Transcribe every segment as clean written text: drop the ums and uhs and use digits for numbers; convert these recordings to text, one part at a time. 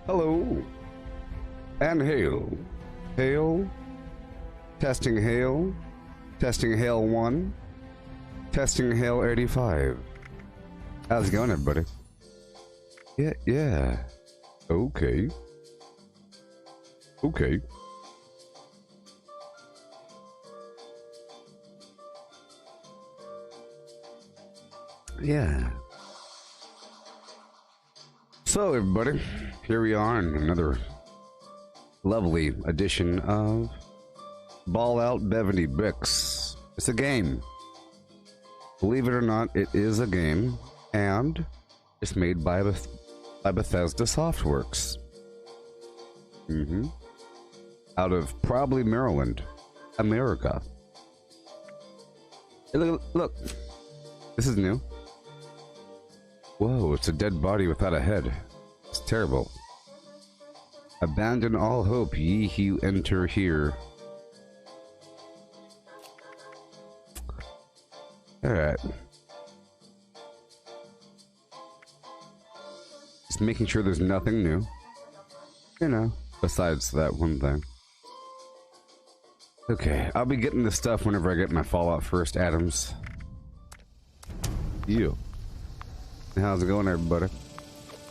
Hello. And hail. Hail. Testing hail. Testing hail 1. Testing hail 85. How's it going, everybody? Yeah. Okay. Okay. Yeah. So, everybody, here we are in another lovely edition of Ball Out Beverly Bricks. It's a game. Believe it or not, it is a game, and it's made by Bethesda Softworks. Out of probably Maryland, America. Hey, look. This is new. Whoa, it's a dead body without a head. It's terrible. Abandon all hope, ye who enter here. Alright. Just making sure there's nothing new. You know, besides that one thing. Okay, I'll be getting this stuff whenever I get my Fallout First Adams. You. How's it going, everybody?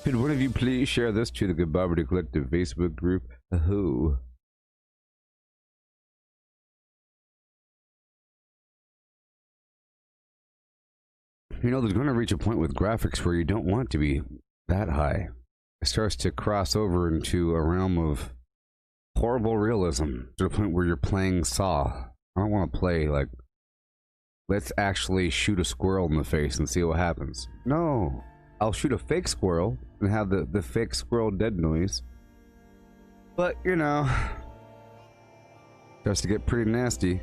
Could one of you please share this to the Gooboberti Collective Facebook group? Who? You know, there's going to reach a point with graphics where you don't want to be that high. It starts to cross over into a realm of horrible realism to the point where you're playing Saw. I don't want to play like, let's actually shoot a squirrel in the face and see what happens. No, I'll shoot a fake squirrel and have the fake squirrel dead noise. But, you know, starts to get pretty nasty.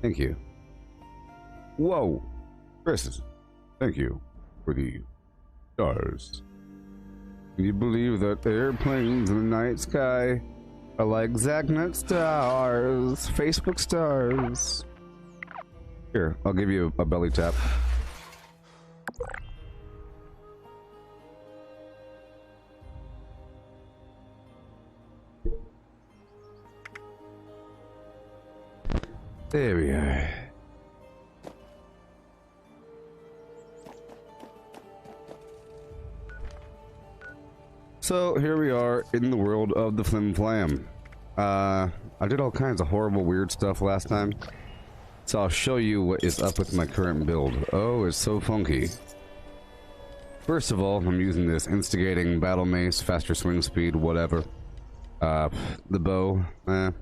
Thank you. Whoa. Chris, thank you for the stars. Can you believe that airplanes in the night sky are like Zagnet stars, Facebook stars? Here, I'll give you a belly tap. There we are. So here we are in the world of the Flim Flam. I did all kinds of horrible weird stuff last time. So I'll show you what is up with my current build. Oh, it's so funky. First of all, I'm using this instigating battle mace, faster swing speed, whatever. The bow, The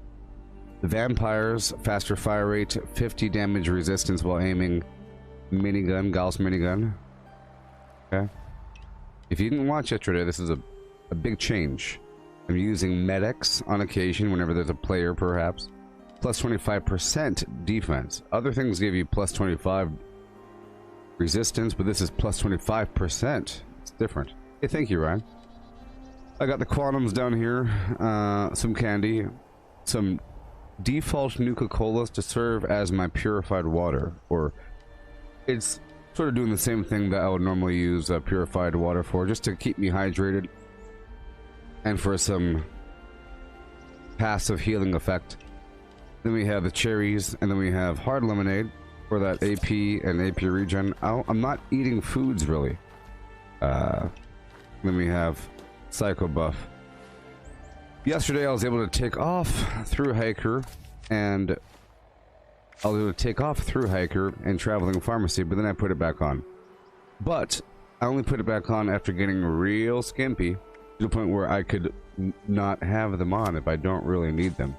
vampires, faster fire rate, 50 damage resistance while aiming. Minigun, Gauss minigun. Okay. If you didn't watch yesterday, this is a big change. I'm using medics on occasion whenever there's a player, perhaps. Plus 25% defense. Other things give you plus 25 resistance, but this is plus 25%. It's different. Hey, thank you, Ryan. I got the quantums down here, some candy, some default Nuka-Colas to serve as my purified water, or it's sort of doing the same thing that I would normally use purified water for, just to keep me hydrated and for some passive healing effect. Then we have the cherries, and then we have hard lemonade for that AP and AP regen. I'm not eating foods, really. Then we have Psycho Buff. Yesterday I was able to take off through Hiker, and I was able to take off through Hiker and Traveling Pharmacy, but then I put it back on. But I only put it back on after getting real skimpy, to the point where I could not have them on if I don't really need them.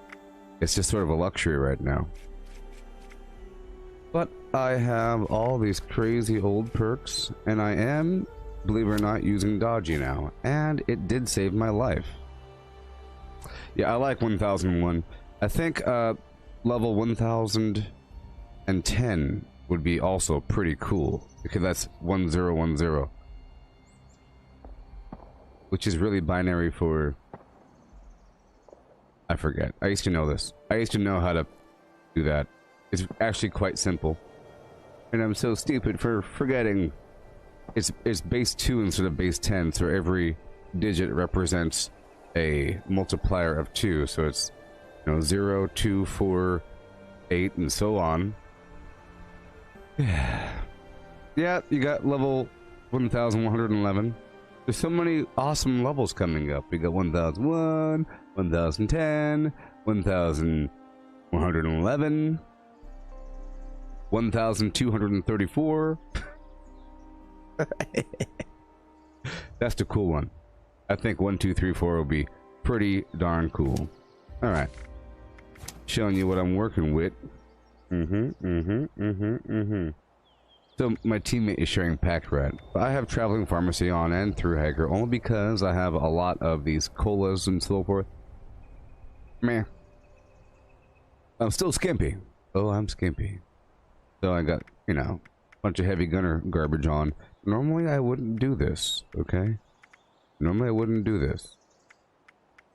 It's just sort of a luxury right now. But I have all these crazy old perks, and I am, believe it or not, using Dodgy now, and it did save my life. Yeah, I like 1001. I think level 1010 would be also pretty cool, because that's 1010. Which is really binary for... I forget. I used to know this. I used to know how to do that. It's actually quite simple. And I'm so stupid for forgetting. It's base 2 instead of base 10, so every digit represents a multiplier of 2, so it's, you know, 0, 2, 4, 8, and so on. Yeah, you got level 1111. There's so many awesome levels coming up. We got 1001, 1010, 1111, 1234. That's the cool one. I think 1, 2, 3, 4 will be pretty darn cool. Alright. Showing you what I'm working with. So my teammate is sharing pack rat. I have traveling pharmacy on and through Hacker only because I have a lot of these colas and so forth. Meh. I'm still skimpy. Oh, I'm skimpy. So I got, you know, a bunch of heavy gunner garbage on. Normally I wouldn't do this, okay? Normally I wouldn't do this.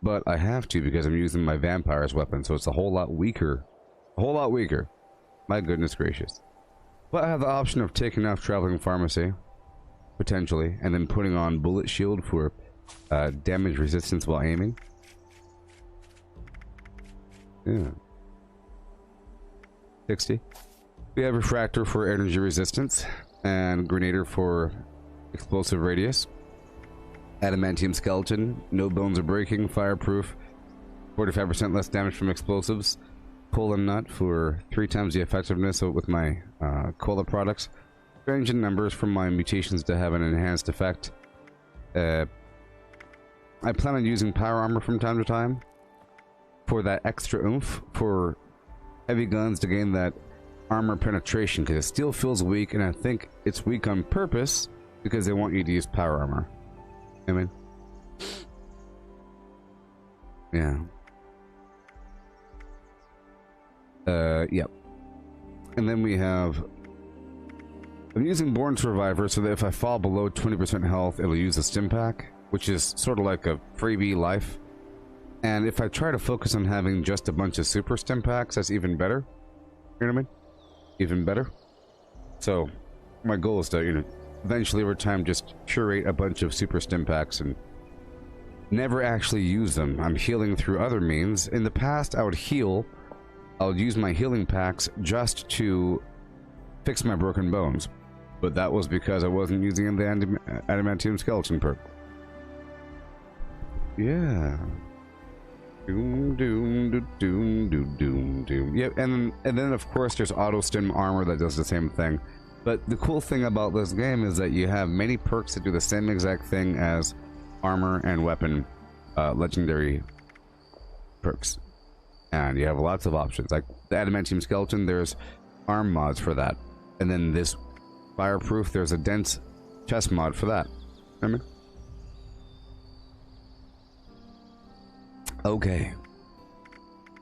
But I have to because I'm using my vampire's weapon, so it's a whole lot weaker. A whole lot weaker. My goodness gracious. But I have the option of taking off traveling pharmacy, potentially, and then putting on bullet shield for damage resistance while aiming. Yeah. 60. We have refractor for energy resistance, and grenader for explosive radius. Adamantium skeleton, no bones are breaking, fireproof, 45% less damage from explosives. Cola nut for 3 times the effectiveness with my cola products. Range in numbers from my mutations to have an enhanced effect. I plan on using power armor from time to time for that extra oomph for heavy guns to gain that armor penetration, because it still feels weak, and I think it's weak on purpose because they want you to use power armor. I mean, yeah. Yep. And then we have... I'm using Born Survivor so that if I fall below 20% health, it'll use a stim pack, which is sort of like a freebie life. And if I try to focus on having just a bunch of super stim packs, that's even better. You know what I mean? Even better. So, my goal is to, you know, eventually over time just curate a bunch of super stim packs and never actually use them. I'm healing through other means. In the past, I would heal... I would use my healing packs just to fix my broken bones, but that was because I wasn't using the adamantium skeleton perk. Yeah. Doom, doom, doom, doom, doom, doom, doom. Yeah, and then of course there's auto stim armor that does the same thing. But the cool thing about this game is that you have many perks that do the same exact thing as armor and weapon legendary perks. And you have lots of options. Like the adamantium skeleton, there's arm mods for that. And then this fireproof, there's a dense chest mod for that. Remember? Okay.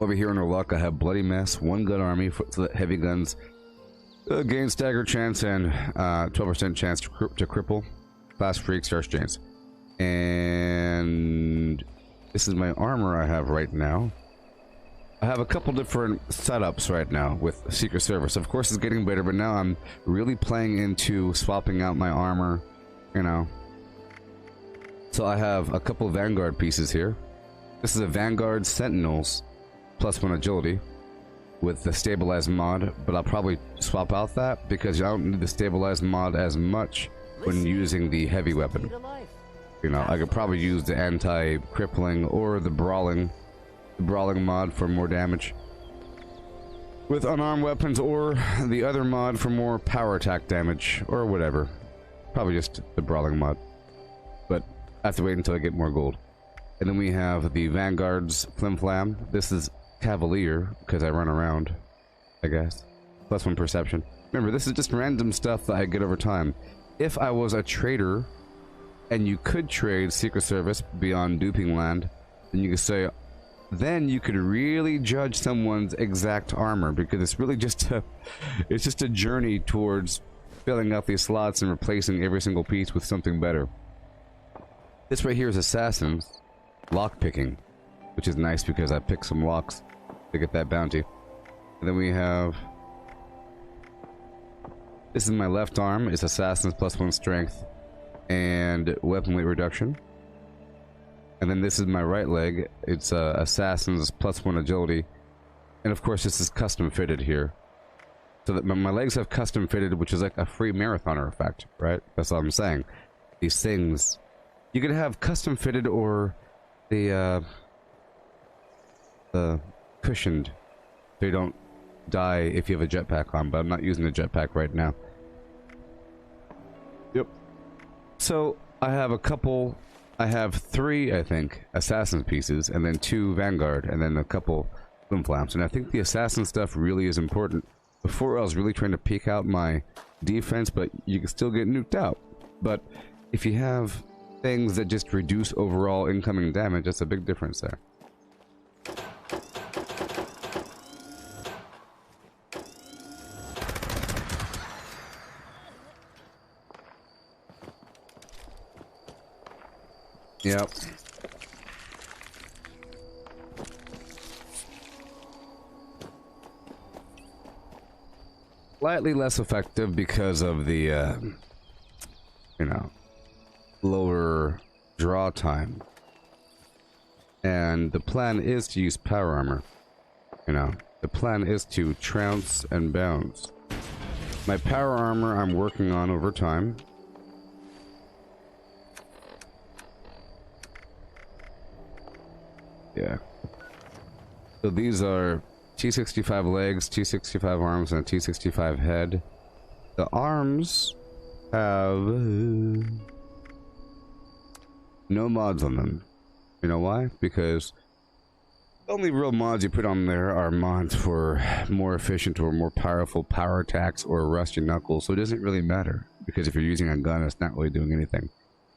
Over here in our luck, I have Bloody Mess, 1 gun army for so that heavy guns gain stagger chance and 12% chance to cripple. Fast freak, starch chains. And this is my armor I have right now. I have a couple different setups right now with Secret Service. Of course, it's getting better, but now I'm really playing into swapping out my armor, you know. So I have a couple Vanguard pieces here. This is a Vanguard Sentinels +1 agility with the stabilized mod, but I'll probably swap out that because I don't need the stabilized mod as much when using the heavy weapon. You know, I could probably use the anti-crippling or the brawling mod for more damage with unarmed weapons, or the other mod for more power attack damage, or whatever. Probably just the brawling mod, but I have to wait until I get more gold. And then we have the Vanguard's Flim Flam. This is Cavalier because I run around, I guess. +1 perception. Remember, this is just random stuff that I get over time. If I was a trader and you could trade Secret Service beyond duping land, then you could say, then you could really judge someone's exact armor, because it's really just a journey towards filling out these slots and replacing every single piece with something better. This right here is Assassin's lock picking, which is nice because I picked some locks to get that bounty. And then we have, this is my left arm. It's Assassin's +1 strength and weapon weight reduction. And then this is my right leg. It's Assassin's +1 agility. And of course this is custom fitted here. So that my legs have custom fitted, which is like a free marathoner effect, right? That's all I'm saying. These things, you could have custom fitted or the cushioned, so you don't die if you have a jetpack on, but I'm not using the jetpack right now. Yep. So I have 3, I think, assassin pieces, and then 2 vanguard, and then a couple flim flaps. And I think the assassin stuff really is important. Before I was really trying to peek out my defense, but you can still get nuked out. But if you have things that just reduce overall incoming damage, that's a big difference there. Yep. Slightly less effective because of the, you know, lower draw time. And the plan is to use power armor. You know, the plan is to trounce and bounce. My power armor I'm working on over time. Yeah. So these are T65 legs, T65 arms, and a T65 head. The arms have no mods on them. You know why? Because the only real mods you put on there are mods for more efficient or more powerful power attacks or rusty knuckles, so it doesn't really matter. Because if you're using a gun, it's not really doing anything.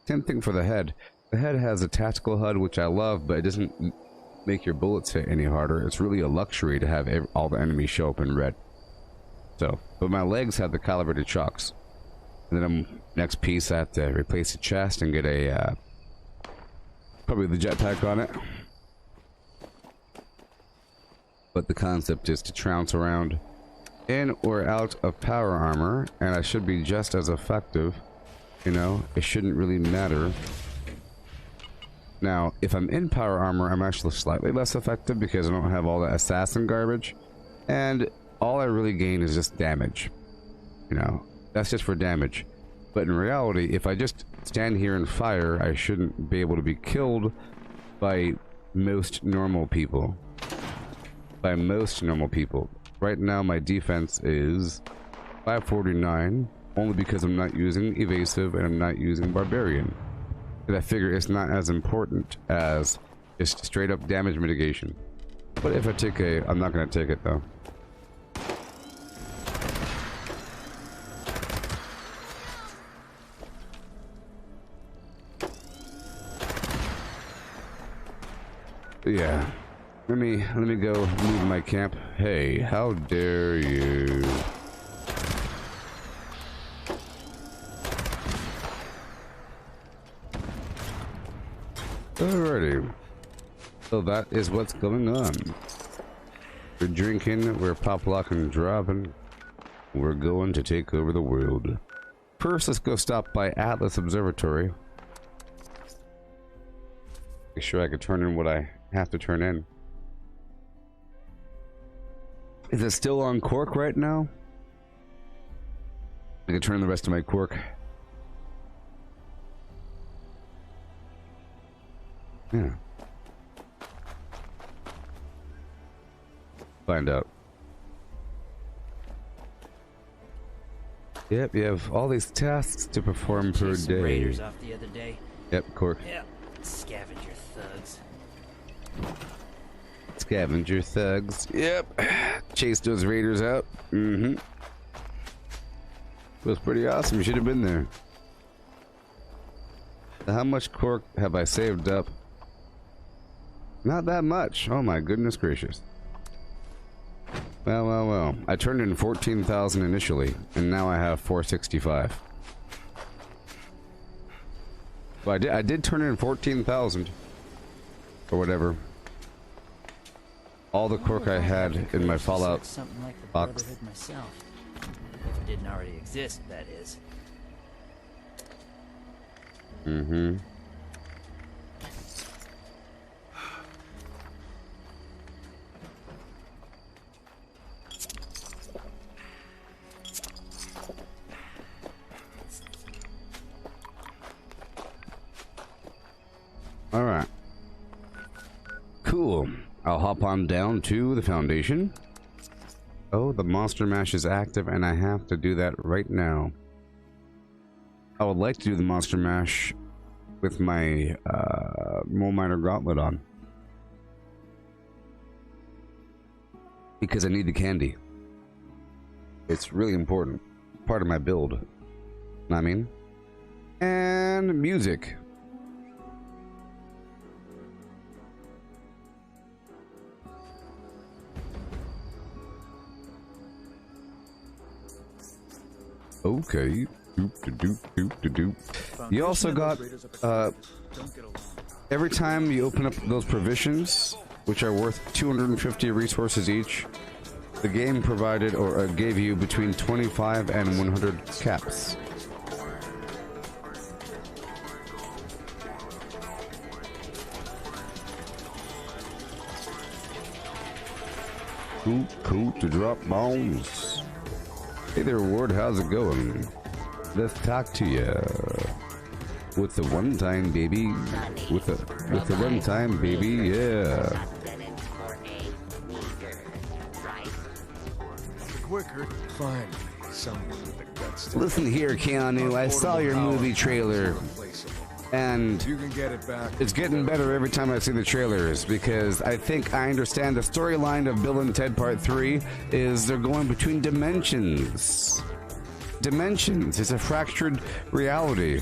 Same thing for the head. The head has a tactical HUD, which I love, but it doesn't make your bullets hit any harder. It's really a luxury to have all the enemies show up in red. So, but my legs have the calibrated shocks. And then next piece I have to replace the chest and get a probably the jetpack on it. But the concept is to trounce around in or out of power armor, and I should be just as effective. You know, it shouldn't really matter. Now, if I'm in power armor, I'm actually slightly less effective because I don't have all that assassin garbage. And all I really gain is just damage. You know, that's just for damage. But in reality, if I just stand here and fire, I shouldn't be able to be killed by most normal people. By most normal people. Right now, my defense is 549, only because I'm not using evasive and I'm not using barbarian. I figure it's not as important as just straight up damage mitigation. But if I take I'm not gonna take it though. Yeah. Let me go leave my camp. Hey, how dare you? Alrighty. So that is what's going on. We're drinking, we're pop locking, dropping. We're going to take over the world. First, let's go stop by Atlas Observatory. Make sure I can turn in what I have to turn in. Is it still on cork right now? I can turn the rest of my cork. Yeah. Find out. Yep, you have all these tasks to perform per day. Raiders off the other day. Yep, cork. Yep. Scavenger thugs. Scavenger thugs. Yep. Chase those raiders out. Mm-hmm. It was pretty awesome. You should have been there. How much cork have I saved up? Not that much. Oh my goodness gracious. Well. I turned in 14,000 initially, and now I have 465. Well, I did turn in 14,000. Or whatever. All the cork I had in my Fallout something like the box. Brotherhood myself. If it didn't already exist, that is. Mm-hmm. Alright. Cool. I'll hop on down to the Foundation. Oh, the Monster Mash is active and I have to do that right now. I would like to do the Monster Mash with my Mole Miner Gauntlet on. Because I need the candy. It's really important. Part of my build. Know what I mean? And music. Okay. You also got every time you open up those provisions, which are worth 250 resources each, the game provided or gave you between 25 and 100 caps. Cool to drop bombs. Hey there, Ward, how's it going? Let's talk to ya. With the one time, baby. With the one time, baby, yeah. Quicker, find someone with the guts to Listen here, Keanu, I saw your movie trailer, and you can get it back. it's getting better every time I see the trailers, because I think I understand the storyline of Bill and Ted Part 3 is they're going between dimensions. Dimensions. It's a fractured reality.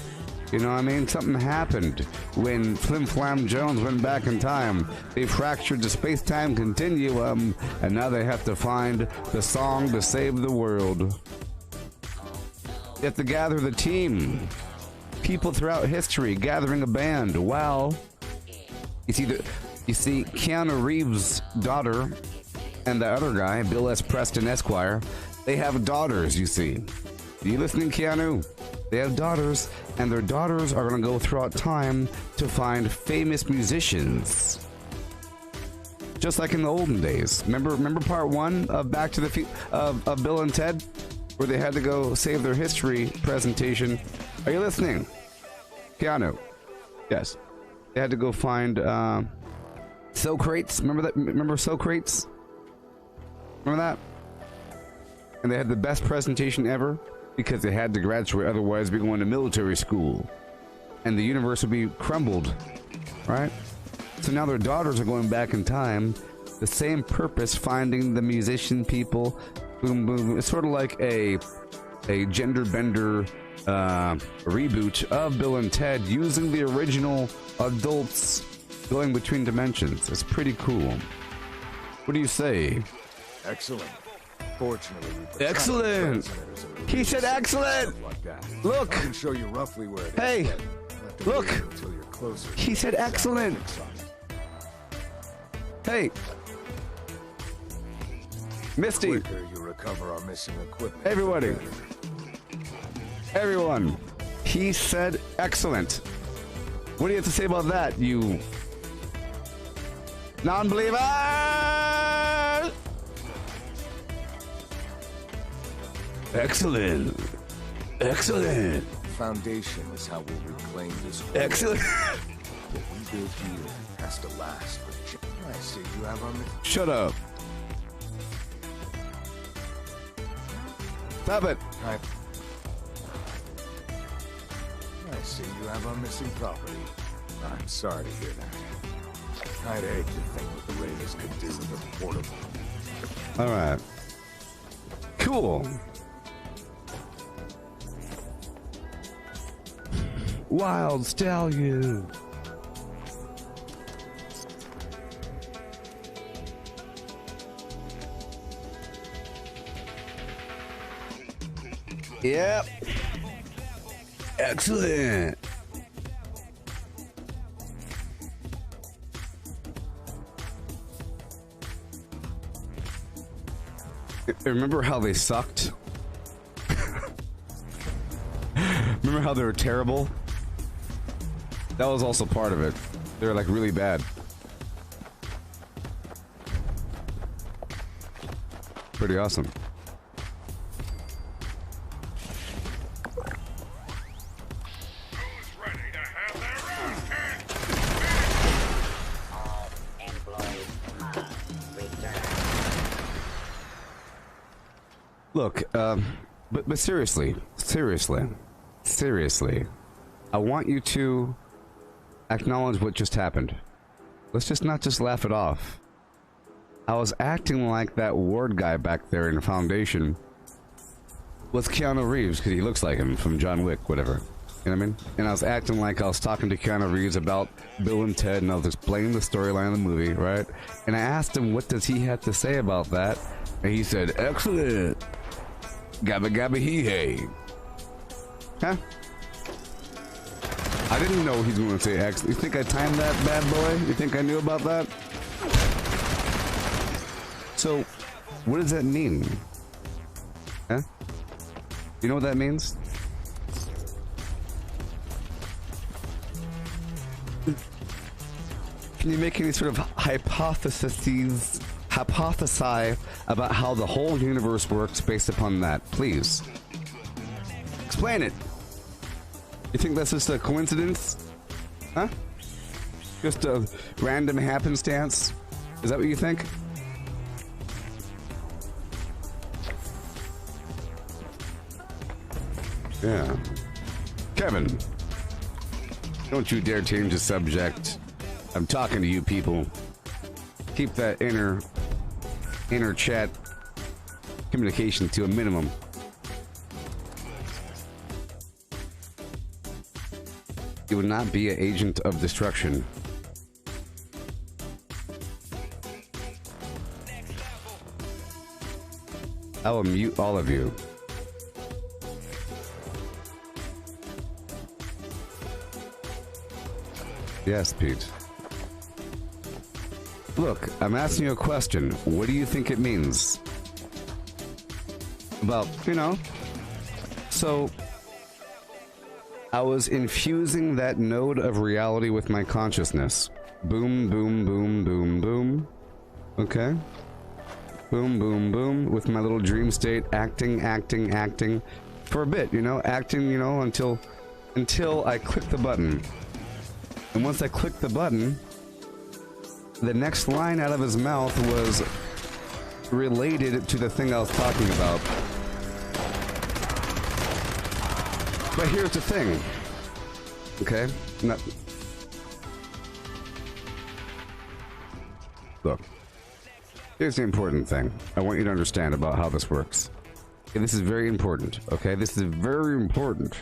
You know what I mean? Something happened when Flim Flam Jones went back in time. They fractured the space-time continuum, and now they have to find the song to save the world. They have to gather the team. People throughout history gathering a band. Wow. You see Keanu Reeves' daughter and the other guy, Bill S. Preston Esquire, they have daughters, you see. Are you listening, Keanu? They have daughters, and their daughters are going to go throughout time to find famous musicians. Just like in the olden days. Remember part 1 of Back to the of Bill and Ted, where they had to go save their history presentation. Are you listening, Keanu? Yes. They had to go find Socrates. Remember that? Remember Socrates? Remember that? And they had the best presentation ever, because they had to graduate, otherwise be going to military school and the universe would be crumbled, right? So now their daughters are going back in time, the same purpose, finding the musician people. Boom boom. It's sort of like a gender bender reboot of Bill and Ted, using the original adults going between dimensions. It's pretty cool. What do you say? Excellent. Fortunately, excellent. He said excellent. Like that. Look. I can show you roughly where it is. Hey, look. Until you're closer. He said excellent. Hey, Misty. The quicker you recover our missing equipment. Everybody. Everyone. He said excellent. What do you have to say about that, you non-believer? Excellent. Excellent. Foundation is how we'll reclaim this. Excellent. What we build here has to last for I see you have on the. Shut up. Stop it. I see you have our missing property. I'm sorry to hear that. I'd hate to think what the Raiders could do with a portable. All right. Cool. Wild Stallion. Yep. Excellent. Remember how they sucked? Remember how they were terrible? That was also part of it. They were like really bad. Pretty awesome. Look, but seriously, I want you to acknowledge what just happened. Let's just not just laugh it off. I was acting like that ward guy back there in the Foundation was Keanu Reeves, because he looks like him from John Wick, whatever. You know what I mean? And I was acting like I was talking to Keanu Reeves about Bill and Ted, and I was explaining the storyline of the movie, right? And I asked him, what does he have to say about that? And he said, excellent. Gabba gabba hee hey. Huh? I didn't know he was going to say excellent. You think I timed that bad boy? You think I knew about that? So, what does that mean? Huh? You know what that means? Can you make any sort of hypothesize about how the whole universe works based upon that? Please. Explain it. You think that's just a coincidence? Huh? Just a random happenstance? Is that what you think? Yeah. Kevin, don't you dare change the subject. I'm talking to you people. Keep that inner chat communication to a minimum. You would not be an agent of destruction. I will mute all of you. Yes, Pete. Look, I'm asking you a question. What do you think it means? About, you know. So, I was infusing that node of reality with my consciousness. Boom, boom, boom, boom, boom. Okay. Boom, boom, boom. With my little dream state, acting for a bit, you know, acting, you know, until I click the button. And once I clicked the button, the next line out of his mouth was related to the thing I was talking about. But here's the thing. Okay? Look. Here's the important thing. I want you to understand about how this works. Okay, this is very important. Okay? This is very important.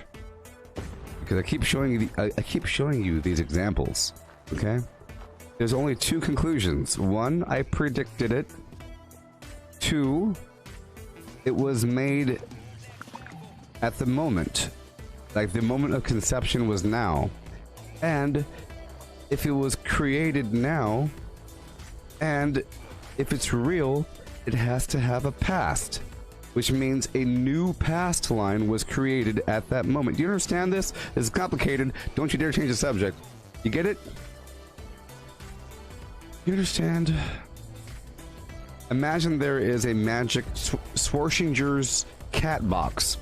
Because I keep showing you these examples. Okay? There's only two conclusions. One, I predicted it. Two, it was made at the moment. Like the moment of conception was now. And if it was created now, and if it's real, it has to have a past. Which means a new past line was created at that moment. Do you understand this? This is complicated. Don't you dare change the subject. You get it? You understand? Imagine there is a magic Schwarzenegger's cat box.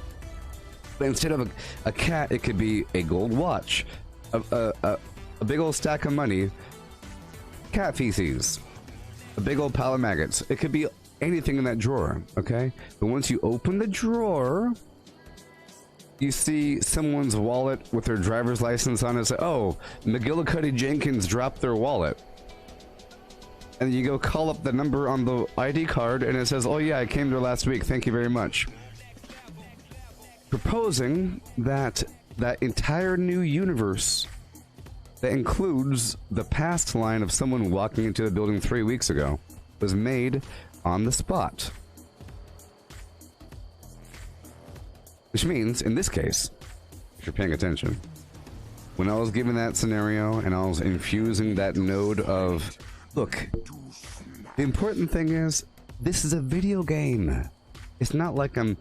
But instead of a cat, it could be a gold watch, a big old stack of money, cat feces, a big old pile of maggots. It could be anything in that drawer, okay? But once you open the drawer, you see someone's wallet with their driver's license on it. Say, oh, McGillicuddy Jenkins dropped their wallet. And you go call up the number on the ID card, and it says, oh yeah, I came there last week, thank you very much. Proposing that that entire new universe that includes the past line of someone walking into the building 3 weeks ago was made on the spot. Which means, in this case, if you're paying attention, when I was given that scenario and I was infusing that node of, look, the important thing is, this is a video game. It's not like I'm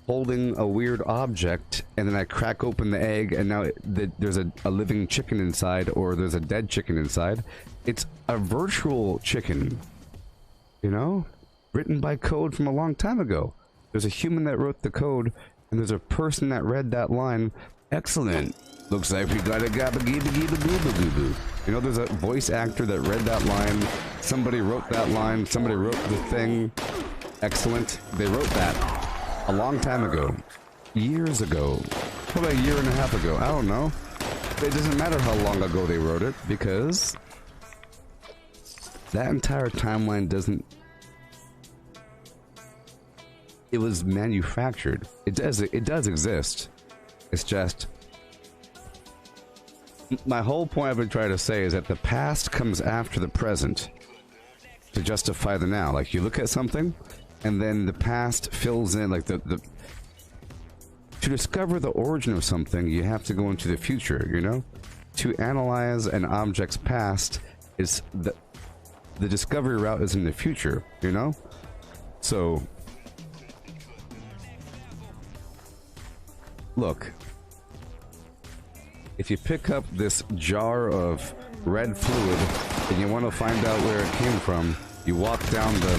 holding a weird object and then I crack open the egg and now there's a living chicken inside or there's a dead chicken inside. It's a virtual chicken, you know, written by code from a long time ago. There's a human that wrote the code and there's a person that read that line. Excellent. Looks like we got a gabba geeba geeba gooba goo. You know, there's a voice actor that read that line. Somebody wrote that line. Somebody wrote the thing. Excellent. They wrote that. a long time ago, years ago, probably a year and a half ago, I don't know. It doesn't matter how long ago they wrote it, because that entire timeline doesn't... It was manufactured. It does exist. It's just... My whole point I've been trying to say is that the past comes after the present to justify the now. Like, you look at something, and then the past fills in, like, to discover the origin of something, you have to go into the future, you know? To analyze an object's past, is the discovery route is in the future, you know? So... Look, if you pick up this jar of red fluid and you want to find out where it came from, you walk down the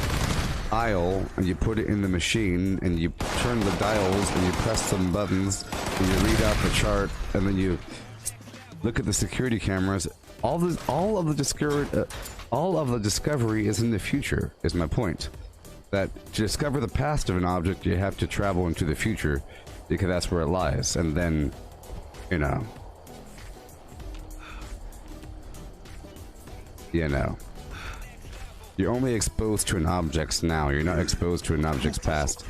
aisle and you put it in the machine and you turn the dials and you press some buttons and you read out the chart and then you look at the security cameras. All of the discovery is in the future, is my point. That to discover the past of an object, you have to travel into the future, because that's where it lies. And then, you know, you're only exposed to an object's now. You're not exposed to an object's past.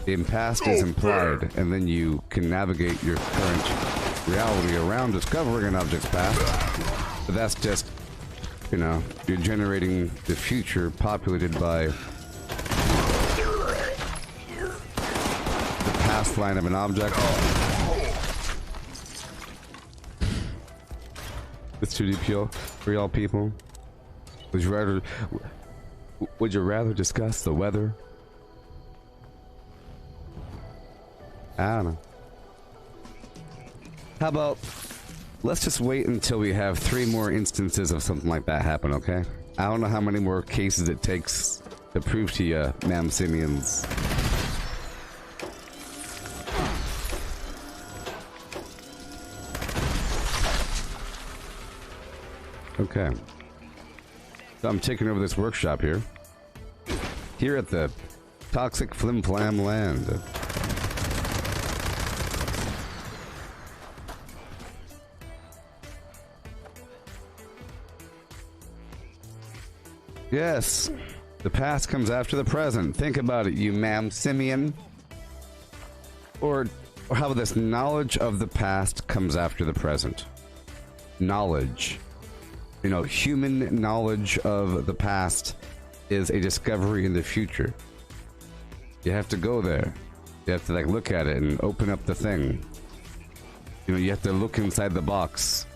The past is implied, and then you can navigate your current reality around discovering an object's past. But that's just, you know, you're generating the future populated by past line of an object. It's too deep, yo, for y'all people. Would you rather discuss the weather? I don't know. How about let's just wait until we have 3 more instances of something like that happen, okay? I don't know how many more cases it takes to prove to you, ma'am simians. Okay. So I'm taking over this workshop here. Here at the Toxic Flim Flam Land. Yes. The past comes after the present. Think about it, you ma'am simian. Or how about this? Knowledge of the past comes after the present. Knowledge. You know, human knowledge of the past is a discovery in the future. You have to go there. You have to, like, look at it and open up the thing. You know, you have to look inside the box.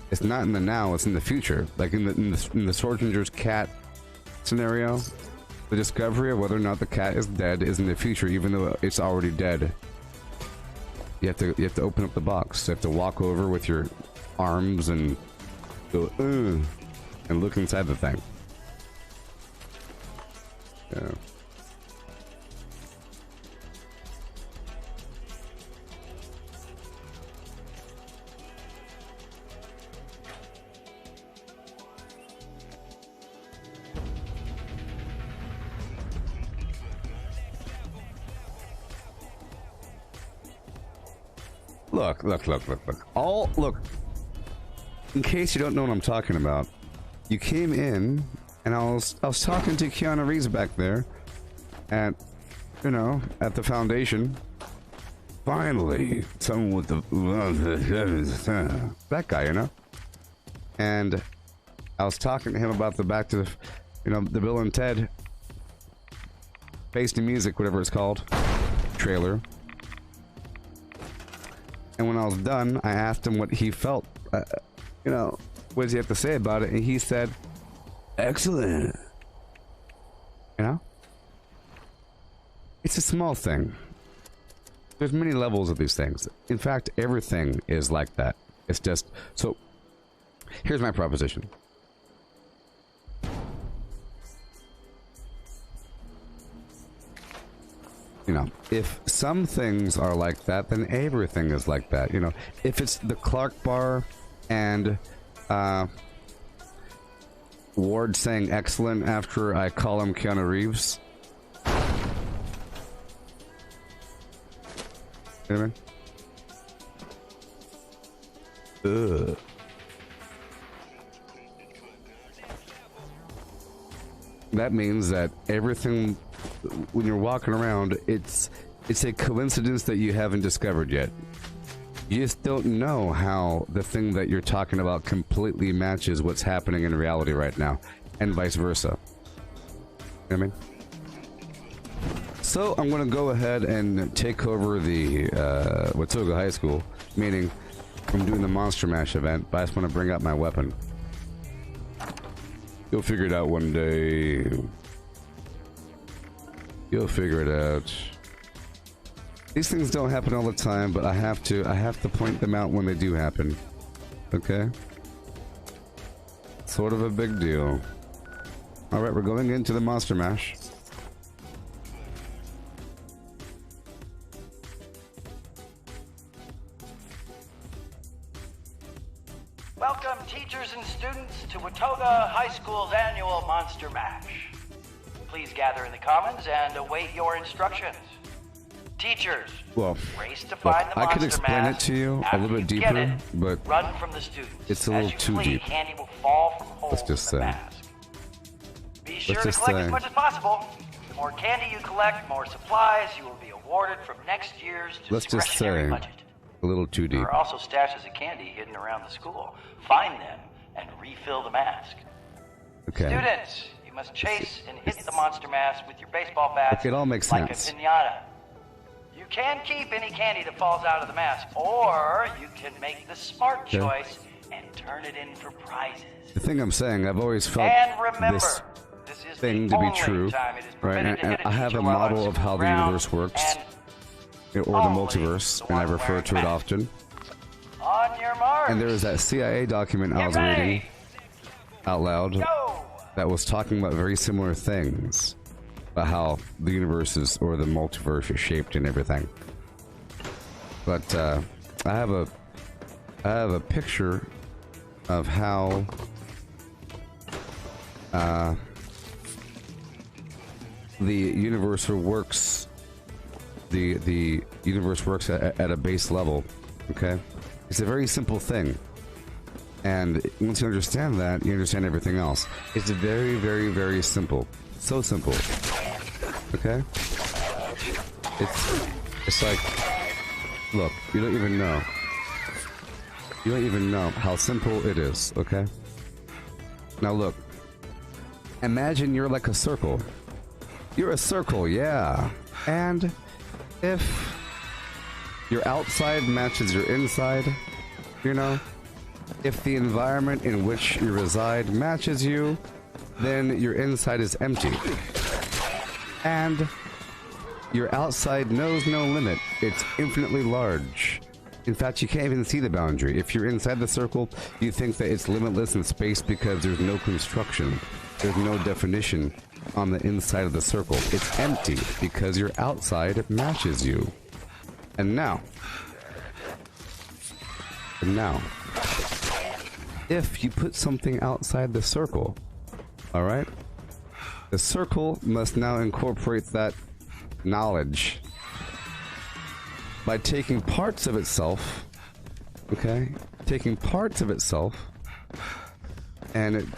It's not in the now, it's in the future. Like in the Schrodinger's cat scenario, the discovery of whether or not the cat is dead is in the future, even though it's already dead. You have to open up the box. You have to walk over with your arms and go, and look inside the thing. Yeah. Look. In case you don't know what I'm talking about, you came in, and I was talking to Keanu Reeves back there, at, you know, at the Foundation. Finally, someone with the that guy, you know. And I was talking to him about the Back to the, you know, the Bill and Ted Face to Music, whatever it's called, trailer. And when I was done, I asked him what he felt. You know, what does he have to say about it? And he said, excellent. You know? It's a small thing. There's many levels of these things. In fact, everything is like that. It's just... So, here's my proposition. You know, if some things are like that, then everything is like that. You know, if it's the Clark bar and Ward saying excellent after I call him Keanu Reeves, You know what I mean? Ugh. That means that everything, when you're walking around, it's a coincidence that you haven't discovered yet. You just don't know how the thing that you're talking about completely matches what's happening in reality right now, and vice versa. You know what I mean? So I'm gonna go ahead and take over the Watoga High School, meaning I'm doing the Monster Mash event, but I just want to bring out my weapon. You'll figure it out one day. You'll figure it out. These things don't happen all the time, but I have to point them out when they do happen. Okay? Sort of a big deal. Alright, we're going into the Monster Mash. Welcome, teachers and students, to Watoga High School's annual Monster Mash. Please gather in the commons and await your instructions. Teachers, well, race to find the I could Monster explain Mash. it to you a little bit After you get deeper, it, but run from the students. it's a little As you too flee, deep. Candy will fall from holes Let's just in the say. mask. Be sure to just collect say. as much as possible. The more candy you collect, more supplies you will be awarded from next year's Let's just discretionary say budget. a little too deep. There are also stashes of candy hidden around the school. Find them and refill the mask. Okay. Students, you must chase and hit the monster mask with your baseball bats It all makes like sense. a piñata. You can keep any candy that falls out of the mask, or you can make the smart choice and turn it in for prizes. The thing I'm saying, I've always felt And remember, this this is thing the to be only true, time it is right? permitted to And hit a I have teacher a while on model of how school the grounds, universe works, and or the only multiverse, the and I one refer wearing to the it mask. often. On your marks. And there was that CIA document I Get was ready. reading out loud Go. that was talking about very similar things, about how the universe is, or the multiverse is shaped and everything. But I have a picture of how the universe works. The universe works at a base level. Okay, it's a very simple thing, and once you understand that, you understand everything else. It's very, very, very simple. So simple. Okay, it's like, look, you don't even know. You don't even know how simple it is. Okay. Now look. Imagine you're like a circle. You're a circle, yeah. And if your outside matches your inside, you know, if the environment in which you reside matches you, then your inside is empty. And your outside knows no limit. It's infinitely large. In fact, you can't even see the boundary. If you're inside the circle, you think that it's limitless in space because there's no construction. There's no definition on the inside of the circle. It's empty because your outside matches you. And now, if you put something outside the circle, alright? The circle must now incorporate that knowledge by taking parts of itself, okay? Taking parts of itself and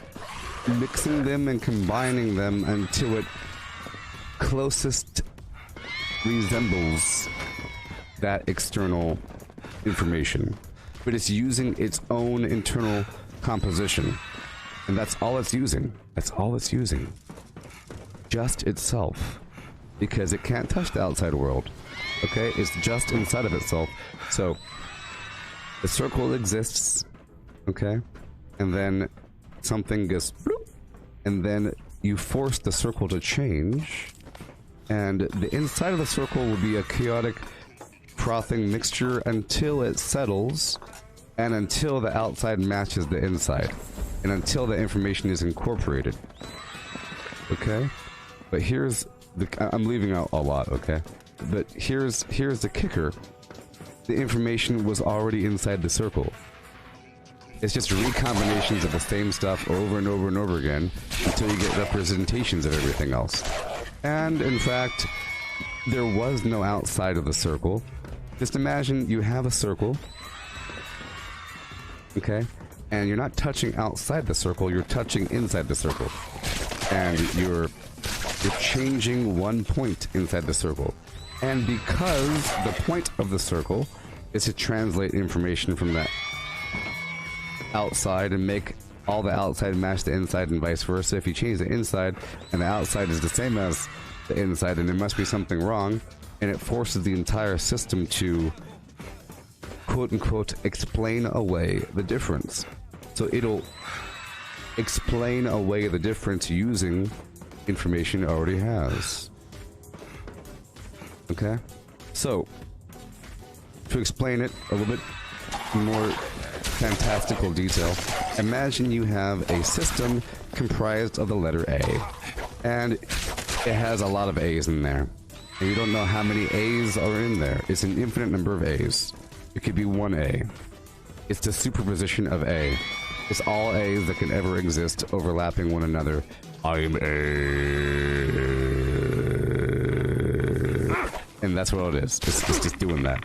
mixing them and combining them until it closest resembles that external information. But it's using its own internal composition. And that's all it's using. That's all it's using. Just itself. Because it can't touch the outside world. Okay? It's just inside of itself. So, the circle exists. Okay? And then something gets bloop, and then you force the circle to change. And the inside of the circle will be a chaotic, frothing mixture until it settles, and until the outside matches the inside, and until the information is incorporated. Okay? But here's the... I'm leaving out a lot, okay? But here's the kicker. The information was already inside the circle. It's just recombinations of the same stuff over and over and over again until you get representations of everything else. And, in fact, there was no outside of the circle Just imagine you have a circle, okay, and you're not touching outside the circle, you're touching inside the circle, and you're changing one point inside the circle. And because the point of the circle is to translate information from that outside and make all the outside match the inside and vice versa. If you change the inside and the outside is the same as the inside, then there must be something wrong, and it forces the entire system to quote-unquote explain away the difference. So it'll explain away the difference using information it already has. Okay? So, to explain it a little bit more fantastical detail, imagine you have a system comprised of the letter A, and it has a lot of A's in there. And you don't know how many A's are in there. It's an infinite number of A's. It could be one A. It's the superposition of A. It's all A's that can ever exist overlapping one another. I'm A. And that's what it is. Just doing that.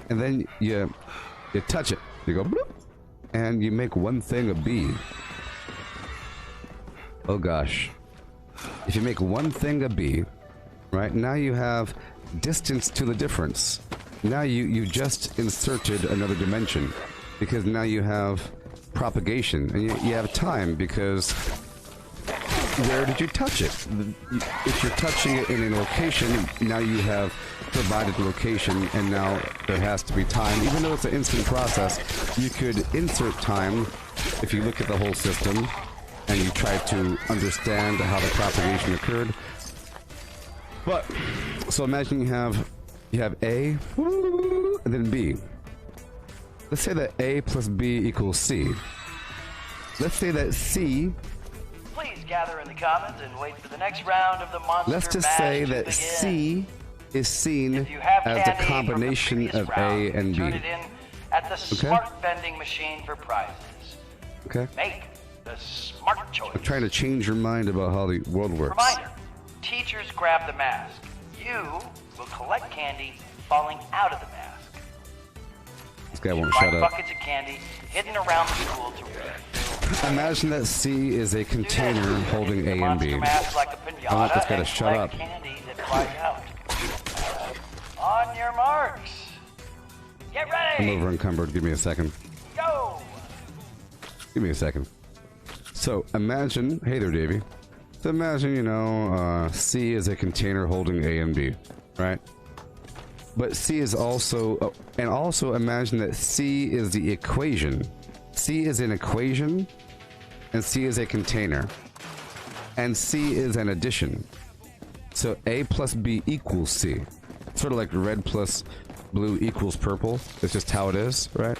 And then you touch it. You go bloop, and you make one thing a B. Oh gosh. If you make one thing a B, right, now you have distance to the difference. Now you just inserted another dimension, because now you have propagation, and you have time, because where did you touch it? If you're touching it in a location, now you have provided the location, and now there has to be time. Even though it's an instant process, you could insert time if you look at the whole system and you try to understand how the propagation occurred. But so imagine you have A and then B. Let's say that A plus B equals C. Let's say that C. Please gather in the comments and wait for the next round of the monster. Let's just Mash say to that begin. C is seen If you have as the candy combination from the of previous round, A and B. turn it in at the smart vending machine for prizes. Okay? Make the smart choice. I'm trying to change your mind about how the world works. Reminder, teachers grab the mask. You will collect candy falling out of the mask. This guy won't Find shut up. buckets of candy hidden around the school to refill. Imagine that C is a container Students, holding A the and B. monster mask like a pinata I want this guy to and shut collect up. candy that flies out. On your marks. Get I'm ready. over encumbered. Give me a second. Go. Give me a second. So imagine, hey there, Davey. So imagine, you know, C is a container holding A and B, right? But C is also, and also imagine that C is the equation. C is an equation, and C is a container, and C is an addition. So A plus B equals C. Sort of like red plus blue equals purple. It's just how it is, right?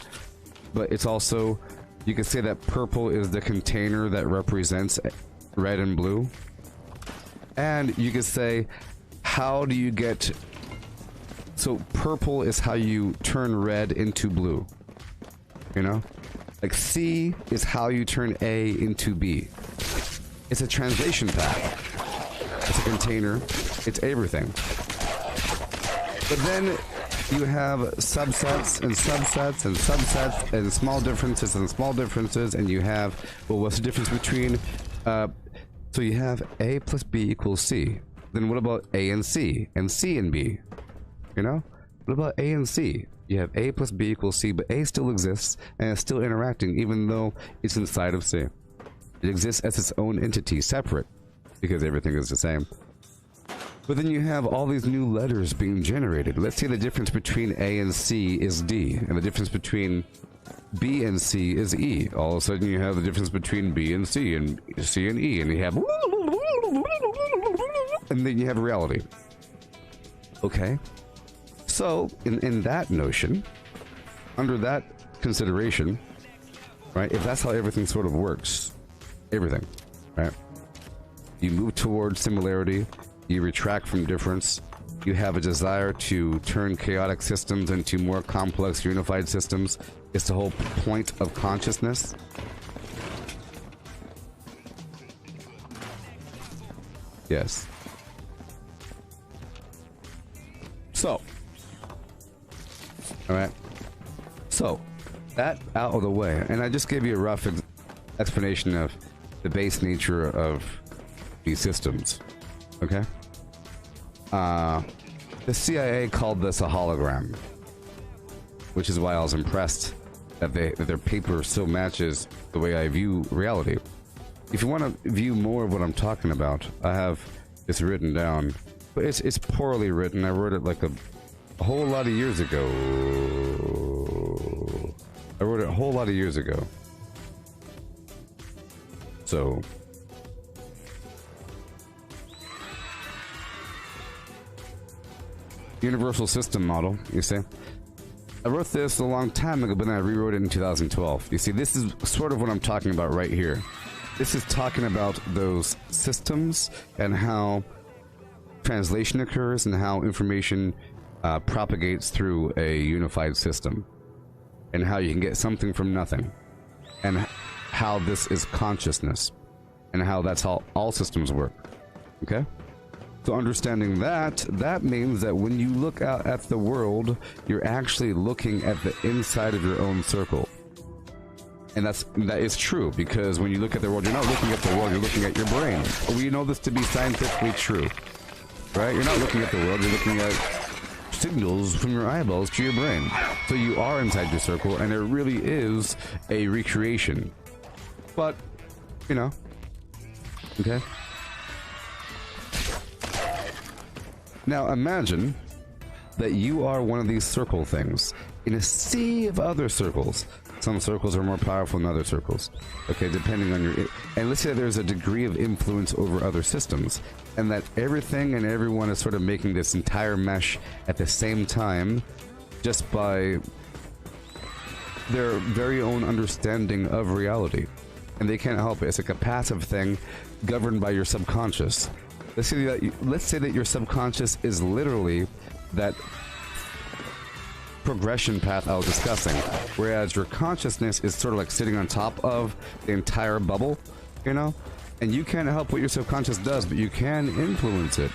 But it's also, you could say that purple is the container that represents red and blue. And you could say, how do you get... So purple is how you turn red into blue. You know? Like C is how you turn A into B. It's a translation path. It's a container. It's everything. But then you have subsets and subsets and subsets and small differences and small differences, and you have, well, what's the difference between, so you have A plus B equals C. Then what about A and C and B? You know? What about A and C? You have A plus B equals C, but A still exists and it's still interacting even though it's inside of C. It exists as its own entity, separate, because everything is the same. But then you have all these new letters being generated. Let's say the difference between A and C is D, and the difference between B and C is E. All of a sudden you have the difference between B and C and E, and you have... And then you have reality. Okay? So, in that notion, under that consideration, right, if that's how everything sort of works, everything, right? You move towards similarity, you retract from difference, you have a desire to turn chaotic systems into more complex, unified systems. It's the whole point of consciousness. Yes. Alright? So, that out of the way, and I just gave you a rough explanation of the base nature of these systems. Okay? The CIA called this a hologram, which is why I was impressed that their paper still matches the way I view reality. If you want to view more of what I'm talking about, I have this written down, but it's poorly written. I wrote it like a whole lot of years ago. I wrote it a whole lot of years ago. So universal system model, you see? I wrote this a long time ago, but then I rewrote it in 2012. You see, this is sort of what I'm talking about right here. This is talking about those systems and how translation occurs and how information propagates through a unified system. And how you can get something from nothing. And how this is consciousness. And how that's how all systems work. Okay? So understanding that means that when you look out at the world, you're actually looking at the inside of your own circle. And that is true, because when you look at the world, you're not looking at the world, you're looking at your brain. We know this to be scientifically true. Right? You're not looking at the world, you're looking at signals from your eyeballs to your brain. So you are inside your circle, and it really is a recreation. But, you know, okay? Now imagine that you are one of these circle things in a sea of other circles. Some circles are more powerful than other circles. Okay, depending on your... And let's say there's a degree of influence over other systems, and that everything and everyone is sort of making this entire mesh at the same time, just by their very own understanding of reality. And they can't help it. It's like a passive thing governed by your subconscious. Let's say that your subconscious is literally that progression path I was discussing, whereas your consciousness is sort of like sitting on top of the entire bubble, you know? And you can't help what your subconscious does, but you can influence it.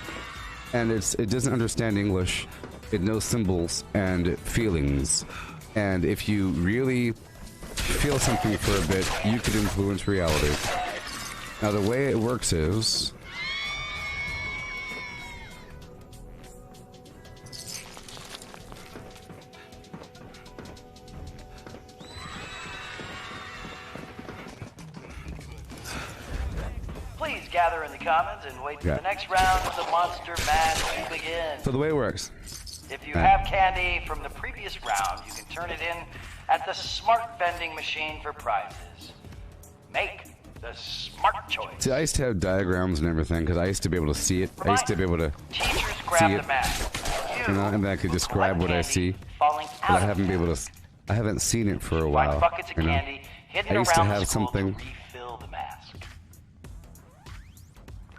And it doesn't understand English, it knows symbols and feelings. And if you really feel something for a bit, you could influence reality. Now the way it works is... Please gather in the commons and wait for the next round of the Monster Mash to begin. So the way it works. If you have candy from the previous round, you can turn it in at the smart vending machine for prizes. Make the smart choice. See, I used to have diagrams and everything because I used to be able to see it. I used to be able to Teachers see grab it, the mask. you know, and then I could describe what I see. Falling But I out haven't been able to. I haven't seen it for a while. Find buckets of You know, candy hidden I used to around have the school something. to refill the mask.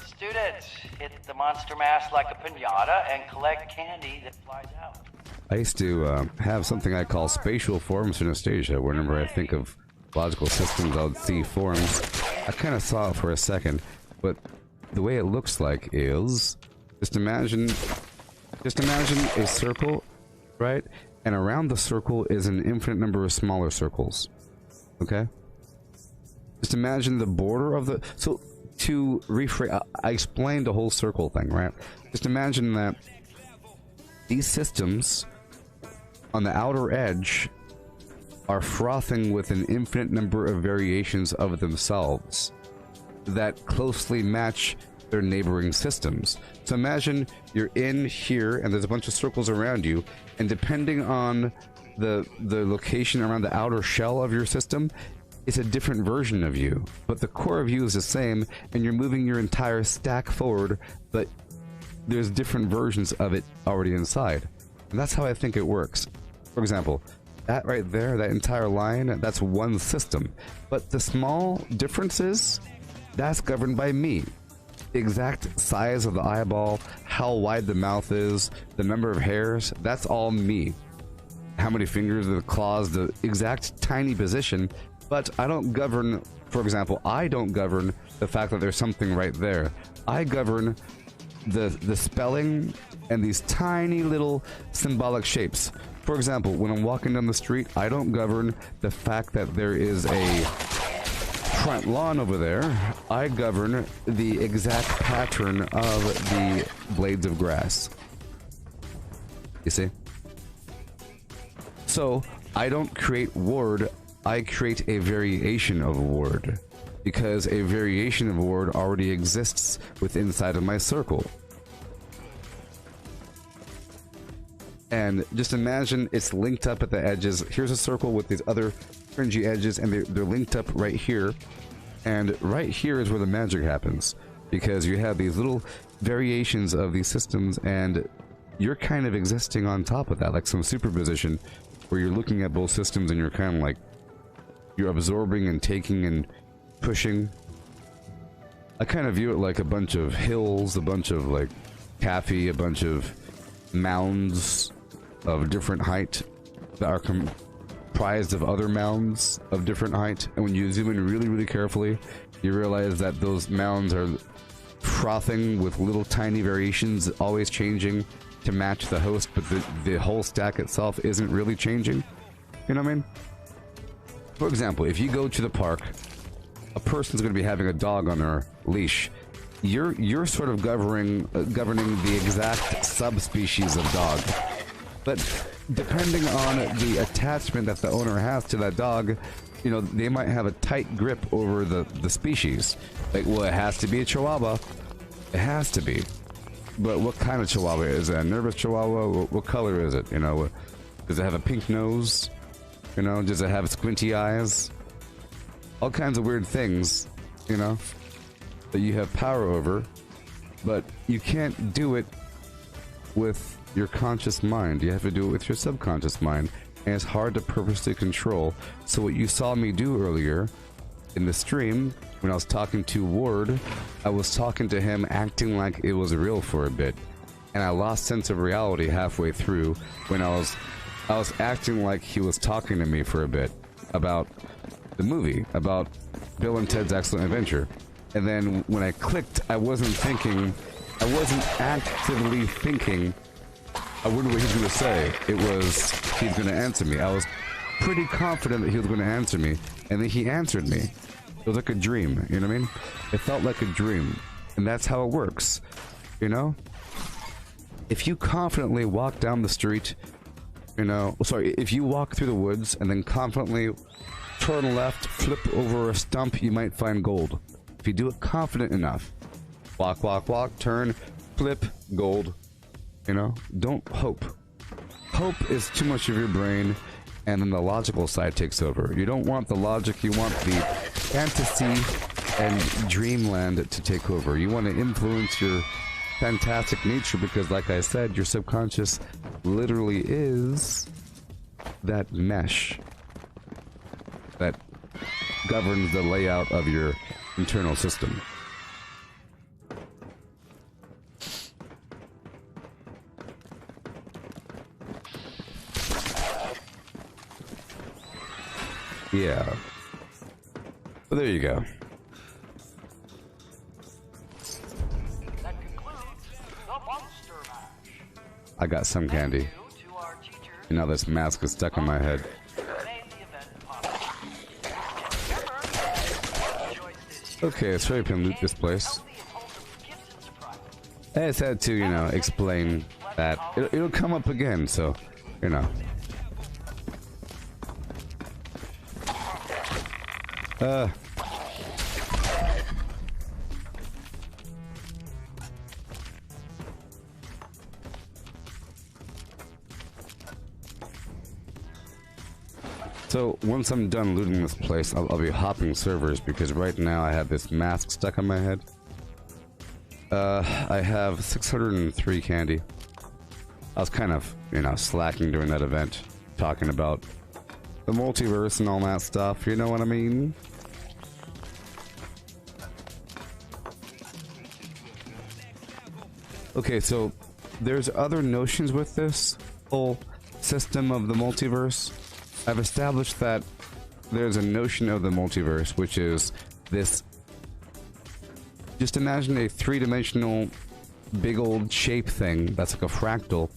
Students, hit the monster mask like a piñata and collect candy that flies out. I used to have something I call spatial form synesthesia. Whenever I think of logical systems, I would see forms. I kind of saw it for a second, but the way it looks like is just imagine a circle, right? And around the circle is an infinite number of smaller circles. Okay? Just imagine the border of the... So, to rephrase... I explained the whole circle thing, right? Just imagine that these systems on the outer edge are frothing with an infinite number of variations of themselves that closely match their neighboring systems. So imagine you're in here and there's a bunch of circles around you, and depending on the location around the outer shell of your system, it's a different version of you, but the core of you is the same, and you're moving your entire stack forward, but there's different versions of it already inside. And that's how I think it works. For example, that right there, that entire line, that's one system. But the small differences, that's governed by me. The exact size of the eyeball, how wide the mouth is, the number of hairs, that's all me. How many fingers, the claws, the exact tiny position, but I don't govern, for example, I don't govern the fact that there's something right there. I govern the spelling and these tiny little symbolic shapes. For example, when I'm walking down the street, I don't govern the fact that there is a front lawn over there. I govern the exact pattern of the blades of grass. You see? So, I don't create ward, I create a variation of a ward. Because a variation of a ward already exists within inside of my circle. And just imagine it's linked up at the edges. Here's a circle with these other fringy edges, and they're linked up right here. And right here is where the magic happens. Because you have these little variations of these systems, and you're kind of existing on top of that, like some superposition, where you're looking at both systems and you're kind of like, you're absorbing and taking and pushing. I kind of view it like a bunch of hills, a bunch of like taffy, a bunch of mounds of different height that are comprised of other mounds of different height. And when you zoom in really, really carefully, you realize that those mounds are frothing with little tiny variations, always changing to match the host, but the whole stack itself isn't really changing. You know what I mean? For example, if you go to the park, a person's going to be having a dog on their leash. You're sort of governing the exact subspecies of dog. But depending on the attachment that the owner has to that dog, you know, they might have a tight grip over the species. Like, well, it has to be a Chihuahua. It has to be. But what kind of Chihuahua is it? A nervous Chihuahua? What color is it? You know, does it have a pink nose? You know, does it have squinty eyes? All kinds of weird things, you know, that you have power over, but you can't do it with your conscious mind. You have to do it with your subconscious mind, and it's hard to purposely control. So what you saw me do earlier in the stream, when I was talking to Ward, I was talking to him acting like it was real for a bit, and I lost sense of reality halfway through when I was acting like he was talking to me for a bit about the movie, about Bill and Ted's Excellent Adventure. And then when I clicked, I wasn't actively thinking, I wonder what he's going to say. It was, he's going to answer me. I was pretty confident that he was going to answer me, and then he answered me. It was like a dream, you know what I mean? It felt like a dream, and that's how it works, you know? If you confidently walk down the street, you know, sorry, if you walk through the woods and then confidently turn left, flip over a stump, you might find gold. If you do it confident enough. Walk, walk, walk, turn, flip, gold. You know? Don't hope. Hope is too much of your brain, and then the logical side takes over. You don't want the logic, you want the fantasy and dreamland to take over. You want to influence your fantastic nature because, like I said, your subconscious literally is that mesh that governs the layout of your internal system. Yeah. Well, there you go. That concludes the Monster Mash. I got some candy. Thank you to our teachers And now this mask is stuck on my head. who made the event possible. Remember, enjoy this year. Okay, let's hurry up and loot this place. Healthy and wholesome gifts and surprises. I just had to, you know, explain that. It'll come up again, so, you know. So, once I'm done looting this place, I'll be hopping servers, because right now I have this mask stuck on my head. I have 603 candy. I was kind of, you know, slacking during that event, talking about the multiverse and all that stuff, you know what I mean? Okay, so there's other notions with this whole system of the multiverse. I've established that there's a notion of the multiverse, which is this. Just imagine a three-dimensional, big old shape thing that's like a fractal,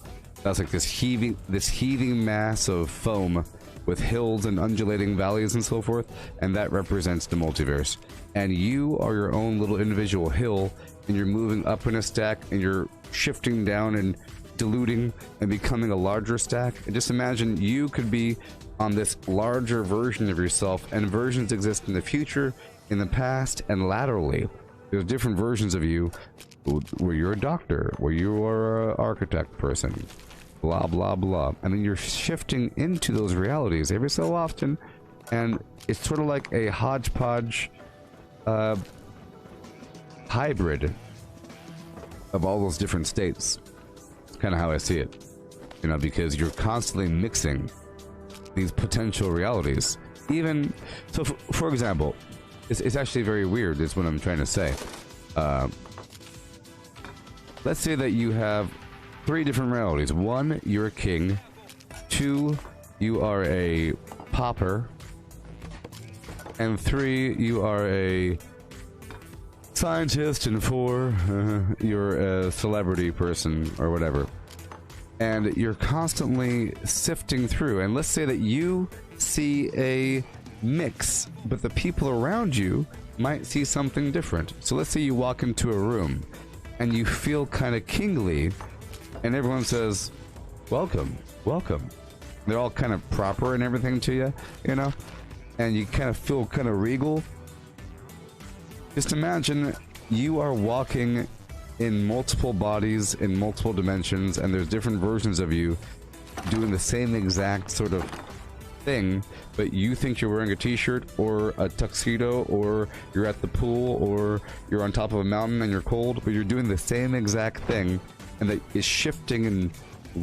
That's like this heaving mass of foam with hills and undulating valleys and so forth, and that represents the multiverse. And you are your own little individual hill, and you're moving up in a stack, and you're shifting down and diluting and becoming a larger stack. And just imagine you could be on this larger version of yourself, and versions exist in the future, in the past, and laterally. There's different versions of you where you're a doctor, where you are an architect person, blah blah blah, and then you're shifting into those realities every so often, and it's sort of like a hodgepodge hybrid of all those different states. It's kind of how I see it, you know, because you're constantly mixing these potential realities. Even so, for example, it's actually very weird is what I'm trying to say. Let's say that you have 3 different realities. 1, you're a king. 2, you are a pauper. And 3, you are a scientist. And 4, you're a celebrity person or whatever. And you're constantly sifting through. And let's say that you see a mix, but the people around you might see something different. So let's say you walk into a room and you feel kind of kingly, and everyone says, welcome, welcome. They're all kind of proper and everything to you, you know? And you kind of feel kind of regal. Just imagine you are walking in multiple bodies, in multiple dimensions, and there's different versions of you doing the same exact sort of thing, but you think you're wearing a t-shirt or a tuxedo, or you're at the pool, or you're on top of a mountain and you're cold, but you're doing the same exact thing, and that is shifting and the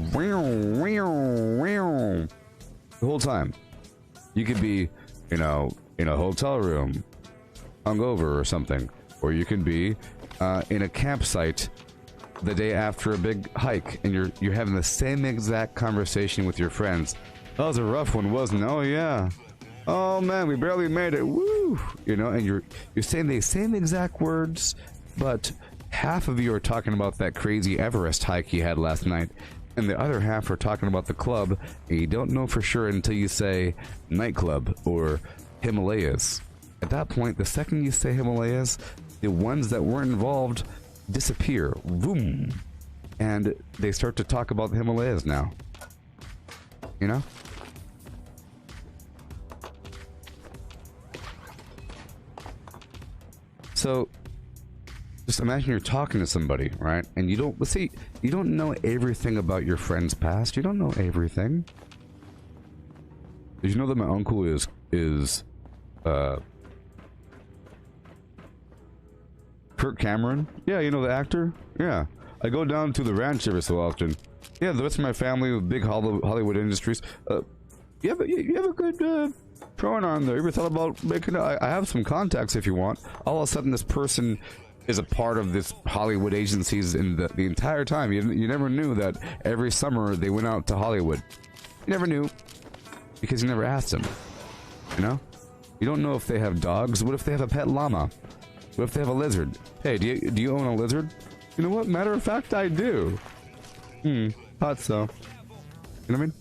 whole time. You could be, you know, in a hotel room, hungover or something, or you could be in a campsite the day after a big hike, and you're having the same exact conversation with your friends. That was a rough one, wasn't it? Oh yeah. Oh man, we barely made it. Woo! You know, and you're saying the same exact words, but half of you are talking about that crazy Everest hike you had last night, and the other half are talking about the club, and you don't know for sure until you say nightclub or Himalayas. At that point, the second you say Himalayas, the ones that weren't involved disappear. Boom! And they start to talk about the Himalayas now. You know? So, just imagine you're talking to somebody, right? And you don't, let's say, you don't know everything about your friend's past. You don't know everything. Did you know that my uncle is Kirk Cameron? Yeah, you know the actor? Yeah. I go down to the ranch every so often. Yeah, the rest of my family with big Hollywood industries. You have a good drawing on there. You ever thought about making it? I have some contacts if you want. All of a sudden, this person is a part of this Hollywood agencies in the entire time. You never knew that every summer they went out to Hollywood. You never knew because you never asked them. You know? You don't know if they have dogs. What if they have a pet llama? What if they have a lizard? Hey, do you own a lizard? You know what? Matter of fact, I do. Thought so. You know what I mean?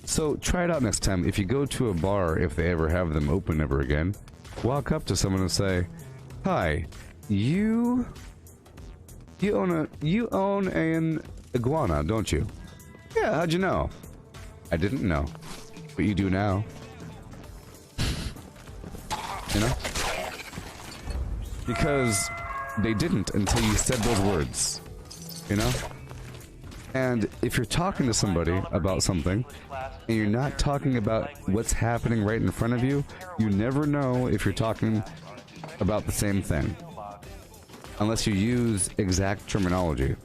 So try it out next time. If you go to a bar, if they ever have them open ever again, walk up to someone and say, "Hi, you own an iguana, don't you?" "Yeah, how'd you know?" "I didn't know, but you do now." You know? Because they didn't until you said those words. You know? And if you're talking to somebody about something, and you're not talking about what's happening right in front of you, you never know if you're talking about the same thing. Unless you use exact terminology.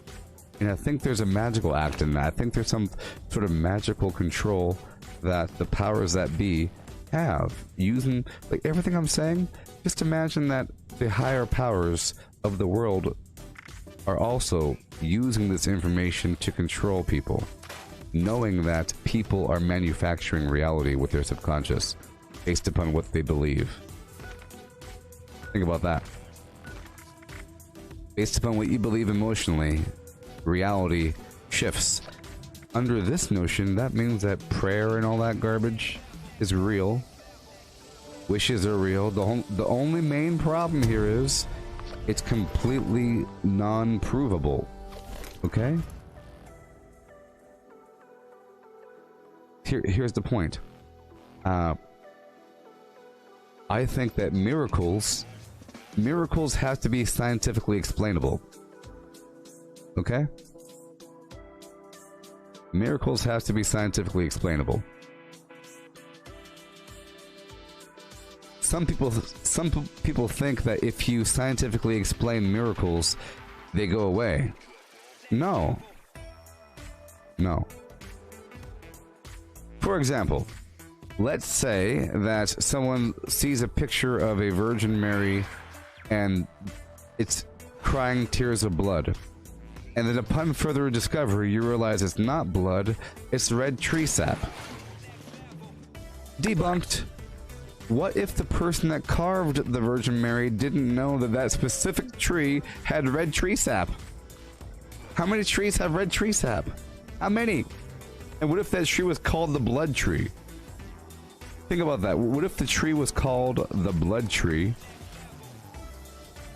And I think there's a magical act in that. I think there's some sort of magical control that the powers that be have. Using, like, everything I'm saying, just imagine that the higher powers of the world are also using this information to control people, knowing that people are manufacturing reality with their subconscious based upon what they believe. Think about that. Based upon what you believe emotionally, reality shifts. Under this notion, that means that prayer and all that garbage is real. Wishes are real. The only main problem here is it's completely non-provable. Okay? Here's the point. I think that miracles have to be scientifically explainable. Okay? Miracles have to be scientifically explainable. Some people think that if you scientifically explain miracles, they go away. No. No. For example, let's say that someone sees a picture of a Virgin Mary and it's crying tears of blood. And then upon further discovery, you realize it's not blood, it's red tree sap. Debunked. What if the person that carved the Virgin Mary didn't know that that specific tree had red tree sap? How many trees have red tree sap? How many? And what if that tree was called the blood tree? Think about that. What if the tree was called the blood tree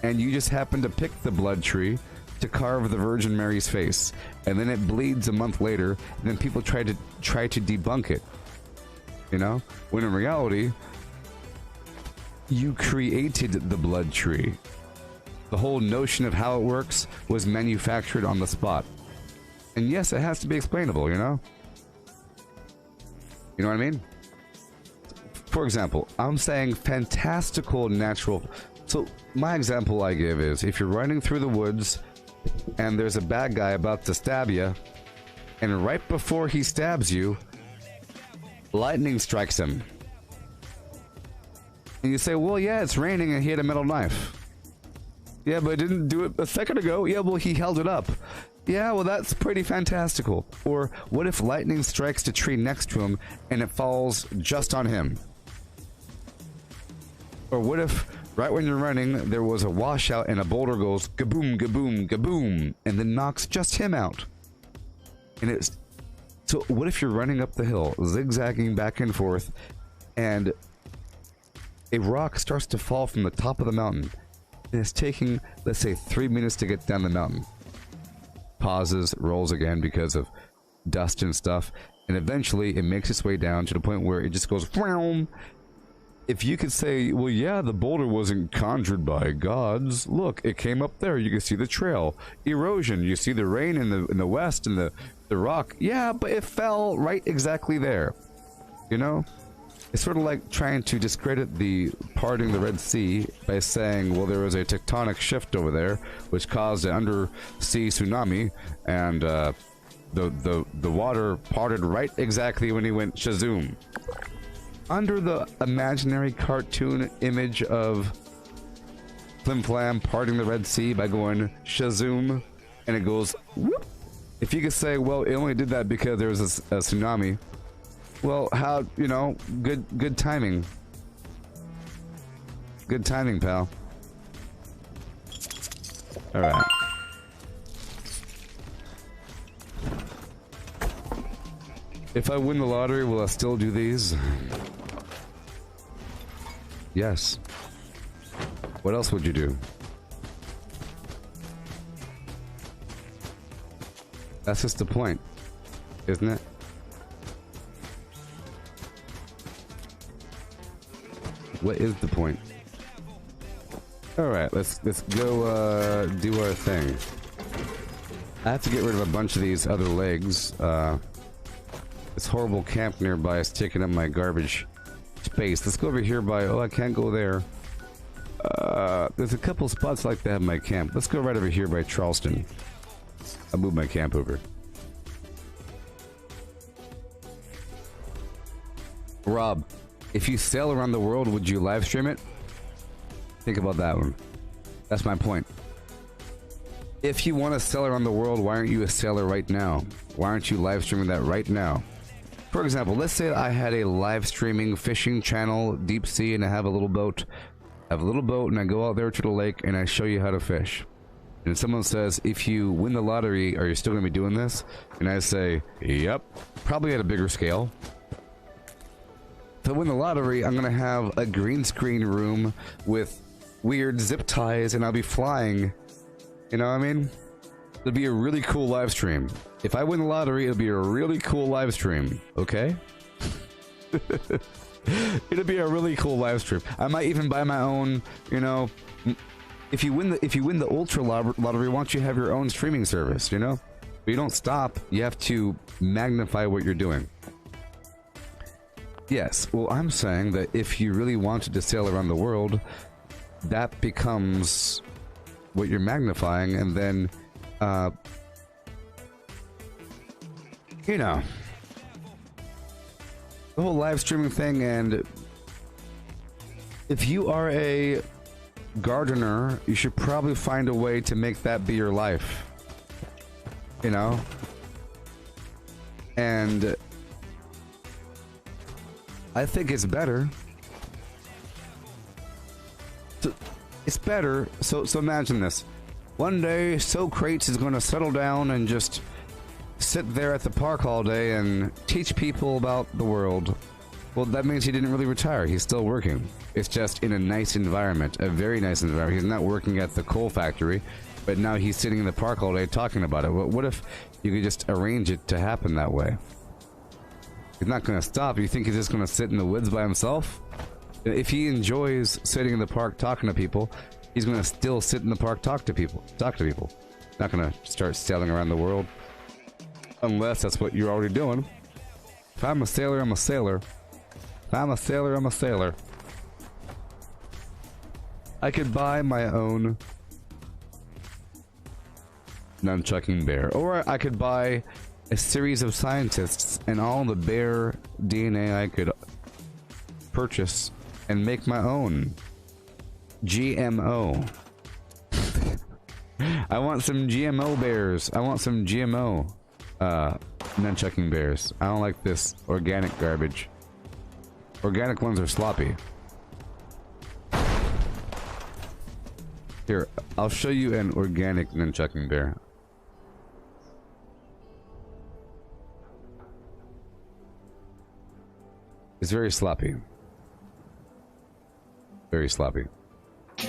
and you just happened to pick the blood tree to carve the Virgin Mary's face, and then it bleeds a month later, and then people try to debunk it, you know, when in reality you created the blood tree. The whole notion of how it works was manufactured on the spot, and yes, it has to be explainable, you know what I mean? For example, I'm saying fantastical natural. So my example I give is, if you're running through the woods and there's a bad guy about to stab you, and right before he stabs you, lightning strikes him. And you say, well, yeah, it's raining and he had a metal knife. Yeah, but it didn't do it a second ago. Yeah, well, he held it up. Yeah, well, that's pretty fantastical. Or what if lightning strikes the tree next to him and it falls just on him? Or what if right when you're running, there was a washout and a boulder goes kaboom, kaboom, kaboom, and then knocks just him out? And it's... So what if you're running up the hill, zigzagging back and forth, and a rock starts to fall from the top of the mountain, and it's taking, let's say, 3 minutes to get down the mountain. Pauses, rolls again because of dust and stuff, and eventually it makes its way down to the point where it just goes... If you could say, well, yeah, the boulder wasn't conjured by gods. Look, it came up there. You can see the trail. Erosion. You see the rain in the west and the rock. Yeah, but it fell right exactly there. You know? It's sort of like trying to discredit the parting the Red Sea by saying, well, there was a tectonic shift over there, which caused an undersea tsunami, and the water parted right exactly when he went shazoom. Under the imaginary cartoon image of Flim Flam parting the Red Sea by going shazoom, and it goes whoop. If you could say, well, it only did that because there was a tsunami, well, how, you know, good timing. Good timing, pal. Alright. If I win the lottery, will I still do these? Yes. What else would you do? That's just the point, isn't it? What is the point? Alright, let's go do our thing. I have to get rid of a bunch of these other legs. This horrible camp nearby is taking up my garbage space. Let's go over here by... Oh, I can't go there. There's a couple spots like that in my camp. Let's go right over here by Charleston. I'll move my camp over. Rob, if you sail around the world, would you live stream it? Think about that one. That's my point. If you want to sail around the world, why aren't you a sailor right now? Why aren't you live streaming that right now? For example, let's say I had a live streaming fishing channel, deep sea, and I have a little boat. I have a little boat and I go out there to the lake and I show you how to fish. and someone says, if you win the lottery, are you still going to be doing this? And I say, yep, probably at a bigger scale. If I win the lottery, I'm going to have a green screen room with weird zip ties, and I'll be flying. You know what I mean? It'll be a really cool live stream. If I win the lottery, it'll be a really cool live stream, okay? It'll be a really cool live stream. I might even buy my own, you know, if you win the ultra lottery, why don't you have your own streaming service, you know? But you don't stop, you have to magnify what you're doing. Yes, well, I'm saying that if you really wanted to sail around the world, that becomes what you're magnifying, and then, you know, the whole live streaming thing. And if you are a gardener, you should probably find a way to make that be your life, you know? And I think it's better. It's better. So imagine this. One day, Socrates is going to settle down and just sit there at the park all day and teach people about the world. Well, that means he didn't really retire. He's still working. It's just in a nice environment, a very nice environment. He's not working at the coal factory, but now he's sitting in the park all day talking about it. What if you could just arrange it to happen that way? He's not going to stop. You think he's just going to sit in the woods by himself? If he enjoys sitting in the park talking to people, he's going to still sit in the park, talk to people. Not going to start sailing around the world. Unless that's what you're already doing. If I'm a sailor, I'm a sailor. If I'm a sailor, I'm a sailor. I could buy my own nunchucking bear. Or I could buy a series of scientists and all the bear DNA I could purchase and make my own GMO. I want some GMO bears. I want some GMO nunchucking bears. I don't like this organic garbage. Organic ones are sloppy. Here, I'll show you an organic nunchucking bear. It's very sloppy. Very sloppy. You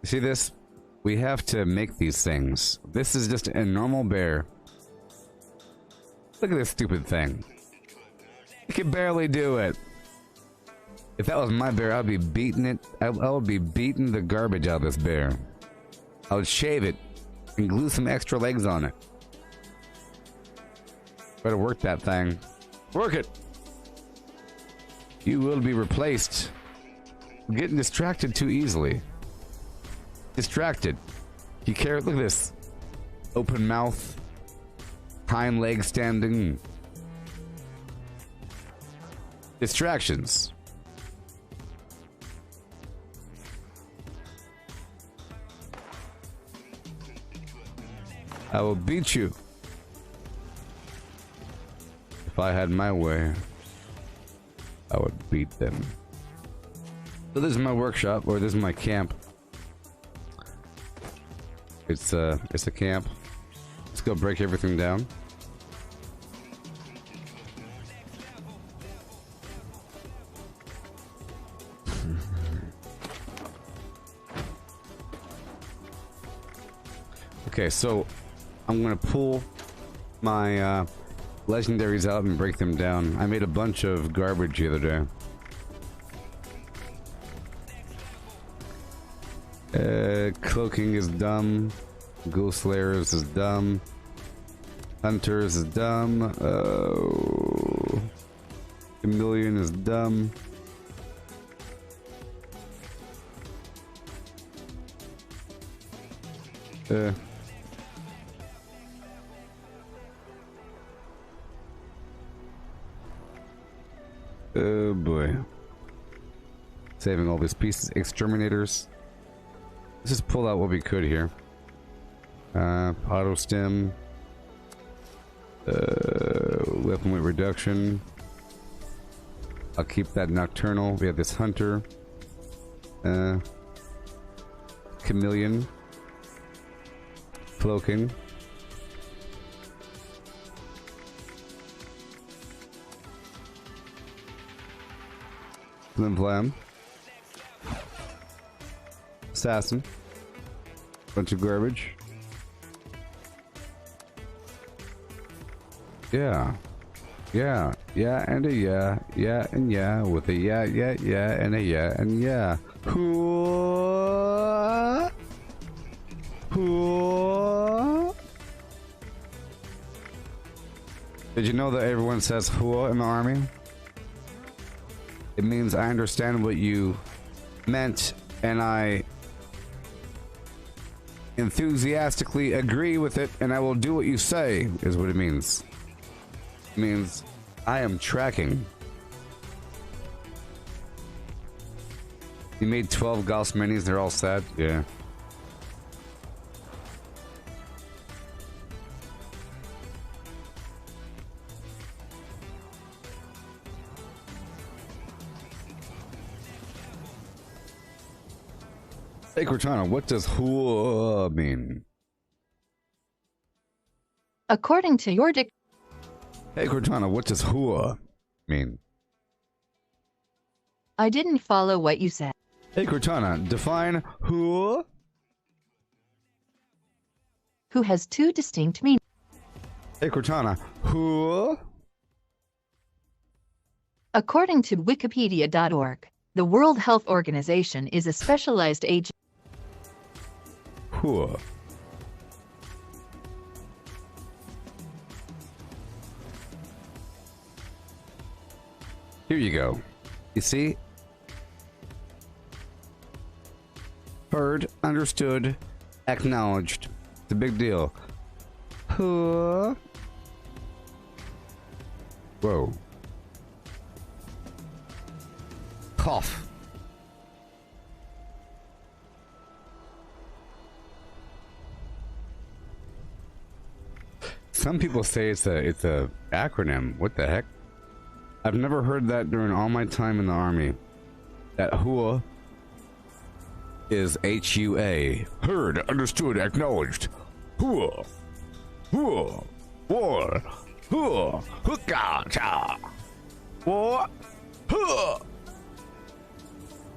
see this? We have to make these things. This is just a normal bear. Look at this stupid thing. You can barely do it. If that was my bear, I'd be beating it. I would be beating the garbage out of this bear. I would shave it and glue some extra legs on it. Better work that thing. Work it! You will be replaced. We're getting distracted too easily. Distracted. You care? Look at this. Open mouth. Hind leg standing. Distractions. I will beat you. If I had my way, I would beat them. So this is my workshop, or this is my camp. It's a camp. Let's go break everything down. Okay, so I'm gonna pull my legendaries out and break them down. I made a bunch of garbage the other day. Cloaking is dumb. Ghost Slayers is dumb. Hunters is dumb. Chameleon is dumb. Oh boy. Saving all these pieces. Exterminators. Let's just pull out what we could here. Auto stem. Weapon weight reduction. I'll keep that nocturnal. We have this hunter. chameleon, cloaking. Flim Flam. Assassin. Bunch of garbage. Yeah. Yeah. Yeah and a yeah. Yeah and yeah. With a yeah, yeah, yeah and a yeah and yeah. Hoo-ah. Hoo-ah. Did you know that everyone says hoo in the army? It means I understand what you meant and I enthusiastically agree with it and I will do what you say, is what it means. It means I am tracking. You made 12 Gauss minis, they're all sad? Yeah. Hey Cortana, what does hua mean? According to your Hey Cortana, what does hua mean? I didn't follow what you said. Hey Cortana, define hua. Who has two distinct meanings. Hey Cortana, hua. According to Wikipedia.org, the World Health Organization is a specialized agency. Hua. Here you go. You see? Heard, understood, acknowledged. It's a big deal. Hua. Whoa. Cough. Some people say it's a acronym. What the heck? I've never heard that during all my time in the army. That HUA is H-U-A. Heard, understood, acknowledged. HUA. HUA. War. HUA. Hooka. Cha. War. HUA.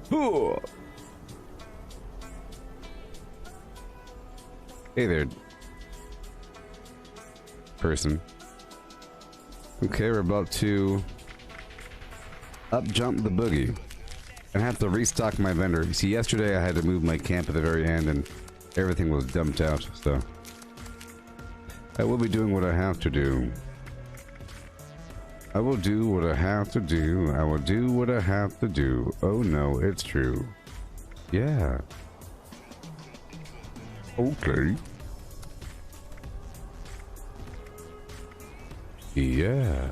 HUA. Hey there, person. Okay, we're about to up jump the boogie and have to restock my vendor. You see, yesterday I had to move my camp at the very end and everything was dumped out, so I will be doing what I have to do. I will do what I have to do. I will do what I have to do. Oh no, it's true. Yeah. Okay. Yeah.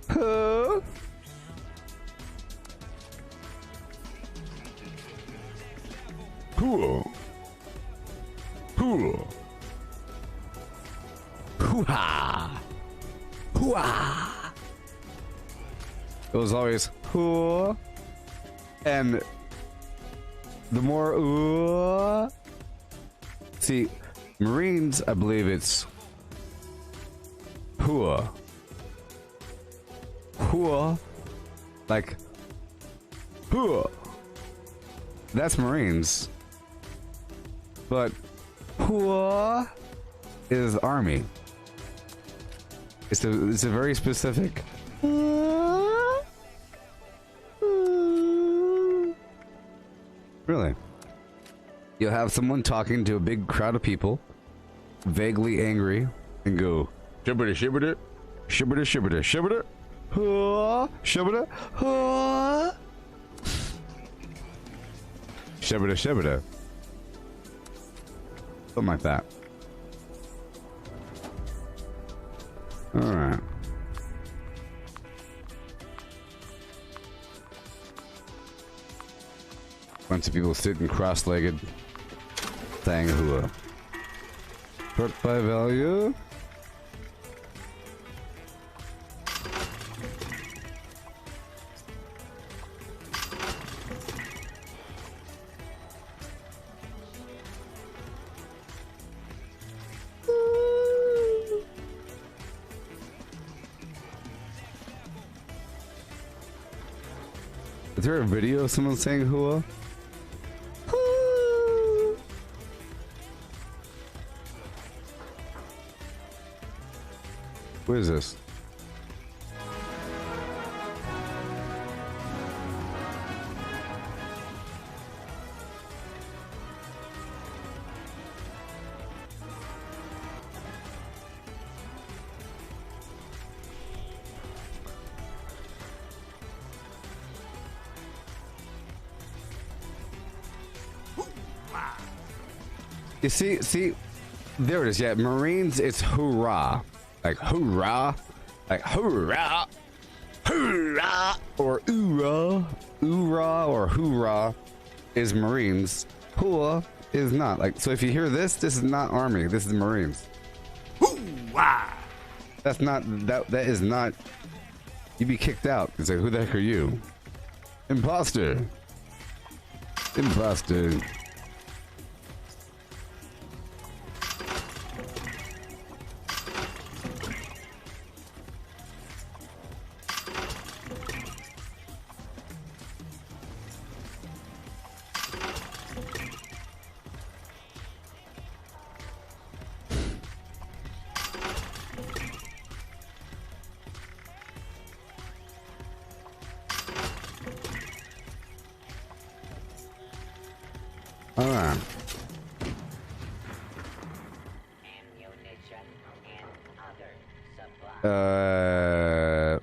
Huh? Cool. Cool. Hoo-ha. Hoo-ha. It was always hoo, and the more see, Marines, I believe it's hua. Hua, like hua. That's Marines. But hua is Army. It's a very specific. Really? You'll have someone talking to a big crowd of people, vaguely angry, and go shibbida shibbida, shibbida shibbida shibbida, huh, shibbida, huh, shibbida shibbida, something like that. All right. Bunch of people sitting cross-legged, saying hua. Short by value. Is there a video of someone saying hua? What is this? You see, there it is. Yeah, Marines, it's hoorah. Like hoorah. Like hoorah. Hoorah. Or oorah. Oorah or hoorah is Marines. Hua is not. Like, so if you hear this is not Army. This is Marines. Hoorah. That's not, that is not, you'd be kicked out. It's like, who the heck are you? Imposter. Imposter.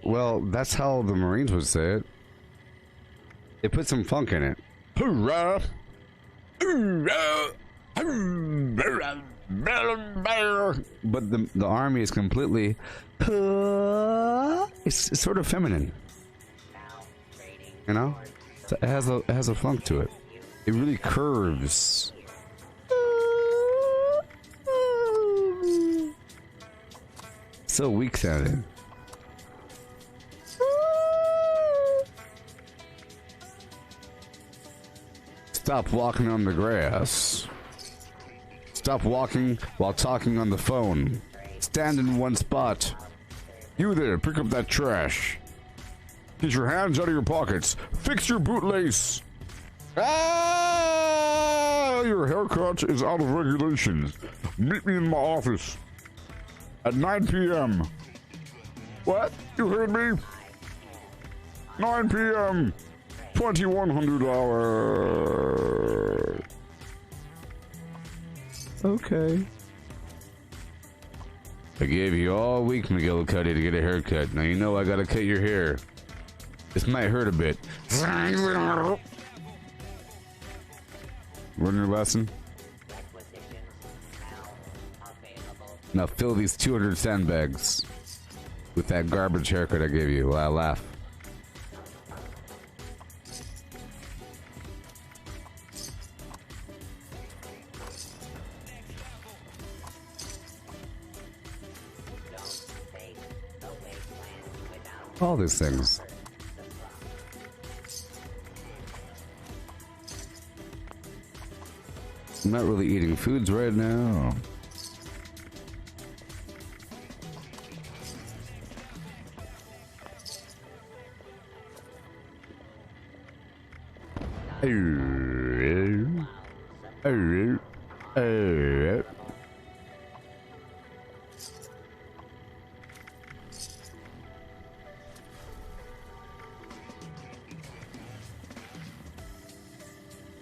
Well, that's how the Marines would say it. They put some funk in it. Hoorah! Hoorah! But the Army is completely. It's sort of feminine. You know, so it has a funk to it. It really curves. So weak sounding. Stop walking on the grass. Stop walking while talking on the phone. Stand in one spot. You there, pick up that trash. Get your hands out of your pockets. Fix your bootlace. Ah! Your haircut is out of regulations. Meet me in my office at 9 p.m. What? You heard me? 9 p.m. $2,100. Okay. I gave you all week, McGillicuddy, to get a haircut. Now you know I gotta cut your hair. This might hurt a bit. Learn your lesson? Now fill these 200 sandbags with that garbage haircut I gave you while I laugh. All these things. I'm not really eating foods right now.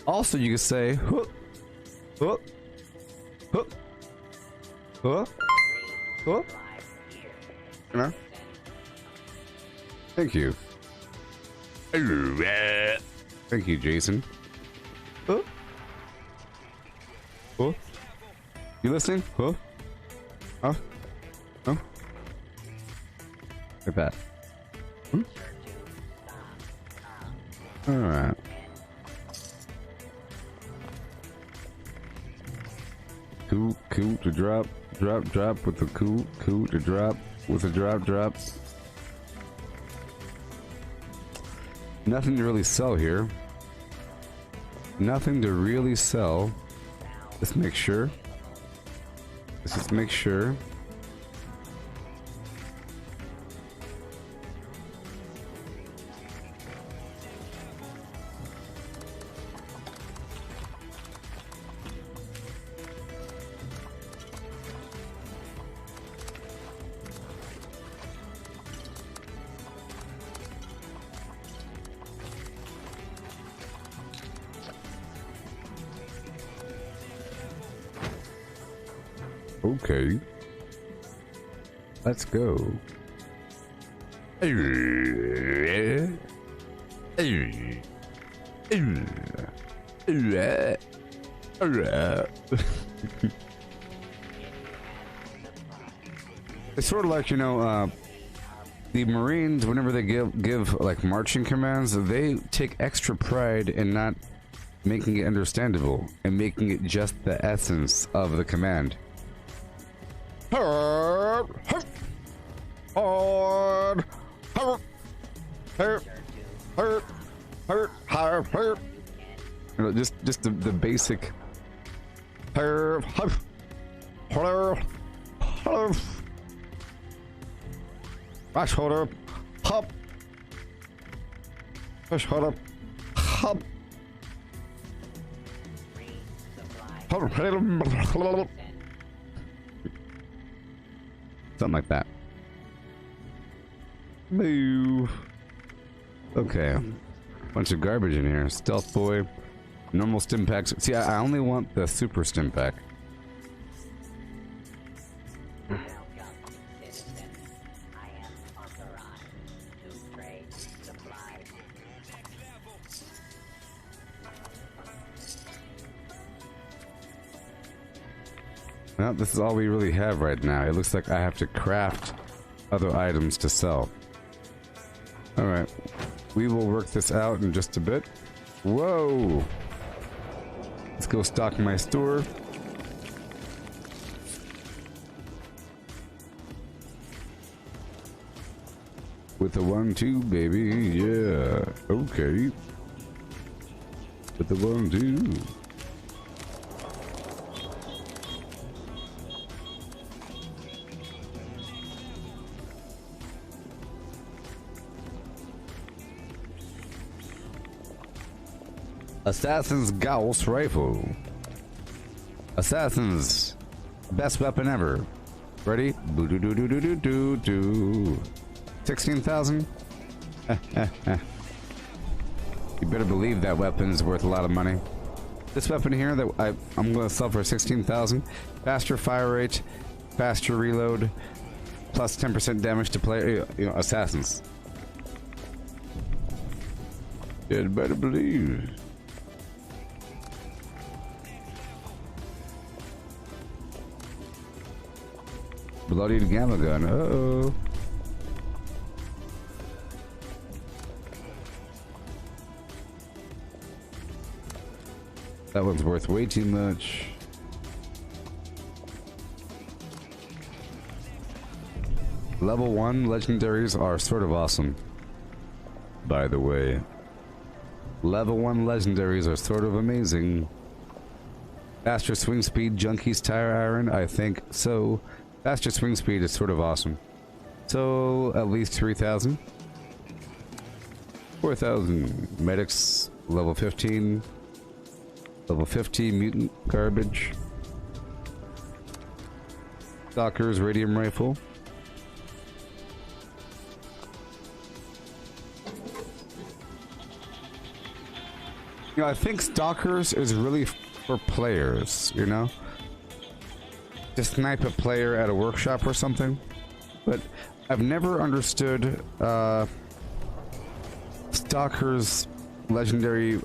Also, you can say, huh, huh, huh, huh, huh. You know? Thank you. Thank you, Jason. Huh? Huh? You listening? Huh? Huh? Huh? Like that. Hmm? Alright. Cool to drop with the cool to drop with a drop. Nothing to really sell here. Nothing to really sell. Let's make sure. Let's just make sure. Okay. Let's go. It's sort of like, you know, the Marines, whenever they give like marching commands, they take extra pride in not making it understandable and making it just the essence of the command. You know, just the basic. Rush holder, hop, push holder, hop. Something like that. Move. Okay. Bunch of garbage in here. Stealth boy. Normal stim packs. See, I only want the super stim pack. Well, this is all we really have right now. It looks like I have to craft other items to sell. Alright. We will work this out in just a bit. Whoa! Let's go stock my store. With the 1-2, baby. Yeah. Okay. With the 1-2. Assassin's Gauss rifle. Assassin's best weapon ever. Ready? Boo doo doo doo doo doo doo. 16,000. You better believe that weapon is worth a lot of money. This weapon here that I'm going to sell for 16,000. Faster fire rate, faster reload, plus 10% damage to player. You know, assassins. You better believe. Bloodied gamma gun. Uh-oh. That one's worth way too much. Level 1 legendaries are sort of awesome. By the way. Level 1 legendaries are sort of amazing. Faster swing speed, Junkie's tire iron, I think so. Faster swing speed is sort of awesome. So, at least 3,000. 4,000. Medics, level 15. Level 50, mutant garbage. Stalker's radium rifle. You know, I think Stalkers is really for players, you know? To snipe a player at a workshop or something, but I've never understood Stalker's legendary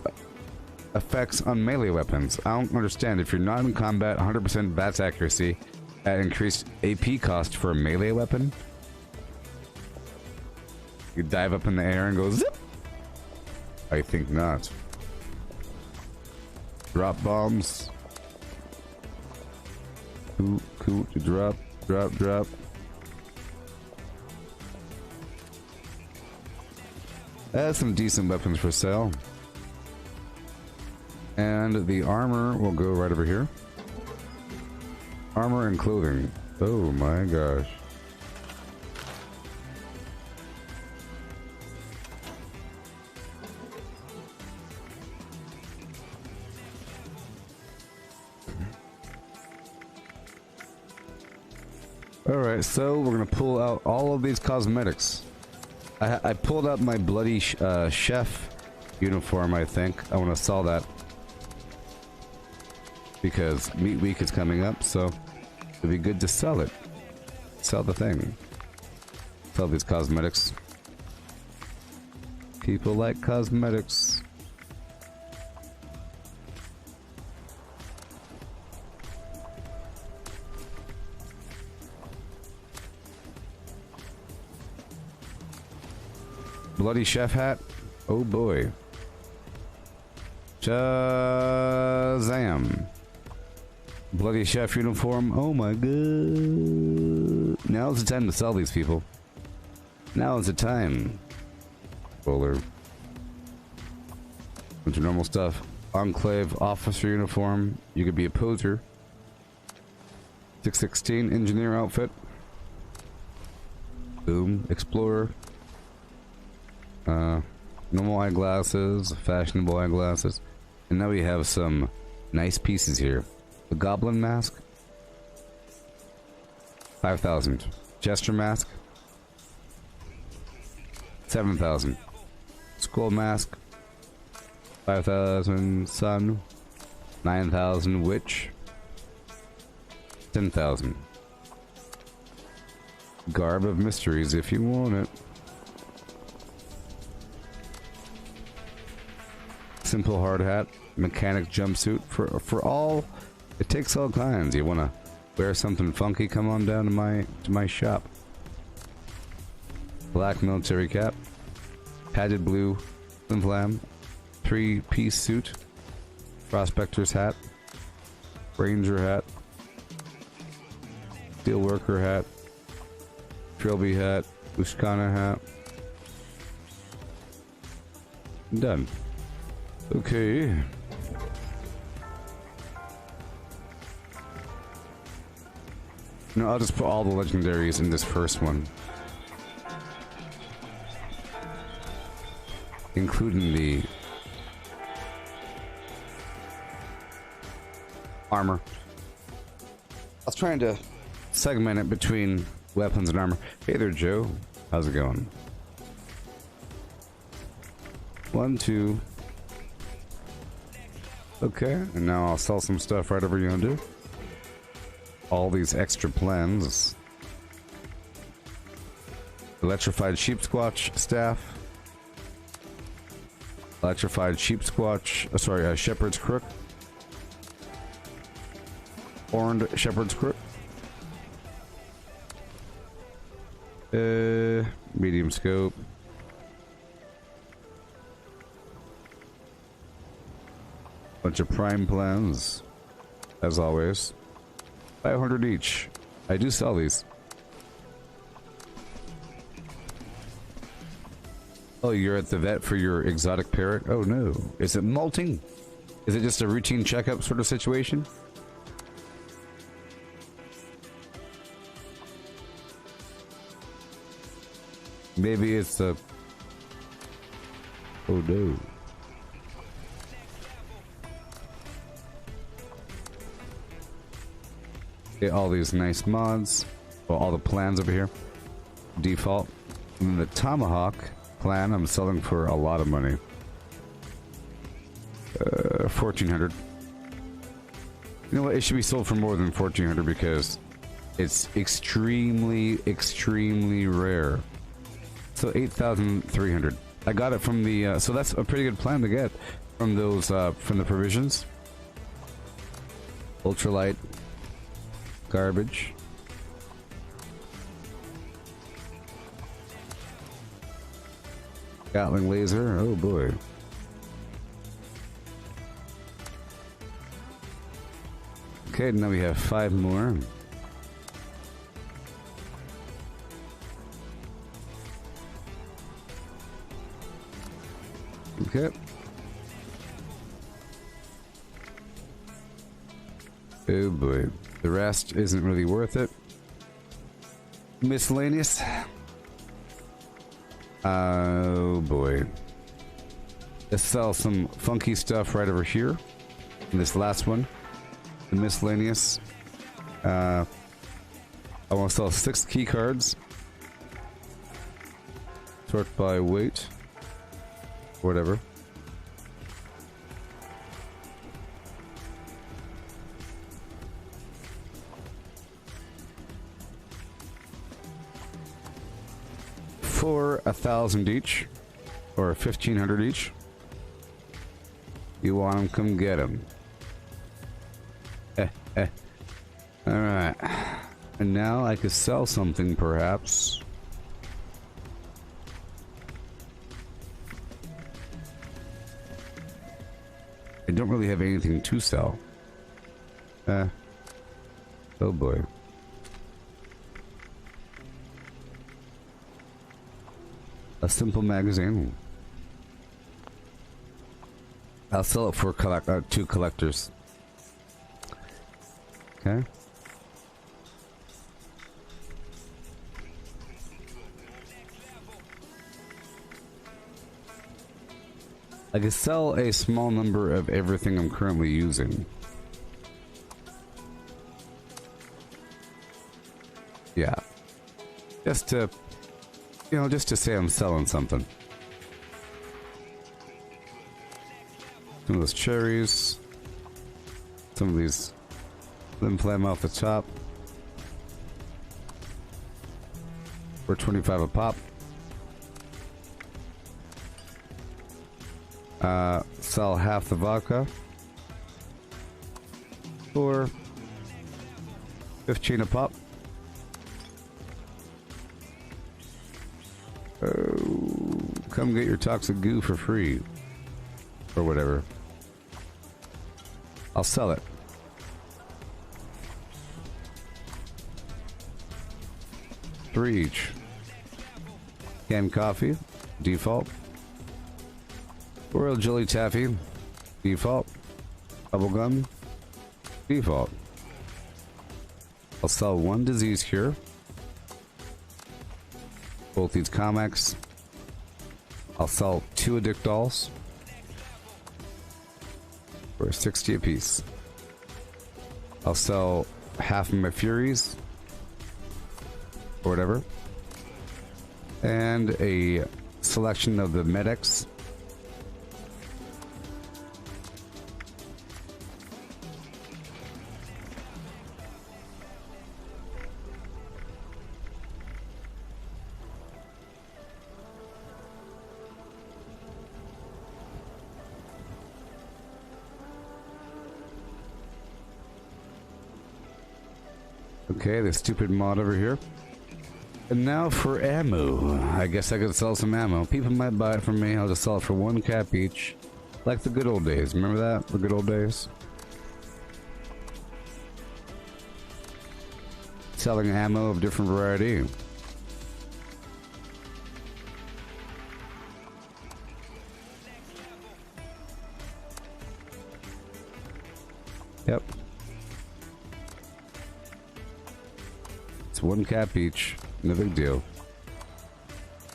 effects on melee weapons. I don't understand. If you're not in combat, 100% VATS accuracy at increased AP cost for a melee weapon. You dive up in the air and go zip. I think not. Drop bombs. Cool to drop. That's some decent weapons for sale. And the armor will go right over here. Armor and clothing. Oh my gosh. Alright, so we're gonna pull out all of these cosmetics. I pulled out my bloody chef uniform, I think. I want to sell that. Because Meat Week is coming up, so It'd be good to sell it. Sell the thing. Sell these cosmetics. People like cosmetics. Bloody chef hat. Oh boy. Shazam. Bloody chef uniform. Oh my god. Now's the time to sell these people. Now is the time. Roller. Bunch of normal stuff. Enclave officer uniform. You could be a poser. 616 engineer outfit. Boom. Explorer. Normal eyeglasses. Fashionable eyeglasses. And now we have some nice pieces here. The goblin mask. 5,000. Jester mask. 7,000. Skull mask. 5,000. Sun. 9,000. Witch. 10,000. Garb of mysteries if you want it. Simple hard hat. Mechanic jumpsuit. For all, it takes all kinds. You wanna wear something funky? Come on down to my shop. Black military cap. Padded blue flim flam. 3-piece suit. Prospector's hat. Ranger hat. Steel worker hat. Trilby hat. Ushkana hat. Done. Okay. No, I'll just put all the legendaries in this first one. Including the armor. I was trying to segment it between weapons and armor. Hey there, Joe. How's it going? 1, 2. Okay, and now I'll sell some stuff right over yonder. All these extra plans. Electrified sheep squatch staff. Electrified sheep squatch. Shepherd's crook. Horned shepherd's crook. Medium scope. Bunch of prime plans, as always. 500 each. I do sell these. Oh, you're at the vet for your exotic parrot? Oh no. Is it molting? Is it just a routine checkup sort of situation? Maybe it's a... Oh no. Get all these nice mods. Well, all the plans over here. Default. And then the Tomahawk plan I'm selling for a lot of money. 1,400. You know what? It should be sold for more than 1,400 because it's extremely, extremely rare. So 8,300. I got it from the. So that's a pretty good plan to get from those from the provisions. Ultralight. Garbage. Gatling laser. Oh boy. Okay, now we have 5 more. Okay. Oh boy. The rest isn't really worth it. Miscellaneous. Oh boy. Let's sell some funky stuff right over here. And this last one. The miscellaneous. I want to sell 6 key cards. Sort by weight. Whatever. for 1,000 each, or 1,500 each. You want them? Come get them. All right, and now I could sell something, perhaps. I don't really have anything to sell. Oh boy. A simple magazine. I'll sell it for 2 collectors. Okay. I can sell a small number of everything I'm currently using. Yeah. Just to, you know, just to say I'm selling something. Some of those cherries. Some of these limb flam off the top. For 25 a pop. Sell half the vodka for 15 a pop. Oh, come get your toxic goo for free. Or whatever. I'll sell it. $3 each. Canned coffee, default. Royal jelly taffy, default. Bubblegum, default. I'll sell 1 disease cure. Both these comics. I'll sell 2 addict dolls for 60 apiece. I'll sell half of my Furies or whatever, and a selection of the medics. Okay, the stupid mod over here. And now for ammo. I guess I could sell some ammo. People might buy it from me. I'll just sell it for 1 cap each. Like the good old days. Remember that? The good old days? Selling ammo of different variety. Yep. 1 cap each, no big deal.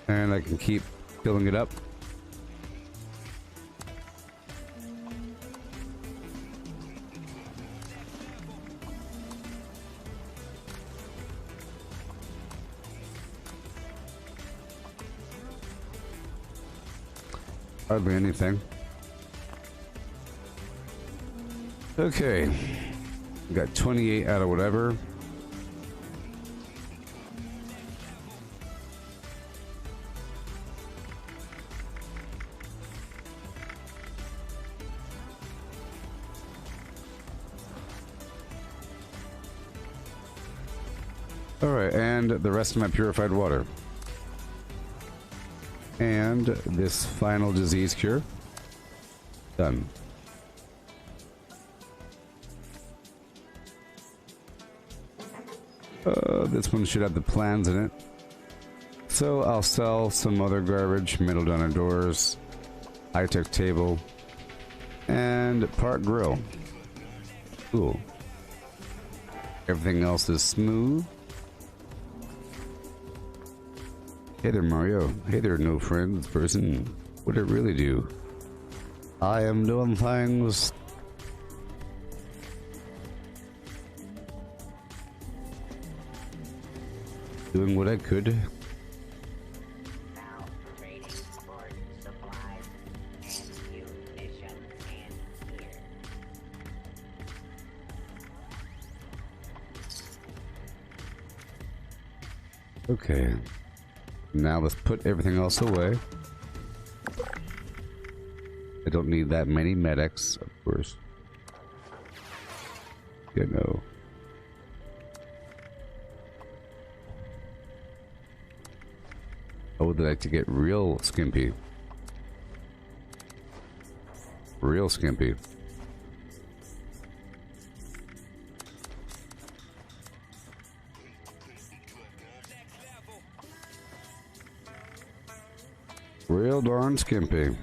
And I can keep filling it up. Hardly anything. Okay. Got 28 out of whatever. Alright, and the rest of my purified water. And this final disease cure. Done. This one should have the plans in it. So I'll sell some other garbage, metal diner doors, high-tech table, and part grill. Cool. Everything else is smooth. Hey there, Mario. Hey there, no friends person. What'd it really do? I am doing things. Doing what I could. Now trading for supplies and munitions in here. Okay. Now let's put everything else away. I don't need that many medics, of course. You know. I would like to get real skimpy. Real skimpy. Real darn skimpy. I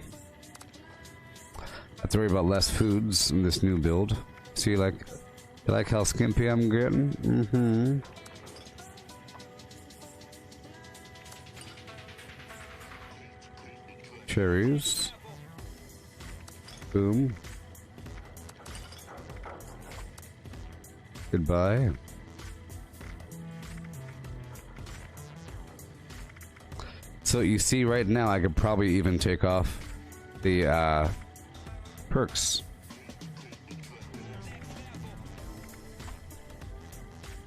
have to worry about less foods in this new build. See, you like how skimpy I'm getting? Mm-hmm. Cherries. Boom. Goodbye. So you see right now I could probably even take off the perks.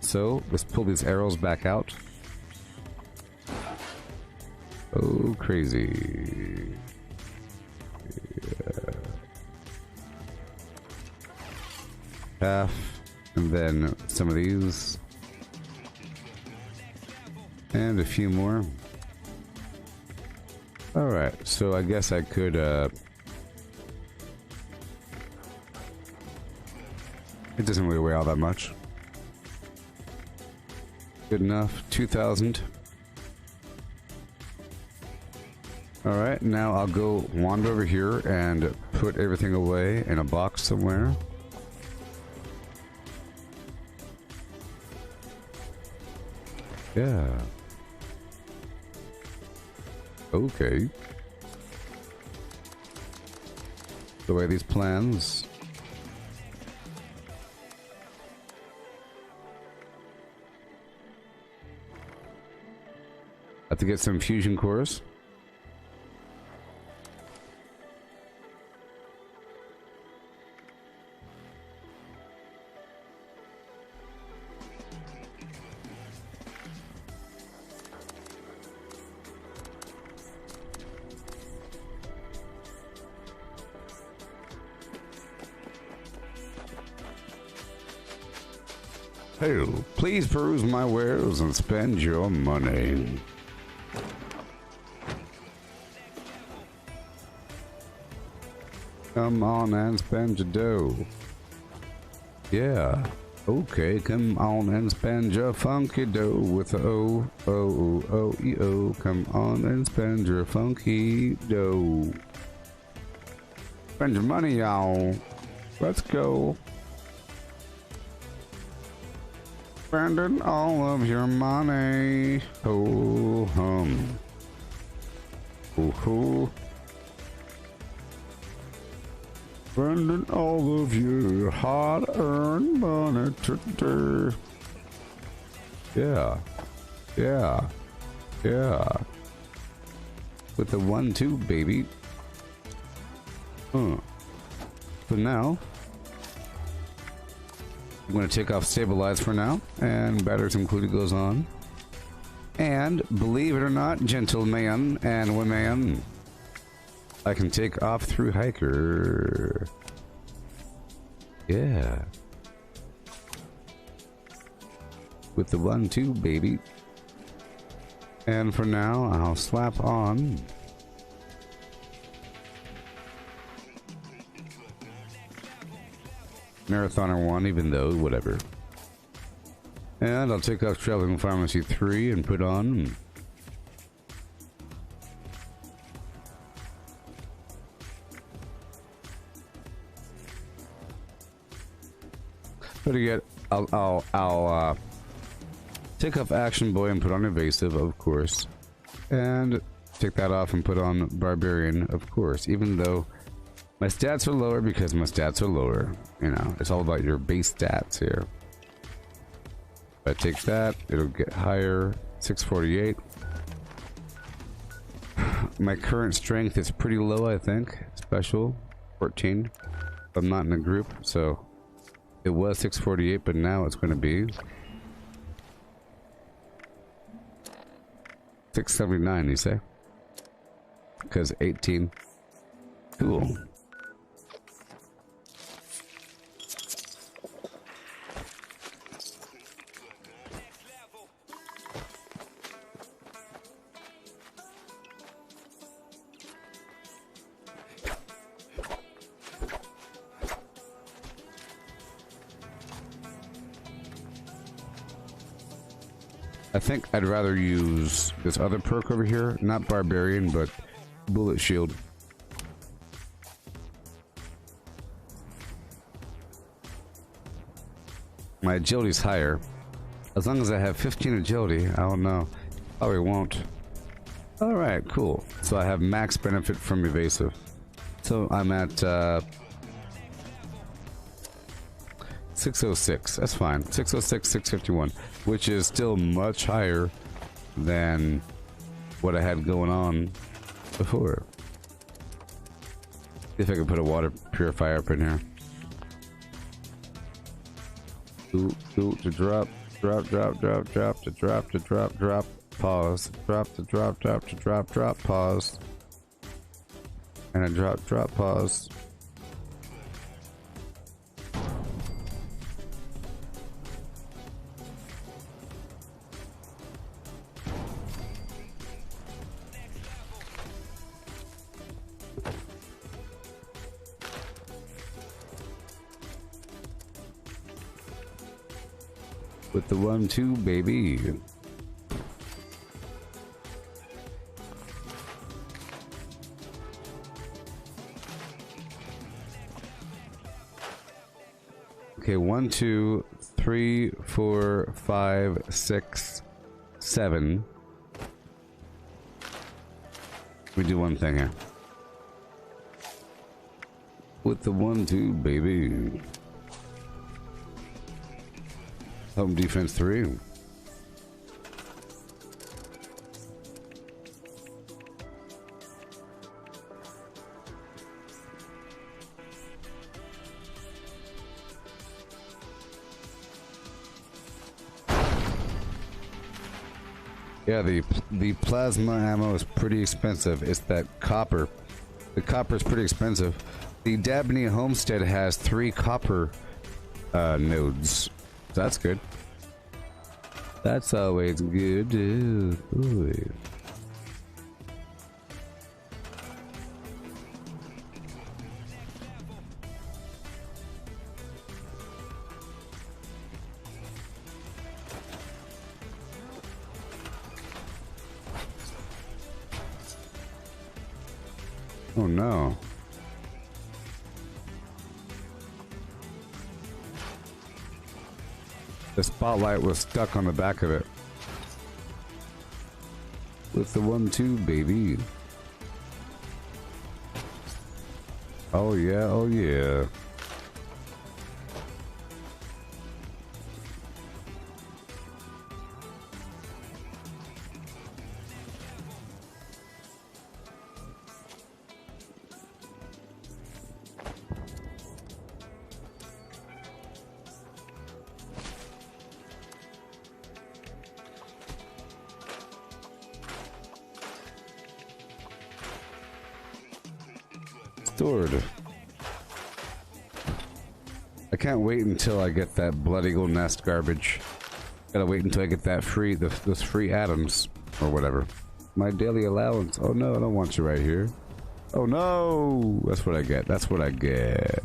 So let's pull these arrows back out. Oh, crazy. Yeah. Half, and then some of these. And a few more. Alright, so I guess I could, it doesn't really weigh all that much. Good enough. 2,000. Alright, now I'll go wander over here and put everything away in a box somewhere. Yeah. Okay. The way these plans. Have to get some fusion cores. Hey, please peruse my wares and spend your money. Come on and spend your dough. Yeah. Okay, come on and spend your funky dough with the O-O-O-E-O. Come on and spend your funky dough. Spend your money, y'all. Let's go. Spending all of your money. Ho hum. Ho ho. Spending all of your hard-earned money today. Yeah. Yeah. Yeah. With the 1-2, baby. For now, I'm going to take off stabilize for now, and batteries included goes on. And believe it or not, gentlemen and women, I can take off through hiker. Yeah. With the 1-2, baby. And for now, I'll slap on Marathoner 1, even though, whatever. And I'll take off Traveling Pharmacy 3 and put on better yet, I'll take off Action Boy and put on Evasive, of course. And take that off and put on Barbarian, of course, even though my stats are lower because my stats are lower. You know, it's all about your base stats here. If I take that, it'll get higher. 648. My current strength is pretty low, I think. Special, 14. I'm not in a group, so it was 648, but now it's going to be 679, you say? Because 18. Cool. I think I'd rather use this other perk over here. Not Barbarian, but Bullet Shield. My agility's higher. As long as I have 15 agility, I don't know. Probably won't. Alright, cool. So I have max benefit from evasive. So I'm at 606. That's fine. 606, 651. Which is still much higher than what I had going on before. See if I can put a water purifier up in here. Ooh, to drop, to drop, pause, drop, to drop, pause, and a drop, pause. With the 1-2, baby. Okay, 1, 2, 3, 4, 5, 6, 7. We do one thing here. With the 1-2, baby. Home defense 3. Yeah, the plasma ammo is pretty expensive. It's that copper. The copper is pretty expensive. The Dabney Homestead has 3 copper nodes. That's good. That's always good. Ooh. Oh no. The spotlight was stuck on the back of it. With the 1-2, baby. Oh yeah, oh yeah. Stored. I can't wait until I get that Blood Eagle Nest garbage. Gotta wait until I get that free, those free atoms or whatever. My daily allowance. Oh no, I don't want you right here. Oh no, that's what I get. That's what I get.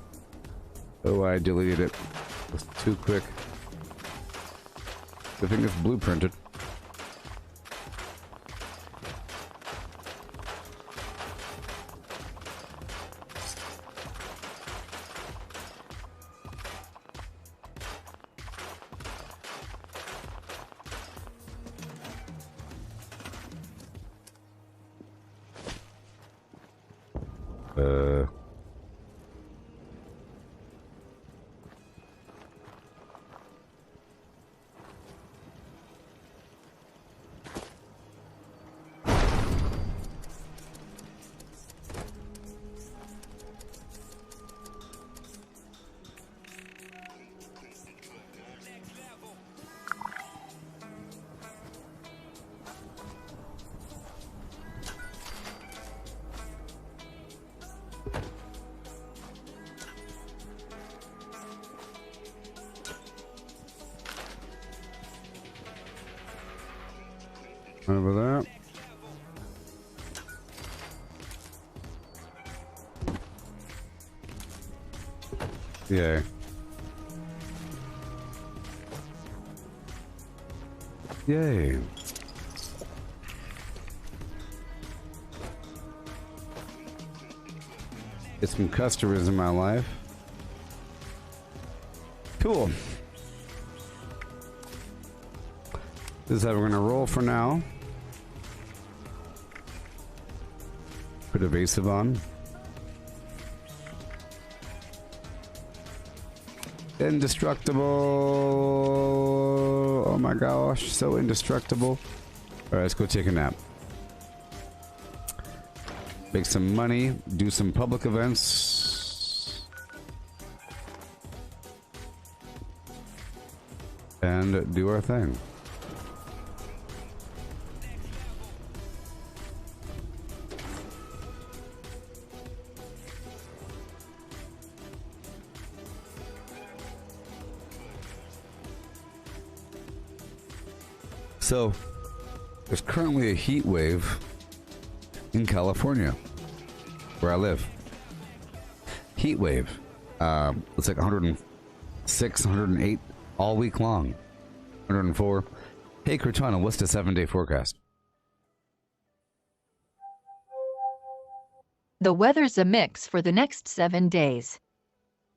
Oh, I deleted it. It was too quick. I think it's blueprinted. Over there. Yay. Yay. Get some customers in my life. Cool. This is how we're gonna roll for now. Put evasive on. Indestructible. Oh my gosh, so indestructible. Alright, let's go take a nap. Make some money, do some public events. And do our thing. So, there's currently a heat wave in California, where I live. Heat wave. It's like 106, 108 all week long. 104. Hey Cortana, what's the 7-day forecast? The weather's a mix for the next 7 days.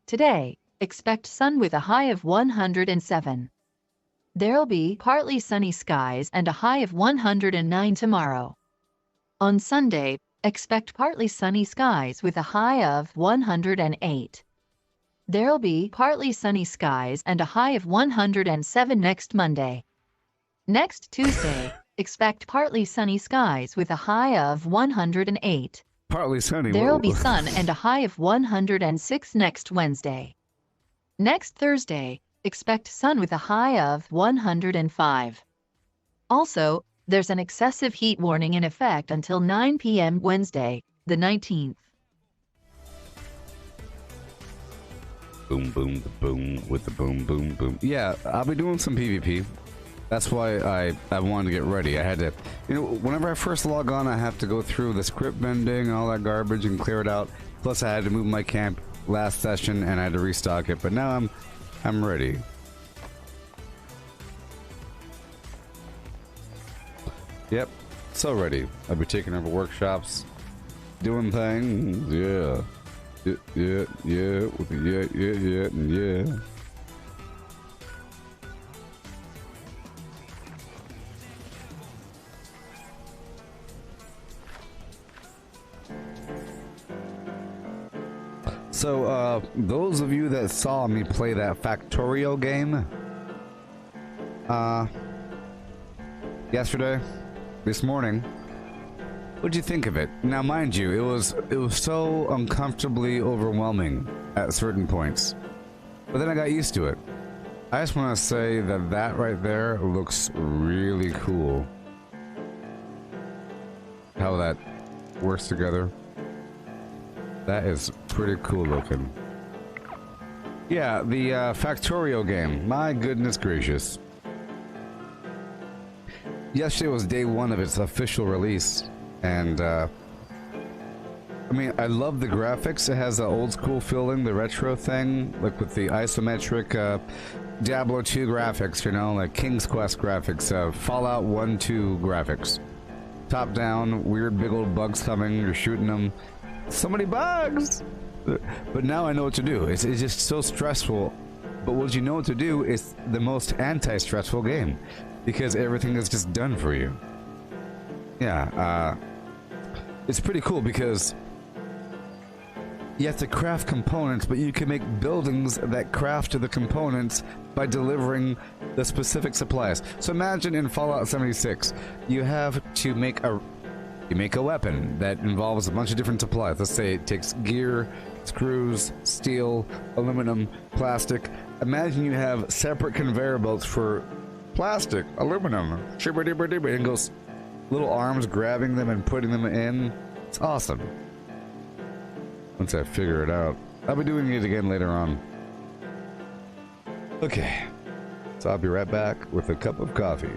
Today, expect sun with a high of 107. There'll be partly sunny skies and a high of 109 tomorrow. On Sunday, expect partly sunny skies with a high of 108. There'll be partly sunny skies and a high of 107 next Monday. Next Tuesday, expect partly sunny skies with a high of 108. Partly sunny. There'll be whoa. sun and a high of 106 next Wednesday. Next Thursday, expect sun with a high of 105. Also, there's an excessive heat warning in effect until 9 p.m. Wednesday, the 19th. Boom, boom, the boom, with the boom, boom, boom. Yeah, I'll be doing some PvP. That's why I wanted to get ready. I had to, you know, whenever I first log on, I have to go through the script bending and all that garbage and clear it out. Plus, I had to move my camp last session and I had to restock it. But now I'm ready. Yep, so ready. I'll be taking over workshops, doing things. Yeah. Yeah. So, those of you that saw me play that Factorio game, yesterday, this morning, what'd you think of it? Now, mind you, it was so uncomfortably overwhelming at certain points, but then I got used to it. I just want to say that that right there looks really cool. How that works together. That is pretty cool looking. Yeah, the Factorio game. My goodness gracious. Yesterday was day one of its official release, and I mean, I love the graphics. It has the old school feeling, the retro thing, like with the isometric Diablo 2 graphics, you know, like King's Quest graphics, Fallout 1, 2 graphics. Top down, weird big old bugs coming, you're shooting them. So many bugs! But now I know what to do. It's just so stressful. But what you know what to do is the most anti-stressful game. Because everything is just done for you. Yeah, it's pretty cool because you have to craft components, but you can make buildings that craft to the components by delivering the specific supplies. So imagine in Fallout 76, you have to make a weapon that involves a bunch of different supplies. Let's say it takes gear, screws, steel, aluminum, plastic. Imagine you have separate conveyor belts for plastic, aluminum, and goes little arms grabbing them and putting them in. It's awesome. Once I figure it out. I'll be doing it again later on. Okay. So I'll be right back with a cup of coffee.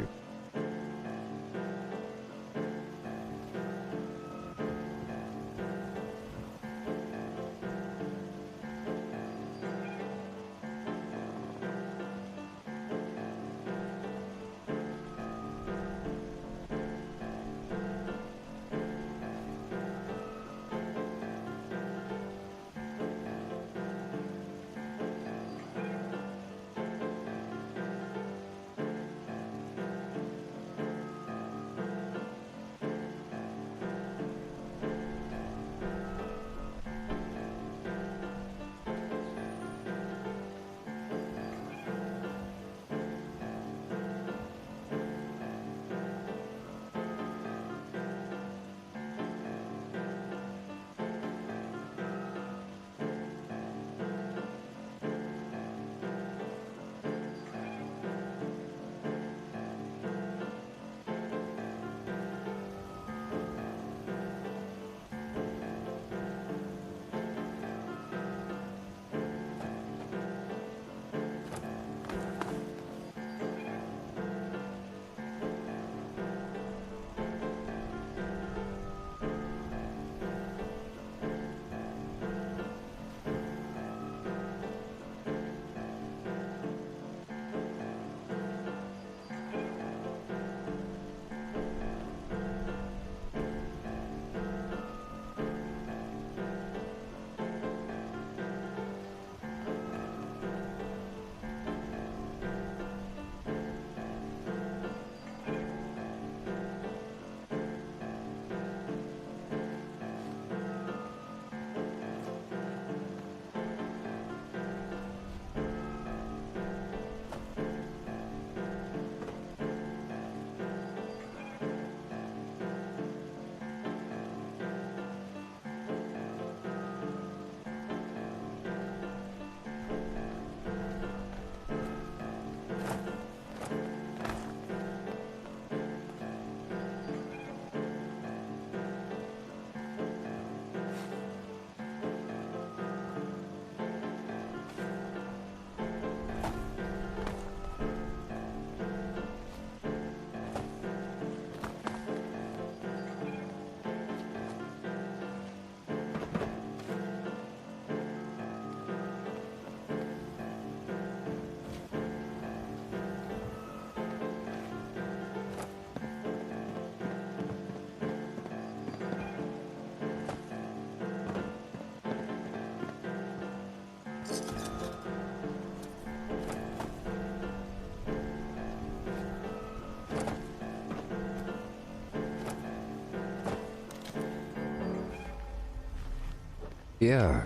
Yeah.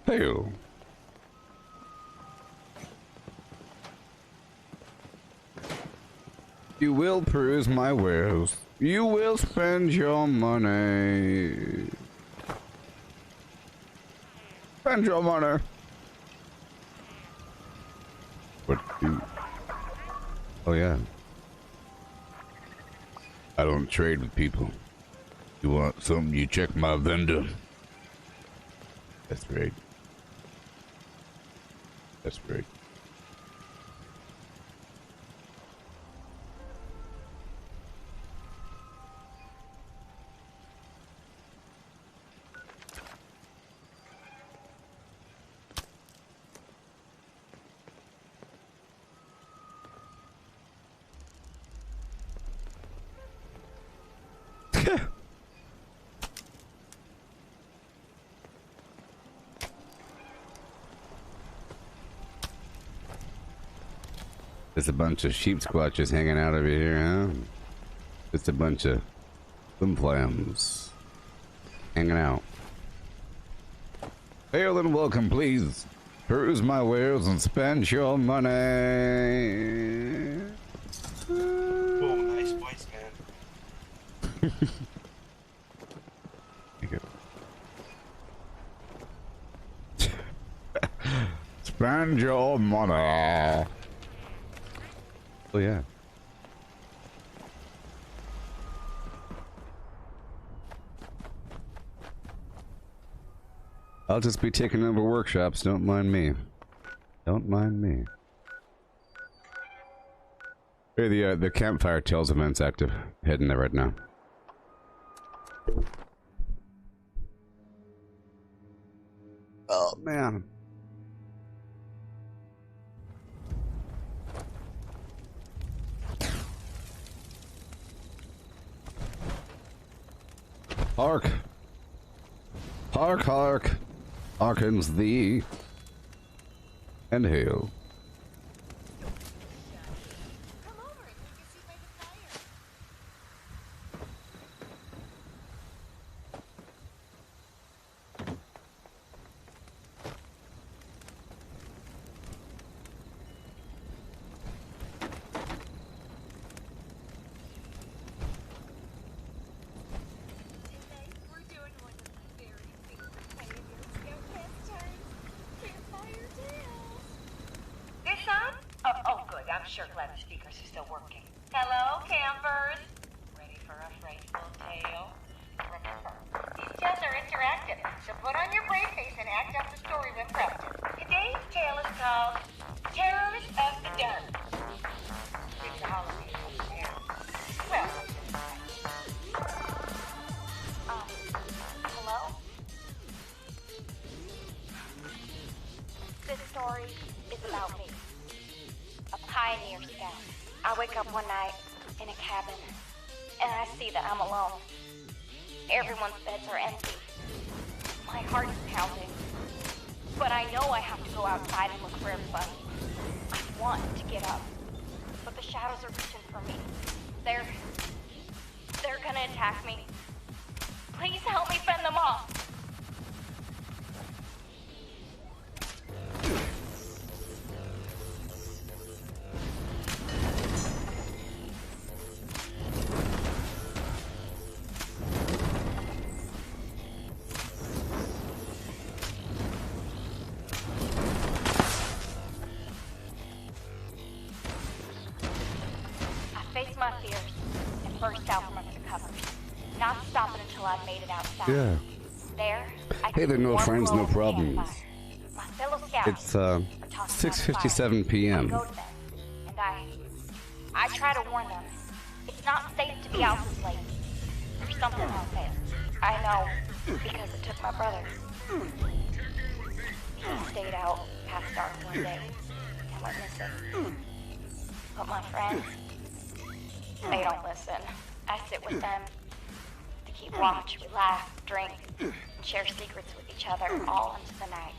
Hey. You will peruse my wares. You will spend your money. Spend your money. What do? Oh yeah. I don't trade with people. You want something? You check my vendor. That's great. That's great. There's a bunch of sheep squatches hanging out over here, huh? Just a bunch of flimflams hanging out. Hail and welcome, please. Peruse my wares and spend your money. Oh, nice voice, man. Spend your money. Oh yeah. I'll just be taking over workshops, don't mind me. Don't mind me. Hey, the campfire tales event's active. Heading there right now. Oh man. Hark! Hark, hark! Hearkens thee, and hail. Yeah. Hey there, no friends, no problems. It's 6:57 p.m. And I try to warn them. It's not safe to be out this late. There's something out there. I know, because it took my brother. He stayed out past dark one day and went missing. But my friends, they don't listen. I sit with them to keep watch. We laugh, drink, and share secrets with each other all into the night.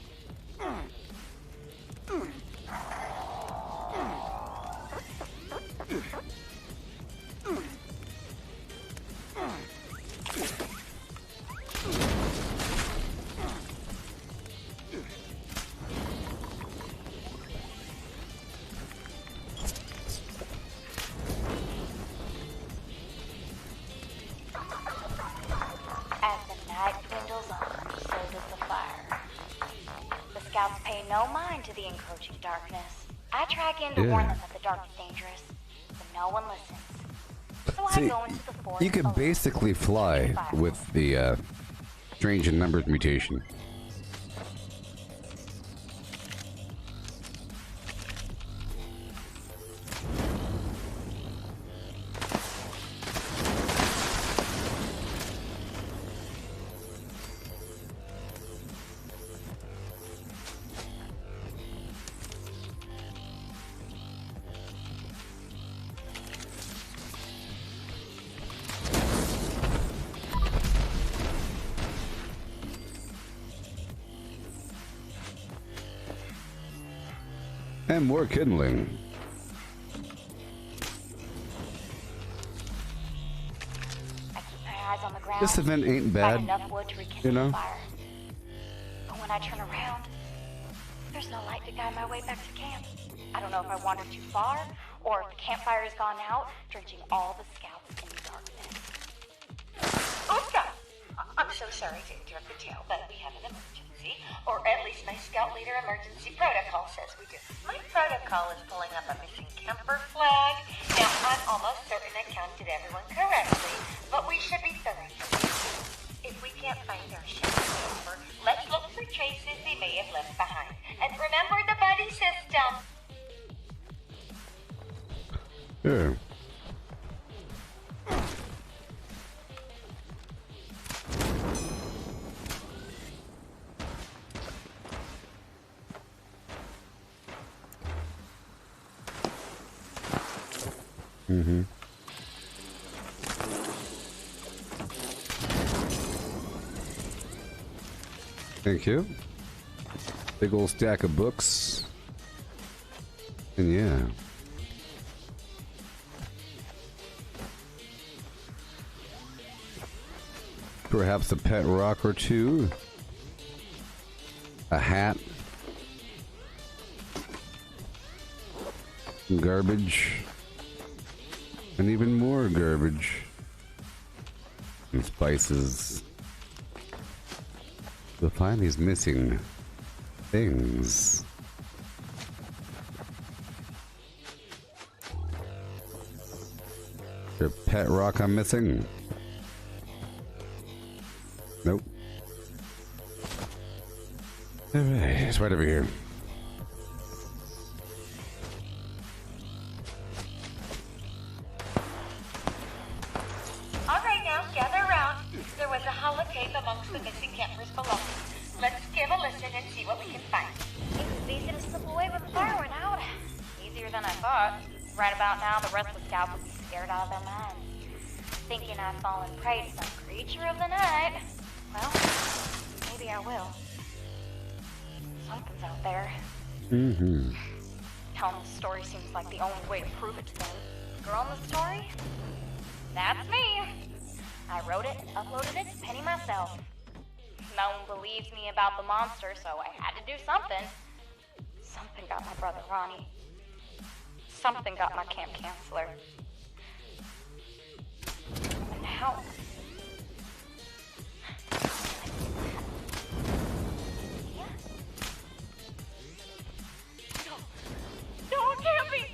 no mind to the encroaching darkness. I try again to warn them that the dark is dangerous, but no one listens. So I See, go into the forest you could alone. basically fly with the strange in numbers mutation. And more kindling. I keep my eyes on the ground. This event ain't bad, Find enough wood to rekindle you know? the fire. But when I turn around, there's no light to guide my way back to camp. I don't know if I wandered too far, or if the campfire has gone out, drenching all the scouts in darkness. Oops, I'm so sorry to interrupt the tale, but we have an emergency. Or at least my scout leader emergency protocol says we do. My protocol is pulling up a missing camper flag. Now, I'm almost certain I counted everyone correctly, but we should be thorough. If we can't find our shared camper, let's look for traces they may have left behind. And remember the buddy system. Yeah. Mm-hmm. Thank you. Big old stack of books. And yeah. Perhaps a pet rock or two. A hat. Garbage. And even more garbage. And spices. We'll find these missing things. Is there a pet rock I'm missing? Nope. Alright, it's right over here. Alright now, gather around. There was a holotape amongst the missing campers' belongings. Let's give a listen and see what we can find. It was easy to slip away when the fire went out. Easier than I thought. Right about now, the rest of the scouts would be scared out of their minds, thinking I've fallen prey to some creature of the night. Well, maybe I will. Something's out there. Mm-hmm. Telling the story seems like the only way to prove it to them. Girl in the story? That's me. I wrote it and uploaded it to Penny myself. No one believes me about the monster, so I had to do something. Something got my brother Ronnie. Something got my camp counselor. And now... No, it can't be!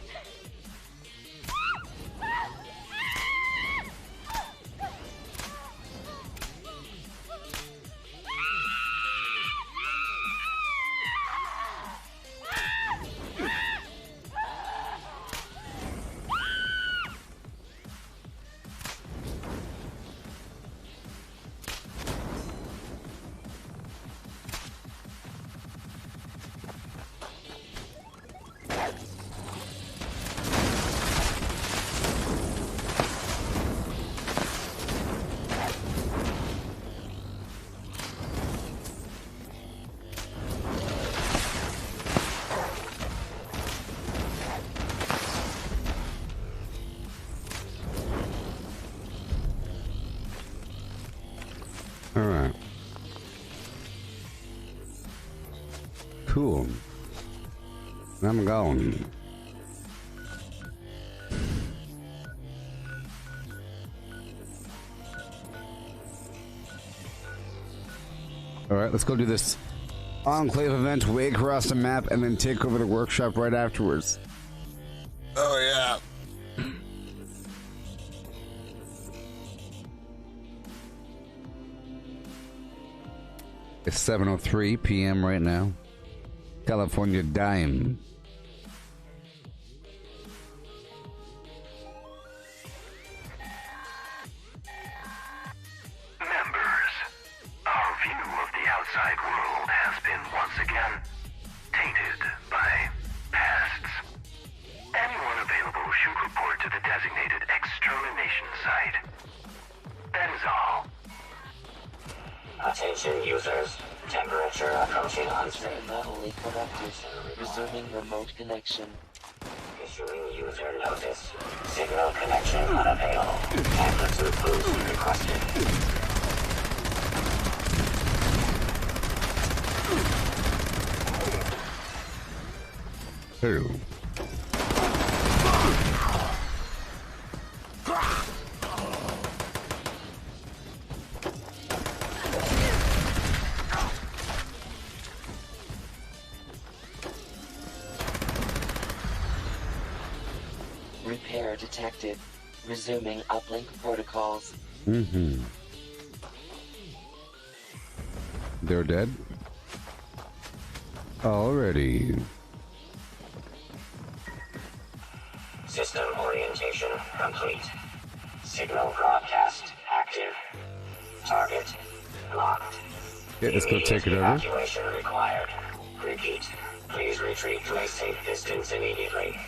Alright. Cool. I'm going. Alright, let's go do this. Enclave event way across the map and then take over the workshop right afterwards. Oh yeah. It's 7:03 p.m. right now. California dime. Members, our view of the outside world has been once again tainted by pests. Anyone available should report to the designated extermination site. That is all. Attention users. Temperature approaching uncertainly corrected. Resuming remote connection. Issuing user notice. Signal connection unavailable. Amplitude boost requested. Hello. Repair detected. Resuming uplink protocols. Mm-hmm. They're dead? Already. System orientation complete. Signal broadcast active. Target locked. Yeah, let's go take it over. Evacuation required. Repeat. Please retreat to a safe distance immediately.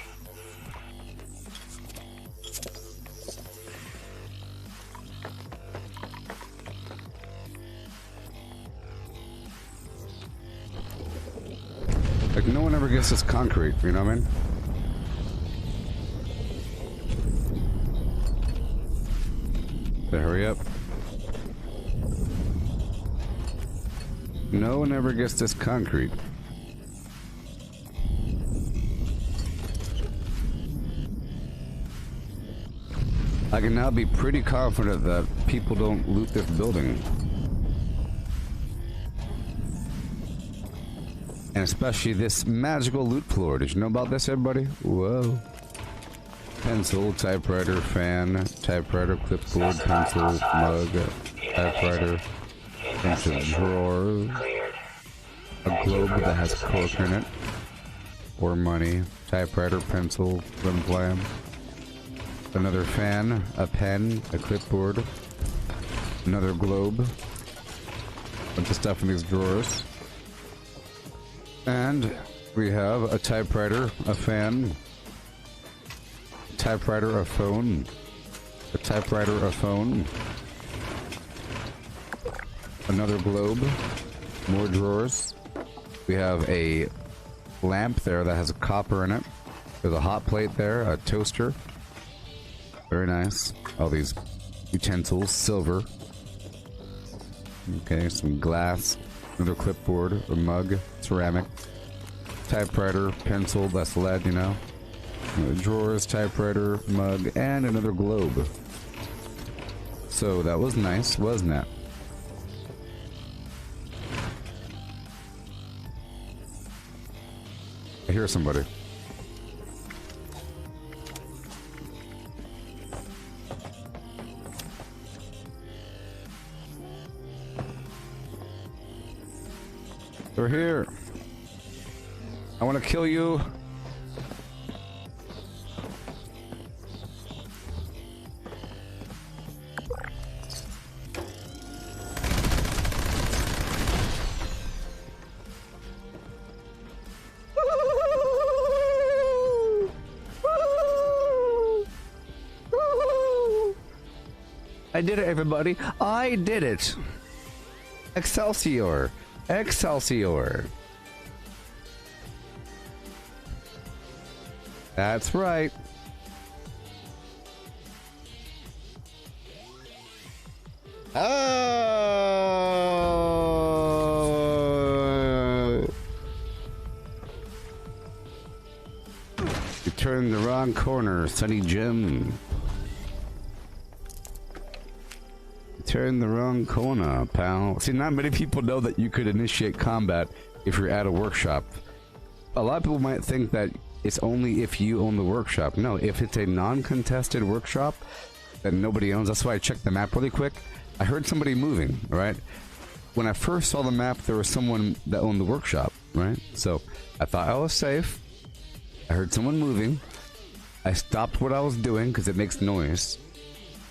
Like, no one ever gets this concrete, you know what I mean? So hurry up. No one ever gets this concrete. I can now be pretty confident that people don't loot this building. And especially this magical loot floor. Did you know about this, everybody? Whoa. Pencil, typewriter, fan, typewriter, clipboard, pencil, mug, typewriter, bunch of drawers, a globe that has cork in it, or money, typewriter, pencil, flim flam, another fan, a pen, a clipboard, another globe, bunch of stuff in these drawers. And we have a typewriter, a fan, a typewriter, a phone, a typewriter, a phone, another globe, more drawers. We have a lamp there that has a copper in it. There's a hot plate there, a toaster. Very nice. All these utensils, silver. Okay, some glass. Another clipboard, a mug, ceramic, typewriter, pencil, that's lead, you know. Drawers, typewriter, mug, and another globe. So that was nice, wasn't it? I hear somebody. They're here. I want to kill you. I did it, everybody. I did it. Excelsior. Excelsior. That's right. Oh! You turned the wrong corner, Sonny Jim. Turn the wrong corner, pal. See, not many people know that you could initiate combat if you're at a workshop. A lot of people might think that it's only if you own the workshop. No, if it's a non-contested workshop that nobody owns, that's why I checked the map really quick. I heard somebody moving, right? When I first saw the map, there was someone that owned the workshop, right? So I thought I was safe. I heard someone moving. I stopped what I was doing because it makes noise.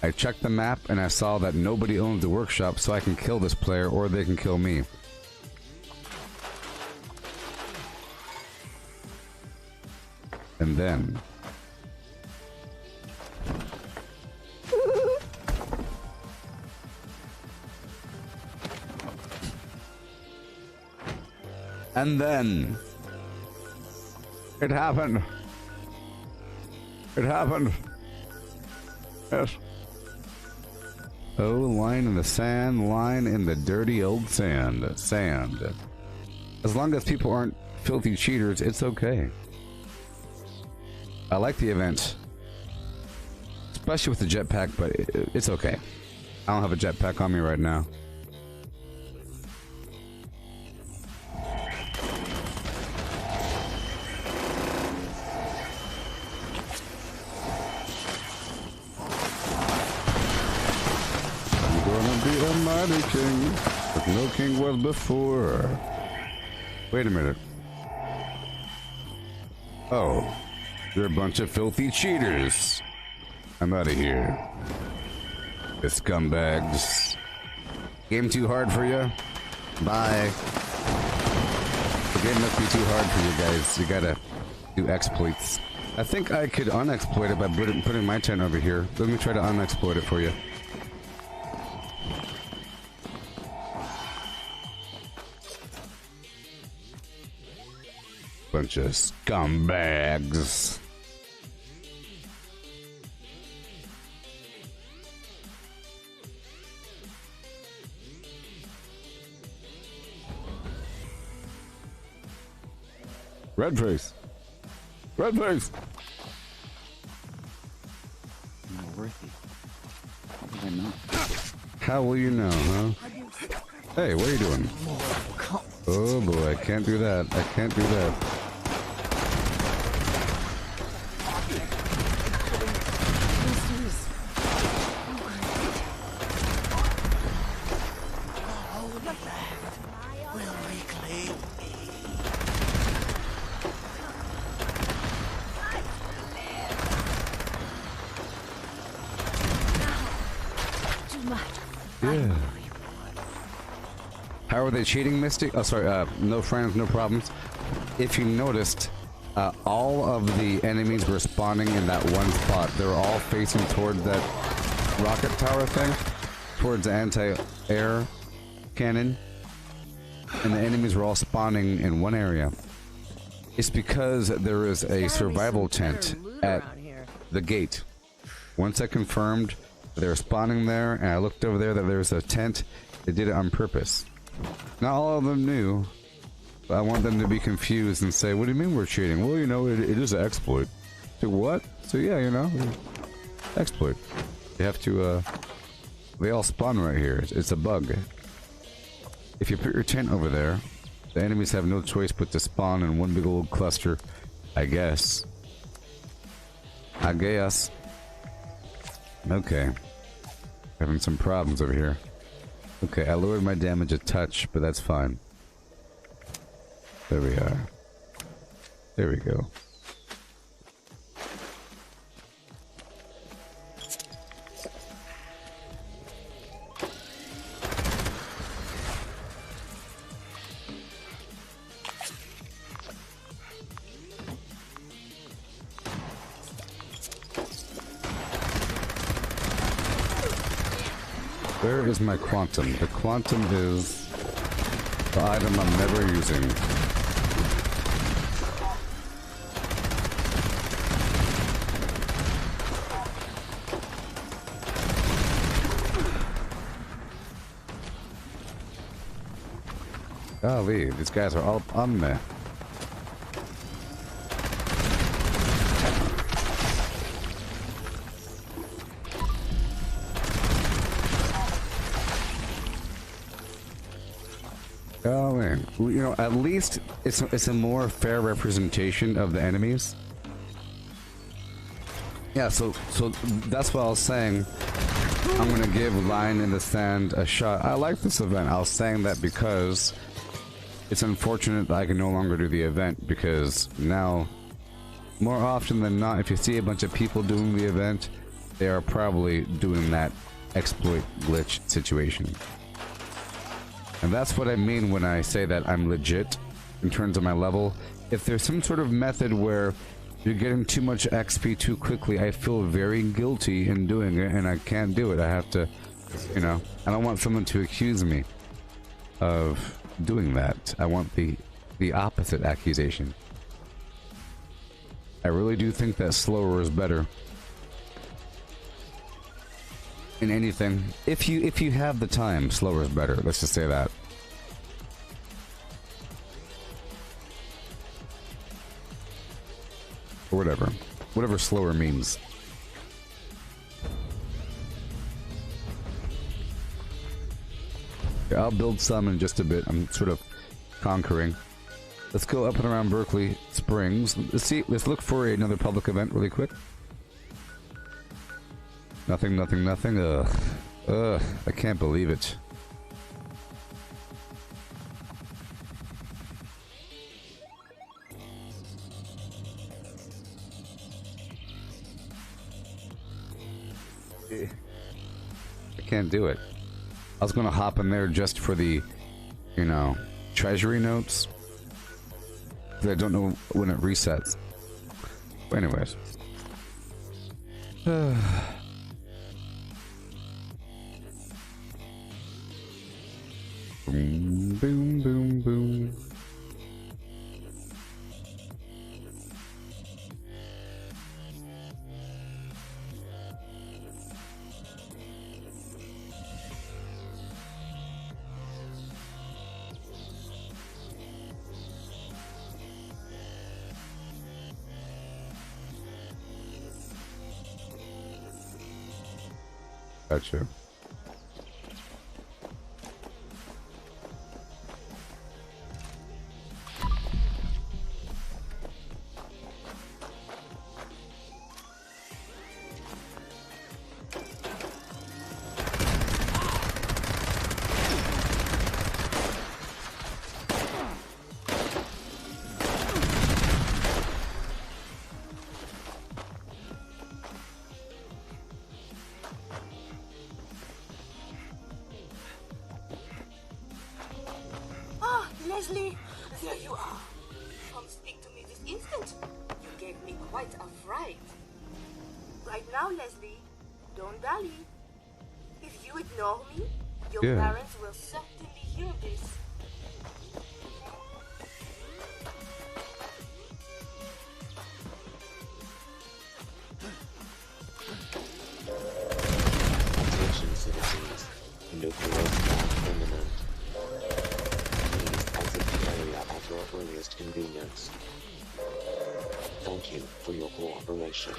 I checked the map and I saw that nobody owns the workshop, so I can kill this player or they can kill me. And then... and then... it happened. It happened. Yes. Oh, line in the sand, line in the dirty old sand. Sand. As long as people aren't filthy cheaters, it's okay. I like the event. Especially with the jetpack, but it's okay. I don't have a jetpack on me right now. Be a mighty king, but no king was before. Wait a minute. Oh, you're a bunch of filthy cheaters. I'm out of here. The scumbags. Game too hard for you? Bye. The game must be too hard for you guys. You gotta do exploits. I think I could unexploit it by putting my tent over here. Let me try to unexploit it for you. Bunch of scumbags. Red face. Red face. Not worth it. How would I know? How will you know, huh? Hey, what are you doing? Oh boy, I can't do that. I can't do that. Yeah. How are they cheating, Misty? Oh, sorry, no friends, no problems. If you noticed, all of the enemies were spawning in that one spot. They were all facing toward that rocket tower thing, towards the anti-air cannon. And the enemies were all spawning in one area. It's because there is a survival tent at the gate. Once I confirmed they were spawning there, and I looked over there that there was a tent, they did it on purpose. Not all of them knew, but I want them to be confused and say, what do you mean we're cheating? Well, you know, it is an exploit. So what? So yeah, you know, exploit. You have to, they all spawn right here. It's a bug. If you put your tent over there, the enemies have no choice but to spawn in one big old cluster, I guess. I guess. Okay. Having some problems over here. Okay, I lowered my damage a touch, but that's fine. There we are. There we go. Where is my quantum? The quantum is the item I'm never using. Golly, these guys are all up on me. Oh man, you know, at least it's a more fair representation of the enemies. Yeah, so that's what I was saying. I'm gonna give Line in the Sand a shot. I like this event. I was saying that because it's unfortunate that I can no longer do the event, because now, more often than not, if you see a bunch of people doing the event, they are probably doing that exploit glitch situation. And that's what I mean when I say that I'm legit in terms of my level. If there's some sort of method where you're getting too much XP too quickly, I feel very guilty in doing it, and I can't do it. I have to, you know, I don't want someone to accuse me of doing that. I want the opposite accusation. I really do think that slower is better in anything. If you have the time, slower is better. Let's just say that. Or whatever slower means. Yeah, I'll build some in just a bit. I'm sort of conquering. Let's go up and around Berkeley Springs. Let's look for another public event really quick. Nothing. Ugh, I can't believe it. I can't do it. I was gonna hop in there just for the, you know, treasury notes. Because I don't know when it resets. But anyways. Boom, boom, boom, boom. Gotcha. Leslie, there you are. Come speak to me this instant. You gave me quite a fright. Right now, Leslie, don't dally. If you ignore me, your parents will certainly hear this. Attention citizens, nuclear attack imminent. Please exit the area at your earliest convenience. Thank you for your cooperation.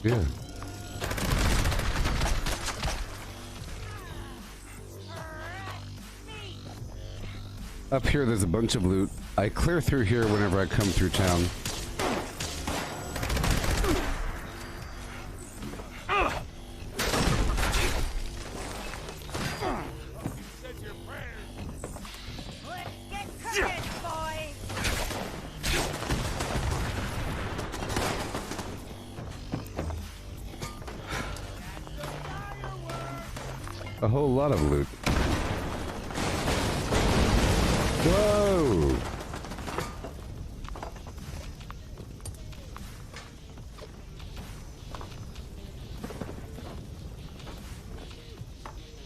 Yeah. Up here, there's a bunch of loot. I clear through here whenever I come through town. A whole lot of loot. Whoa!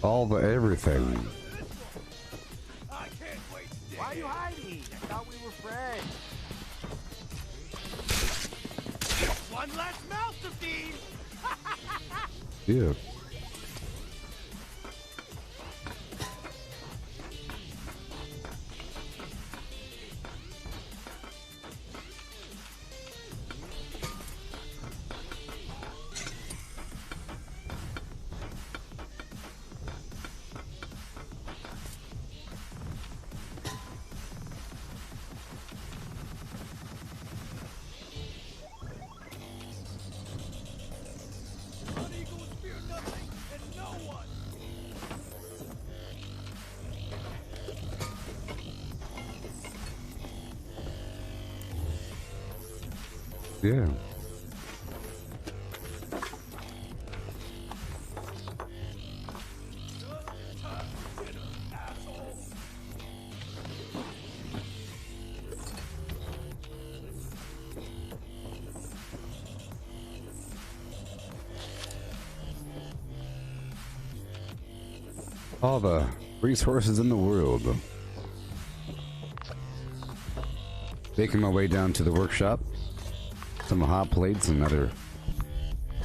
All the everything. you hiding? I thought we were friends. One less mouth to feed. Yeah. Yeah. All the resources in the world. Making my way down to the workshop. Some hot plates and other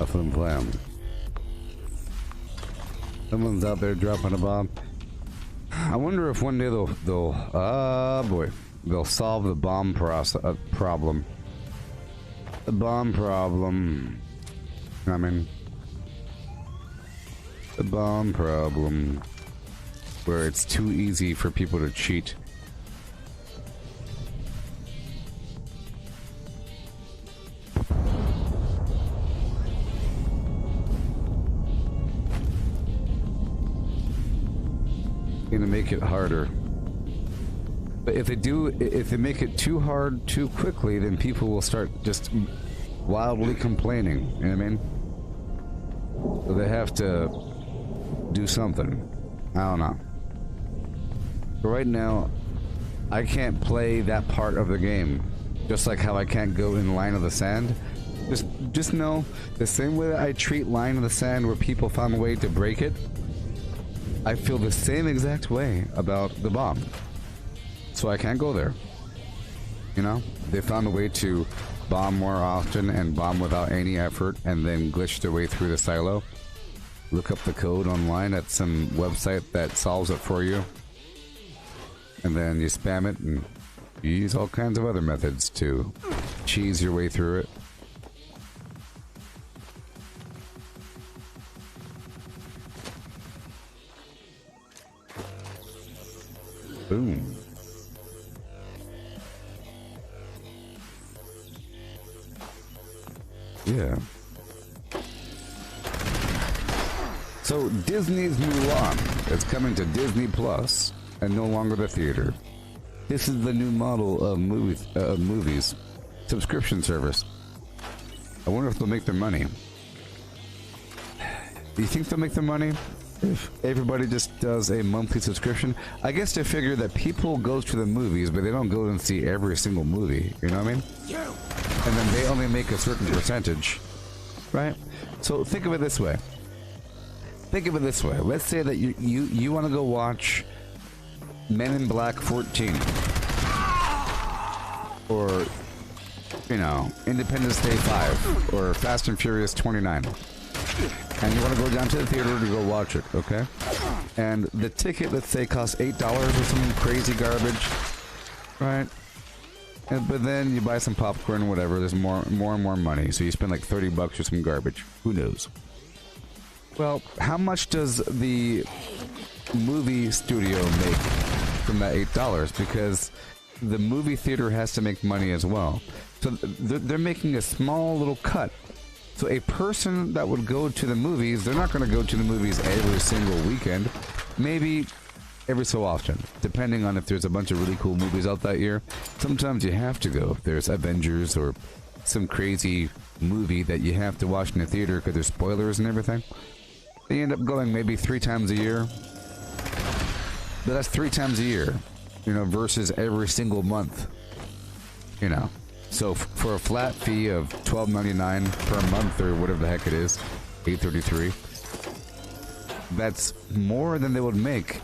flim flam. Someone's out there dropping a bomb. I wonder if one day they'll solve the bomb problem. The bomb problem. I mean, the bomb problem, where it's too easy for people to cheat. Gonna make it harder. But if they make it too hard too quickly, then people will start just wildly complaining. You know what I mean? So they have to do something. I don't know. But right now, I can't play that part of the game. Just like how I can't go in Line of the Sand. Just know, the same way that I treat Line of the Sand where people found a way to break it, I feel the same exact way about the bomb. So I can't go there. You know? They found a way to bomb more often and bomb without any effort and then glitch their way through the silo. Look up the code online at some website that solves it for you. And then you spam it and you use all kinds of other methods to cheese your way through it. Boom. Yeah. So Disney's Mulan is coming to Disney Plus and no longer the theater. This is the new model of movies subscription service. I wonder if they'll make their money. Do you think they'll make their money if everybody just does a monthly subscription? I guess they figure that people go to the movies, but they don't go and see every single movie. You know what I mean? And then they only make a certain percentage, right? So think of it this way. Think of it this way. Let's say that you want to go watch Men in Black 14, or you know, Independence Day 5, or Fast and Furious 29. And you want to go down to the theater to go watch it, okay? And the ticket, let's say, costs $8 or some crazy garbage, right? But then you buy some popcorn or whatever, there's more and more money, so you spend like $30 or some garbage. Who knows? Well, how much does the movie studio make from that $8? Because the movie theater has to make money as well. So they're making a small little cut. So a person that would go to the movies, they're not going to go to the movies every single weekend. Maybe every so often, depending on if there's a bunch of really cool movies out that year. Sometimes you have to go. If there's Avengers or some crazy movie that you have to watch in the theater because there's spoilers and everything. They end up going maybe 3 times a year. But that's 3 times a year, you know, versus every single month, you know. So for a flat fee of $12.99 per month or whatever the heck it is, $8.33, that's more than they would make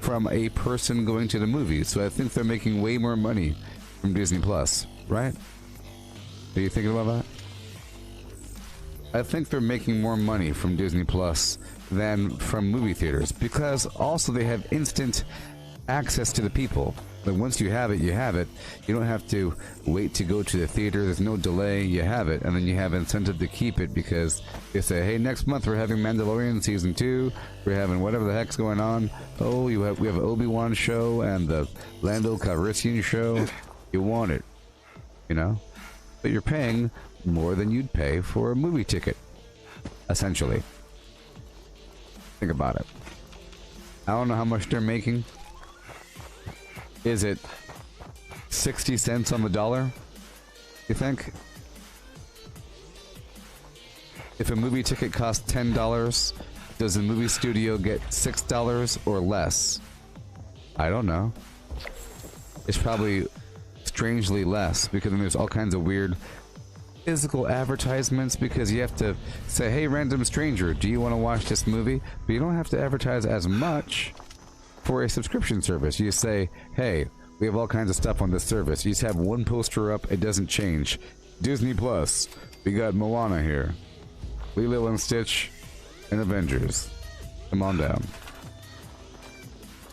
from a person going to the movies. So I think they're making way more money from Disney Plus, right? Are you thinking about that? I think they're making more money from Disney Plus than from movie theaters, because also they have instant access to the people. Like once you have it, you have it. You don't have to wait to go to the theater. There's no delay. You have it, and then you have incentive to keep it because they say, "Hey, next month we're having Mandalorian season 2. We're having whatever the heck's going on. Oh, we have an Obi-Wan show and the Lando Calrissian show. You want it, you know? But you're paying more than you'd pay for a movie ticket, essentially. Think about it. I don't know how much they're making. Is it 60 cents on the dollar, you think? If a movie ticket costs $10, does the movie studio get $6 or less? I don't know. It's probably strangely less, because then there's all kinds of weird physical advertisements, because you have to say, "Hey, random stranger, do you want to watch this movie?" But you don't have to advertise as much for a subscription service. You say, "Hey, we have all kinds of stuff on this service." You just have one poster up, it doesn't change. Disney Plus, we got Moana here. Lilo and Stitch and Avengers. Come on down.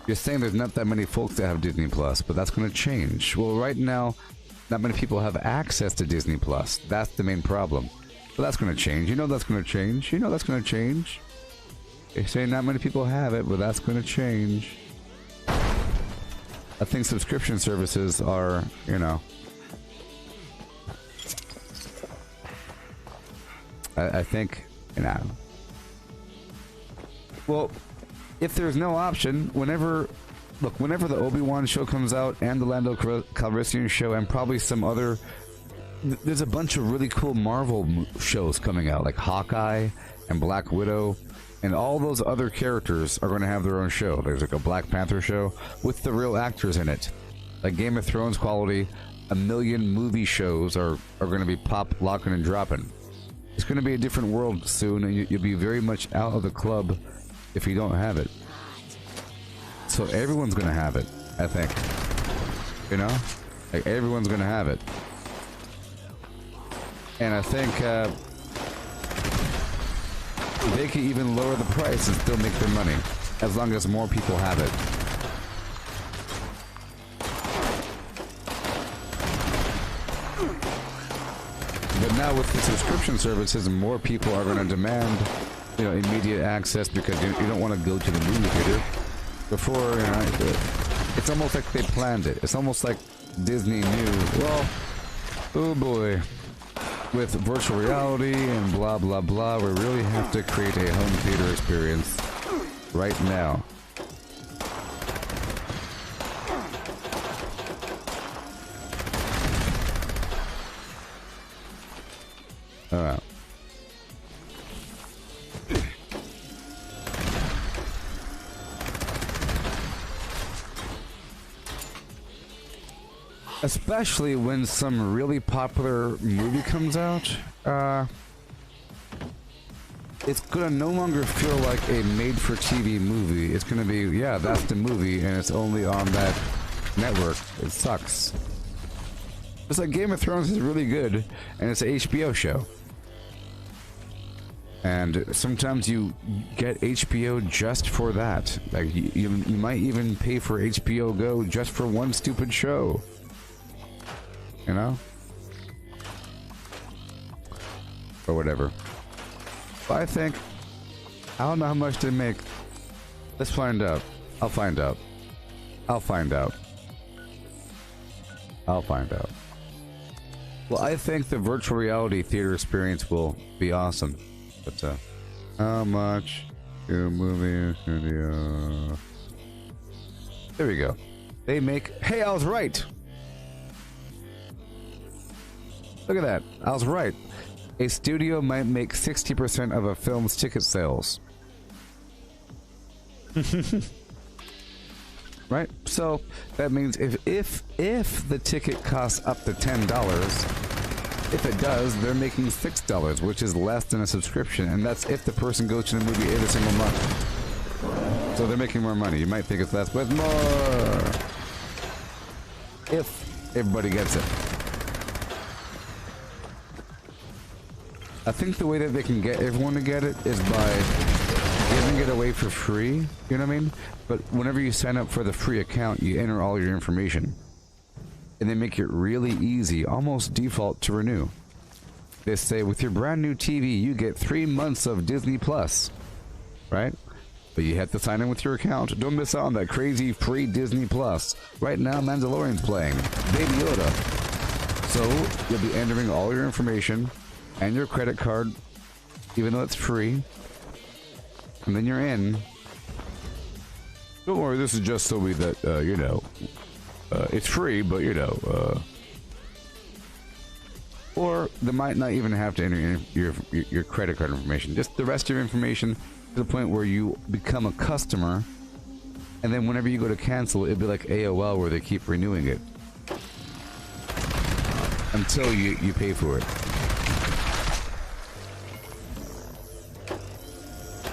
You're saying there's not that many folks that have Disney Plus, but that's going to change. Well, right now, not many people have access to Disney Plus. That's the main problem. But that's going to change. You know that's going to change. You know that's going to change. They say not many people have it, but that's going to change. I think subscription services are, you know... I think, you know... Well, if there's no option, whenever the Obi-Wan show comes out, and the Lando Calrissian show, and probably some other... There's a bunch of really cool Marvel shows coming out, like Hawkeye and Black Widow. And all those other characters are going to have their own show. There's like a Black Panther show with the real actors in it. Like Game of Thrones quality, a million movie shows are going to be pop, locking, and dropping. It's going to be a different world soon, and you'll be very much out of the club if you don't have it. So everyone's going to have it, I think. You know? Like everyone's going to have it. And I think... they can even lower the price and still make their money, as long as more people have it. But now with the subscription services, more people are going to demand, you know, immediate access, because you don't want to go to the movie theater. Before, you know, it's almost like they planned it. It's almost like Disney knew, well, oh boy. With virtual reality and blah blah blah, we really have to create a home theater experience right now. Alright. Especially when some really popular movie comes out, it's gonna no longer feel like a made-for-TV movie. It's gonna be, yeah, that's the movie, and it's only on that network. It sucks. It's like Game of Thrones is really good, and it's an HBO show. And sometimes you get HBO just for that. Like, you might even pay for HBO Go just for one stupid show. You know? Or whatever. But I think... I don't know how much they make. Let's find out. I'll find out. I'll find out. I'll find out. Well, I think the virtual reality theater experience will be awesome. But, how much do movie studio... There we go. They make... Hey, I was right! Look at that. I was right. A studio might make 60% of a film's ticket sales. Right? So that means if the ticket costs up to $10, if it does, they're making $6, which is less than a subscription, and that's if the person goes to the movie every single month. So they're making more money. You might think it's less, but it's more. If everybody gets it. I think the way that they can get everyone to get it is by giving it away for free. You know what I mean? But whenever you sign up for the free account, you enter all your information. And they make it really easy, almost default to renew. They say, with your brand new TV, you get 3 months of Disney Plus. Right? But you have to sign in with your account. Don't miss out on that crazy free Disney Plus. Right now, Mandalorian's playing. Baby Yoda. So, you'll be entering all your information and your credit card, even though it's free. And then you're in. Don't worry, this is just so that, you know, it's free, but, you know, or they might not even have to enter in your credit card information. Just the rest of your information to the point where you become a customer, and then whenever you go to cancel, it'd be like AOL where they keep renewing it until you pay for it.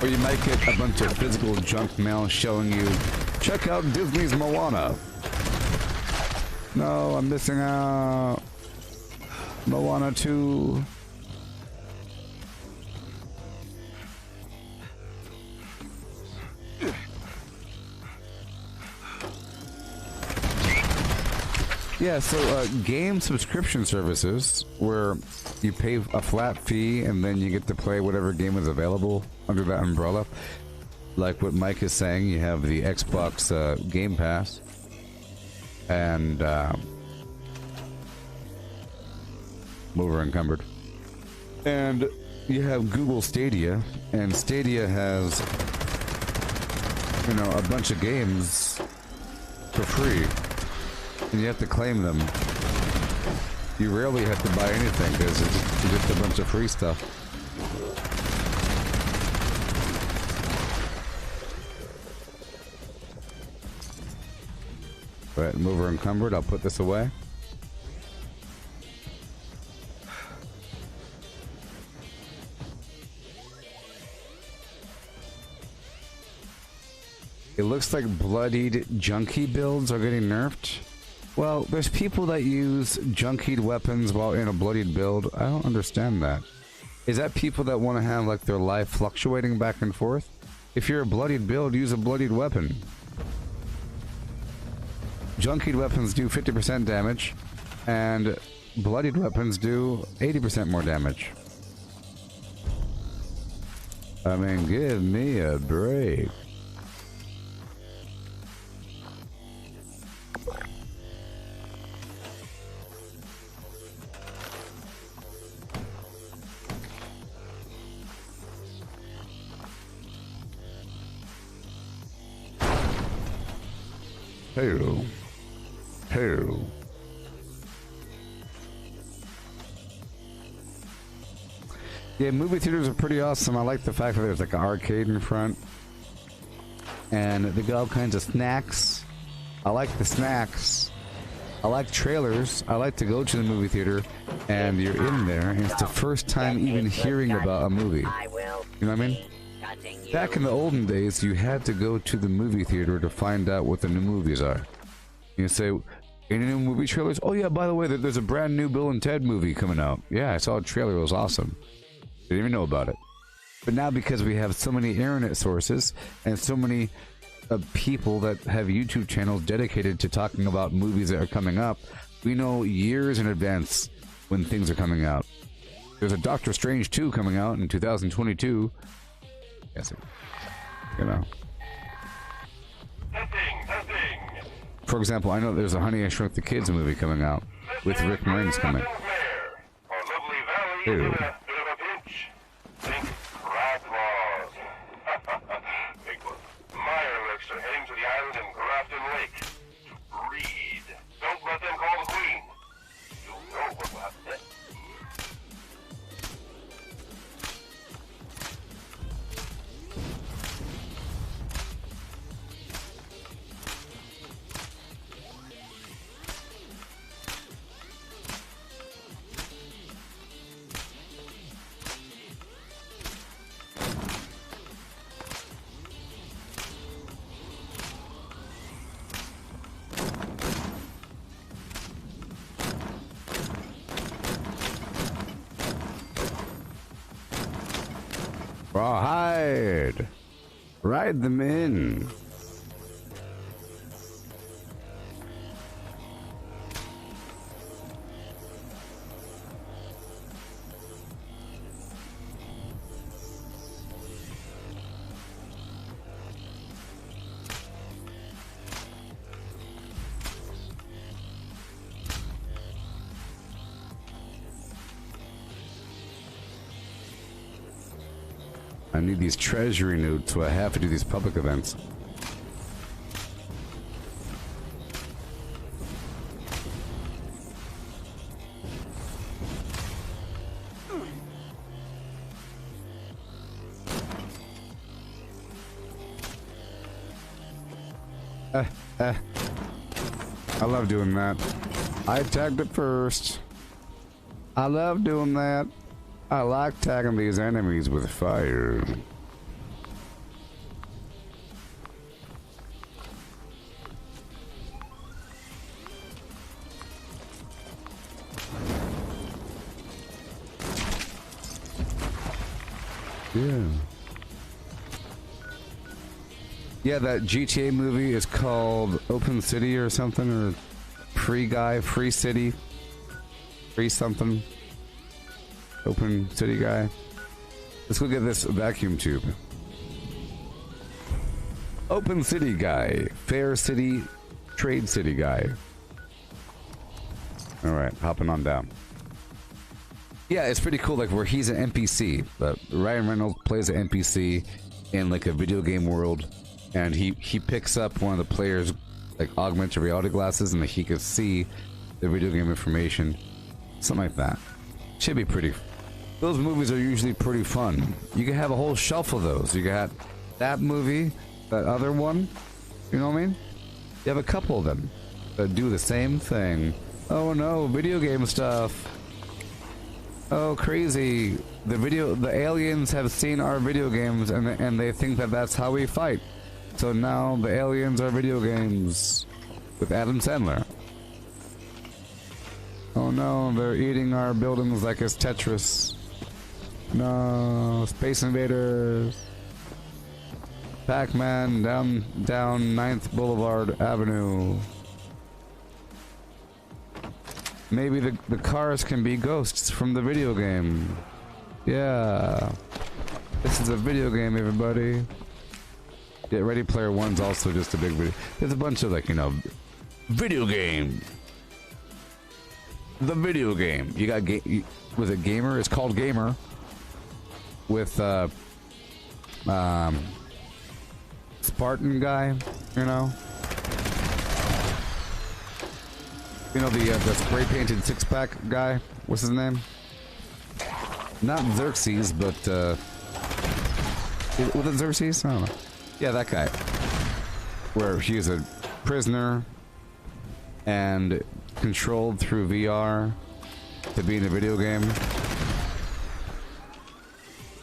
Or you might get a bunch of physical junk mail showing you, check out Disney's Moana. No, I'm missing out. Moana 2. Yeah, so game subscription services where you pay a flat fee and then you get to play whatever game is available under that umbrella. Like what Mike is saying, you have the Xbox Game Pass and over encumbered. And you have Google Stadia, and Stadia has, you know, a bunch of games for free. And you have to claim them. You rarely have to buy anything because it's just a bunch of free stuff. Alright, I'm over encumbered. I'll put this away. It looks like bloodied junkie builds are getting nerfed. Well, there's people that use junkied weapons while in a bloodied build. I don't understand that. Is that people that want to have like their life fluctuating back and forth? If you're a bloodied build, use a bloodied weapon. Junkied weapons do 50% damage, and bloodied weapons do 80% more damage. I mean, give me a break. Hello. Hello. Yeah, movie theaters are pretty awesome. I like the fact that there's like an arcade in front. And they got all kinds of snacks. I like the snacks. I like trailers. I like to go to the movie theater and you're in there and it's the first time even hearing about a movie. You know what I mean? Back in the olden days, you had to go to the movie theater to find out what the new movies are. You say, any new movie trailers? Oh yeah, by the way, there's a brand new Bill and Ted movie coming out. Yeah, I saw a trailer, it was awesome. Didn't even know about it. But now because we have so many internet sources and so many people that have YouTube channels dedicated to talking about movies that are coming up, we know years in advance when things are coming out. There's a Doctor Strange 2 coming out in 2022. Yes, you know. For example, I know there's a Honey, I Shrunk the Kids movie coming out with Rick Moranis coming. Ew. Rawhide! Ride them in! I need these treasury notes, so I have to do these public events. I love doing that. I tagged it first. I love doing that. I like tagging these enemies with fire. Yeah. Yeah, that GTA movie is called Open City or something, or Free City, Free something. Open City guy. Let's go get this vacuum tube. Open City guy. Fair City. Trade City guy. Alright, hopping on down. Yeah, it's pretty cool, like, where he's an NPC. But Ryan Reynolds plays an NPC in, like, a video game world. And he picks up one of the players' like augmented reality glasses, and he could see the video game information, something like that. Should be pretty. Those movies are usually pretty fun. You can have a whole shelf of those. You got that movie, that other one. You know what I mean? You have a couple of them that do the same thing. Oh no, video game stuff. Oh crazy! The aliens have seen our video games, and they think that that's how we fight. So now the aliens are video games with Adam Sandler. Oh no, they're eating our buildings like it's Tetris. No, Space Invaders. Pac-Man down 9th Boulevard Avenue. Maybe the cars can be ghosts from the video game. Yeah. This is a video game, everybody. Yeah, Ready Player One's also just a big video. There's a bunch of, like, you know, video game. The video game. You got was it Gamer? It's called Gamer. With Spartan guy, you know. You know the spray painted six-pack guy. What's his name? Not Xerxes, but was it Xerxes? I don't know. Yeah, that guy. Where he's a prisoner and controlled through VR to be in a video game.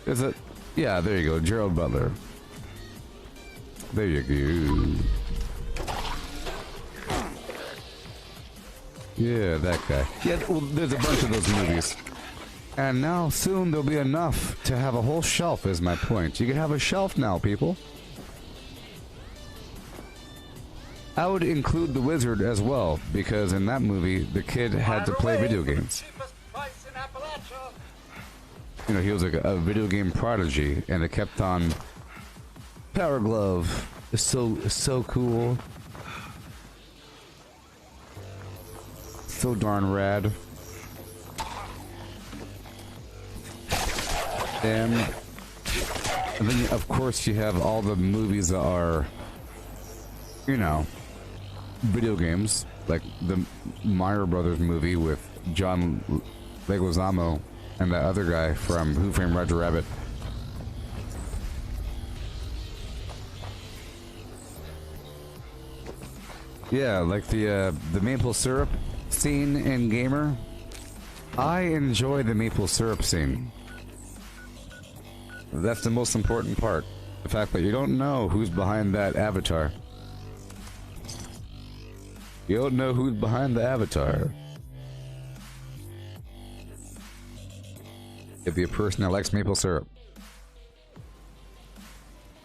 Is it? Yeah, there you go. Gerald Butler. There you go. Yeah, that guy. Yeah, well, there's a bunch of those movies. And now, soon, there'll be enough to have a whole shelf, is my point. You can have a shelf now, people. I would include the wizard as well, because in that movie, the kid had to play video games. You know, he was like a video game prodigy, and it kept on. Power Glove is so cool, so darn rad. And then, of course, you have all the movies that are, you know, video games, like the Meyer Brothers movie with John Leguizamo and that other guy from Who Framed Roger Rabbit. Yeah, like the maple syrup scene in Gamer. I enjoy the maple syrup scene. That's the most important part. The fact that you don't know who's behind that avatar. You don't know who's behind the avatar. It'd be a person that likes maple syrup.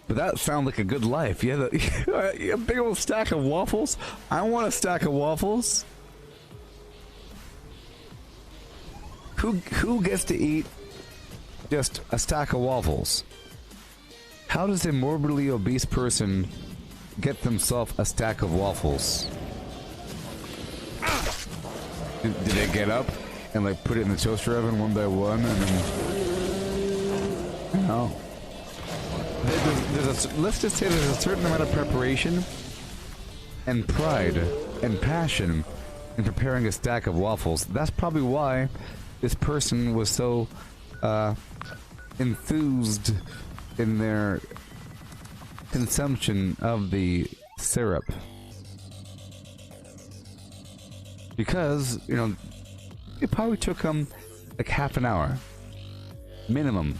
But that sounds like a good life. You have a big old stack of waffles. I want a stack of waffles. Who gets to eat just a stack of waffles? How does a morbidly obese person get themselves a stack of waffles? Did they get up and like put it in the toaster oven one by one and then... No. Let's just say there's a certain amount of preparation and pride and passion in preparing a stack of waffles. That's probably why this person was so enthused in their consumption of the syrup. Because, you know, it probably took them like half an hour. Minimum.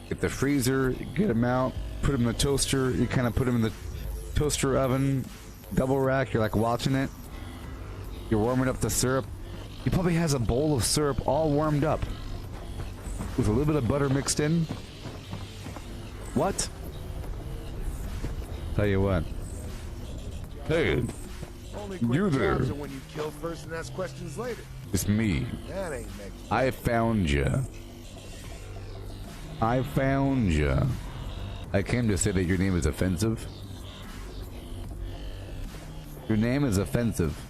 Get the freezer, get them out, put them in the toaster, you kind of put them in the toaster oven, double rack, you're like watching it. You're warming up the syrup. He probably has a bowl of syrup all warmed up with a little bit of butter mixed in. What? Tell you what. Hey, you there. When you kill first and ask questions later. It's me. That ain't next. I found you. I found you. I came to say that your name is offensive. Your name is offensive.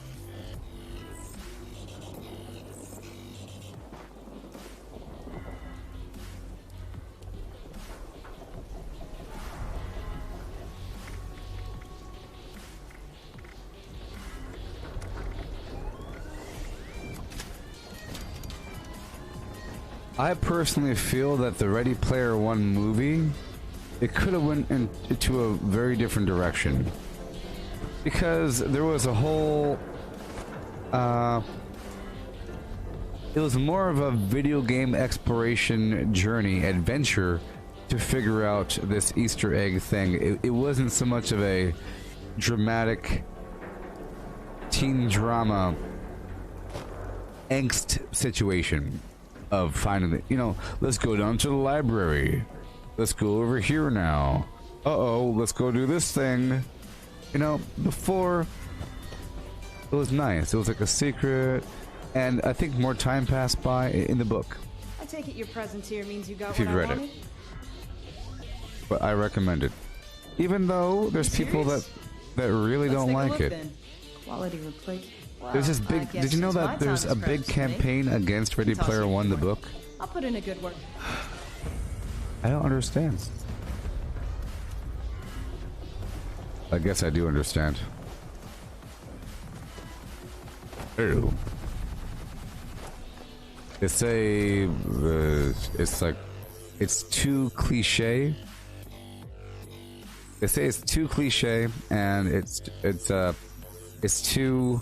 I personally feel that the Ready Player One movie, it could have went into a very different direction. Because there was a whole... it was more of a video game exploration journey, adventure, to figure out this Easter egg thing. It wasn't so much of a dramatic teen drama angst situation. Of finding it, you know, let's go down to the library. Let's go over here now. Uh-oh, let's go do this thing. You know, before, it was nice. It was like a secret, and I think more time passed by in the book. I take it your presence here means you got if what you've I read wanted? it. But I recommend it. Even though there's people that really don't like it. Then. Quality replace. Well, There's this big. Did you know that there's a big campaign against Ready Player One, the book? I'll put in a good word. I don't understand. I guess I do understand. Ew. It's a. It's like. It's too cliche. They say it's too cliche, and it's too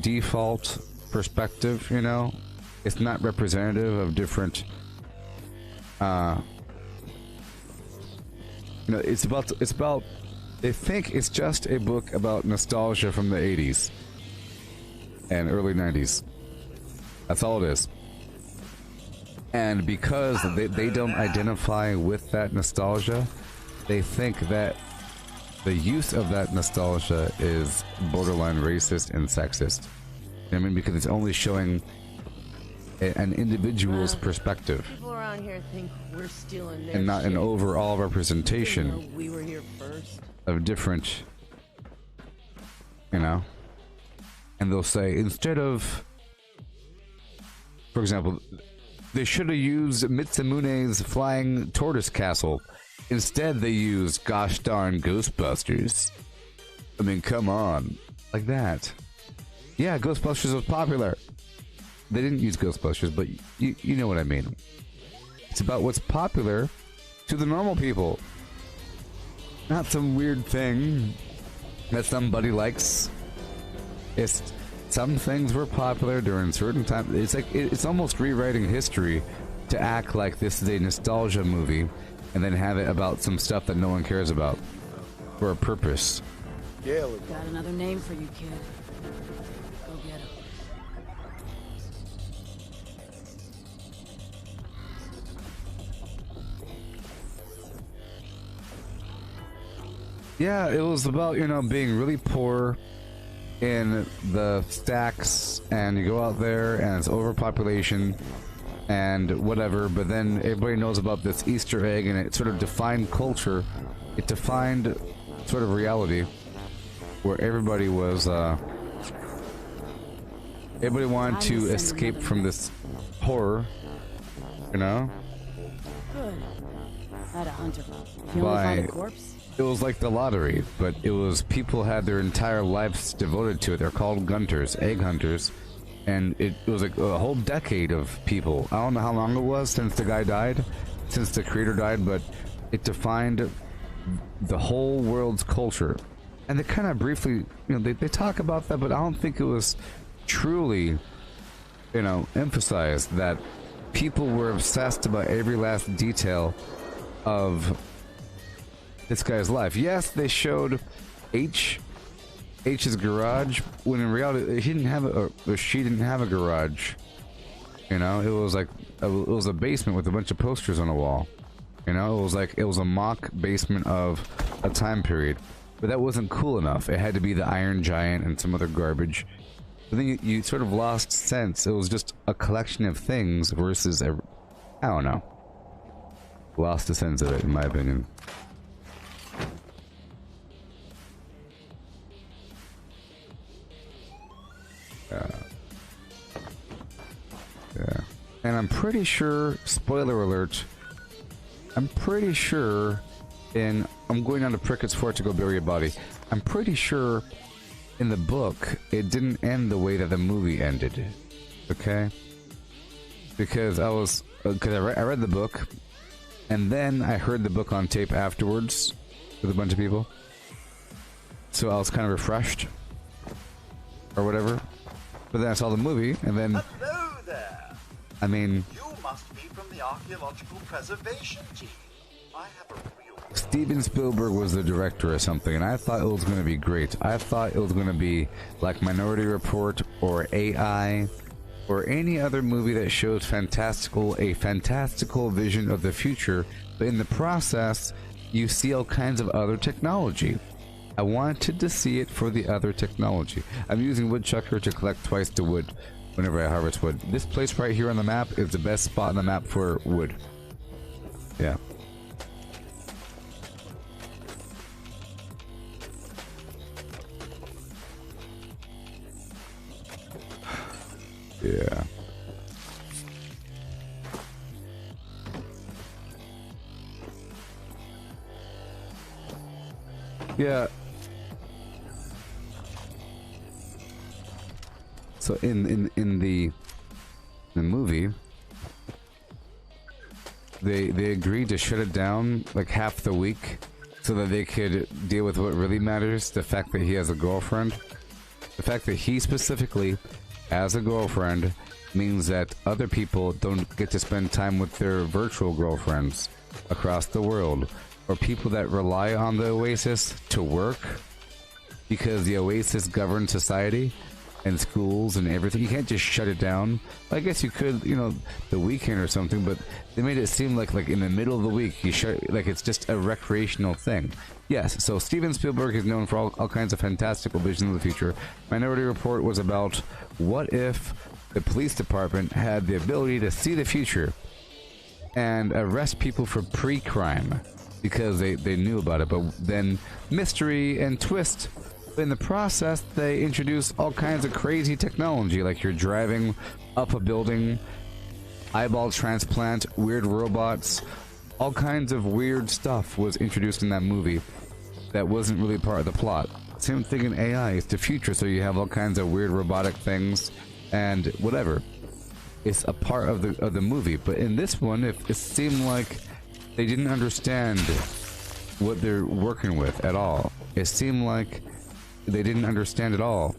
default perspective, you know. It's not representative of different you know, it's about they think it's just a book about nostalgia from the 80s and early 90s. That's all it is. And because they don't identify with that nostalgia, they think that the use of that nostalgia is borderline racist and sexist. I mean, because it's only showing an individual's perspective. People around here think we're stealing their and not shit. an overall representation We were here first. of different, you know. And they'll say, instead of, for example, they should have used Mitsumune's flying tortoise castle. Instead, they used gosh darn Ghostbusters. I mean, come on. Like that. Yeah, Ghostbusters was popular. They didn't use Ghostbusters, but you know what I mean. It's about what's popular to the normal people. Not some weird thing that somebody likes. It's some things were popular during certain times. It's like it's almost rewriting history to act like this is a nostalgia movie and then have it about some stuff that no one cares about for a purpose. Got another name for you, kid. Go get him. Yeah, it was about, you know, being really poor in the stacks, and you go out there and it's overpopulation and whatever, but then everybody knows about this Easter egg, and it sort of defined culture. It defined sort of reality where everybody was, everybody wanted to escape from this horror, you know? Good. Had a hunter. You only find a corpse? It was like the lottery, but it was people had their entire lives devoted to it. They're called gunters, egg hunters, and it was like a whole decade of people. I don't know how long it was since the guy died, since the creator died, but it defined the whole world's culture. And they kind of briefly, you know, they talk about that, but I don't think it was truly, you know, emphasized that people were obsessed about every last detail of this guy's life. Yes, they showed H's garage, when in reality he didn't have or she didn't have a garage. You know, it was like it was a basement with a bunch of posters on a wall. You know, it was a mock basement of a time period, but that wasn't cool enough. It had to be the Iron Giant and some other garbage. But then you sort of lost sense. It was just a collection of things versus I don't know. Lost the sense of it, in my opinion. Yeah. And I'm pretty sure, spoiler alert, I'm pretty sure I'm going down to Prickett's Fort to go bury a body. I'm pretty sure in the book, it didn't end the way that the movie ended. Okay? Because I read the book, and then I heard the book on tape afterwards with a bunch of people. So I was kind of refreshed. Or whatever. But then I saw the movie, and then... Hello there! I mean... You must be from the Archaeological Preservation team. I have a real... Steven Spielberg was the director or something, and I thought it was going to be great. I thought it was going to be like Minority Report, or AI, or any other movie that shows a fantastical vision of the future, but in the process, you see all kinds of other technology. I wanted to see it for the other technology. I'm using Woodchucker to collect twice the wood whenever I harvest wood. This place right here on the map is the best spot on the map for wood. Yeah. Yeah. Yeah. So in the movie, they agreed to shut it down like half the week so that they could deal with what really matters, the fact that he has a girlfriend. The fact that he specifically has a girlfriend means that other people don't get to spend time with their virtual girlfriends across the world, or people that rely on the Oasis to work because the Oasis governs society and schools and everything. You can't just shut it down. I guess you could, you know, the weekend or something, but they made it seem like in the middle of the week you shut, like it's just a recreational thing. Yes, so Steven Spielberg is known for all kinds of fantastical visions of the future. Minority Report was about what if the police department had the ability to see the future and arrest people for pre-crime because they knew about it, but then mystery and twist. In the process, they introduce all kinds of crazy technology, like you're driving up a building, eyeball transplant, weird robots, all kinds of weird stuff was introduced in that movie that wasn't really part of the plot. Same thing in AI, it's the future, so you have all kinds of weird robotic things and whatever. It's a part of the movie, but in this one, it seemed like they didn't understand what they're working with at all. It seemed like they didn't understand at all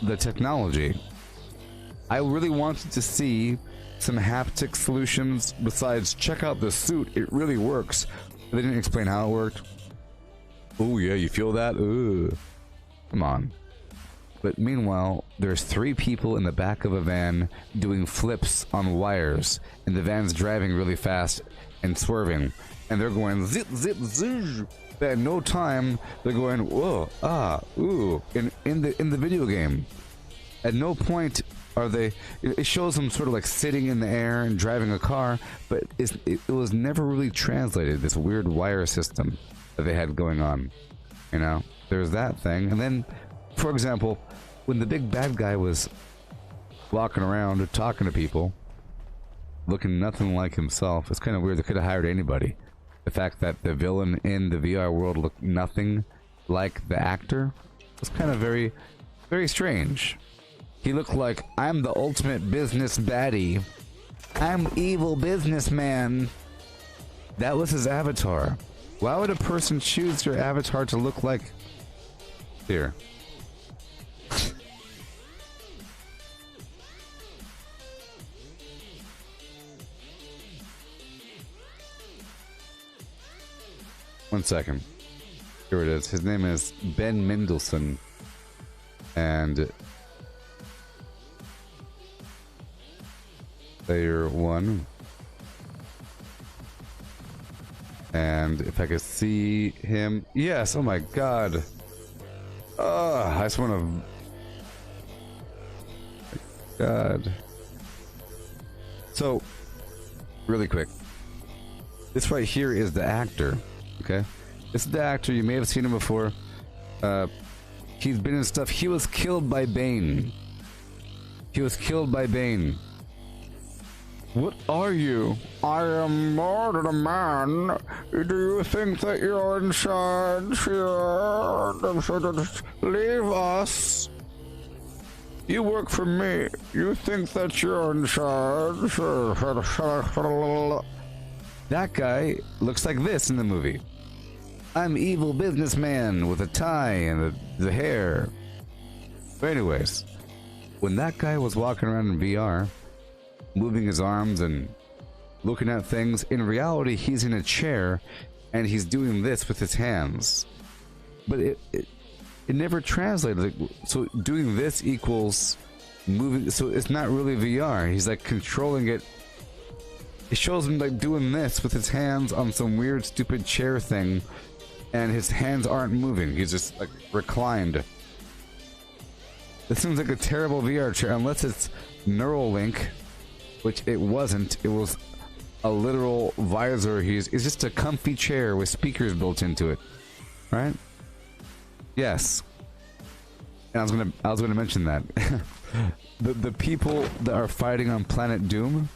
the technology. I really wanted to see some haptic solutions besides check out the suit, it really works. They didn't explain how it worked. Oh yeah, you feel that? Ugh. Come on. But meanwhile, there's 3 people in the back of a van doing flips on wires, and the van's driving really fast and swerving. and they're going zip zip zip. At no time they're going whoa ah ooh in the video game. At no point are they. It shows them sort of like sitting in the air and driving a car, but it was never really translated. This weird wire system that they had going on. You know, there's that thing, and then, for example, when the big bad guy was walking around talking to people, looking nothing like himself, it's kind of weird. They could have hired anybody. The fact that the villain in the VR world looked nothing like the actor was kind of very, very strange. He looked like, I'm the ultimate business baddie. I'm evil businessman. That was his avatar. Why would a person choose their avatar to look like? Here. One second. Here it is. His name is Ben Mendelsohn. And Layer 1. And if I could see him. Yes, oh my god. I just want to. God. So, really quick. This right here is the actor. Okay? This is the actor. You may have seen him before. He's been in stuff. He was killed by Bane. He was killed by Bane. What are you? I am more than a man. Do you think that you're in charge here? Leave us. You work for me. You think that you're in charge? That guy looks like this in the movie. I'm evil businessman with a tie and the hair. But anyways, when that guy was walking around in VR, moving his arms and looking at things, in reality he's in a chair and he's doing this with his hands. But it never translated. Like, so doing this equals moving. So it's not really VR. He's like controlling it. It shows him like doing this with his hands on some weird stupid chair thing, and his hands aren't moving. He's just like reclined. This seems like a terrible VR chair, unless it's Neuralink, which it wasn't. It was a literal visor. It's just a comfy chair with speakers built into it, right? Yes. And I was gonna mention that the people that are fighting on Planet Doom.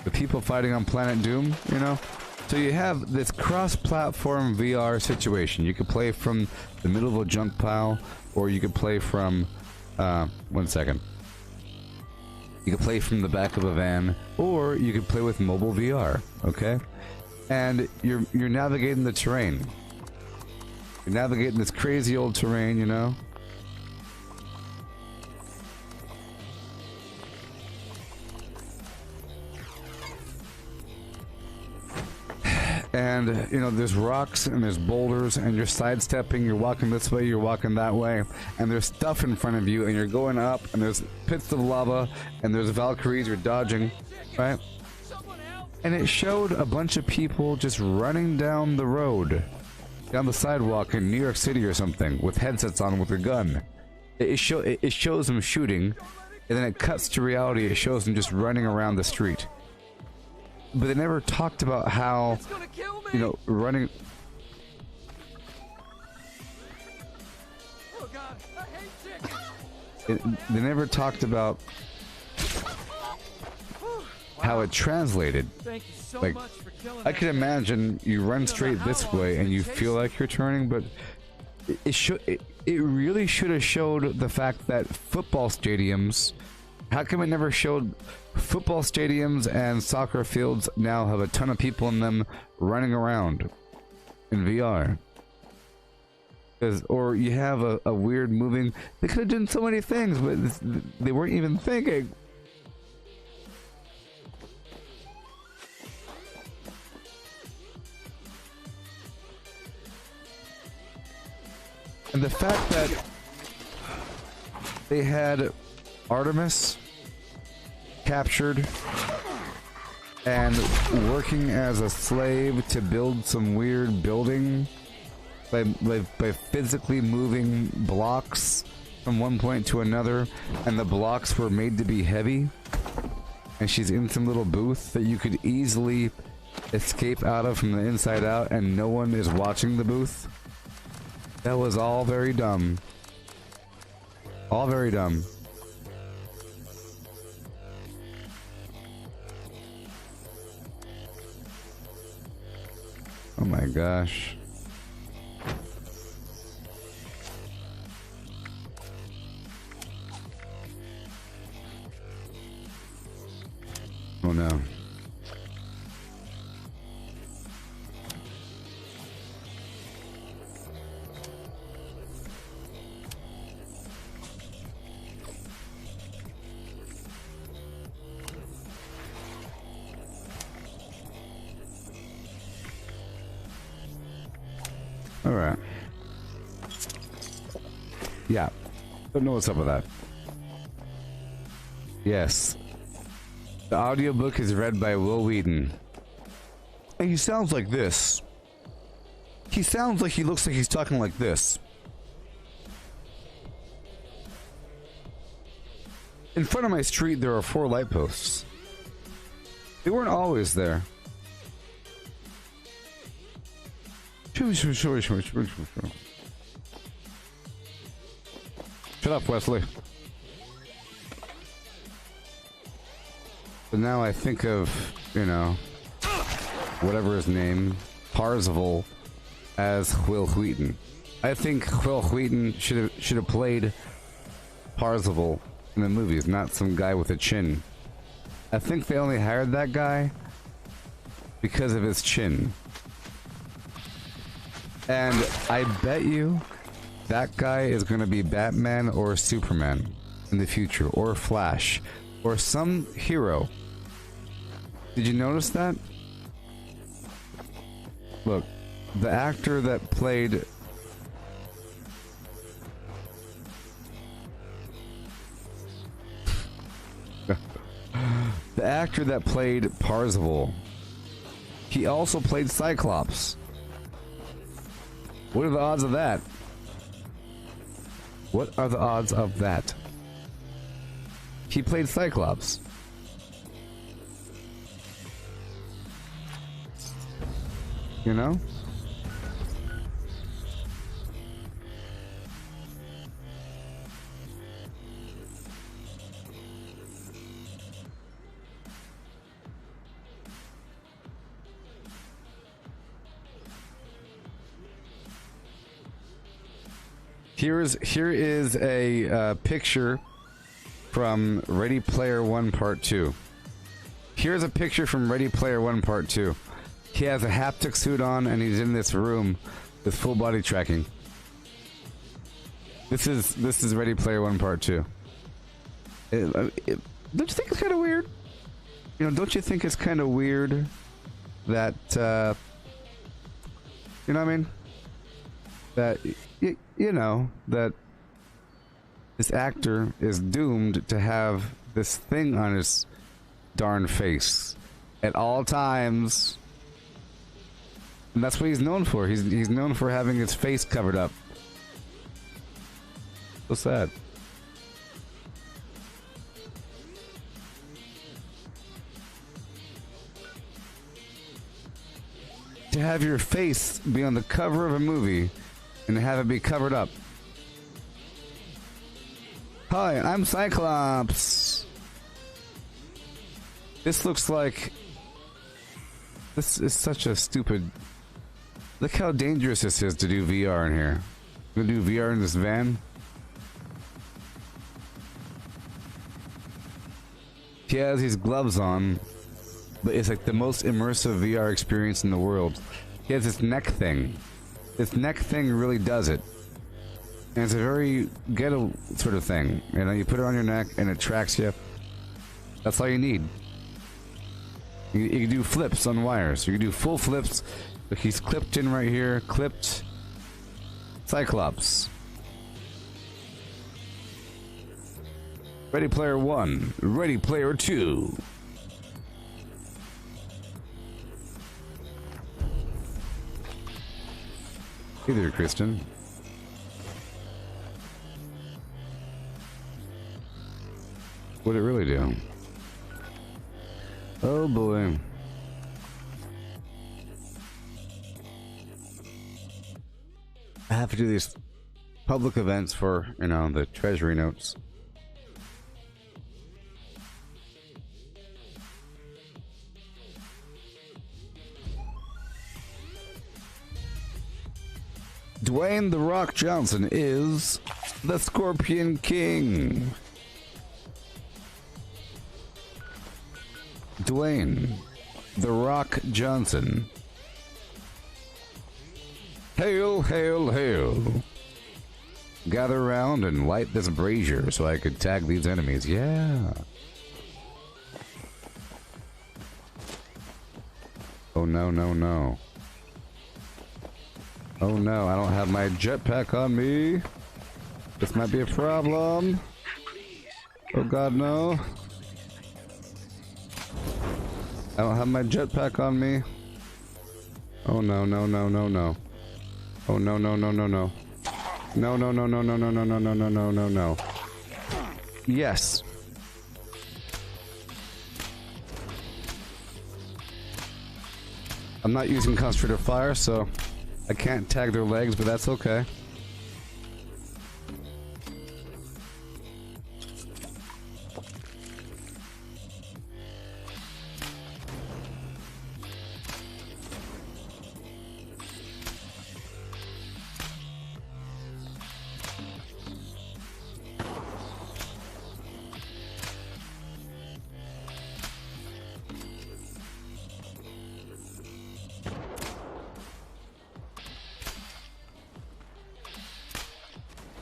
The people fighting on Planet Doom, you know? So you have this cross-platform VR situation. You could play from the middle of a junk pile, or you could play from, one second. You could play from the back of a van, or you could play with mobile VR, okay? And you're navigating the terrain. You're navigating this crazy old terrain, you know? And, you know, there's rocks and there's boulders and you're sidestepping, you're walking this way, you're walking that way, and there's stuff in front of you and you're going up and there's pits of lava and there's Valkyries you're dodging, right? And it showed a bunch of people just running down the road, down the sidewalk in New York City or something, with headsets on with a gun. It shows them shooting, and then it cuts to reality, it shows them just running around the street. But they never talked about how, you know, running. They never talked about how it translated. Like, I can imagine you run straight this way and you feel like you're turning, but it really should have showed the fact that football stadiums. How come it never showed football stadiums and soccer fields now have a ton of people in them running around in VR? Or you have a weird moving. They could have done so many things, but they weren't even thinking. And the fact that they had Artemis captured and working as a slave to build some weird building by physically moving blocks from one point to another, and the blocks were made to be heavy, and she's in some little booth that you could easily escape out of from the inside out and no one is watching the booth. That was all very dumb. All very dumb. Oh my gosh. Oh no. All right. Yeah. Don't know what's up with that. Yes. The audiobook is read by Will Wheaton. And he sounds like this. He sounds like he looks like he's talking like this. In front of my street, there are 4 light posts. They weren't always there. Shut up, Wesley. But now I think of, you know, whatever his name, Parzival, as Will Wheaton. I think Will Wheaton should have played Parzival in the movies, not some guy with a chin. I think they only hired that guy because of his chin. And I bet you that guy is going to be Batman or Superman in the future, or Flash, or some hero. Did you notice that? Look, the actor that played... the actor that played Parzival, he also played Cyclops. What are the odds of that? What are the odds of that? He played Cyclops. You know? Here is a picture from Ready Player One Part 2. Here's a picture from Ready Player One Part 2. He has a haptic suit on and he's in this room with full body tracking. This is Ready Player One Part 2. Don't you think it's kind of weird? You know, don't you think it's kind of weird that you know what I mean? That you know that this actor is doomed to have this thing on his darn face at all times, and that's what he's known for. He's known for having his face covered up. So sad. To have your face be on the cover of a movie and have it be covered up. Hi, I'm Cyclops. This looks like... This is such a stupid... Look how dangerous this is to do VR in here. I'm gonna do VR in this van. He has these gloves on, but it's like the most immersive VR experience in the world. He has this neck thing. This neck thing really does it. And it's a very ghetto sort of thing. You know, you put it on your neck and it tracks you. That's all you need. You can do flips on wires. You can do full flips. Look, he's clipped in right here. Clipped. Cyclops. Ready Player 1. Ready Player 2. Hey there, Kristen. What'd it really do? Oh boy. I have to do these public events for, you know, the treasury notes. Dwayne "The Rock" Johnson is the Scorpion King. Dwayne "The Rock" Johnson. Hail, hail, hail. Gather round and light this brazier so I could tag these enemies. Yeah. Oh no, no, no. Oh no, I don't have my jetpack on me. This might be a problem. Oh god, no. I don't have my jetpack on me. Oh no, no, no, no, no. Oh no, no, no, no, no. No, no, no, no, no, no, no, no, no, no, no, no, no. Yes. I'm not using concentrated fire, so I can't tag their legs, but that's okay.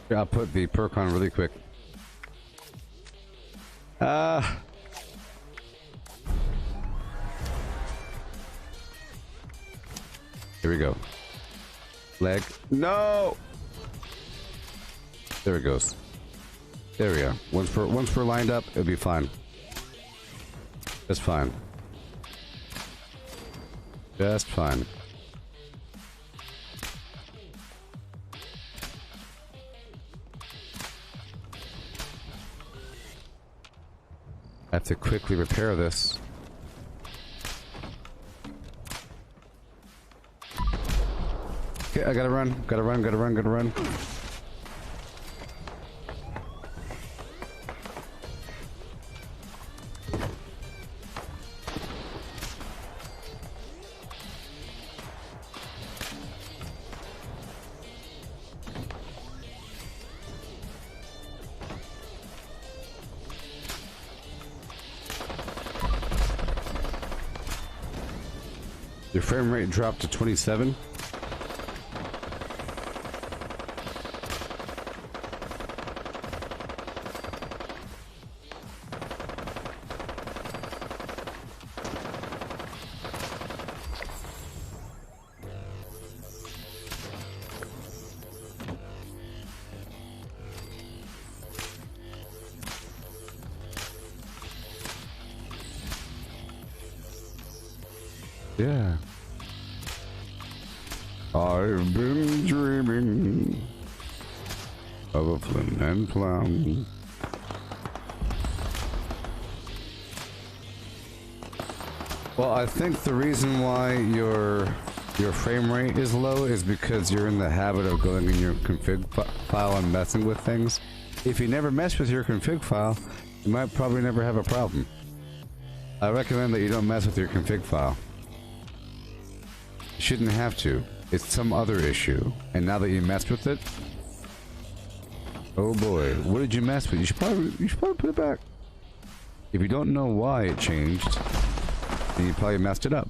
I'll put the perk on really quick. Here we go. Leg. No! There it goes. There we go. Once we're lined up, it'll be fine. Just fine. Just fine. I have to quickly repair this. Okay, I gotta run, gotta run, gotta run, gotta run. Your frame rate dropped to 27. Yeah. I've been dreaming of a flim and flam. Well, I think the reason why your frame rate is low is because you're in the habit of going in your config file and messing with things. If you never mess with your config file, you might probably never have a problem. I recommend that you don't mess with your config file. You shouldn't have to. It's some other issue. And now that you messed with it, oh boy, what did you mess with? You should probably put it back. If you don't know why it changed, then you probably messed it up.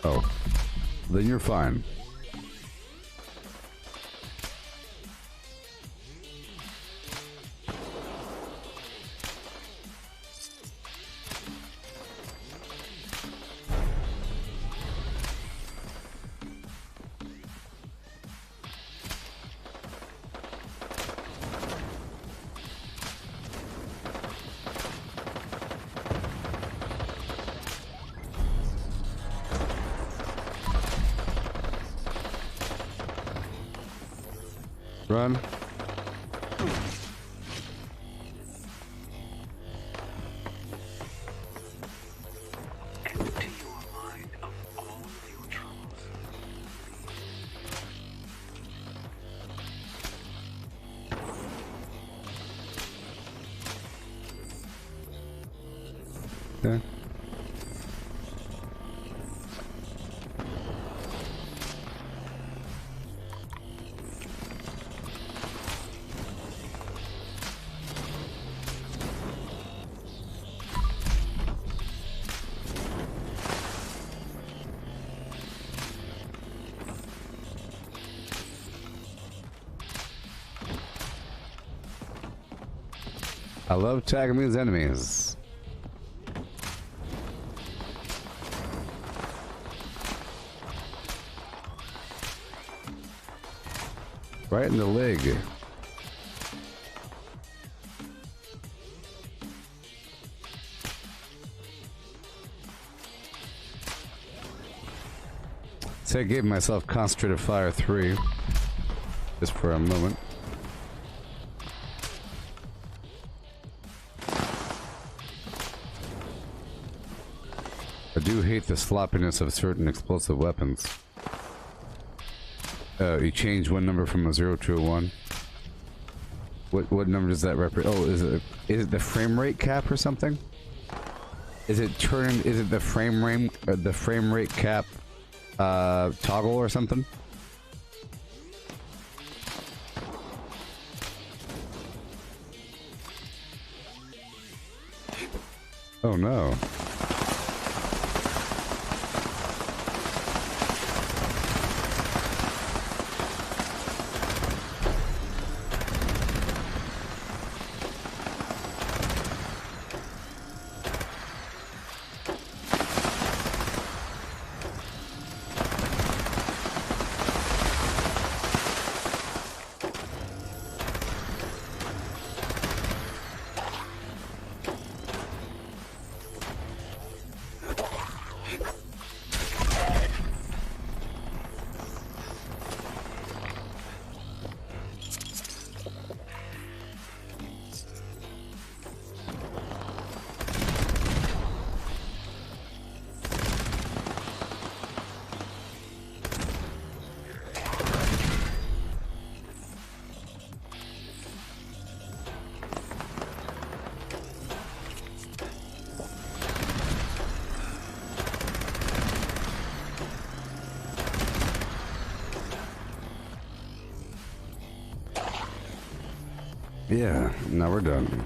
Oh, then you're fine. Run. Empty your mind of all of your troubles. Okay. I love tagging these enemies. Right in the leg. So I gave myself Concentrated Fire 3 just for a moment. I do hate the sloppiness of certain explosive weapons. You change one number from a 0 to a 1. What number does that represent? Oh, is it the frame rate cap or something? Is it the frame rate cap toggle or something? Oh no. Yeah, now we're done.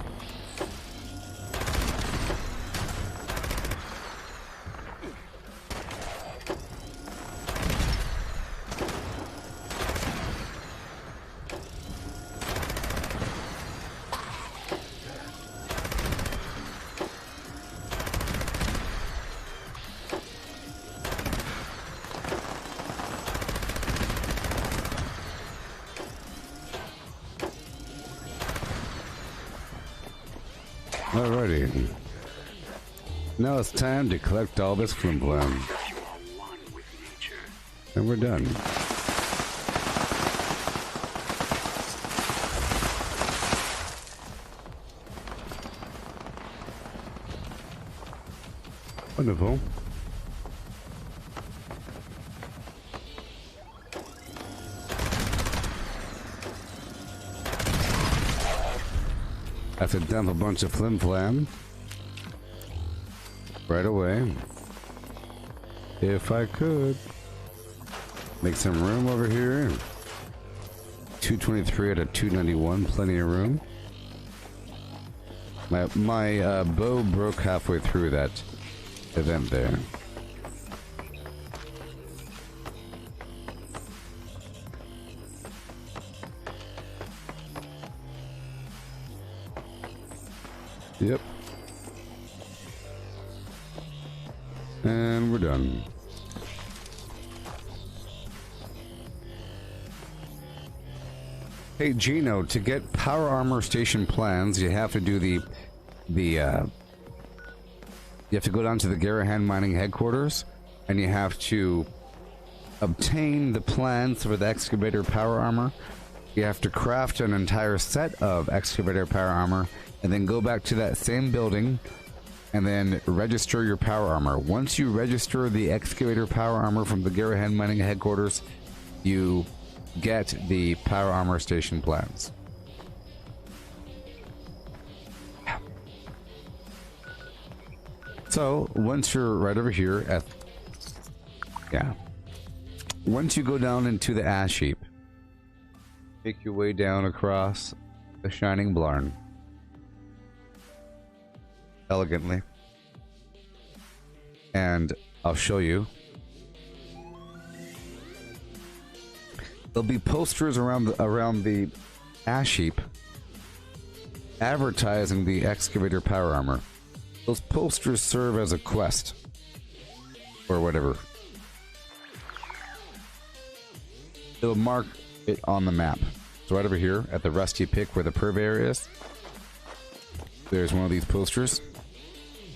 Alrighty. Now it's time to collect all this flim flam. And we're done. Wonderful. I have to dump a bunch of flim flam right away. If I could. Make some room over here. 223 out of 291, plenty of room. My bow broke halfway through that event there. Yep. And we're done. Hey Gino, to get power armor station plans, you have to do you have to go down to the Garahan mining headquarters, and you have to obtain the plans for the excavator power armor You have to craft an entire set of excavator power armor and then go back to that same building and then register your power armor. Once you register the excavator power armor from the Garahan Mining headquarters, you get the power armor station plans. So once you're right over here at, once you go down into the ash heap, make your way down across the shining barn elegantly, and I'll show you. There'll be posters around the ash heap advertising the excavator power armor. Those posters serve as a quest or whatever. It'll mark it on the map. So right over here at the rusty pick where the purveyor is, there's one of these posters.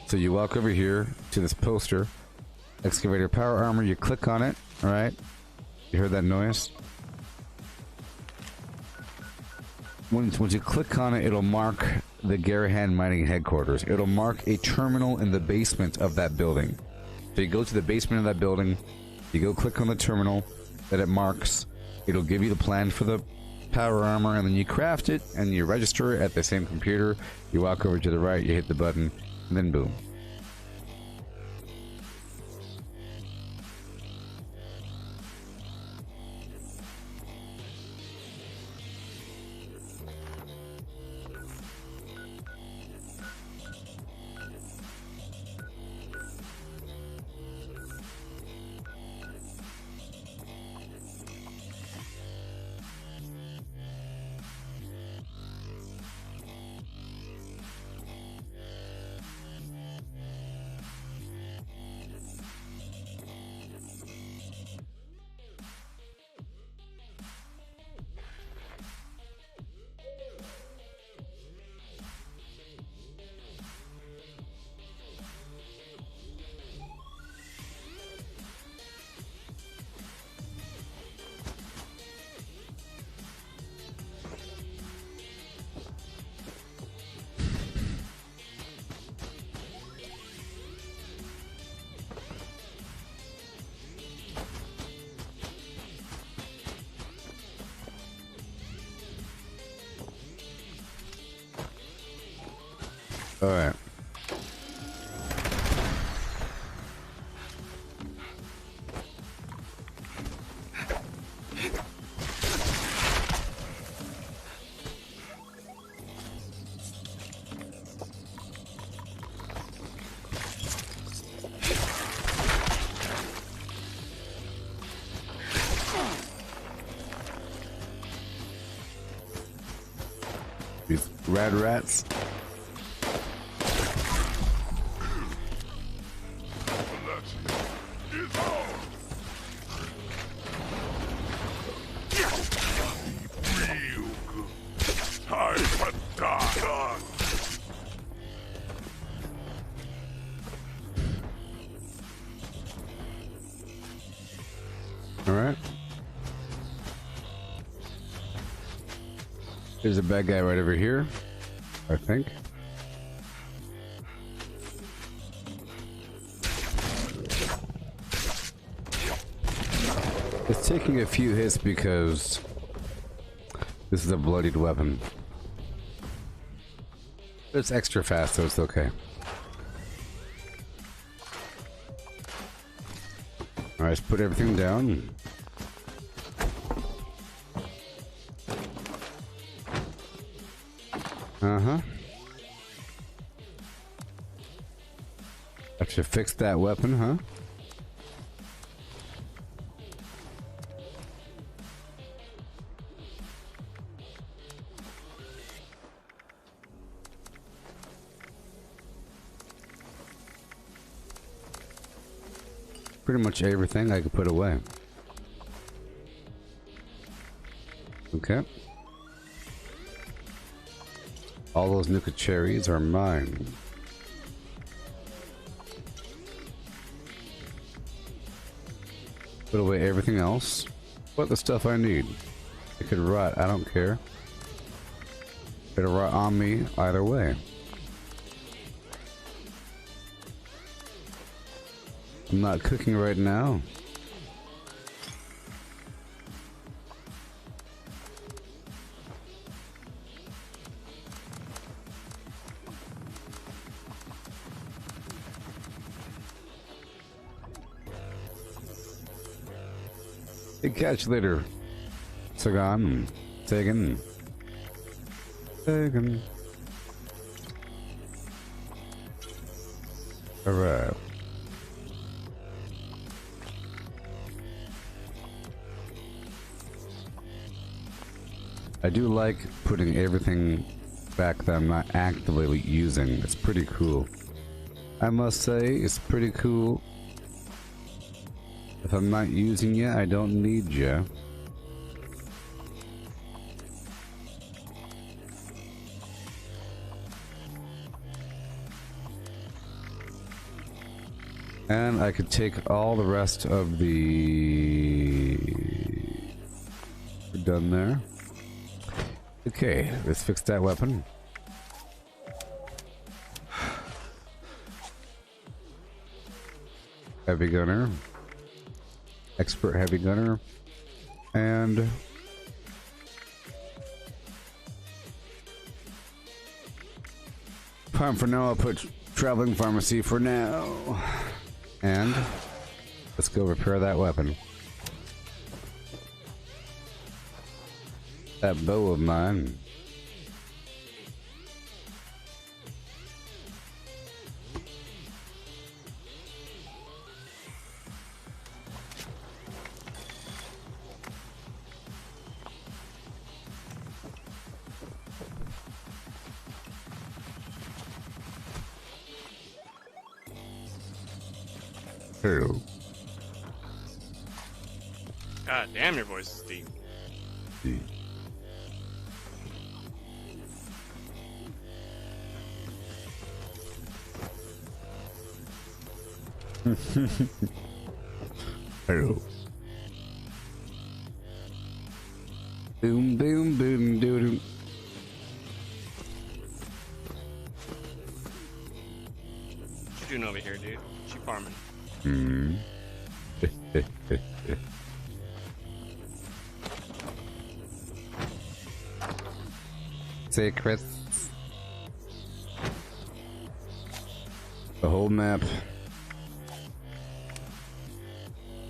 So you walk over here to this poster, excavator power armor, you click on it, alright? You heard that noise? Once you click on it, it'll mark the Garahan Mining headquarters. It'll mark a terminal in the basement of that building. So you go to the basement of that building, you go click on the terminal that it marks, it'll give you the plan for the power armor, and then you craft it and you register it at the same computer. You walk over to the right, you hit the button, and then boom. All right. These rad rats. Alright. There's a bad guy right over here, I think. It's taking a few hits because this is a bloodied weapon. It's extra fast, so it's okay. Alright, let's put everything down. Uh-huh. Have to fix that weapon, huh? Pretty much everything I could put away. Okay. All those Nuka cherries are mine. Put away everything else but the stuff I need. It could rot. I don't care. It'll rot on me either way. I'm not cooking right now. Hey, catch you later. Sagan. Sagan. Sagan. Alright. I do like putting everything back that I'm not actively using. It's pretty cool. I must say, it's pretty cool. If I'm not using you, I don't need you. And I could take all the rest of the... We're done there. Okay, let's fix that weapon. Heavy gunner. Expert heavy gunner. And... Fine for now, I'll put traveling pharmacy for now. And let's go repair that weapon. That bow of mine. Hello. God damn, your voice is deep. Deep. Hello. Boom, boom, boom, doo doo. What you doing over here, dude? She farming. Hmm. Secrets. The whole map.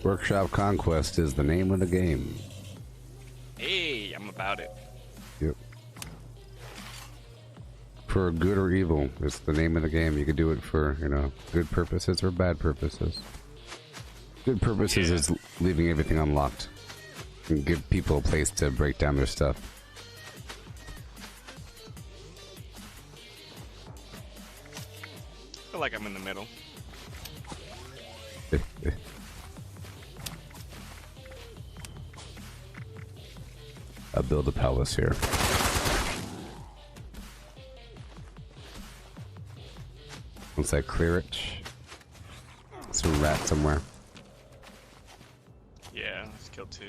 Workshop Conquest is the name of the game. Hey, I'm about it. Yep. For good or evil, it's the name of the game. You could do it for, you know, good purposes or bad purposes. Good purposes is leaving everything unlocked and give people a place to break down their stuff. I feel like I'm in the middle. I'll build a palace here. Once I clear it, some rat somewhere. Yeah, let's kill two.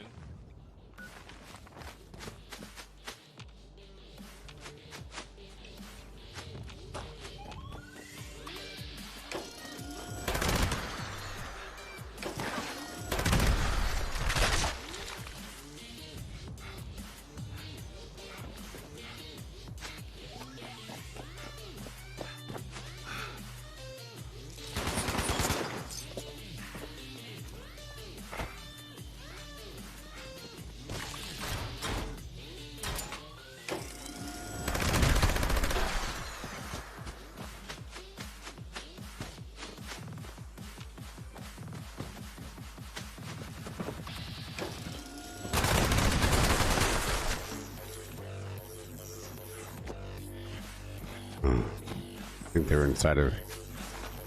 I think they're inside a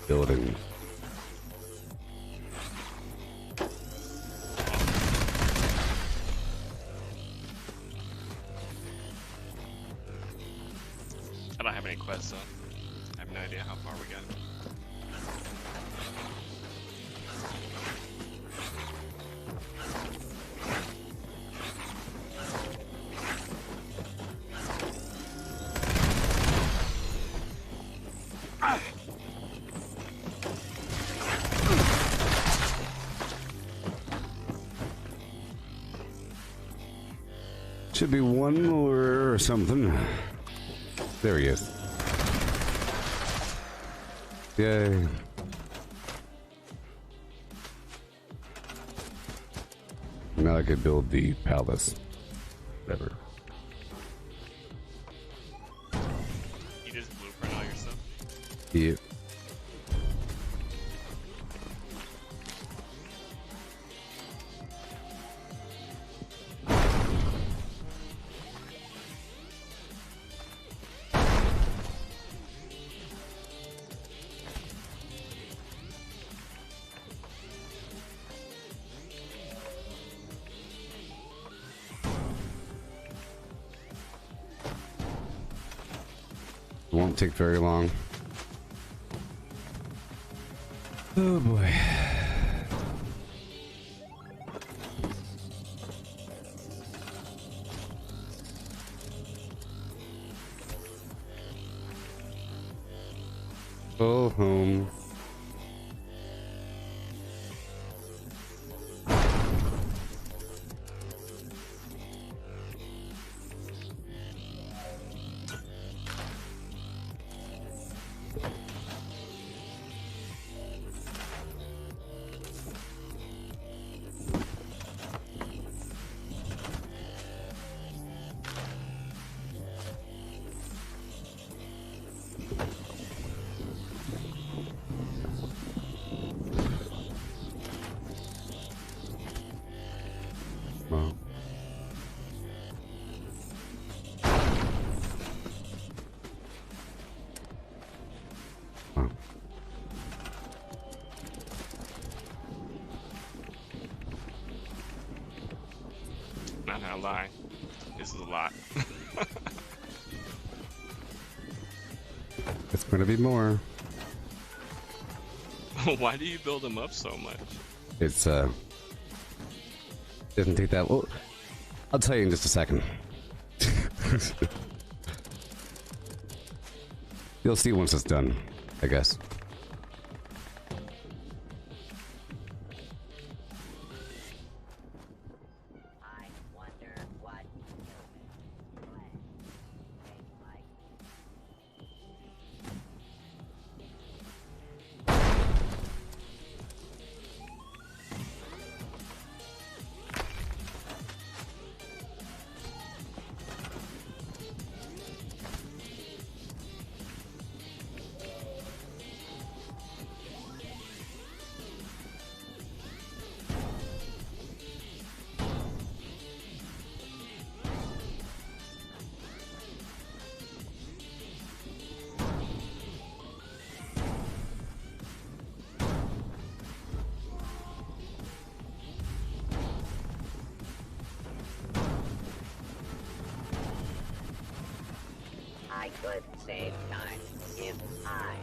building. I don't have any quests, so I have no idea how far we got. Should be one more or something. There he is. Yay. Now I could build the palace. Whatever. You just blueprint all your stuff? Yeah. Won't take very long. Oh boy. Go home. Wow. Wow. Not gonna lie. This is a lot. It's gonna be more. Why do you build them up so much? It's doesn't take that. Well, I'll tell you in just a second. You'll see once it's done, I guess. I could save time if I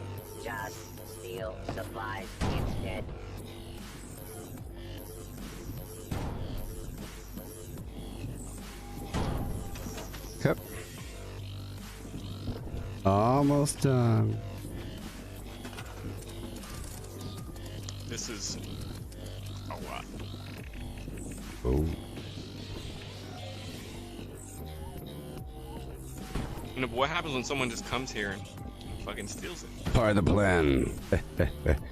just steal supplies instead. Yep. Almost done. This is a lot. Oh. You know, but what happens when someone just comes here and fucking steals it? Part of the plan.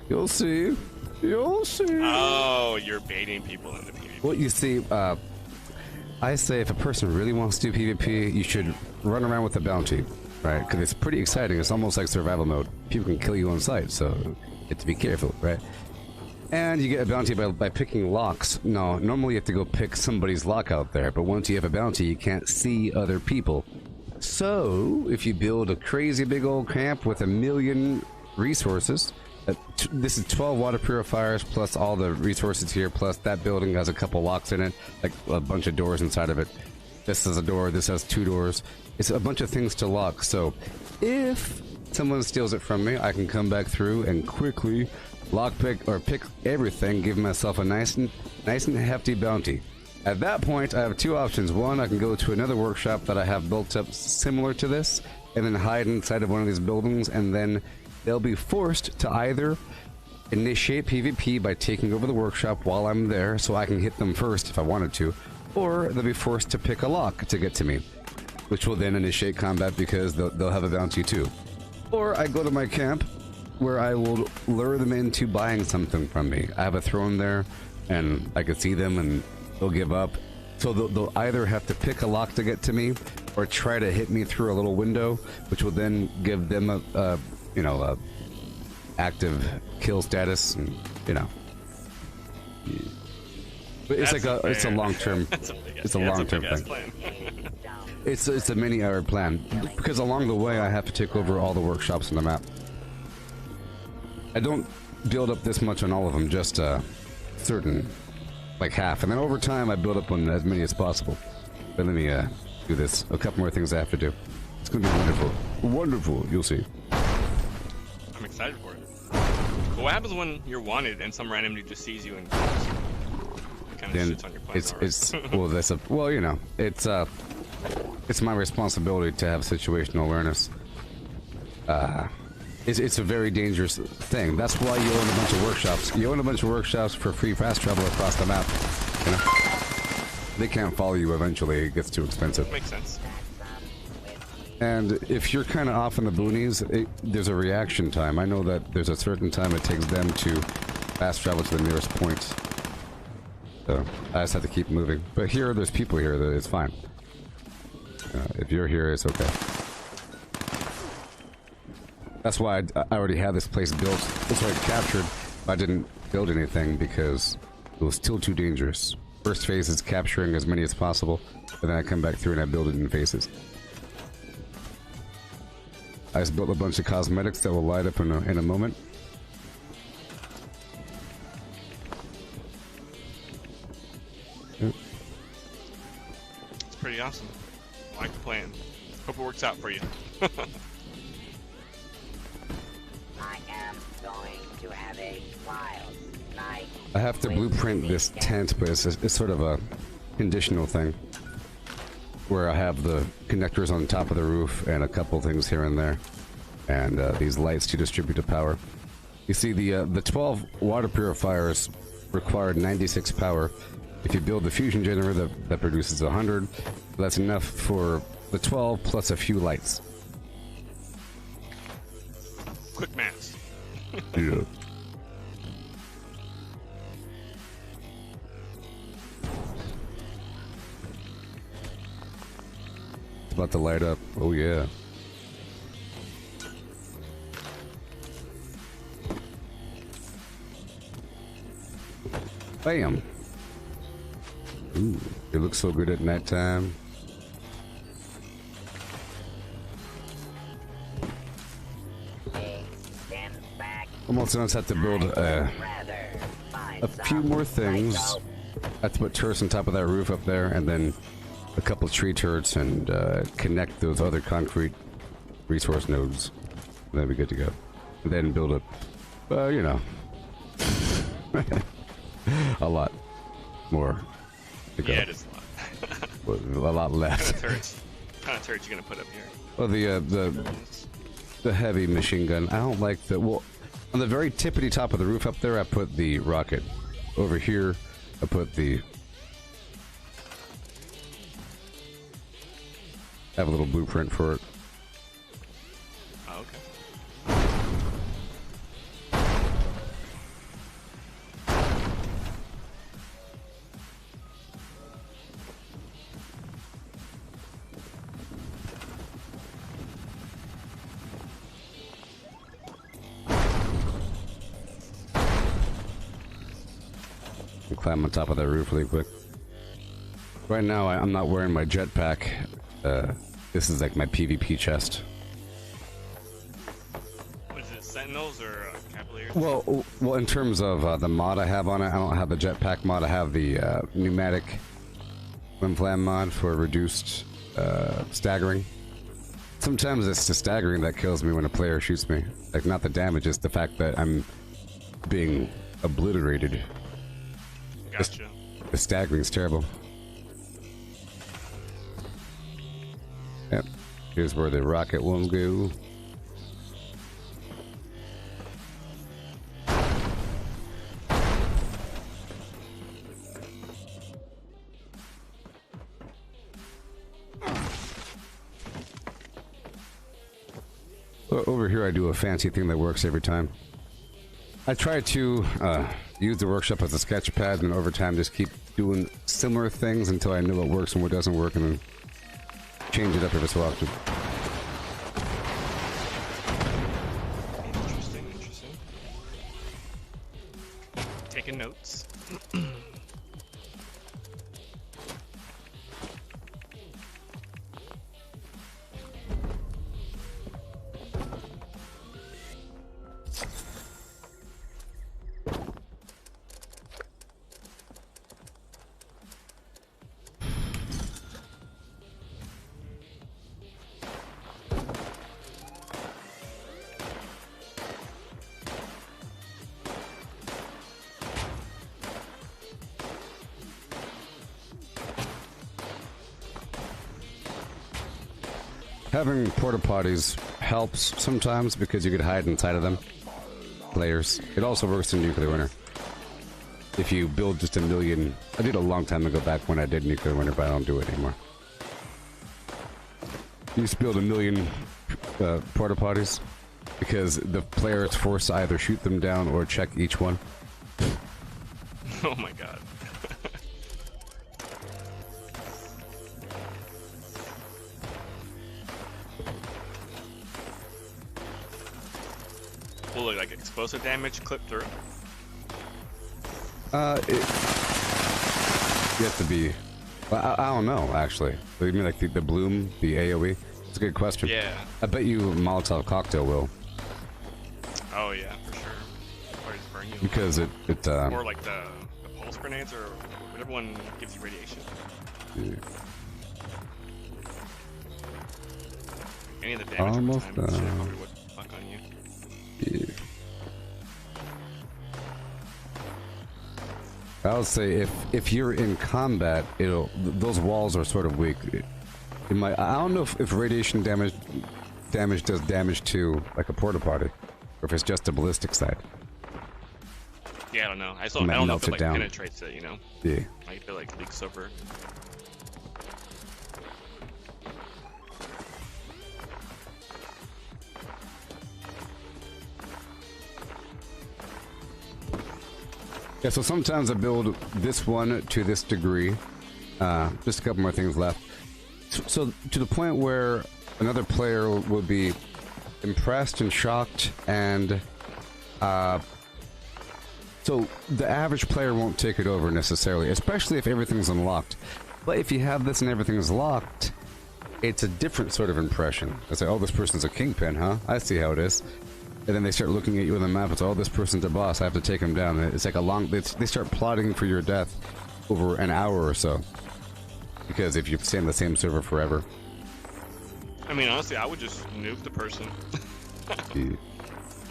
You'll see. You'll see. Oh, you're baiting people into PvP. Well, you see, I say if a person really wants to do PvP, you should run around with a bounty, right? Because it's pretty exciting. It's almost like survival mode. People can kill you on sight, so you have to be careful, right? And you get a bounty by picking locks. No, normally you have to go pick somebody's lock out there, but once you have a bounty, you can't see other people. So, if you build a crazy big old camp with 1,000,000 resources, this is 12 water purifiers plus all the resources here, plus that building has a couple locks in it, like a bunch of doors inside of it. This has a door, this has 2 doors. It's a bunch of things to lock, so if someone steals it from me, I can come back through and quickly lockpick or pick everything, give myself a nice and hefty bounty. At that point, I have 2 options. One, I can go to another workshop that I have built up similar to this, and then hide inside of one of these buildings, and then they'll be forced to either initiate PvP by taking over the workshop while I'm there, so I can hit them first if I wanted to, or they'll be forced to pick a lock to get to me, which will then initiate combat because they'll have a bounty too. Or I go to my camp, where I will lure them into buying something from me. I have a throne there, and I can see them, and they'll give up. So they'll either have to pick a lock to get to me, or try to hit me through a little window, which will then give them a active kill status, and you know. But it's it's a long-term, it's a long-term thing. It's a many-hour plan because along the way I have to take over all the workshops on the map. I don't build up this much on all of them, just certain, like half, and then over time I build up on as many as possible. But let me do this. A couple more things I have to do. It's gonna be wonderful, wonderful. You'll see. I'm excited for it. But what happens when you're wanted and some random dude just sees you and kind of shits on your plan? Well, you know, it's my responsibility to have situational awareness. It's a very dangerous thing. That's why you own a bunch of workshops. You own a bunch of workshops for free fast travel across the map. You know? They can't follow you eventually. It gets too expensive. Makes sense. And if you're kind of off in the boonies, there's a reaction time. I know that there's a certain time it takes them to fast travel to the nearest point. So I just have to keep moving. But here, there's people here. That it's fine. If you're here, it's okay. That's why I already had this place built. It's already captured. I didn't build anything because it was still too dangerous. First phase is capturing as many as possible, and then I come back through and I build it in phases. I just built a bunch of cosmetics that will light up in a moment. Yep. It's pretty awesome. I like the plan. Hope it works out for you. I am going to have a wild night. I have to blueprint this tent, but it's sort of a conditional thing. Where I have the connectors on top of the roof and a couple things here and there. And these lights to distribute the power. You see, the 12 water purifiers required 96 power. If you build the fusion generator that produces 100, that's enough for the 12 plus a few lights. Quick maths. Yeah. It's about to light up. Oh yeah. Bam. Ooh, it looks so good at nighttime. Almost gonna have to build a few more things. I have to put turrets on top of that roof up there, and then a couple tree turrets, and connect those other concrete resource nodes. And then we're good to go. And then build up, you know, a lot more to go. Yeah, it is a lot. A lot left. What kind of turrets you gonna put up here? Well, the heavy machine gun. I don't like the on the very tippity top of the roof up there. I put the rocket. Over here, I put the. I have a little blueprint for it. Oh, okay. Climb on top of that roof really quick. Right now, I'm not wearing my jetpack. This is like my PvP chest. What is it, Sentinels or Cavaliers? Well, in terms of the mod I have on it, I don't have the jetpack mod. I have the pneumatic flim-flam mod for reduced staggering. Sometimes it's the staggering that kills me when a player shoots me. Like, not the damage, it's the fact that I'm being obliterated. Gotcha. The staggering's terrible. Yep. Here's where the rocket will go. over here I do a fancy thing that works every time. I try to use the workshop as a sketch pad, and over time just keep doing similar things until I know what works and what doesn't work, and then change it up every so often. Interesting, interesting. Taking notes. Having porta potties helps sometimes because you could hide inside of them. Players. It also works in Nuclear Winter. If you build just a million... I did a long time ago back when I did Nuclear Winter, but I don't do it anymore. You used to build a million porta potties because the player is forced to either shoot them down or check each one. Oh my god. Will it like explosive damage clip through? You have to be... Well, I don't know, actually. You mean like the bloom, the AoE? It's a good question. Yeah. I bet you Molotov Cocktail will. Oh yeah, for sure. Or just burn you. Because it or like the pulse grenades or whatever one gives you radiation. Yeah. Any of the damage Almost over time, shit probably would fuck on you. Yeah. I would say if you're in combat, those walls are sort of weak. I don't know if radiation damage does damage to like a porta potty, or if it's just a ballistic side. Yeah, I don't know. I don't know if it like penetrates it, you know. Yeah. Like if it like leaks over. Yeah, so sometimes I build this one to this degree. Just a couple more things left. So to the point where another player would be impressed and shocked, and so the average player won't take it over necessarily, especially if everything's unlocked. But if you have this and everything's locked, it's a different sort of impression. It's like, oh, this person's a kingpin, huh? I see how it is. And then they start looking at you on the map. It's, oh, this person's a boss. I have to take him down. It's like a long... They start plotting for your death over an hour or so. Because if you stay on the same server forever. I mean, honestly, I would just nuke the person. Yeah.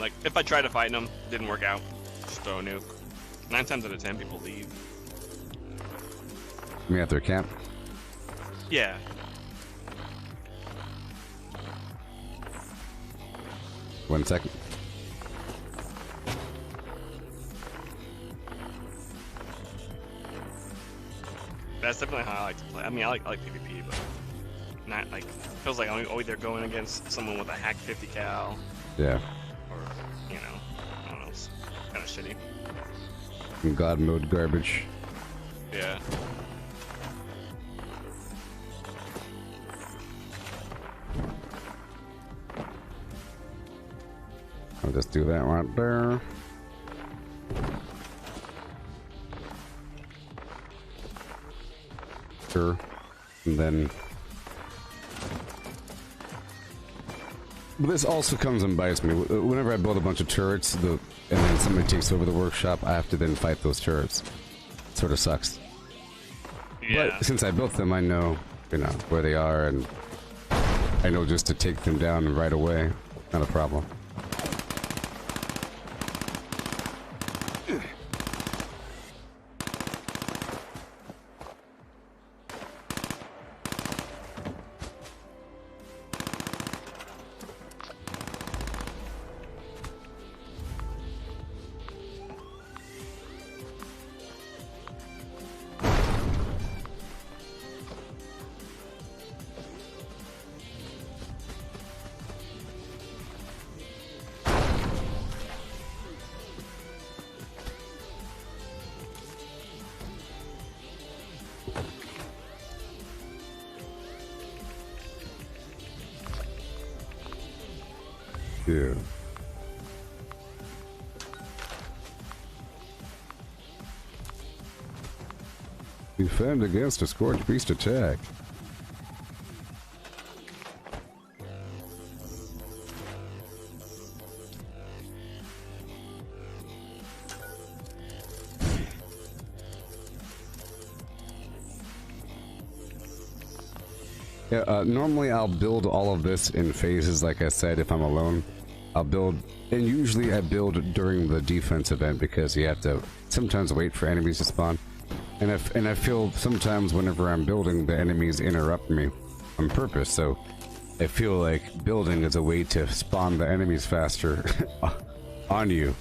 Like, if I tried to fight them, didn't work out, just throw a nuke. 9 times out of 10, people leave. You mean at their camp? Yeah. One second. That's definitely how I like to play. I mean, I like PvP, but not like feels like I'm either going against someone with a hack 50 cal. Yeah. Or you know, I don't know, it's kind of shitty. God mode garbage. Yeah. I'll just do that right there. Sure. And then... But this also comes and bites me. Whenever I build a bunch of turrets, and then somebody takes over the workshop, I have to then fight those turrets. It sort of sucks. Yeah. But since I built them, I know, where they are, and I know just to take them down right away. Not a problem. Yeah. Defend against a Scorched Beast attack. Yeah, normally I'll build all of this in phases, like I said, if I'm alone. I'll build, and usually I build during the defense event because you have to sometimes wait for enemies to spawn. And I feel sometimes whenever I'm building, the enemies interrupt me on purpose, so I feel like building is a way to spawn the enemies faster on you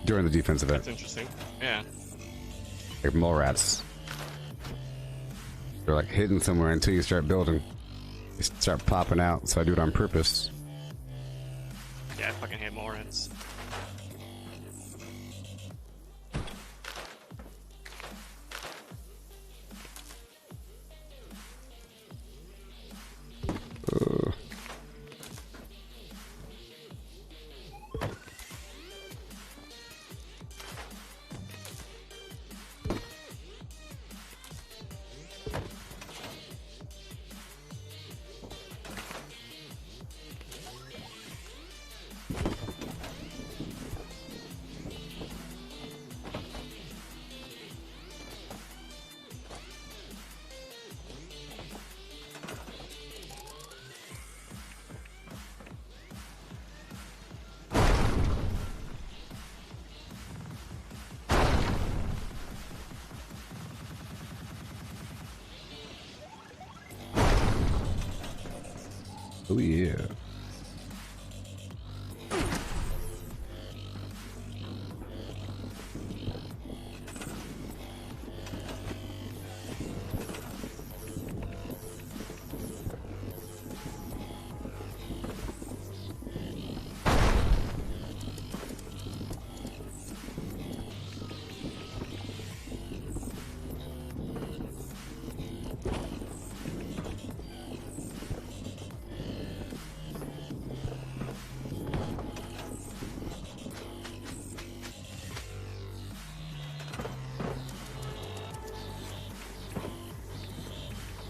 during the defense event. That's interesting. Yeah. Like mole rats. They're like hidden somewhere until you start building. They start popping out, so I do it on purpose. Yeah, I fucking hate mole rats. Oh yeah.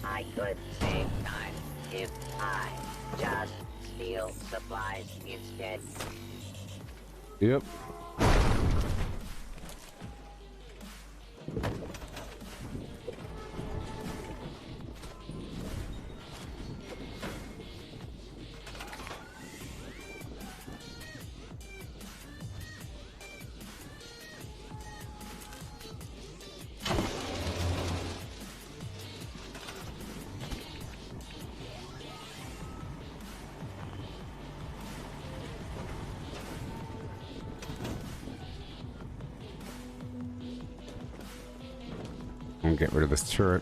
I could save time if I just steal supplies instead. Yep. And get rid of this turret.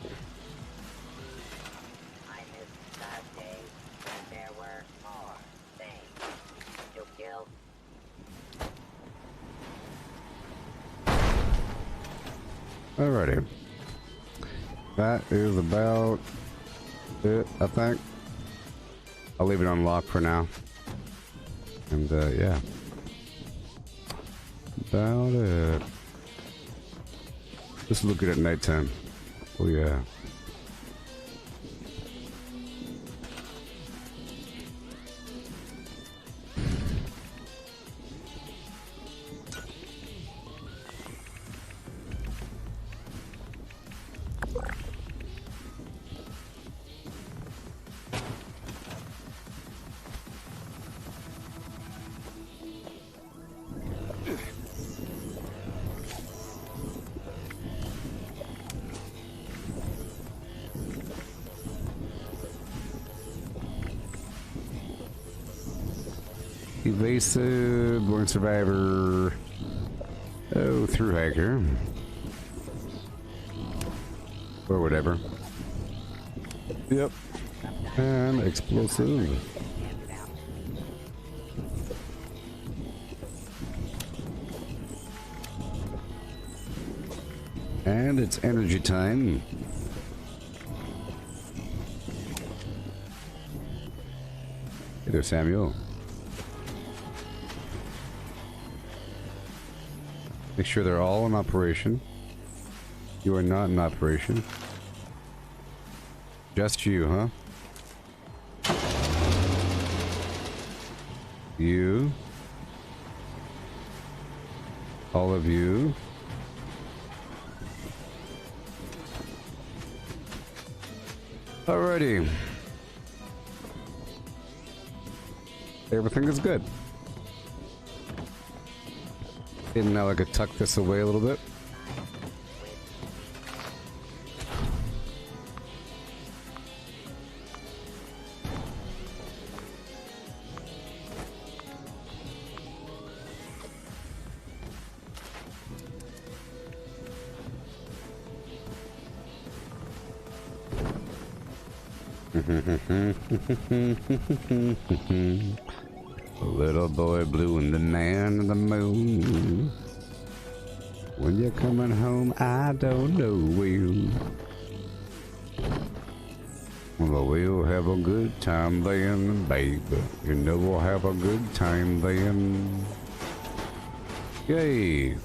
I missed the days when there were more things to kill. Alrighty. That is about it, I think. I'll leave it unlocked for now. And, yeah. About it. Just look at nighttime. Oh, yeah. Evasive, born survivor. Oh, through hiker. Or whatever. Yep. And explosive. And it's energy time. Hey there, Samuel. Make sure they're all in operation. You are not in operation. Just you, huh? You. All of you. Alrighty. Everything is good. And now I could tuck this away a little bit. Little boy blue and the man in the moon. When you're coming home, I don't know when. Well, we'll have a good time then, baby. You know we'll have a good time then. Yay!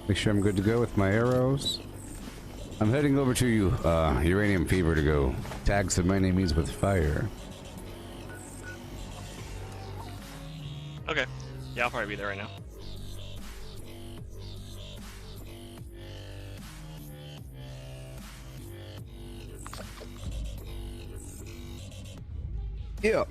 Make sure I'm good to go with my arrows. I'm heading over to Uranium Fever to go tag some enemies with fire. Okay. Yeah, I'll probably be there right now. Yeah.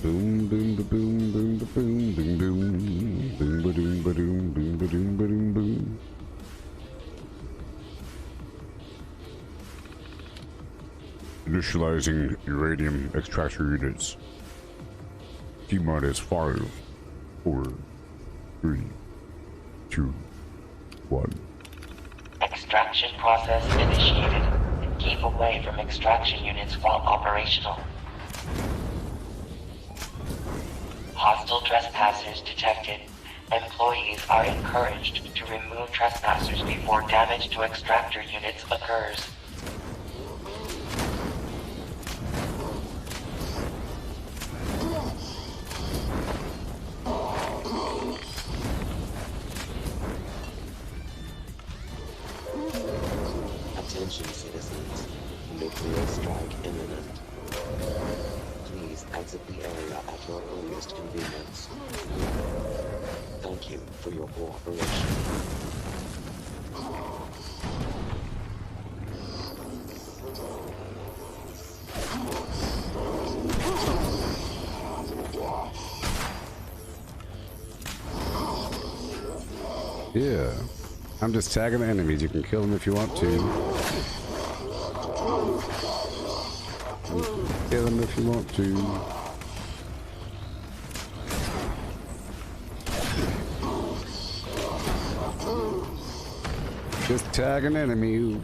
Boom boom boom boom boom boom boom boom boom boom boom boom boom boom boom. Initializing uranium extractor units. T-mod is 5, 4, 3, 2, 1. Extraction process initiated. Keep away from extraction units while operational. Hostile trespassers detected. Employees are encouraged to remove trespassers before damage to extractor units occurs. Attention citizens, nuclear strike imminent. Please exit the area at your earliest convenience. Thank you for your cooperation. Yeah. I'm just tagging the enemies. You can kill them if you want to. Kill them if you want to. Just tagging enemies.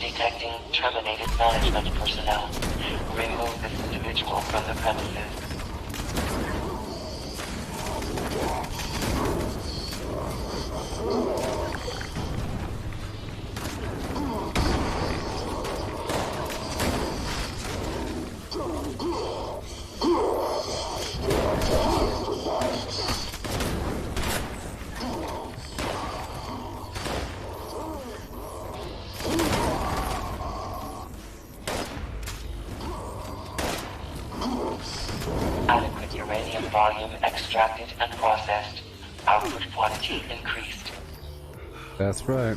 Detecting terminated management personnel. Remove this individual from the premises. volume extracted and processed. Output quantity increased. That's right.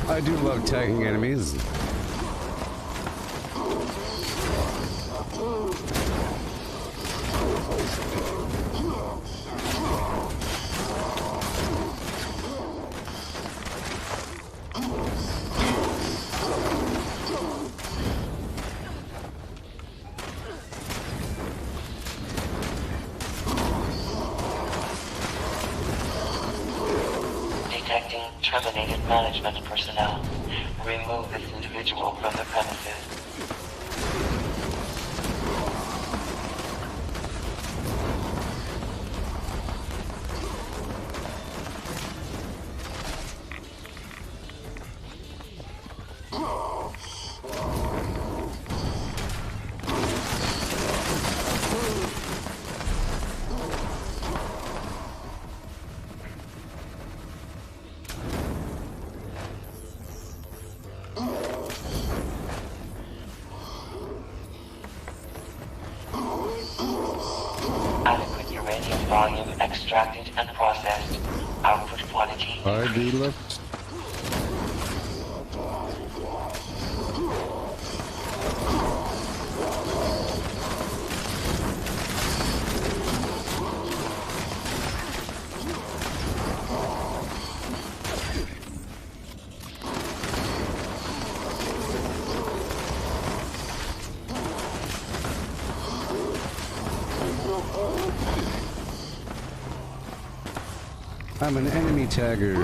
I do love tagging enemies. Detecting terminated management personnel. Remove this individual from the premises. Adequate uranium volume extracted and processed. Output quantity ID left. I'm an enemy tagger.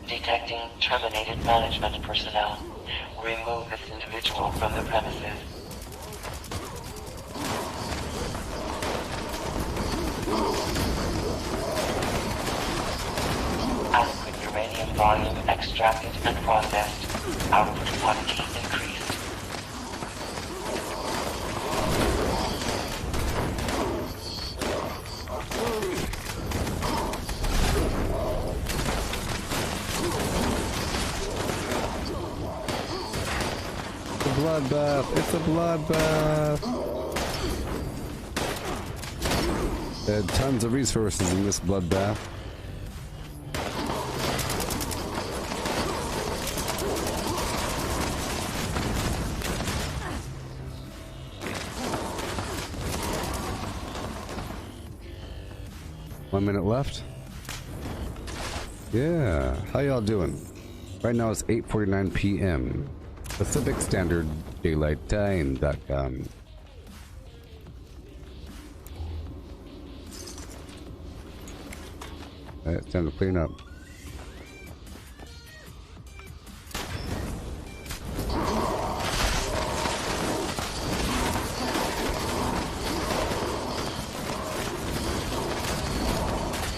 Detecting terminated management personnel. Remove this individual from the premises. Adequate uranium volume extracted and processed. Output quantity increased. Bloodbath. It's a bloodbath. There are tons of resources in this bloodbath. One minute left. Yeah, how y'all doing? Right now it's 8:49 p.m. Pacific Standard Daylight Time.com. It's time to clean up.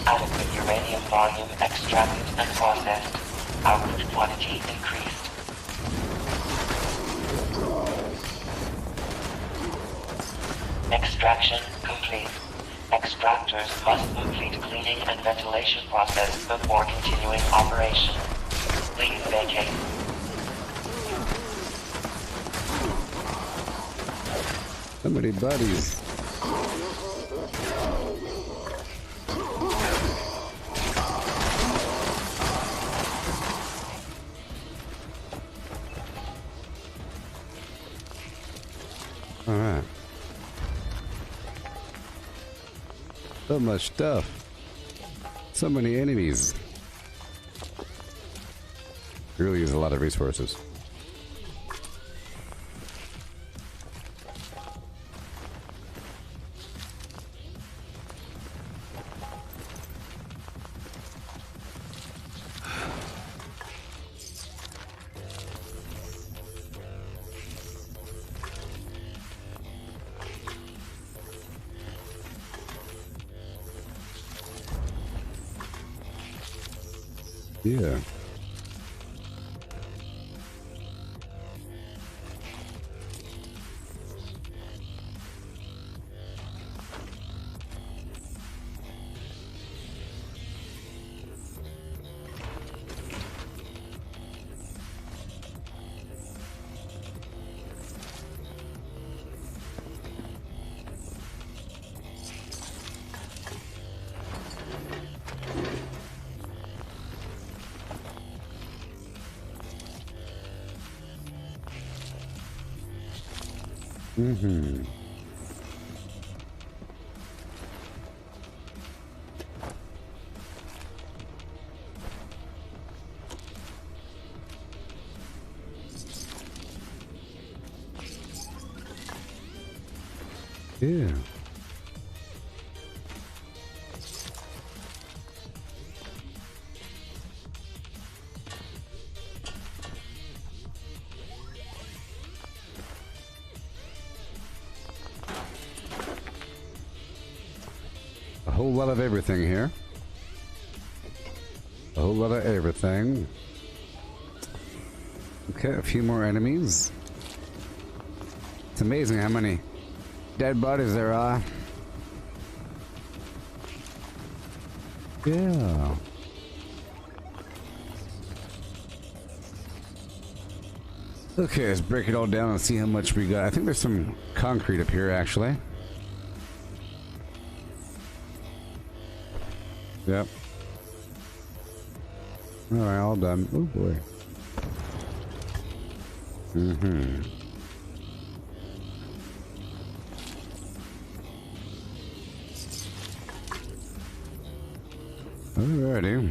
Adequate uranium volume processed. Output quantity increased. Extraction complete. Extractors must complete cleaning and ventilation process before continuing operation. Please vacate. So many buddies. All right. So much stuff. So many enemies. Really use a lot of resources. Yeah. Mm-hmm. Yeah. A whole lot of everything here. A whole lot of everything. Okay, a few more enemies. It's amazing how many dead bodies there are. Yeah. Okay, let's break it all down and see how much we got. I think there's some concrete up here, actually. Yep. Alright, all done. Oh boy. Mm-hmm. Alrighty.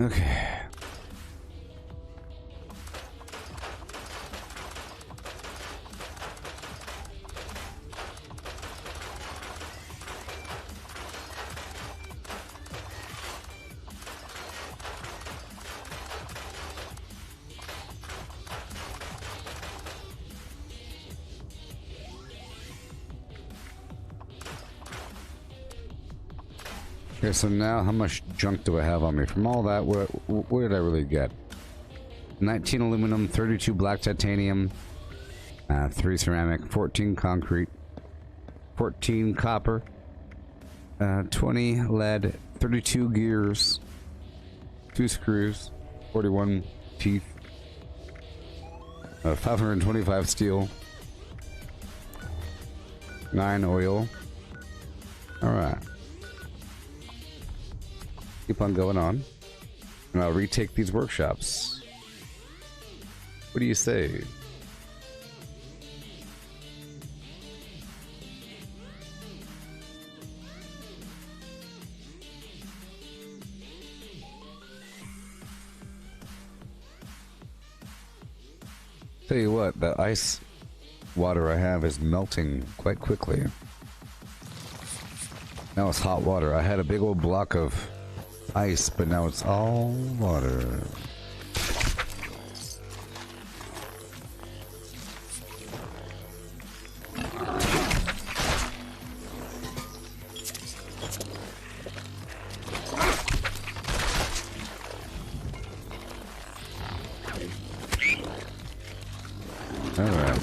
Okay. Okay, so now how much junk do I have on me? From all that, what did I really get? 19 aluminum, 32 black titanium, 3 ceramic, 14 concrete, 14 copper, 20 lead, 32 gears, 2 screws, 41 teeth, 525 steel, 9 oil. Alright. Keep on going on. And I'll retake these workshops. What do you say? Tell you what, the ice water I have is melting quite quickly. Now it's hot water. I had a big old block of ice, but now it's all water. Alright.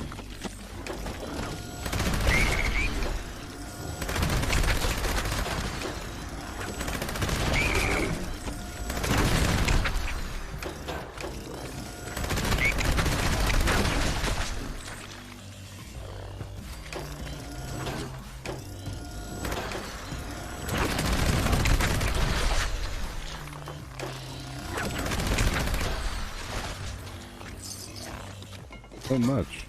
So much.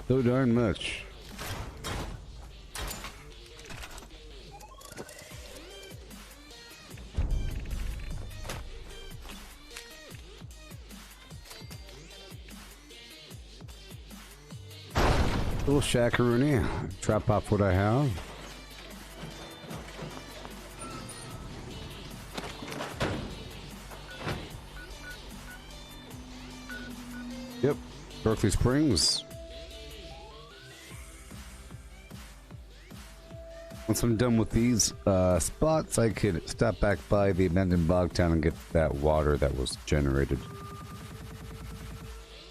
So darn much. Little shackaroony. Trap off what I have. Yep, Berkeley Springs. Once I'm done with these spots, I could stop back by the abandoned bog town and get that water that was generated.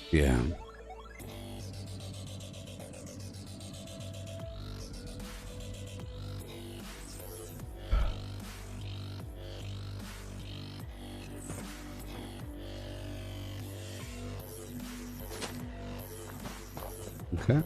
Yeah. Okay.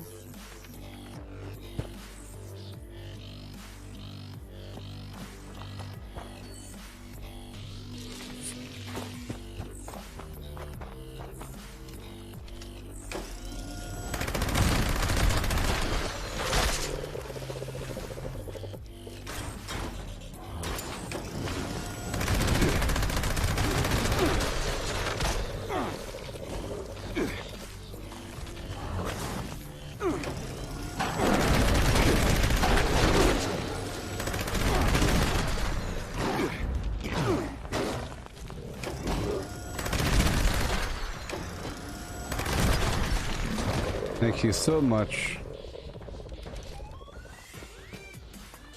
Thank you so much.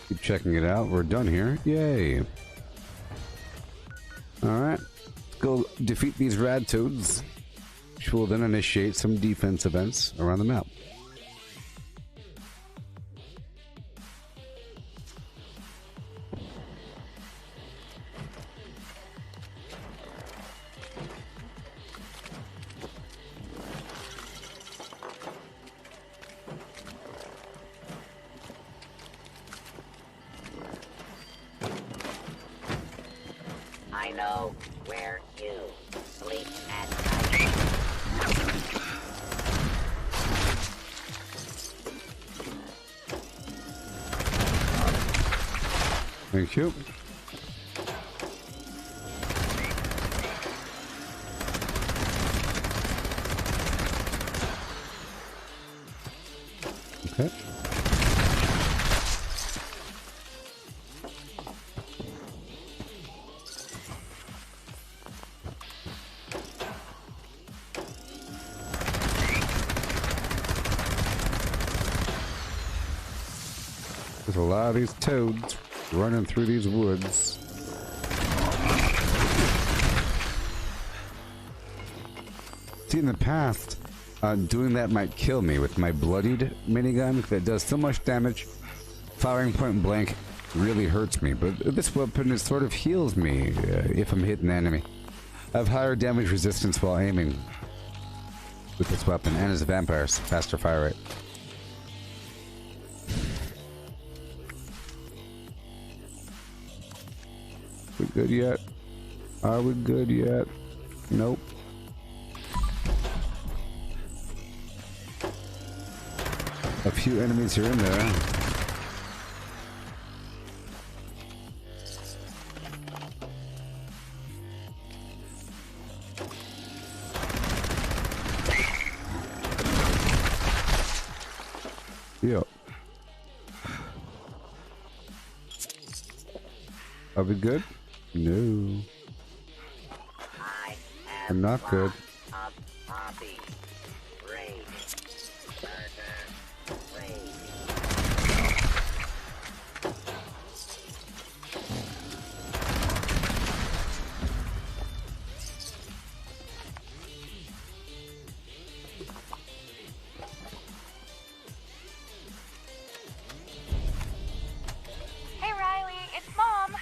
Keep checking it out. We're done here. Yay. Alright. Let's go defeat these rad toads, which will then initiate some defense events around the map. I know where you sleep at night. Thank you. Okay. There's a lot of these toads running through these woods. See, in the past, doing that might kill me with my bloodied minigun that does so much damage. Firing point blank really hurts me, but this weapon is sort of heals me if I'm hitting an enemy. I have higher damage resistance while aiming with this weapon, and as a vampire, faster fire rate. We good yet? Are we good yet? Nope. A few enemies are in there. Yep. Are we good? No. We're not good. Hey Riley, it's Mom.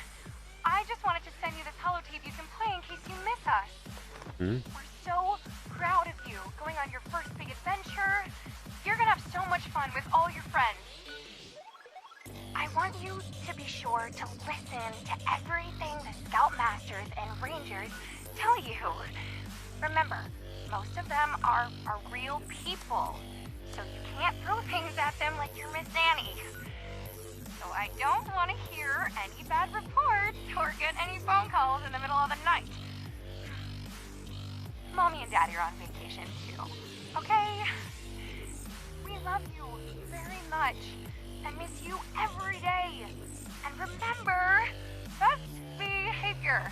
I just wanted to send you this holotape you can play in case you miss us. Hmm? We're so proud of you, going on your first big adventure. You're gonna have so much fun with all your friends. I want you to be sure to listen to everything the Scoutmasters and Rangers tell you. Remember, most of them are real people, so you can't throw things at them like you're Miss Annie. So I don't want to hear any bad reports or get any phone calls in the middle of the night. Mommy and Daddy are on vacation too, okay? We love you very much and miss you every day. And remember, best behavior.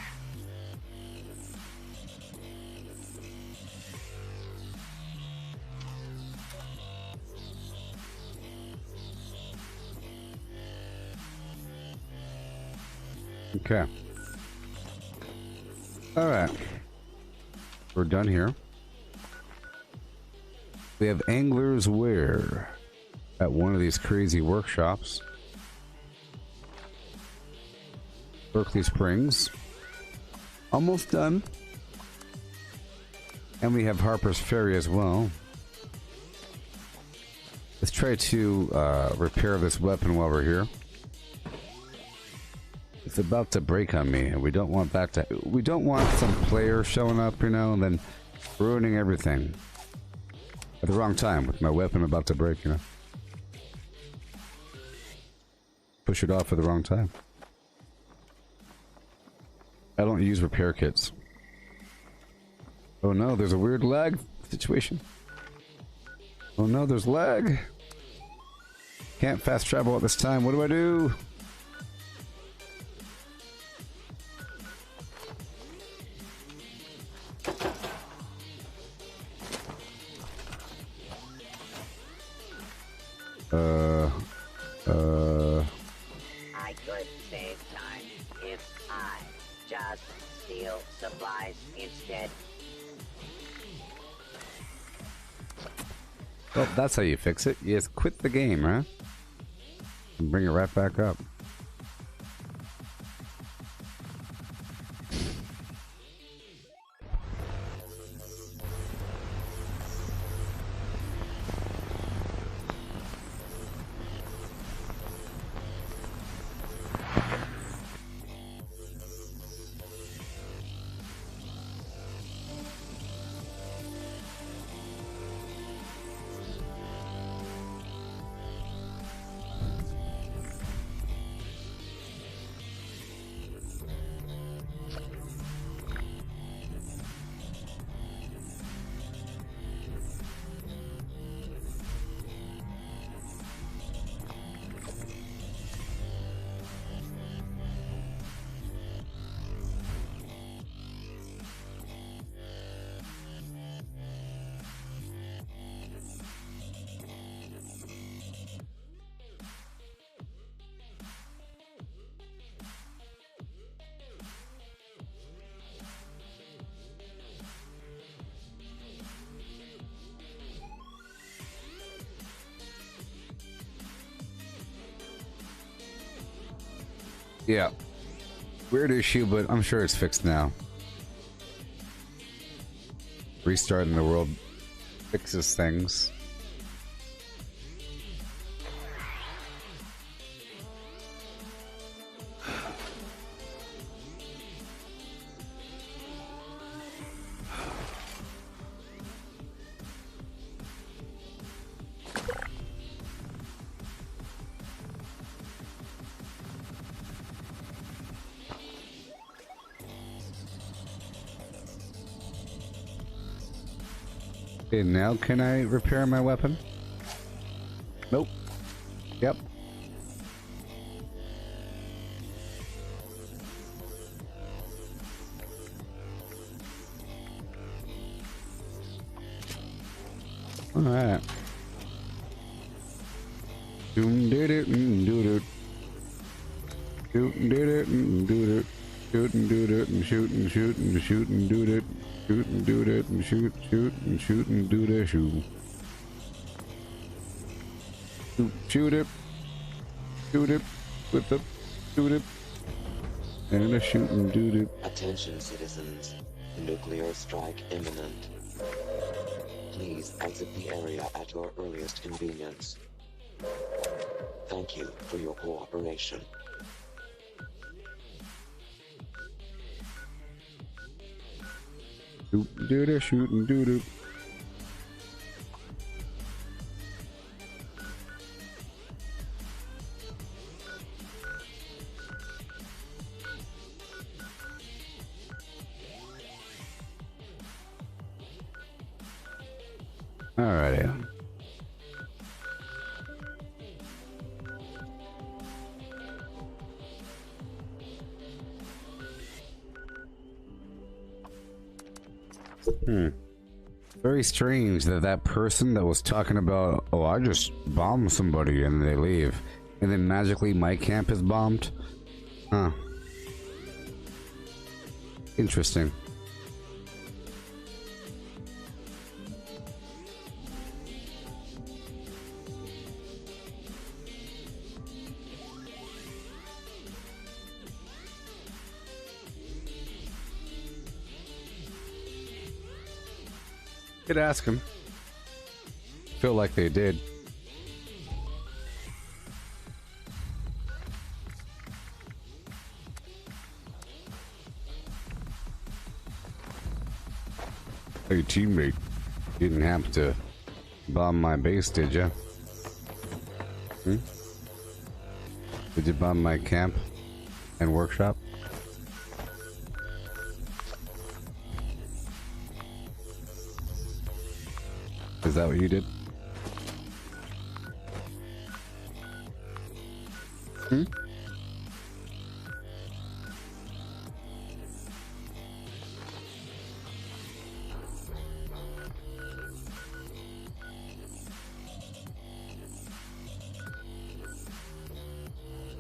Okay. Alright. We're done here. We have Angler's Wear at one of these crazy workshops. Berkeley Springs. Almost done. And we have Harper's Ferry as well. Let's try to repair this weapon while we're here. It's about to break on me, and we don't want that to... We don't want some player showing up, you know, and then ruining everything. At the wrong time, with my weapon about to break, you know. Push it off at the wrong time. I don't use repair kits. Oh no, there's a weird lag situation. Oh no, there's lag. Can't fast travel at this time. What do I do? I could save time if I just steal supplies instead. Well, that's how you fix it. You just quit the game, huh? And bring it right back up. Yeah. Weird issue, but I'm sure it's fixed now. Restarting the world fixes things. Okay, now can I repair my weapon? Nope. Yep. All right. Doom did it and do it. Shootin' did it and do it. Shootin' do it and shootin' do it. Shootin' do it and shootin' do it. Shoot it. Shoot it with the shoot it. And a shootin' do it. Attention citizens, nuclear strike imminent. Please exit the area at your earliest convenience. Thank you for your cooperation. Shootin' do it. Alrighty. Very strange that that person that was talking about, oh, I just bombed somebody and they leave, and then magically my camp is bombed. Huh. Interesting. Could ask him. Feel like they did. Hey, teammate, you didn't have to bomb my base, did you? Hmm? Did you bomb my camp and workshop? Is that what you did? Hmm?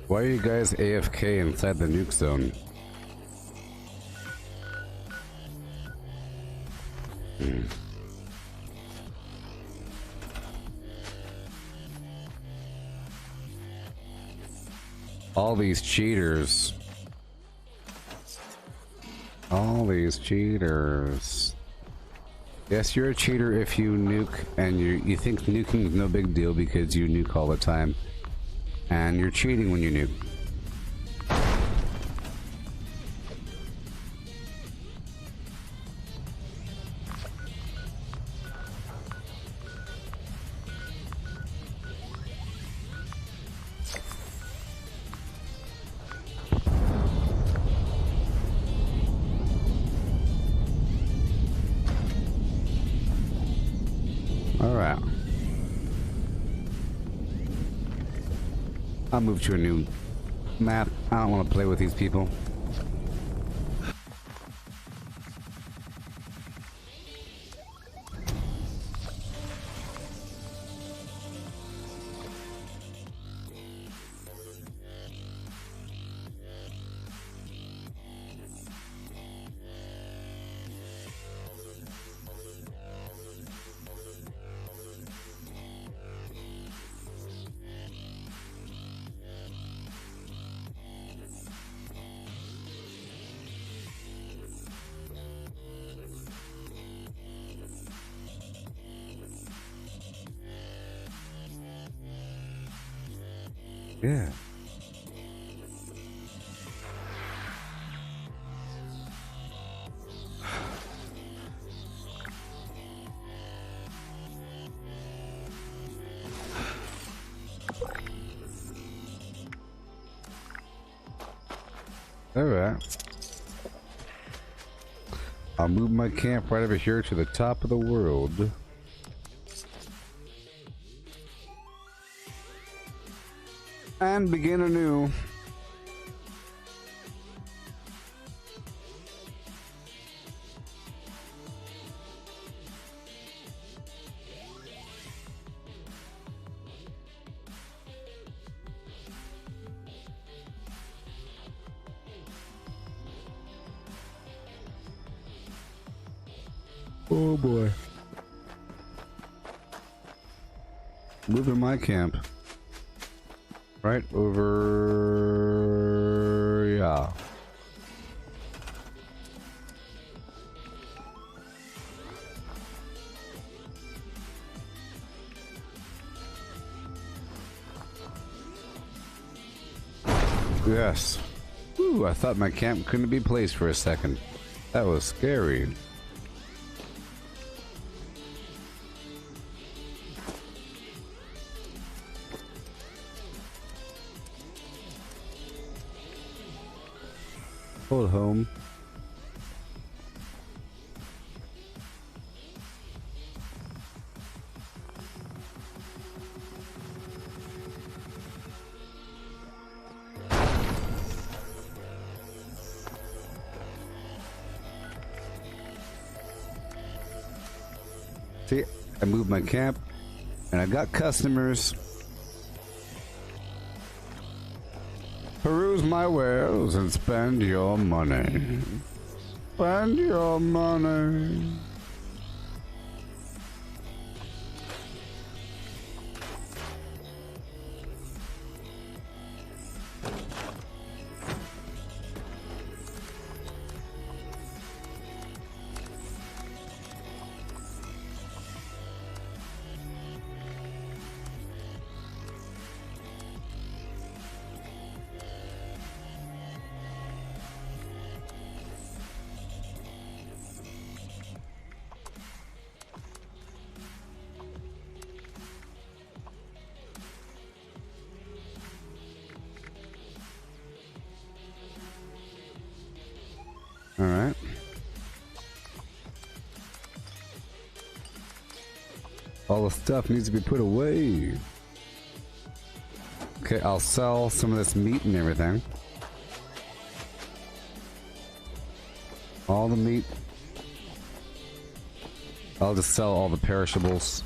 Why are you guys AFK inside the nuke zone? All these cheaters. All these cheaters. Yes, you're a cheater if you nuke and you think nuking is no big deal because you nuke all the time. And you're cheating when you nuke. Alright. I'll move to a new map. I don't want to play with these people. Yeah. Alright. I'll move my camp right over here to the top of the world. And begin anew. Oh boy. Moving my camp. Right over... yeah. Yes. Ooh, I thought my camp couldn't be placed for a second. That was scary. Hold home. See, I moved my camp and I got customers. Peruse my wares and spend your money. Spend your money. All right. All the stuff needs to be put away. Okay, I'll sell some of this meat and everything. All the meat. I'll just sell all the perishables.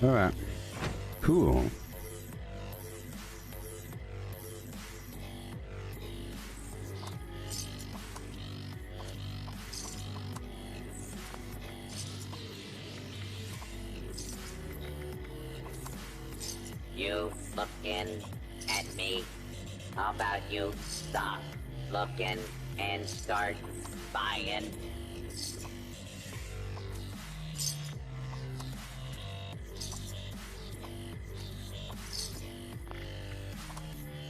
All right. Cool. You looking at me? How about you stop looking and start buying?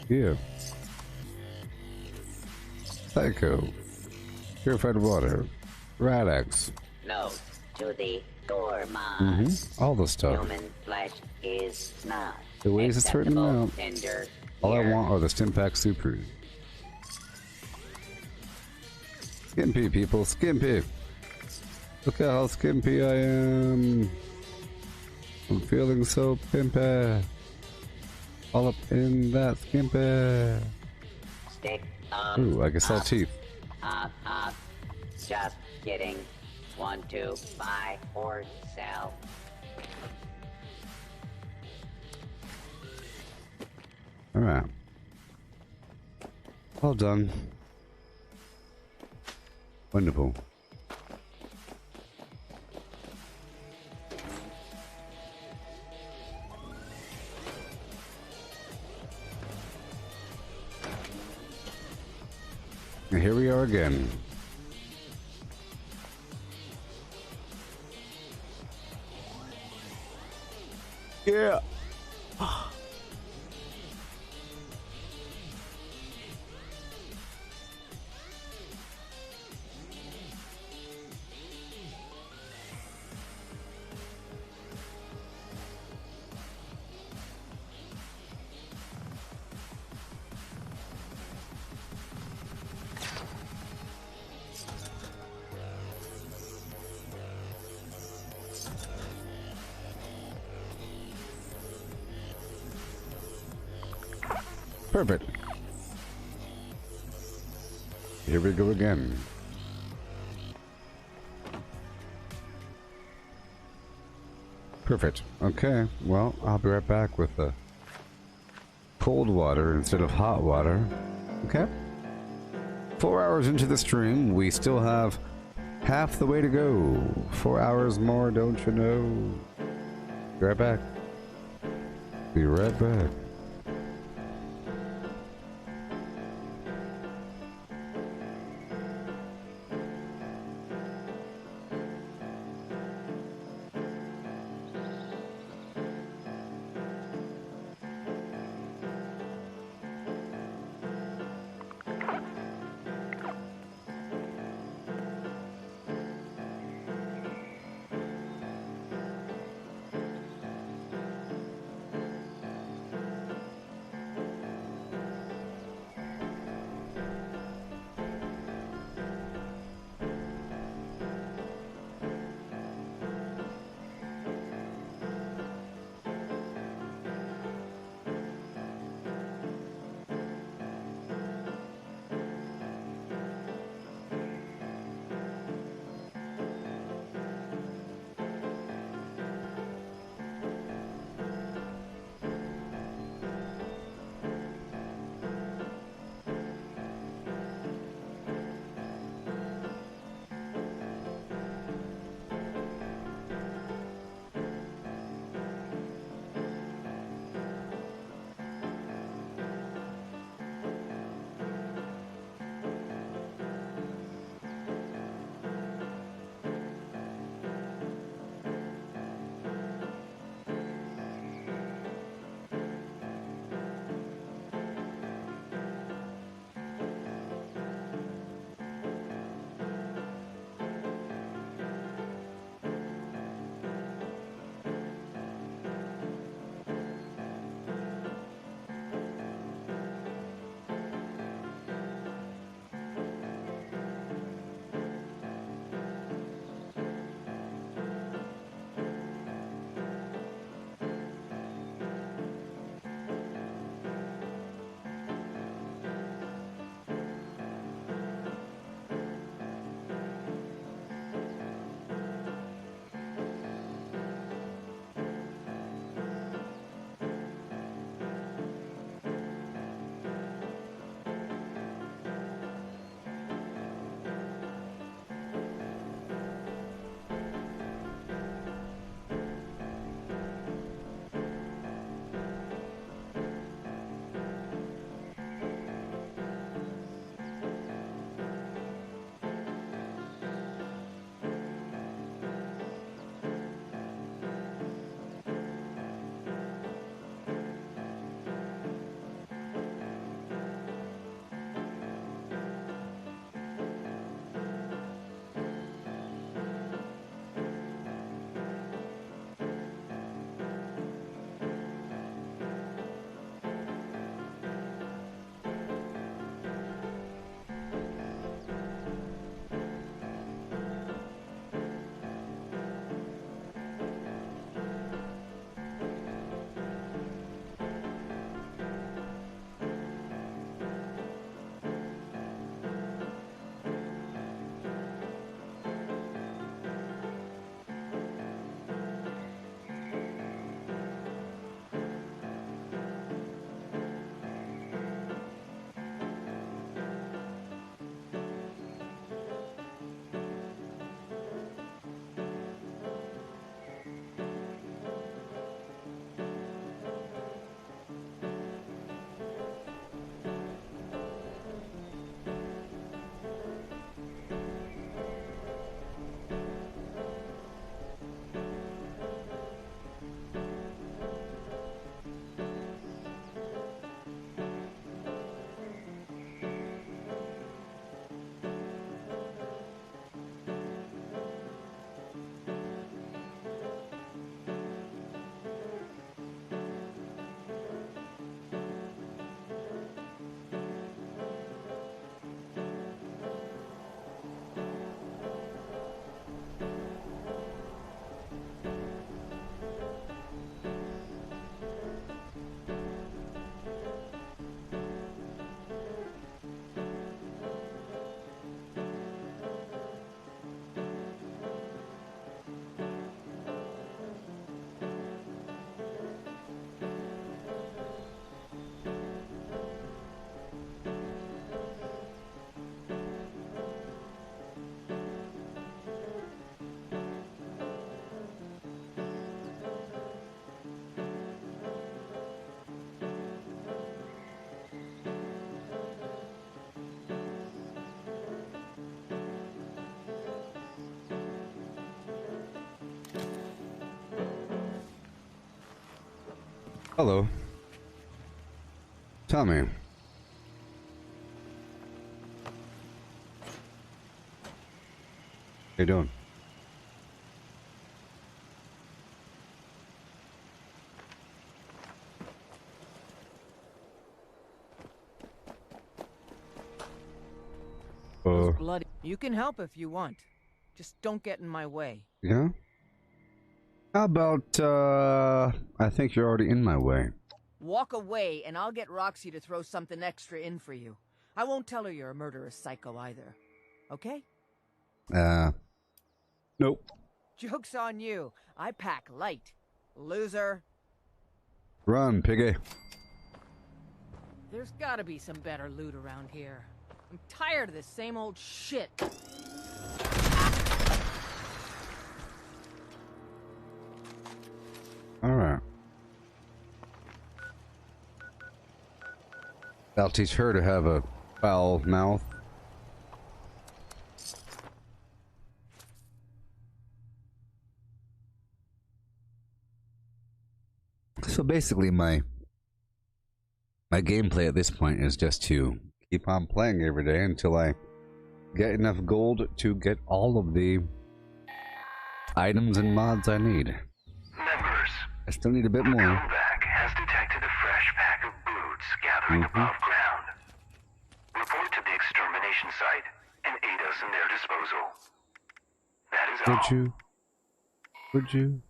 Yeah. Psycho. Purified water. Rad-X. No to the gourmand. All the stuff. Human flesh is not The ways it's written acceptable out. tender All I here. want are the Stimpack Supers. Skimpy, people. Skimpy. Look at how skimpy I am. I'm feeling so pimpy. All up in that skimpy. Stick Ooh, I can sell up, teeth. up. Just kidding. Want to buy or sell? Alright. All done. Wonderful. And here we are again. Yeah. Perfect. Here we go again. Perfect. Okay, well, I'll be right back with the cold water instead of hot water. Okay. 4 hours into the stream, we still have half the way to go. 4 hours more, don't you know? Be right back. Be right back. Hello. Tell me. How you doing? Bloody. You can help if you want. Just don't get in my way. Yeah? How about, I think you're already in my way. Walk away, and I'll get Roxy to throw something extra in for you. I won't tell her you're a murderous psycho either. Okay? Nope. Joke's on you. I pack light. Loser. Run, piggy. There's gotta be some better loot around here. I'm tired of this same old shit. Alright. I'll teach her to have a foul mouth. So basically my gameplay at this point is just to keep on playing every day until I get enough gold to get all of the items and mods I need. Members, I still need a bit more. Comeback has detected a fresh pack of broods gathering above ground. Report to the extermination site and aid us in their disposal. That is all. Would you?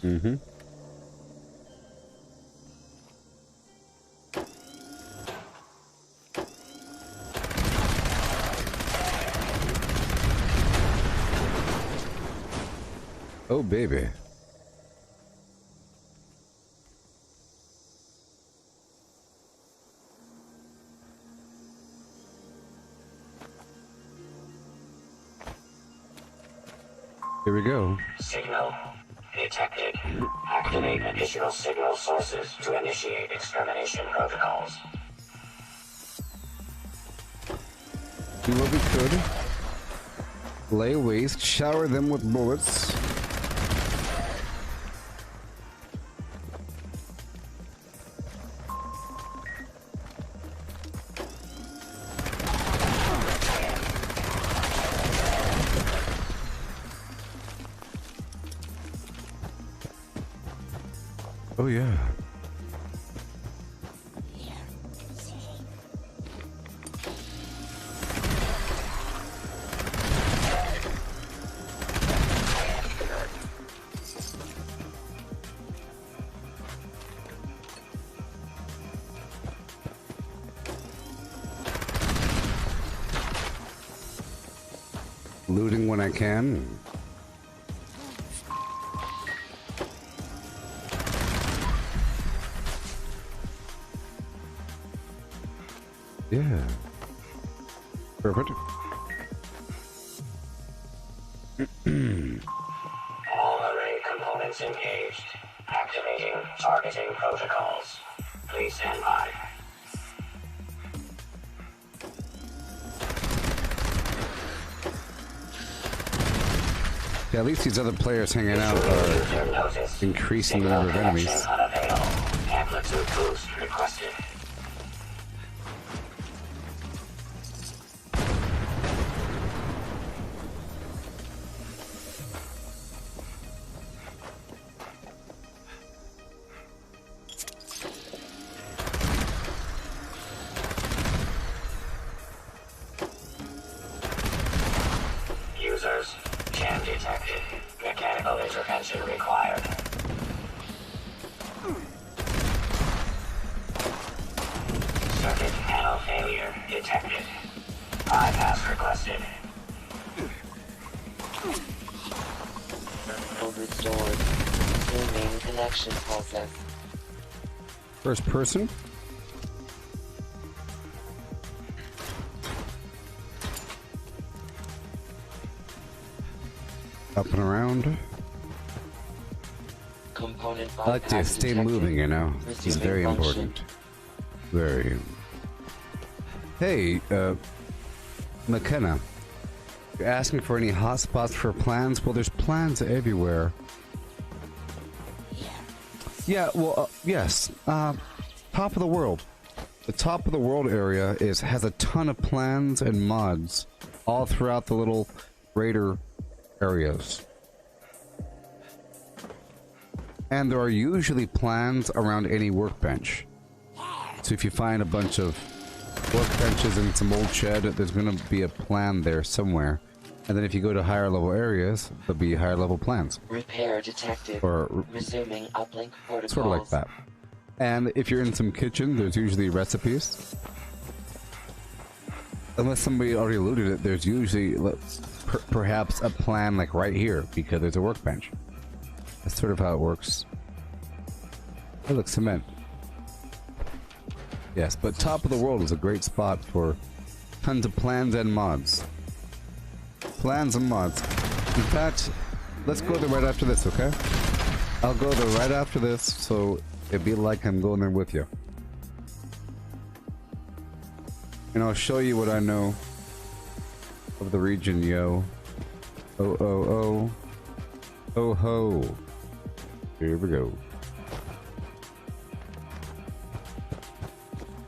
Mm-hmm. Oh, baby. Here we go. Signal detected. Activate additional signal sources to initiate extermination protocols. Do what we could. Lay waste, shower them with bullets. Oh yeah. Looting when I can. Yeah. Perfect. All array components engaged. Activating targeting protocols. Please stand by. Yeah, at least these other players hanging out are increasing the number of enemies. Amplitude boost requested. Users, jam detected. Mechanical intervention required. Circuit panel failure detected. Bypass requested. Restored. Main connection process. First person? Up and around. Component I like to stay moving, you know. It's very important. Very. Hey, McKenna. You're asking for any hotspots for plans? Well, there's plans everywhere. Yeah, well, yes. Top of the world. The top of the world area has a ton of plans and mods all throughout the little raider areas. And there are usually plans around any workbench. So if you find a bunch of workbenches in some old shed, there's going to be a plan there somewhere. And then if you go to higher level areas, there'll be higher level plans. Repair detected. Or resuming uplink protocols. Sort of like that. And if you're in some kitchen, there's usually recipes. Unless somebody already alluded it, there's usually perhaps a plan like right here, because there's a workbench. That's sort of how it works. Oh, look, cement. Yes, but top of the world is a great spot for tons of plans and mods. Plans and mods. In fact, let's go there right after this, okay? I'll go there right after this, so it'd be like I'm going there with you. And I'll show you what I know of the region, yo. Oh, oh, oh. Oh, ho. Here we go.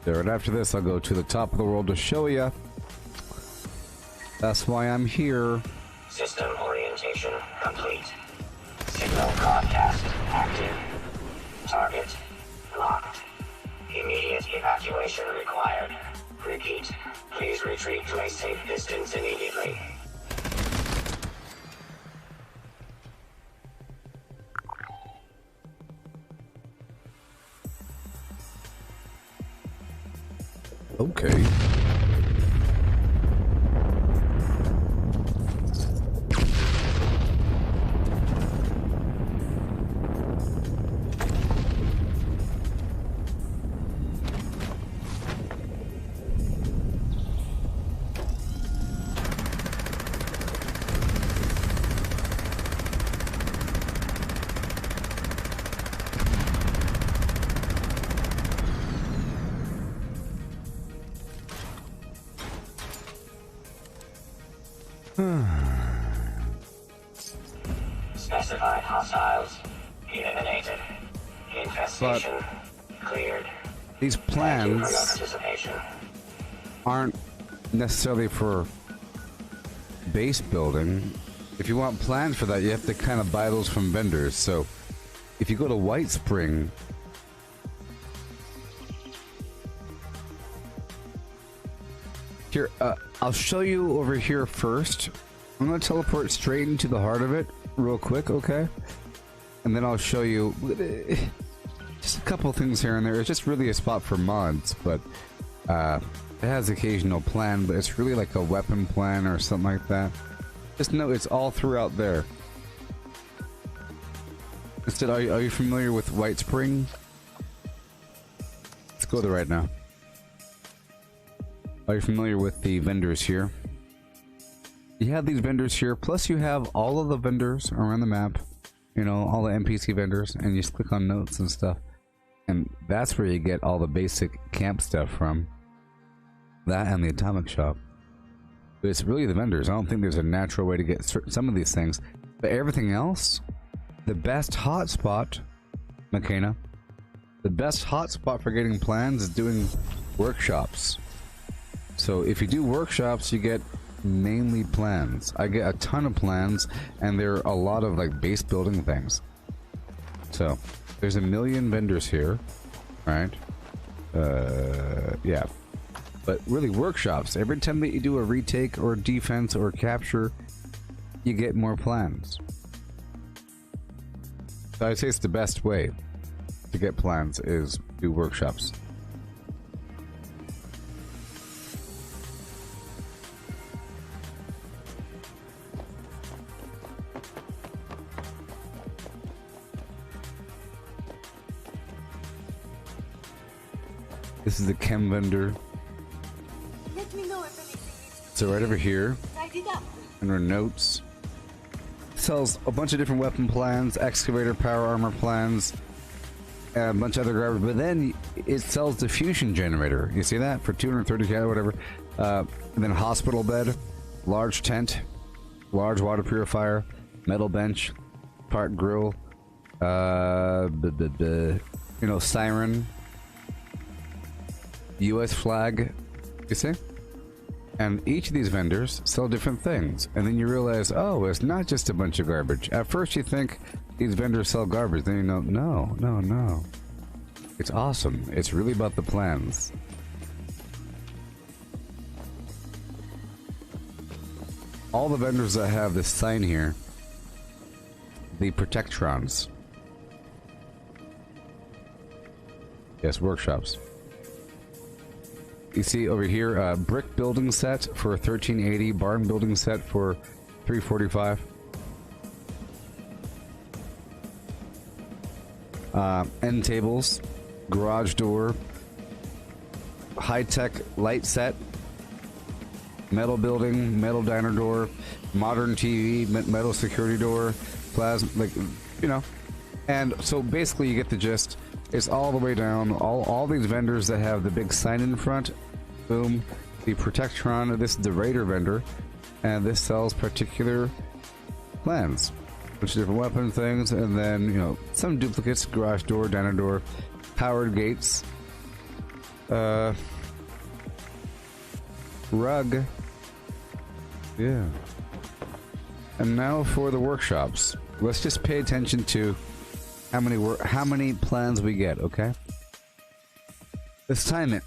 There, and after this, I'll go to the top of the world to show you. That's why I'm here. System orientation complete. Signal broadcast active. Target locked. Immediate evacuation required. Repeat. Please retreat to a safe distance immediately. Okay. Specified hostiles eliminated. Infestation cleared. These plans aren't necessarily for base building. If you want plans for that, you have to kind of buy those from vendors. So if you go to White Spring, here, I'll show you over here first. I'm going to teleport straight into the heart of it real quick, okay? And then I'll show you just a couple things here and there. It's just really a spot for mods, but it has occasional plan, but it's really like a weapon plan or something like that. Just know it's all throughout there. Instead, are you familiar with White Spring? Let's go there right now. Are you familiar with the vendors here? You have these vendors here, plus you have all of the vendors around the map. You know, all the NPC vendors, and you just click on notes and stuff. And that's where you get all the basic camp stuff from. That and the atomic shop. But it's really the vendors. I don't think there's a natural way to get some of these things. But everything else, the best hotspot, McKenna, the best hotspot for getting plans is doing workshops. So if you do workshops, you get mainly plans. I get a ton of plans, and there are a lot of like base building things. So there's a million vendors here, right? Yeah. But really, workshops, every time that you do a retake or defense or capture, you get more plans. So I'd say it's the best way to get plans is do workshops. This is the chem vendor. Let me know if anything needs So right over here, tidied up. under notes, sells a bunch of different weapon plans, excavator power armor plans, and a bunch of other garbage. But then it sells the fusion generator. You see that for 230k or whatever. And then hospital bed, large tent, large water purifier, metal bench, part grill, siren, U.S. flag. You see? And each of these vendors sell different things. And then you realize, oh, it's not just a bunch of garbage. At first you think these vendors sell garbage. Then you know, no. It's awesome. It's really about the plans. All the vendors that have this sign here, the Protectrons. Yes, workshops. You see over here, brick building set for 1380, barn building set for 345. End tables, garage door, high-tech light set, metal building, metal diner door, modern TV, metal security door, plasma, like, you know. And so basically you get the gist. It's all the way down. All these vendors that have the big sign in front. Boom. The Protectron. This is the Raider vendor. And this sells particular plans. Which different weapon things. And then, you know, some duplicates. Garage door, diner door, powered gates. Rug. Yeah. And now for the workshops. Let's just pay attention to how many plans we get, okay? Let's time it.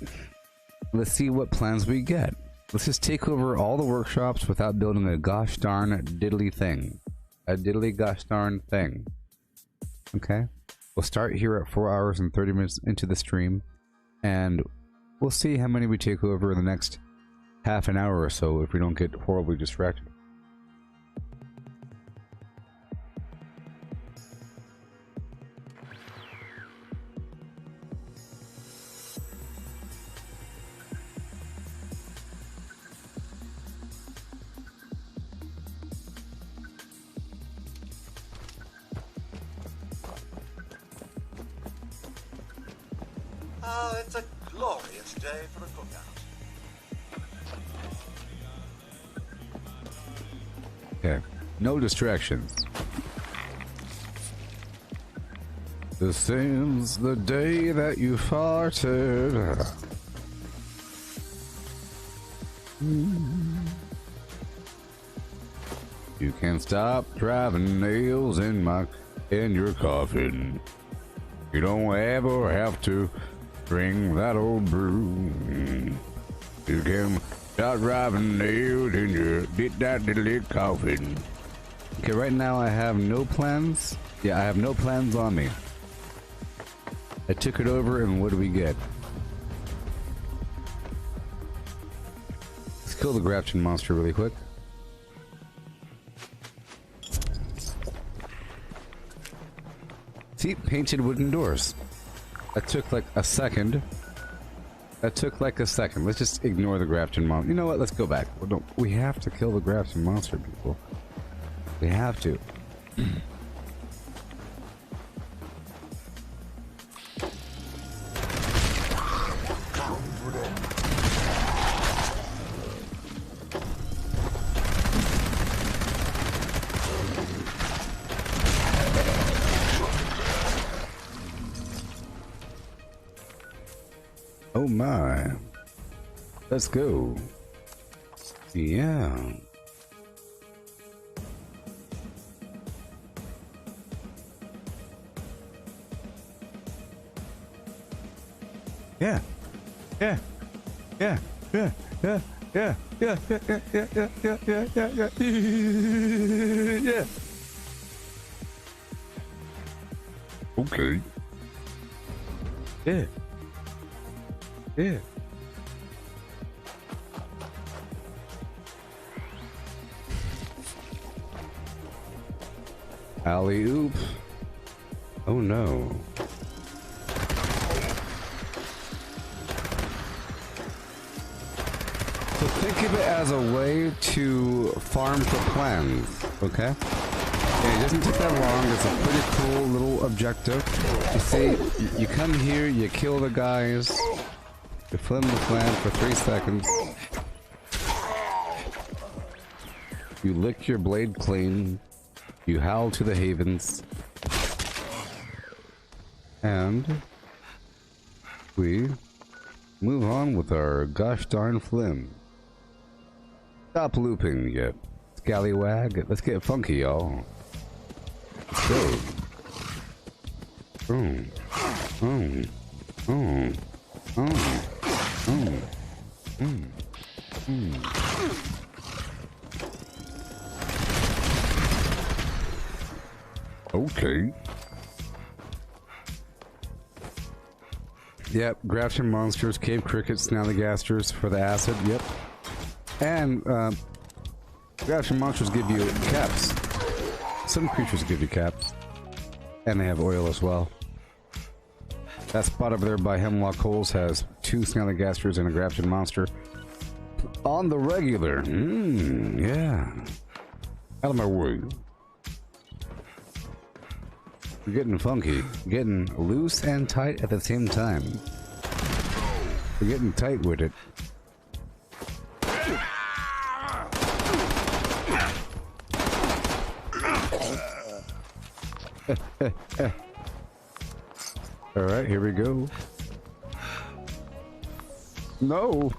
Let's see what plans we get. Let's just take over all the workshops without building a gosh darn diddly thing. A diddly gosh darn thing. Okay? We'll start here at 4 hours and 30 minutes into the stream, and we'll see how many we take over in the next half an hour or so if we don't get horribly distracted. It's a glorious day for a cookout. Okay, no distractions. This ends the day that you farted. You can't stop driving nails in your coffin. You don't ever have to drink that old brew. You can stop driving nails in your diddly coffin. Okay, right now I have no plans. Yeah, I have no plans on me. I took it over, and what do we get? Let's kill the Grafton monster really quick. See, painted wooden doors. That took like a second. Let's just ignore the Grafton monster. You know what? Let's go back. We have to kill the Grafton monster, people. We have to. Oh my. Let's go. Yeah. Yeah. Yeah. Yeah. Yeah. Yeah. Yeah. Yeah. Yeah. Yeah. Yeah. Yeah. Yeah. Yeah. Yeah. Yeah. Okay. Yeah. Yeah. Alley-oop. Oh no. So think of it as a way to farm for plans, okay? Yeah, it doesn't take that long. It's a pretty cool little objective. You see, you come here, you kill the guys, you flim the flam for 3 seconds. You lick your blade clean. You howl to the havens. And we move on with our gosh darn flim. Stop looping, you scallywag. Let's get funky, y'all. Let's go. Okay. Yep, Grafton monsters, cave crickets, snallygasters for the acid, yep. And, Grafton monsters give you caps. Some creatures give you caps. And they have oil as well. That spot over there by Hemlock Holes has 2 snallygasters and a Grafton monster. On the regular. Yeah. Out of my way. We're getting funky. Getting loose and tight at the same time. We're getting tight with it. Alright, here we go. No!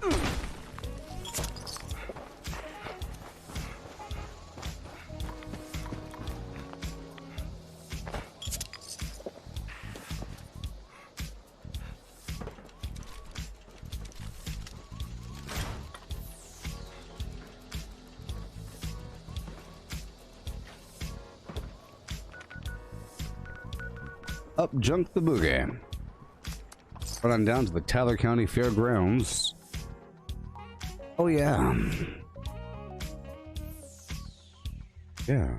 Up junk the boogie. Run on down to the Tyler County Fairgrounds. Oh yeah. Yeah.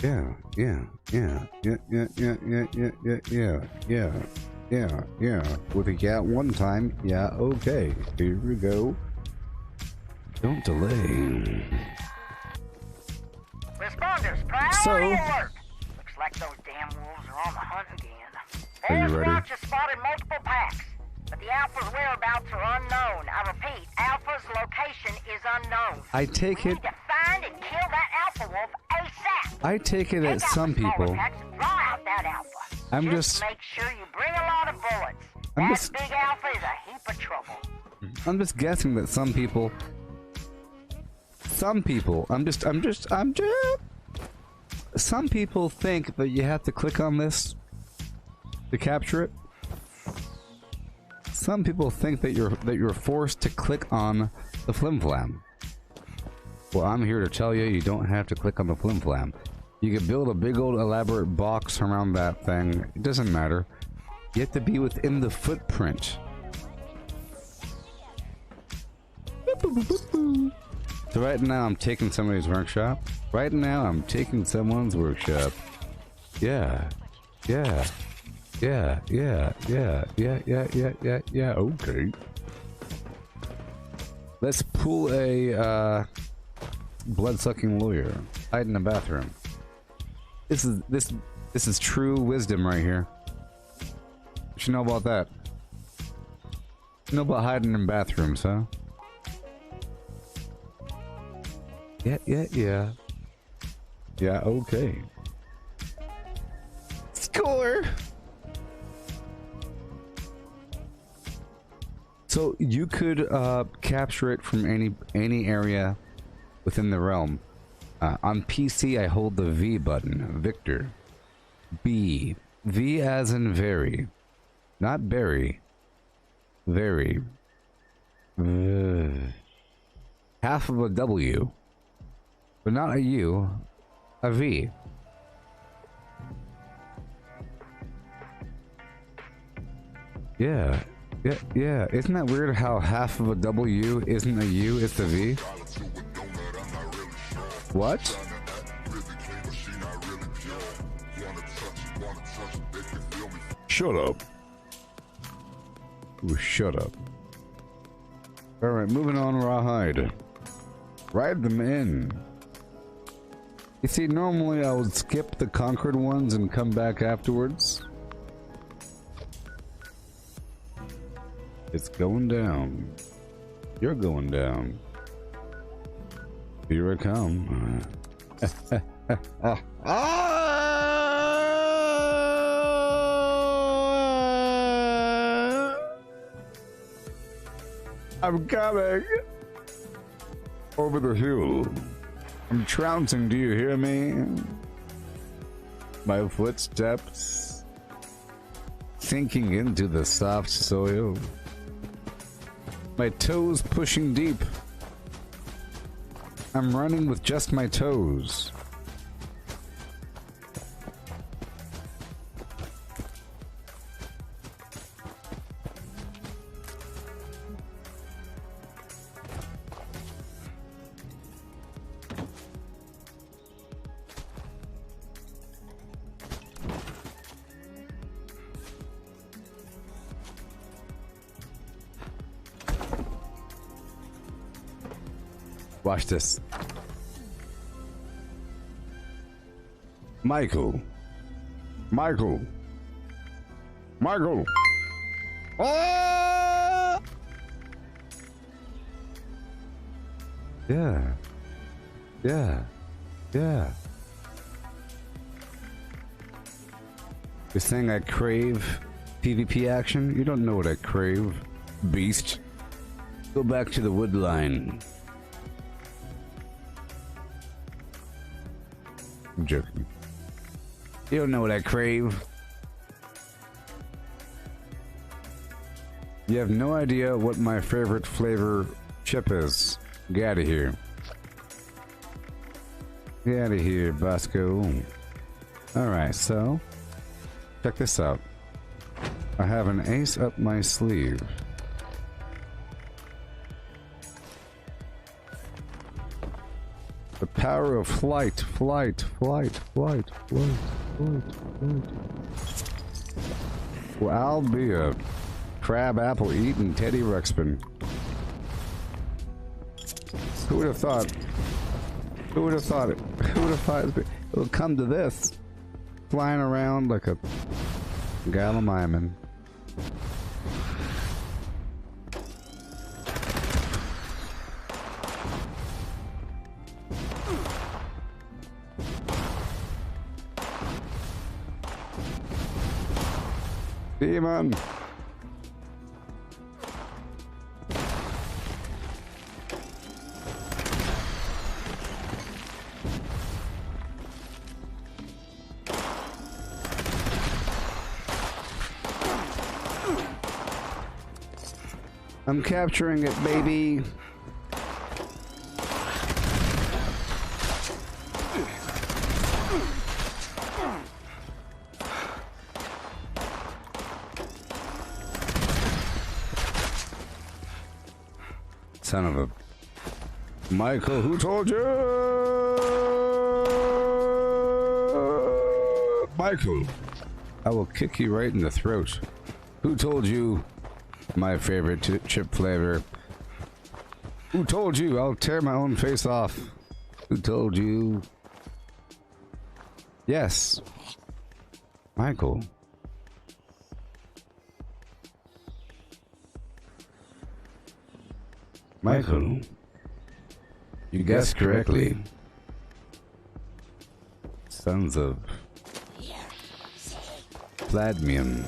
Yeah. Yeah. Yeah. Yeah. Yeah. Yeah. Yeah. Yeah. Yeah. Yeah. Yeah. Yeah. With a cat one time. Yeah. Okay. Here we go. Don't delay. Responders, priority alert. Looks like those damn wolves are on the hunt again. Are you ready? Watch has spotted multiple packs, but the Alpha's whereabouts are unknown. I repeat, Alpha's location is unknown. I take we it. need to find and kill that Alpha wolf ASAP. I take it that some people. Draw out that Alpha. I'm just. Make sure you bring a lot of bullets. That big Alpha is a heap of trouble. I'm just guessing that some people. Some people. I'm just. Some people think that you have to click on this to capture it. Some people think that you're forced to click on the flim flam. Well, I'm here to tell you, you don't have to click on the flim flam. You can build a big old elaborate box around that thing. It doesn't matter. You have to be within the footprint. So right now I'm taking somebody's workshop. Right now I'm taking someone's workshop. Yeah. Yeah. Yeah, yeah, yeah, yeah, yeah, yeah, yeah, yeah, okay. Let's pull a blood-sucking lawyer. Hide in the bathroom. This is true wisdom right here. What you know about that? You know about hiding in bathrooms, huh? Yeah, yeah, yeah. Yeah, okay. Score! So you could capture it from any area within the realm. On PC, I hold the V button, Victor. B. V as in very. Not berry. Very. Half of a W. But not a U. A V. Yeah. Yeah, yeah. Isn't that weird how half of a W isn't a U, it's a V? What? Shut up. Ooh, shut up. Alright, moving on, Rawhide. Ride them in. You see, normally I would skip the conquered ones and come back afterwards. It's going down. You're going down. Here I come. I'm coming. Over the hill. I'm trouncing, do you hear me? My footsteps sinking into the soft soil. My toes pushing deep. I'm running with just my toes. Watch this. Michael. Michael. Michael. Ah! Yeah. Yeah. Yeah. You're saying I crave PvP action? You don't know what I crave, beast. Go back to the wood line. I'm joking. You don't know what I crave. You have no idea what my favorite flavor chip is. Get out of here. Get out of here, Bosco. Alright, so check this out. I have an ace up my sleeve. The power of flight, flight, flight, flight, flight, flight, flight. Well, I'll be a crab apple eating Teddy Ruxpin. Who would have thought? Who would have thought it? Who would have thought it would come to this? Flying around like a Gallimiman. Demon! I'm capturing it, baby. Son of a... Michael, who told you? Michael, I will kick you right in the throat. Who told you my favorite chip flavor? Who told you? I'll tear my own face off. Who told you? Yes. Michael. Michael, you guessed correctly. Sons of Vladimium.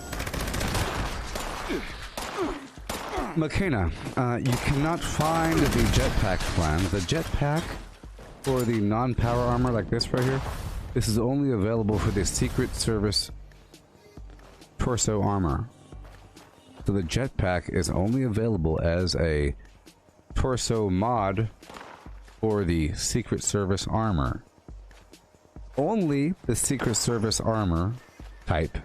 McKenna, you cannot find the jetpack plan. The jetpack for the non-power armor like this right here, this is only available for the Secret Service torso armor. So the jetpack is only available as a torso mod for the Secret Service armor. Only the Secret Service armor type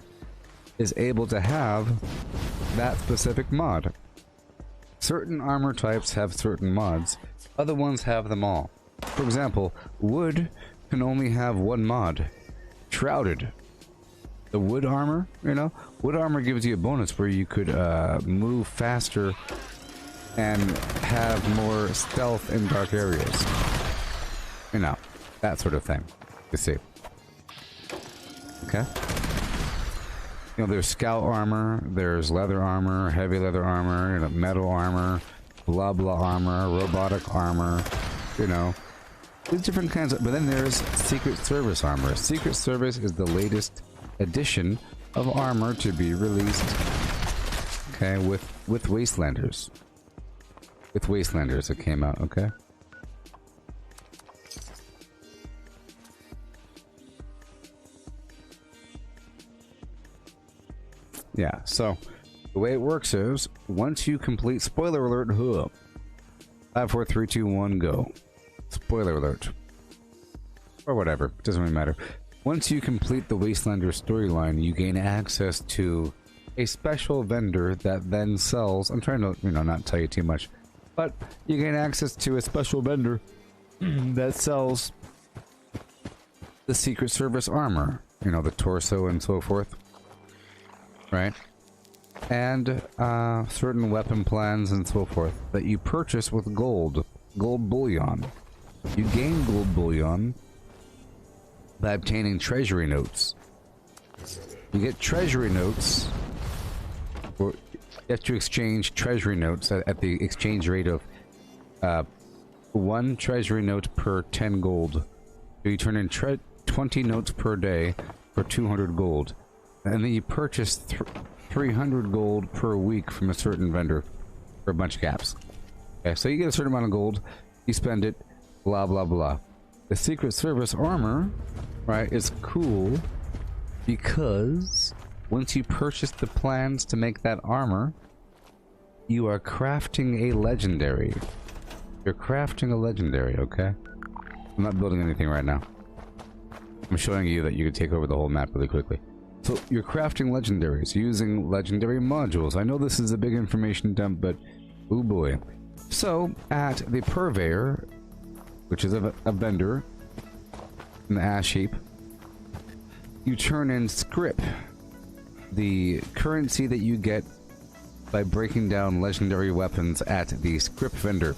is able to have that specific mod. Certain armor types have certain mods, other ones have them all. For example, wood can only have one mod, Shrouded. The wood armor, you know, wood armor gives you a bonus where you could move faster and have more stealth in dark areas. You know, that sort of thing. Let's see. Okay. You know, there's scout armor, there's leather armor, heavy leather armor, you know, metal armor, blah blah armor, robotic armor, you know. There's different kinds of, but then there's Secret Service armor. Secret Service is the latest edition of armor to be released. Okay, with Wastelanders. With Wastelanders it came out, okay? Yeah, so the way it works is once you complete, spoiler alert, 5, 4, 3, 2, 1, go. Spoiler alert. Or whatever, doesn't really matter. Once you complete the Wastelander storyline, you gain access to a special vendor that then sells, I'm trying to, you know, not tell you too much, but you gain access to a special vendor that sells the Secret Service armor, you know, the torso and so forth. Right? And certain weapon plans and so forth that you purchase with gold bullion. You gain gold bullion by obtaining treasury notes. You get treasury notes, or you have to exchange treasury notes at the exchange rate of 1 treasury note per 10 gold. So you turn in 20 notes per day for 200 gold. And then you purchase 300 gold per week from a certain vendor for a bunch of caps. Okay, so you get a certain amount of gold, you spend it, blah blah blah. The Secret Service armor, right, is cool because once you purchase the plans to make that armor, you are crafting a legendary. You're crafting a legendary, okay? I'm not building anything right now. I'm showing you that you can take over the whole map really quickly. So you're crafting legendaries using legendary modules. I know this is a big information dump, but oh boy. So at the purveyor, which is a vendor in the ash heap, you turn in scrip, the currency that you get by breaking down legendary weapons at the scrip vendor,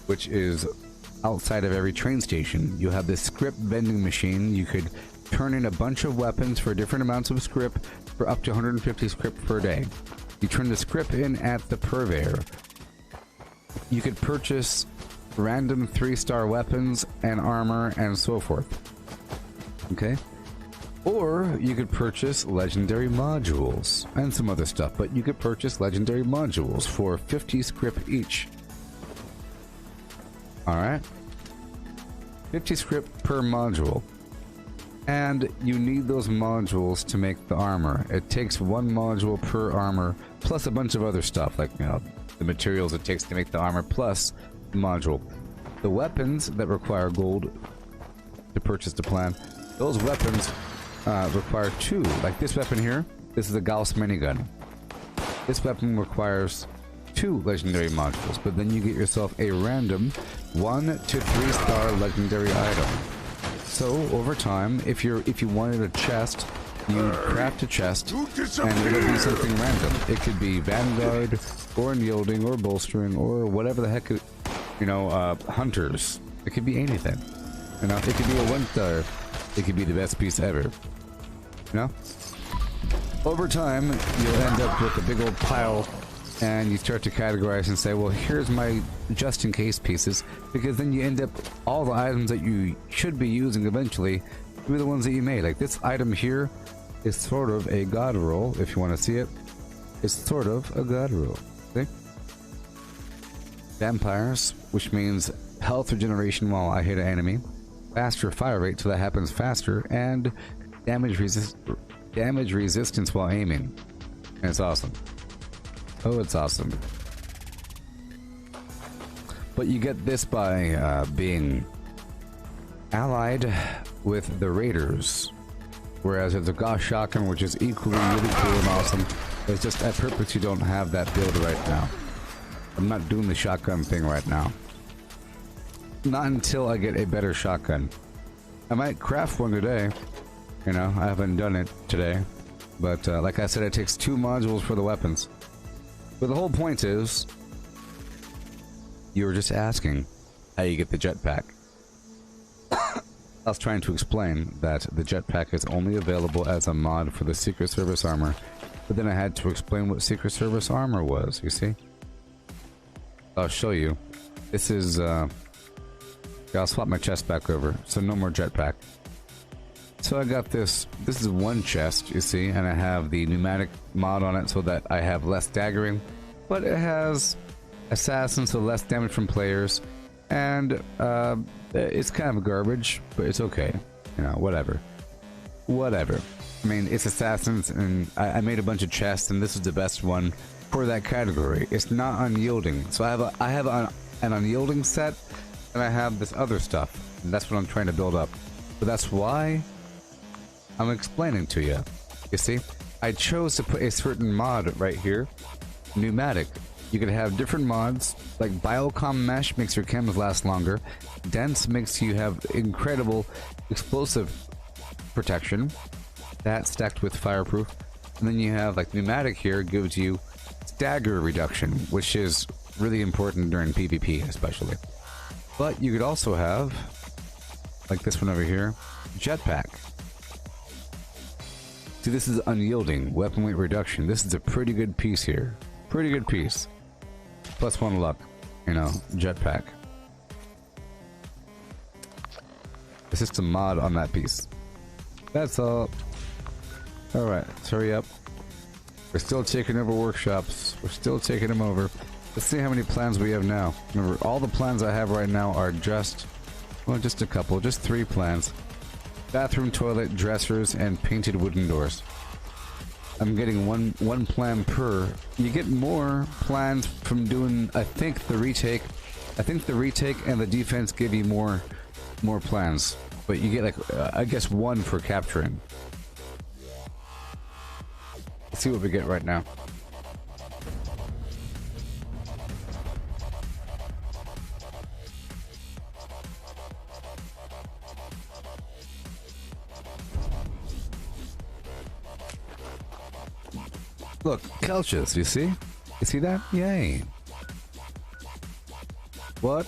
which is outside of every train station. You have this scrip vending machine. You could turn in a bunch of weapons for different amounts of scrip for up to 150 scrip per day. You turn the scrip in at the purveyor. You could purchase random 3-star weapons and armor and so forth. Okay? Or you could purchase legendary modules and some other stuff, but you could purchase legendary modules for 50 scrip each. Alright? 50 scrip per module. And you need those modules to make the armor. It takes 1 module per armor, plus a bunch of other stuff, like, you know, the materials it takes to make the armor, plus the module. The weapons that require gold to purchase the plan, those weapons require 2. Like this weapon here, this is a Gauss minigun. This weapon requires 2 legendary modules, but then you get yourself a random 1 to 3-star legendary item. So over time, if you wanted a chest, you craft a chest, and it'll be something random. It could be Vanguard, or Unyielding, or Bolstering, or whatever the heck, you know, Hunters. It could be anything. You know, it could be a 1-star. It could be the best piece ever. You know? Over time, you'll end up with a big old pile, and you start to categorize and say, well, here's my just-in-case pieces, because then you end up, all the items that you should be using eventually, be the ones that you made. Like this item here is sort of a god roll, if you want to see it. It's sort of a god roll. See? Vampires, which means health regeneration while I hit an enemy, faster fire rate so that happens faster, and damage resistance while aiming. And it's awesome. Oh, it's awesome. But you get this by being allied with the Raiders. Whereas it's a Gauss shotgun, which is equally really cool and awesome. It's just at purpose you don't have that build right now. I'm not doing the shotgun thing right now. Not until I get a better shotgun. I might craft one today. You know, I haven't done it today. But like I said, it takes 2 modules for the weapons. But the whole point is, you were just asking how you get the jetpack. I was trying to explain that the jetpack is only available as a mod for the Secret Service armor, but then I had to explain what Secret Service armor was, you see? I'll show you. This is, yeah, I'll swap my chest back over, so no more jetpack. So I got this is one chest, you see, and I have the pneumatic mod on it so that I have less staggering, but it has assassin, so less damage from players, and it's kind of garbage, but it's okay, you know, whatever. I mean, it's assassins, and I made a bunch of chests, and this is the best one for that category. It's not unyielding, so I have an unyielding set, and I have this other stuff, and that's what I'm trying to build up. But that's why I'm explaining to you. You see, I chose to put a certain mod right here, pneumatic. You could have different mods, like Biocom Mesh makes your cams last longer, Dense makes you have incredible explosive protection, that stacked with fireproof, and then you have like pneumatic here gives you stagger reduction, which is really important during PvP especially. But you could also have, like this one over here, jetpack. See, this is unyielding, weapon weight reduction. This is a pretty good piece here. Pretty good piece. +1 luck, you know, jetpack. It's just a mod on that piece. That's all. Alright, let's hurry up. We're still taking over workshops. We're still taking them over. Let's see how many plans we have now. Remember, all the plans I have right now are just, well, just a couple, just 3 plans. Bathroom, toilet, dressers, and painted wooden doors. I'm getting one plan per. You get more plans from doing, I think the retake and the defense give you more plans. But you get like, I guess 1 for capturing. Let's see what we get right now. Look, couches, you see? You see that? Yay. What?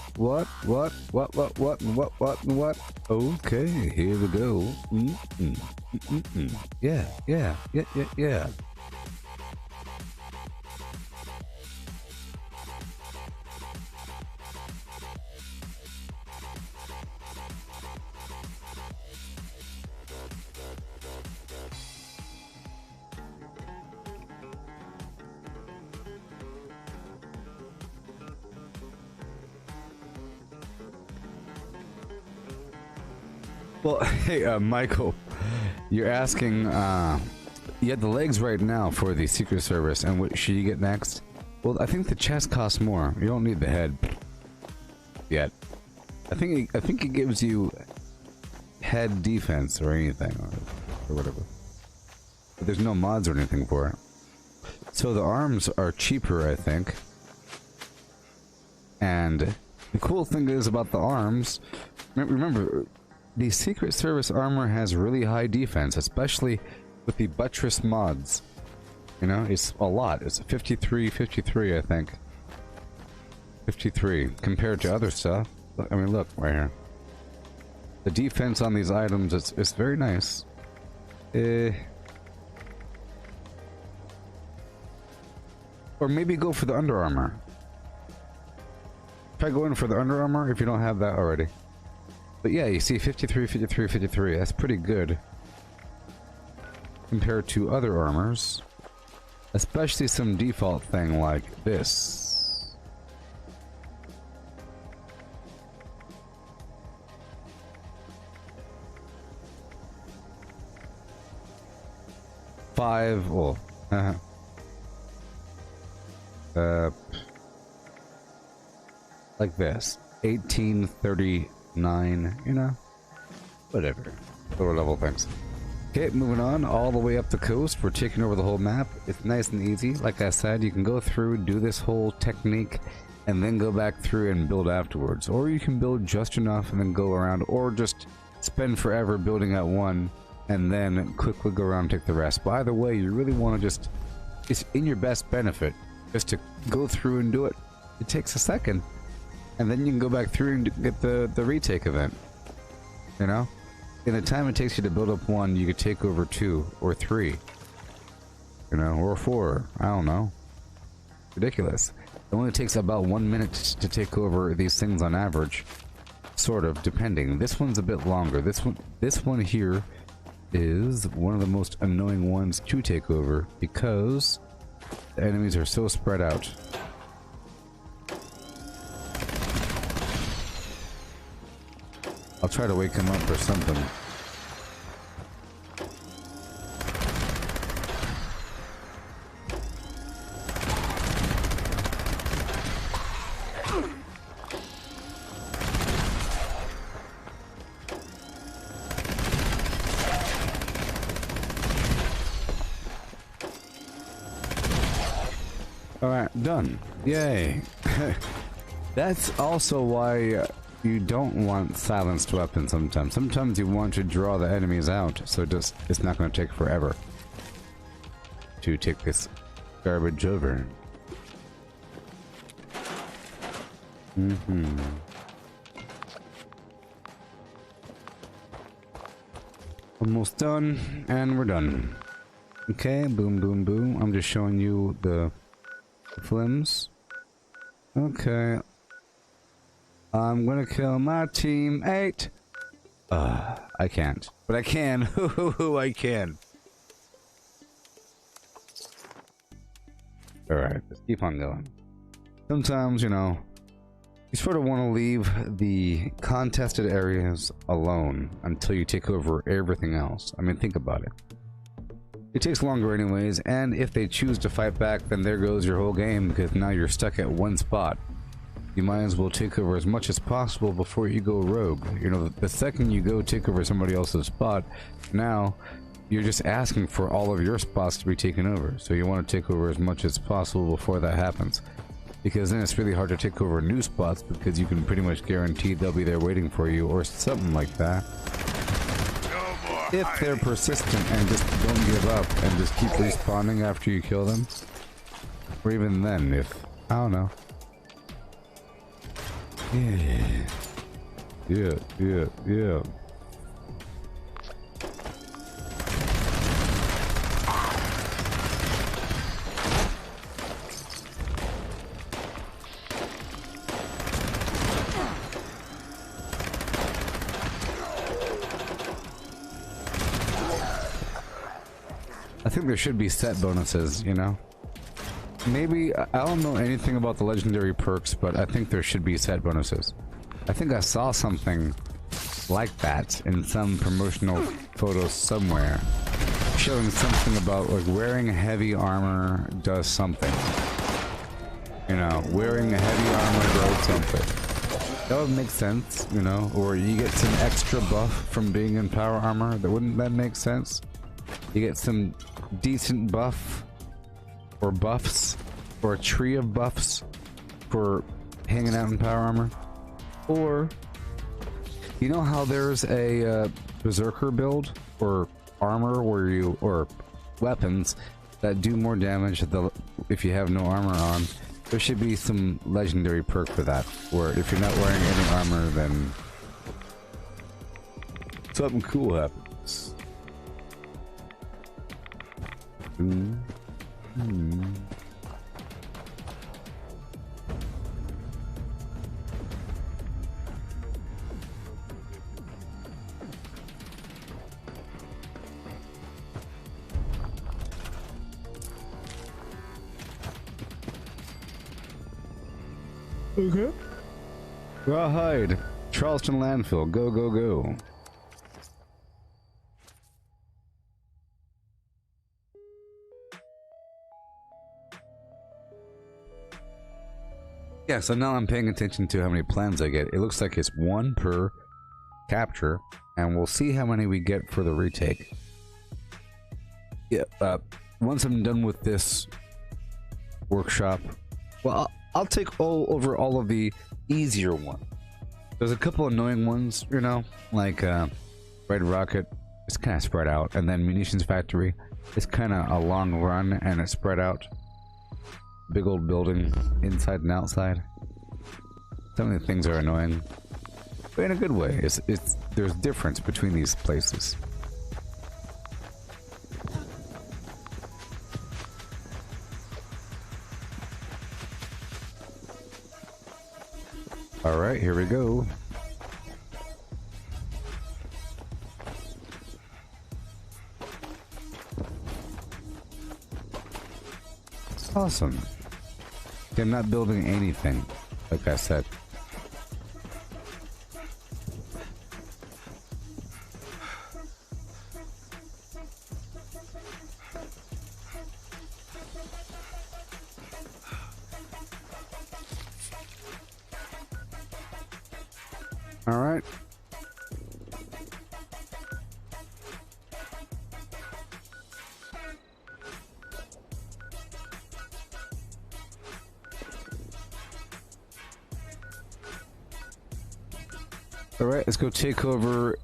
Okay, here we go. Yeah. 'Well, hey, Michael, you're asking, you have the legs right now for the Secret Service, and what should you get next? Well, I think the chest costs more. You don't need the head yet. I think it gives you head defense or anything, or whatever. But there's no mods or anything for it. So the arms are cheaper, I think. And the cool thing is about the arms, remember, the Secret Service armor has really high defense, especially with the buttress mods. You know, it's a lot. It's 53, I think. 53 compared to other stuff. I mean, look right here. The defense on these items is very nice. Or maybe go for the Under Armor. Try going for the Under Armor if you don't have that already. But yeah, you see 53, 53, 53. That's pretty good compared to other armors. Especially some default thing like this. Five, well, like this. 1839, you know? Whatever. Lower level things. Okay, moving on all the way up the coast. We're taking over the whole map. It's nice and easy. Like I said, you can go through, do this whole technique, and then go back through and build afterwards. Or you can build just enough and then go around, or just spend forever building at one, and then quickly go around and take the rest. But either way, you really want to just, it's in your best benefit, just to go through and do it. It takes a second. And then you can go back through and get the retake event. You know? in the time it takes you to build up one, you could take over 2 or 3. You know, or 4. I don't know. Ridiculous. It only takes about 1 minute to take over these things on average. Sort of, depending. This one's a bit longer. This one here is one of the most annoying ones to take over because the enemies are so spread out. I'll try to wake him up or something. Alright, done. Yay. That's also why you don't want silenced weapons sometimes. Sometimes you want to draw the enemies out, so it's not going to take forever to take this garbage over. Almost done, and we're done. Okay, boom, boom, boom. I'm just showing you the flims. Okay. I'm gonna kill my teammate. I can't. But I can. I can. Alright, let's keep on going. Sometimes, you know, you sort of want to leave the contested areas alone until you take over everything else. I mean, think about it. It takes longer anyways, and if they choose to fight back, then there goes your whole game, because now you're stuck at one spot. You might as well take over as much as possible before you go rogue. You know, the second you go take over somebody else's spot, now you're just asking for all of your spots to be taken over. So you want to take over as much as possible before that happens. Because then it's really hard to take over new spots, because you can pretty much guarantee they'll be there waiting for you, or something like that. If they're persistent and just don't give up and just keep respawning after you kill them. Or even then, if... I don't know. Yeah. I think there should be set bonuses, you know? Maybe, I don't know anything about the legendary perks, but I think there should be set bonuses. I think I saw something like that in some promotional photos somewhere, showing something about, like, wearing heavy armor does something. You know, wearing heavy armor does something. That would make sense, you know? Or you get some extra buff from being in power armor. Wouldn't that make sense? You get some decent buff, or buffs, or a tree of buffs for hanging out in power armor. Or, you know how there's a berserker build, or armor where you, or weapons that do more damage if you have no armor on? There should be some legendary perk for that, where if you're not wearing any armor, then something cool happens. Okay. Rawhide. Charleston landfill. Go, go, go. Yeah, so now I'm paying attention to how many plans I get. It looks like it's 1 per capture, and we'll see how many we get for the retake. Yeah, once I'm done with this workshop, well, I'll take over all of the easier ones. There's a couple annoying ones, you know, like Red Rocket. It's kind of spread out, and then Munitions Factory. It's kind of a long run, and it's spread out. Big old building, inside and outside. Some of the things are annoying. in a good way. There's difference between these places. All right, here we go. Awesome. I'm not building anything, like I said. All right. All right, let's go take over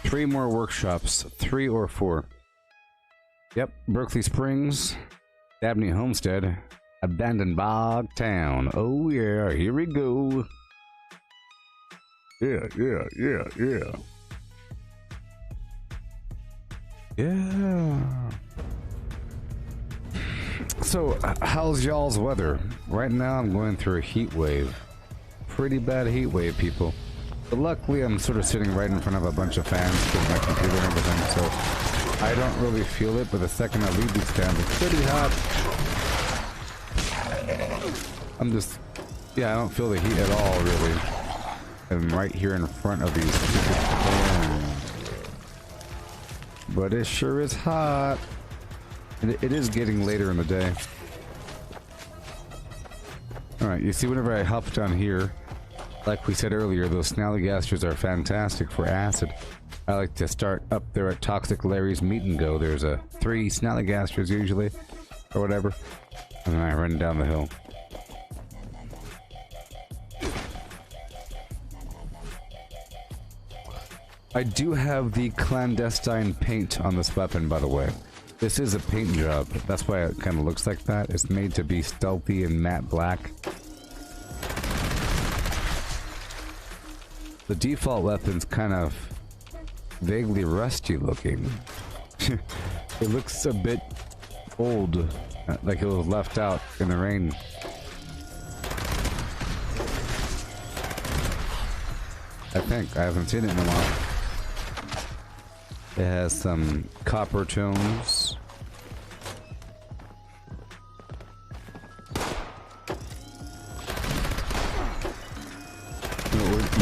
3 more workshops, 3 or 4. Yep, Berkeley Springs, Dabney Homestead, Abandoned Bog Town. Oh yeah, here we go. Yeah. So, how's y'all's weather? Right now, I'm going through a heat wave. Pretty bad heat wave, people. But luckily, I'm sort of sitting right in front of a bunch of fans with my computer and everything, so I don't really feel it, but the second I leave these fans, it's pretty hot. I don't feel the heat at all, really. I'm right here in front of these fans. But it sure is hot. It is getting later in the day. Alright, you see, whenever I hop down here, like we said earlier, those snallygasters are fantastic for acid. I like to start up there at Toxic Larry's Meet and Go. There's 3 snallygasters usually, or whatever, and then I run down the hill. I do have the clandestine paint on this weapon, by the way. This is a paint job. That's why it kind of looks like that. It's made to be stealthy and matte black. The default weapon's kind of vaguely rusty looking. It looks a bit old, like it was left out in the rain. I think. I haven't seen it in a while. It has some copper tones.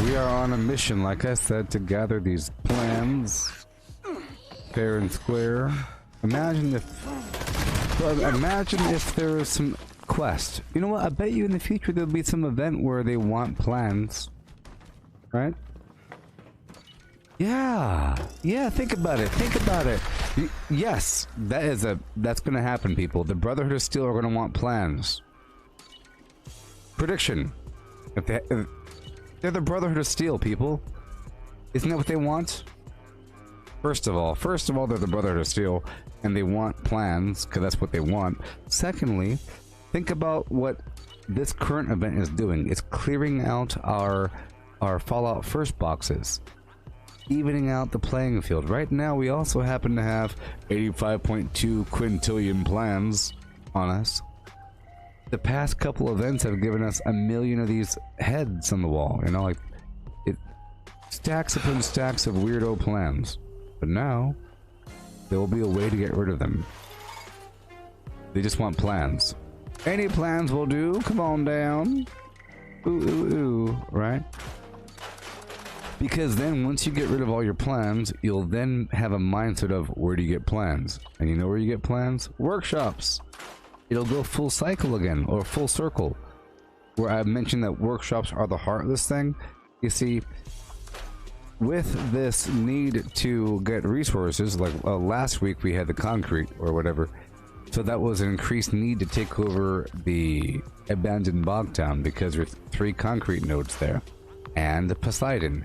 We are on a mission, like I said, to gather these plans fair and square. Imagine if there was some quest. You know what? I bet you in the future there'll be some event where they want plans, right? Yeah, think about it. Yes, that's gonna happen, people. The Brotherhood of Steel are gonna want plans. Prediction. If they're the Brotherhood of Steel, people. Isn't that what they want? First of all, they're the Brotherhood of Steel, and they want plans, because that's what they want. Secondly, think about what this current event is doing. It's clearing out our Fallout First boxes. Evening out the playing field. Right now, we also happen to have 85.2 quintillion plans on us. The past couple events have given us 1 million of these heads on the wall. You know, like, it stacks upon stacks of weirdo plans. But now, there will be a way to get rid of them. They just want plans. Any plans will do. Come on down. Ooh, right? Because then, once you get rid of all your plans, you'll then have a mindset of, where do you get plans? And you know where you get plans? Workshops! It'll go full cycle again, or full circle. Where I mentioned that workshops are the heart of this thing. You see, with this need to get resources, like last week we had the concrete, or whatever. So that was an increased need to take over the abandoned bog town, because there's 3 concrete nodes there. And Poseidon.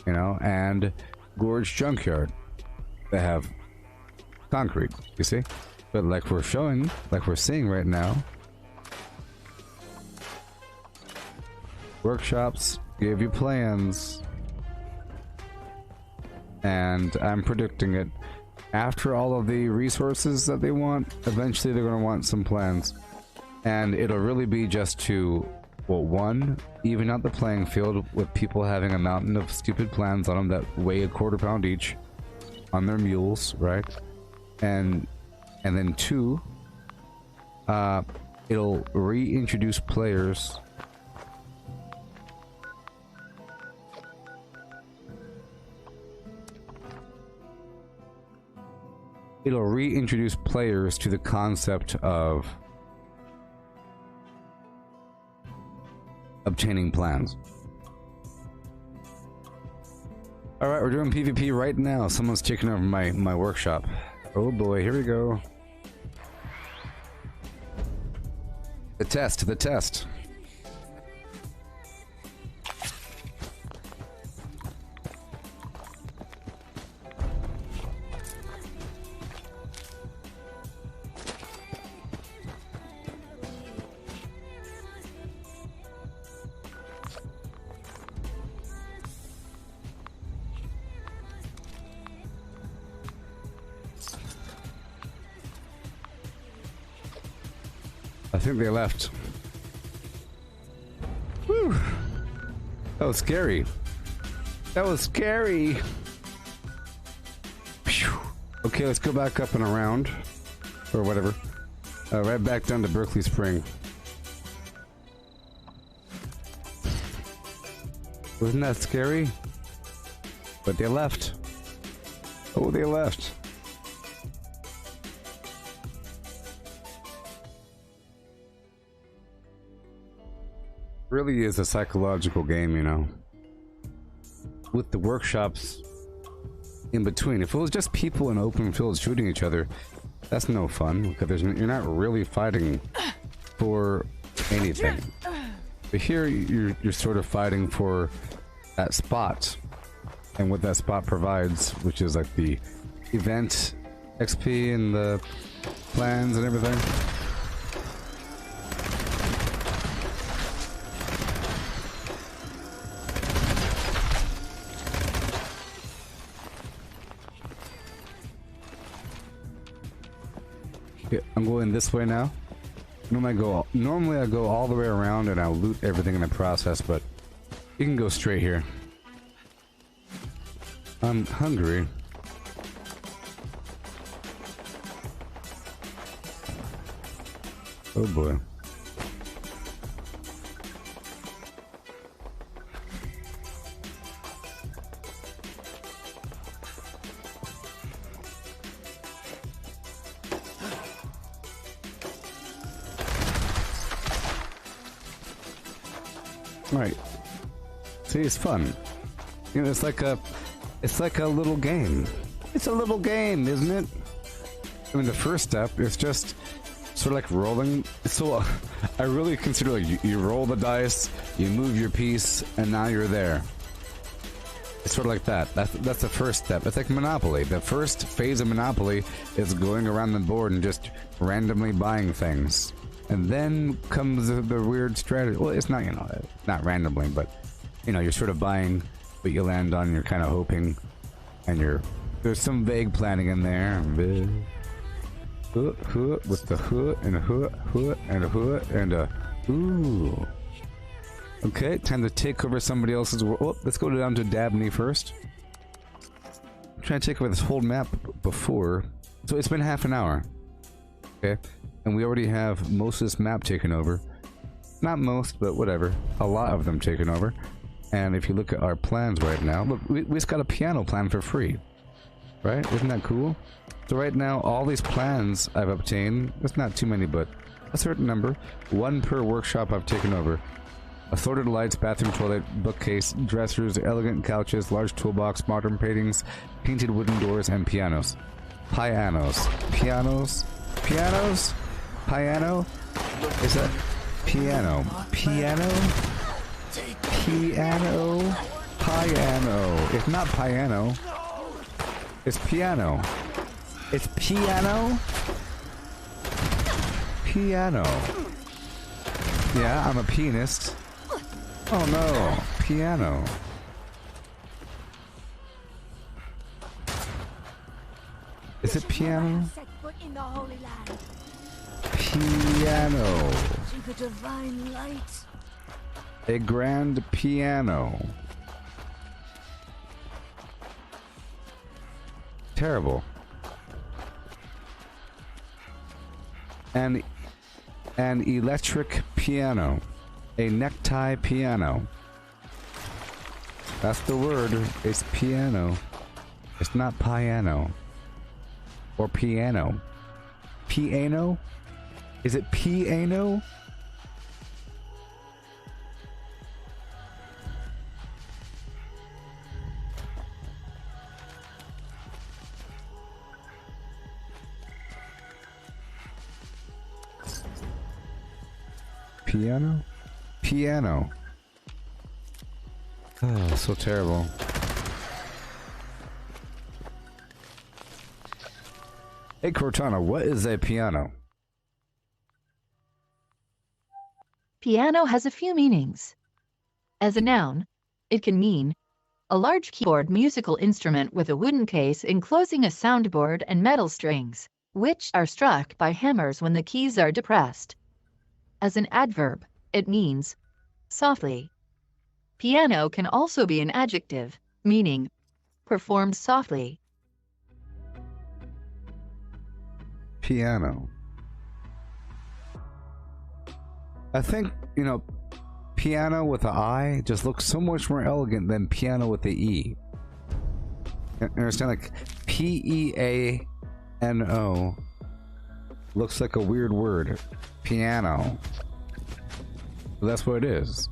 You know, and Gorge Junkyard that have concrete, you see? But like we're seeing right now, workshops gave you plans. And I'm predicting it. After all of the resources that they want, eventually they're going to want some plans. And it'll really be just to, well, one, even out the playing field with people having a mountain of stupid plans on them that weigh a quarter pound each on their mules, right? And then two, it'll reintroduce players to the concept of obtaining plans. Alright, we're doing PvP right now. Someone's taking over my workshop. Oh boy, here we go. The test. I think they left. Whew. That was scary. That was scary. Phew. Okay, let's go back up and around. Or whatever. Right back down to Berkeley Spring. Wasn't that scary? But they left. Oh, they left. Really is a psychological game, you know, with the workshops in between. If it was just people in open fields shooting each other, that's no fun, because you're not really fighting for anything. But here you're sort of fighting for that spot and what that spot provides, which is like the event XP and the plans and everything. I'm going this way now. Normally I go all the way around and I'll loot everything in the process, but you can go straight here. I'm hungry. Oh boy. Right. See, it's fun. You know, it's like a little game. It's a little game, isn't it? I mean, the first step is just sort of like rolling. So I really consider like you roll the dice, you move your piece, and now you're there. It's sort of like that. That's the first step. It's like Monopoly. The first phase of Monopoly is going around the board and just randomly buying things. And then comes the weird strategy. Well, it's not, you know, not randomly, but, you know, you're sort of buying what you land on, you're kind of hoping, and there's some vague planning in there. With the hood, and a hood, and a hood, and a... Ooh. Okay, time to take over somebody else's world. Oh, let's go down to Dabney first. I'm trying to take over this whole map before. So it's been half an hour. Okay. And we already have most of this map taken over. Not most, but whatever. A lot of them taken over. And if you look at our plans right now, look, we just got a piano plan for free. Right? Isn't that cool? So right now, all these plans I've obtained, it's not too many, but a certain number. One per workshop I've taken over. Assorted lights, bathroom, toilet, bookcase, dressers, elegant couches, large toolbox, modern paintings, painted wooden doors, and pianos. Pianos. Pianos? Pianos? Piano? Is that piano? Piano? Piano? Piano. It's not piano. It's piano. It's piano? Piano. Yeah, I'm a pianist. Oh no. piano? Is it piano? Set foot in the Holy Land. Piano. See the divine light. A grand piano. Terrible. An electric piano. A necktie piano. That's the word. It's piano. It's not piano. Or piano. Piano? Is it piano? Piano? Piano. Oh, so terrible. Hey Cortana, what is a piano? Piano has a few meanings. As a noun, it can mean a large keyboard musical instrument with a wooden case enclosing a soundboard and metal strings, which are struck by hammers when the keys are depressed. As an adverb, it means softly. Piano can also be an adjective, meaning performed softly. Piano. I think, you know, piano with an I just looks so much more elegant than piano with the E. You understand? Like, P-E-A-N-O looks like a weird word. Piano. But that's what it is.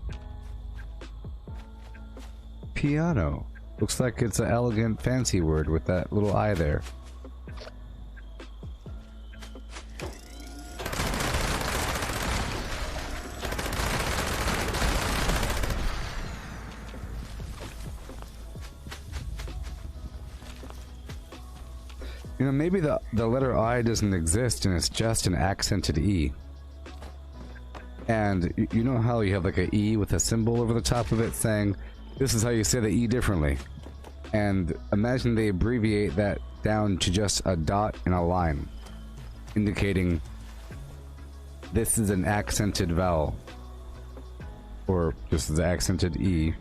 Piano. Looks like it's an elegant, fancy word with that little I there. You know, maybe the letter I doesn't exist and it's just an accented E. And you know how you have like an E with a symbol over the top of it saying, this is how you say the E differently. And imagine they abbreviate that down to just a dot and a line, indicating this is an accented vowel. Or just an accented E.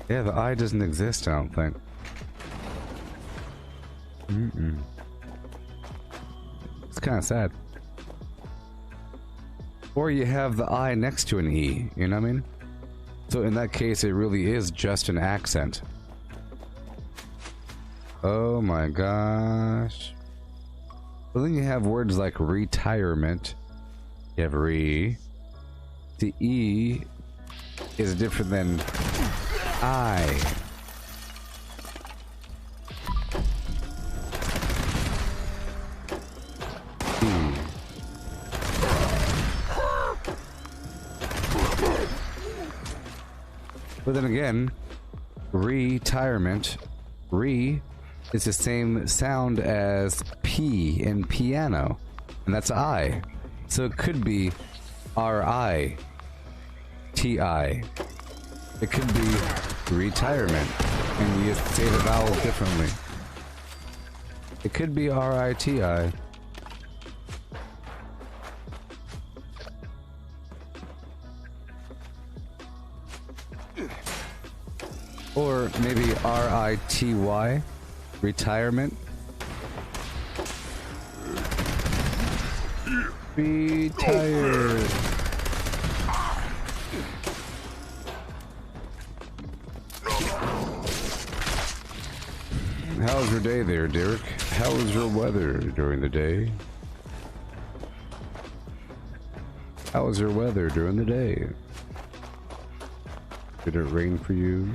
Yeah, the I doesn't exist, I don't think. It's kind of sad. Or you have the I next to an E, you know what I mean? So in that case, it really is just an accent. Oh my gosh. Well, then you have words like retirement. You have re. The E is different than I. But then again, retirement, re is the same sound as P in piano, and that's I. So it could be R-I-T-I. It could be retirement, and you say the vowel differently. It could be R-I-T-I. Or maybe R-I-T-Y, retirement. Retired. How's your day there, Derek? How is your weather during the day? How is your weather during the day? Did it rain for you?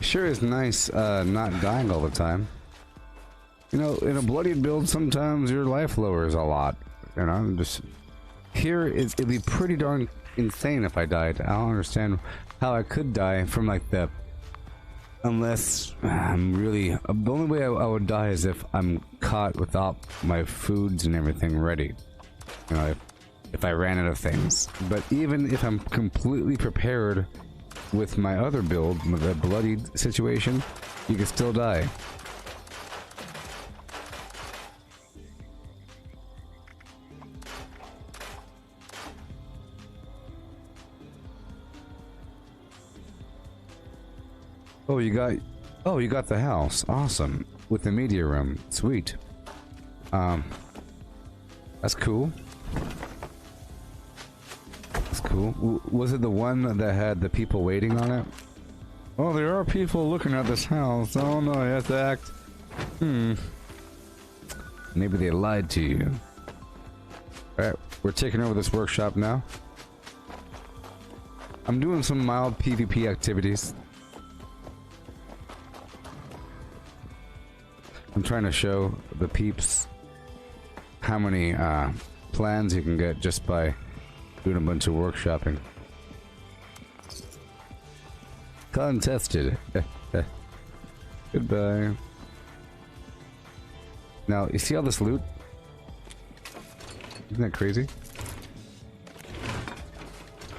Sure is nice not dying all the time. You know, in a bloodied build, sometimes your life lowers a lot. You know, just here it'd be pretty darn insane if I died. I don't understand how I could die from like the. Unless I'm really, the only way I would die is if I'm caught without my foods and everything ready. You know, if I ran out of things. But even if I'm completely prepared with my other build, with a bloodied situation, you can still die. Oh, you got the house. Awesome. With the media room. Sweet. That's cool. That's cool. Was it the one that had the people waiting on it? Oh, there are people looking at this house. Oh no, I have to act. Maybe they lied to you. Alright, we're taking over this workshop now. I'm doing some mild PvP activities. I'm trying to show the peeps how many plans you can get just by doing a bunch of workshopping. Contested. Goodbye. Now, you see all this loot? Isn't that crazy?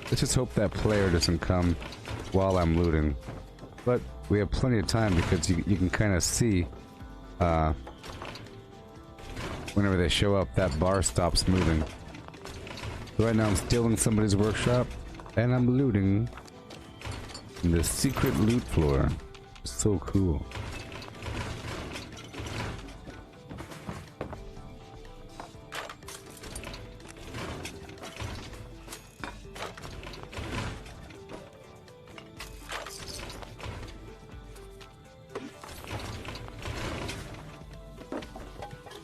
Let's just hope that player doesn't come while I'm looting. But we have plenty of time because you can kind of see whenever they show up, that bar stops moving. Right now I'm stealing somebody's workshop, and I'm looting the secret loot floor. So cool.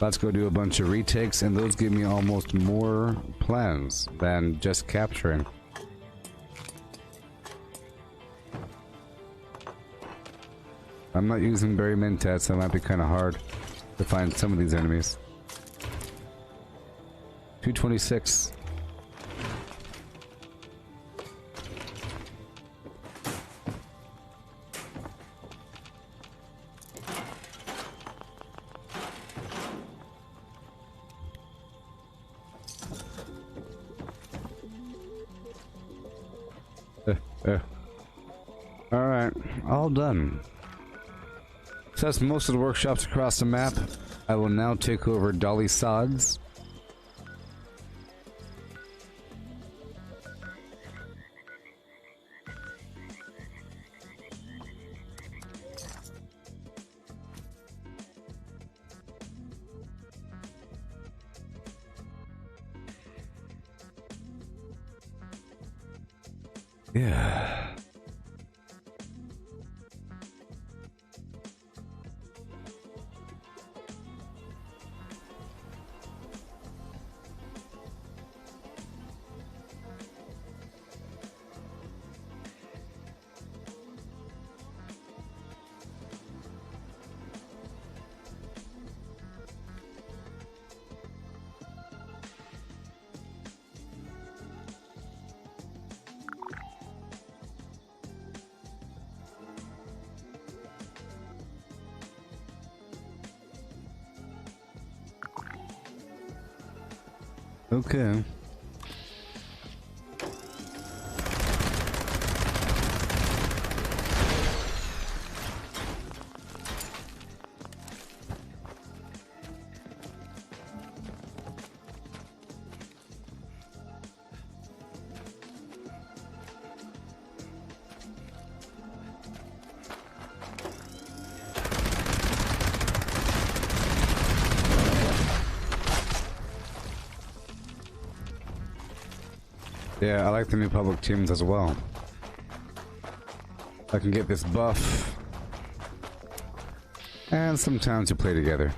Let's go do a bunch of retakes, and those give me almost more plans than just capturing. I'm not using very mentats, so it might be kind of hard to find some of these enemies. 226. Alright, all done. So that's most of the workshops across the map. I will now take over Dolly Sods. Yeah. Okay. Yeah, I like the new public teams as well. I can get this buff. And sometimes you play together.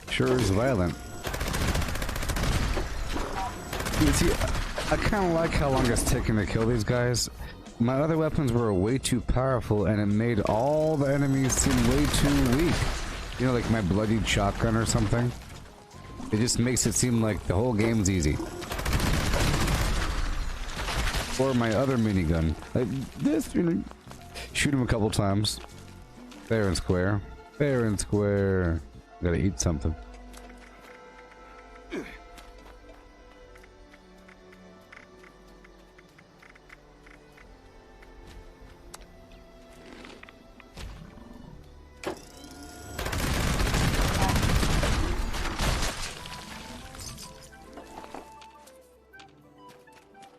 Sure is violent. You see, I kind of like how long it's taking to kill these guys. My other weapons were way too powerful, and it made all the enemies seem way too weak. You know, like my bloodied shotgun or something. It just makes it seem like the whole game's easy. Or my other minigun. Like this, you know, shoot him a couple times. Fair and square. Fair and square. Gotta eat something.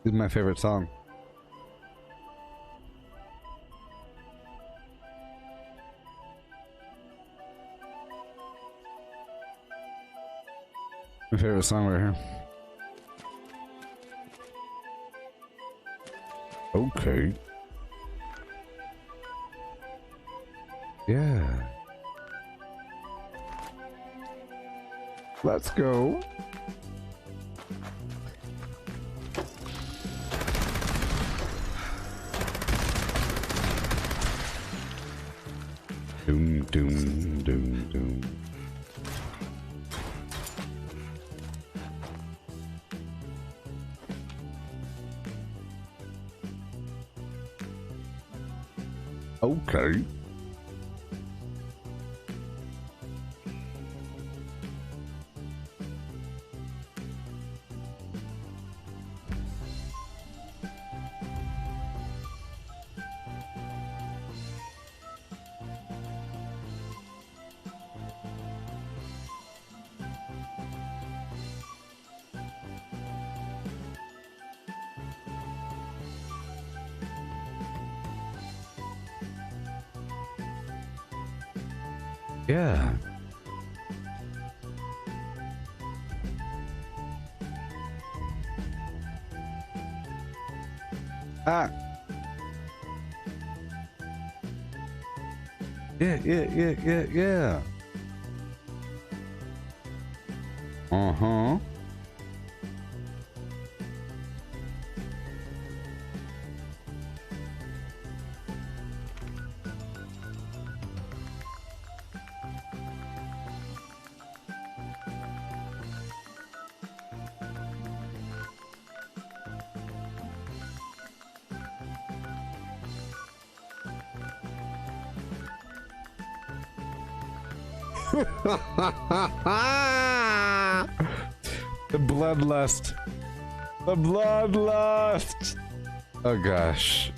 This is my favorite song. My favorite song right here. Okay. Yeah. Let's go. Doom, doom, doom, doom. Okay. Yeah. Ah. Yeah. Uh-huh. The bloodlust. The bloodlust. Oh gosh.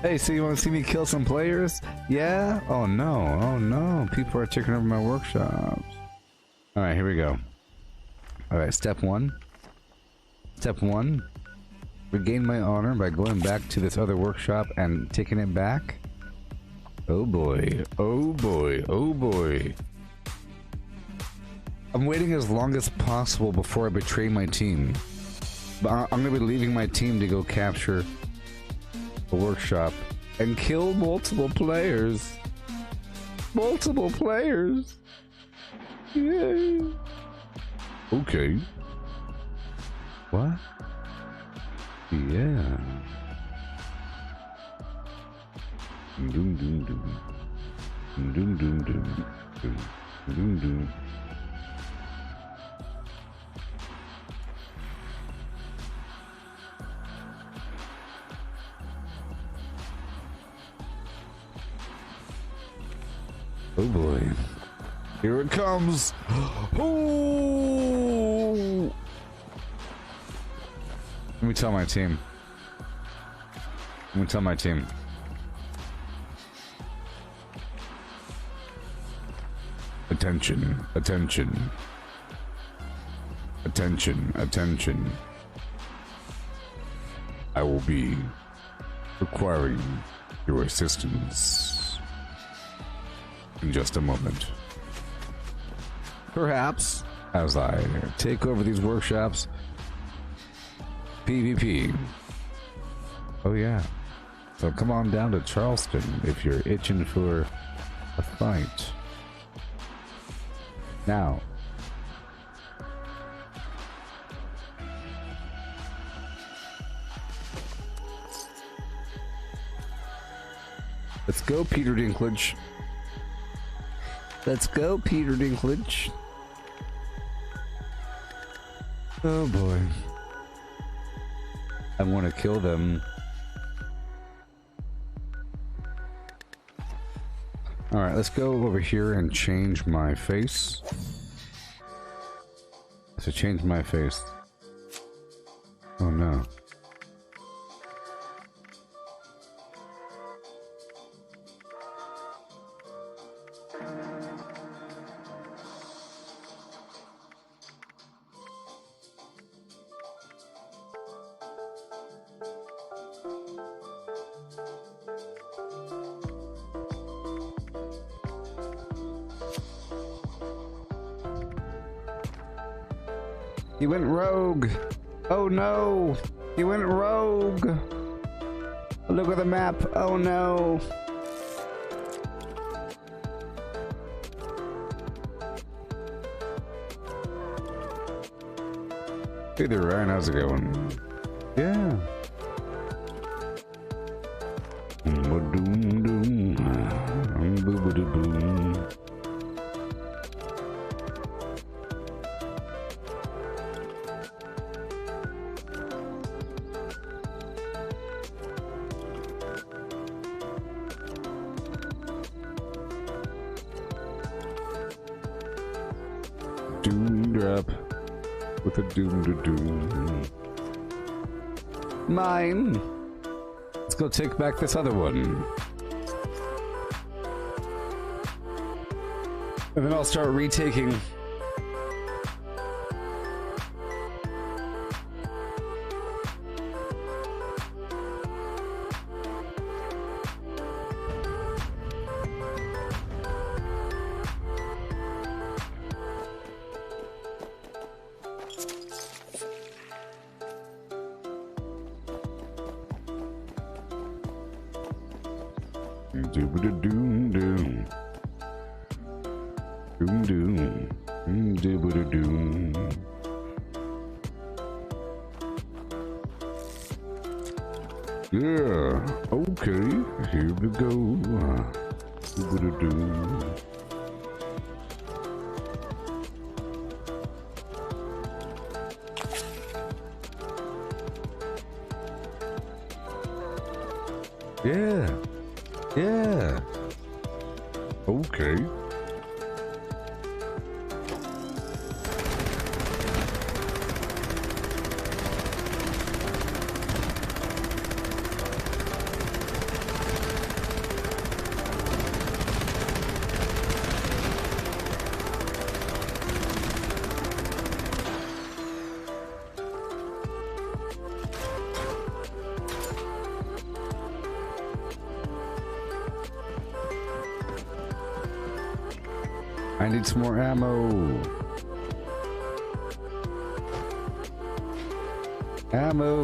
Hey, so you want to see me kill some players? Yeah? Oh no. Oh no. People are taking over my workshops. Alright, here we go. Alright, step one. Step one. Regain my honor by going back to this other workshop and taking it back. Oh boy. Oh boy. Oh boy. I'm waiting as long as possible before I betray my team. But I'm gonna be leaving my team to go capture the workshop and kill multiple players. Multiple players. Yay. Okay. What? Yeah. Doom doom doom. Doom doom doom doom. Doom doom. Oh boy. Here it comes. Oh! Let me tell my team. Let me tell my team. Attention, attention. Attention, attention. I will be requiring your assistance in just a moment. Perhaps, as I take over these workshops, PvP. Oh yeah. So come on down to Charleston if you're itching for a fight. Now. Let's go, Peter Dinklage. Let's go, Peter Dinklage. Oh boy. I want to kill them. Alright, let's go over here and change my face. So change my face. Oh no. He went rogue. Oh no. He went rogue. Look at the map. Oh no. Hey there, Ryan. How's it going? Yeah. Ba-doom-doom. Boo-ba-da-boom. Doom-drop with a doom-da-doom. Mine. Let's go take back this other one. And then I'll start retaking. Doom-da-doom-doom. Doom-doom. Doom-da-doom. Yeah, okay, here we go. Doom-da-doom. Yeah. Yeah. Okay. I need some more ammo. Ammo.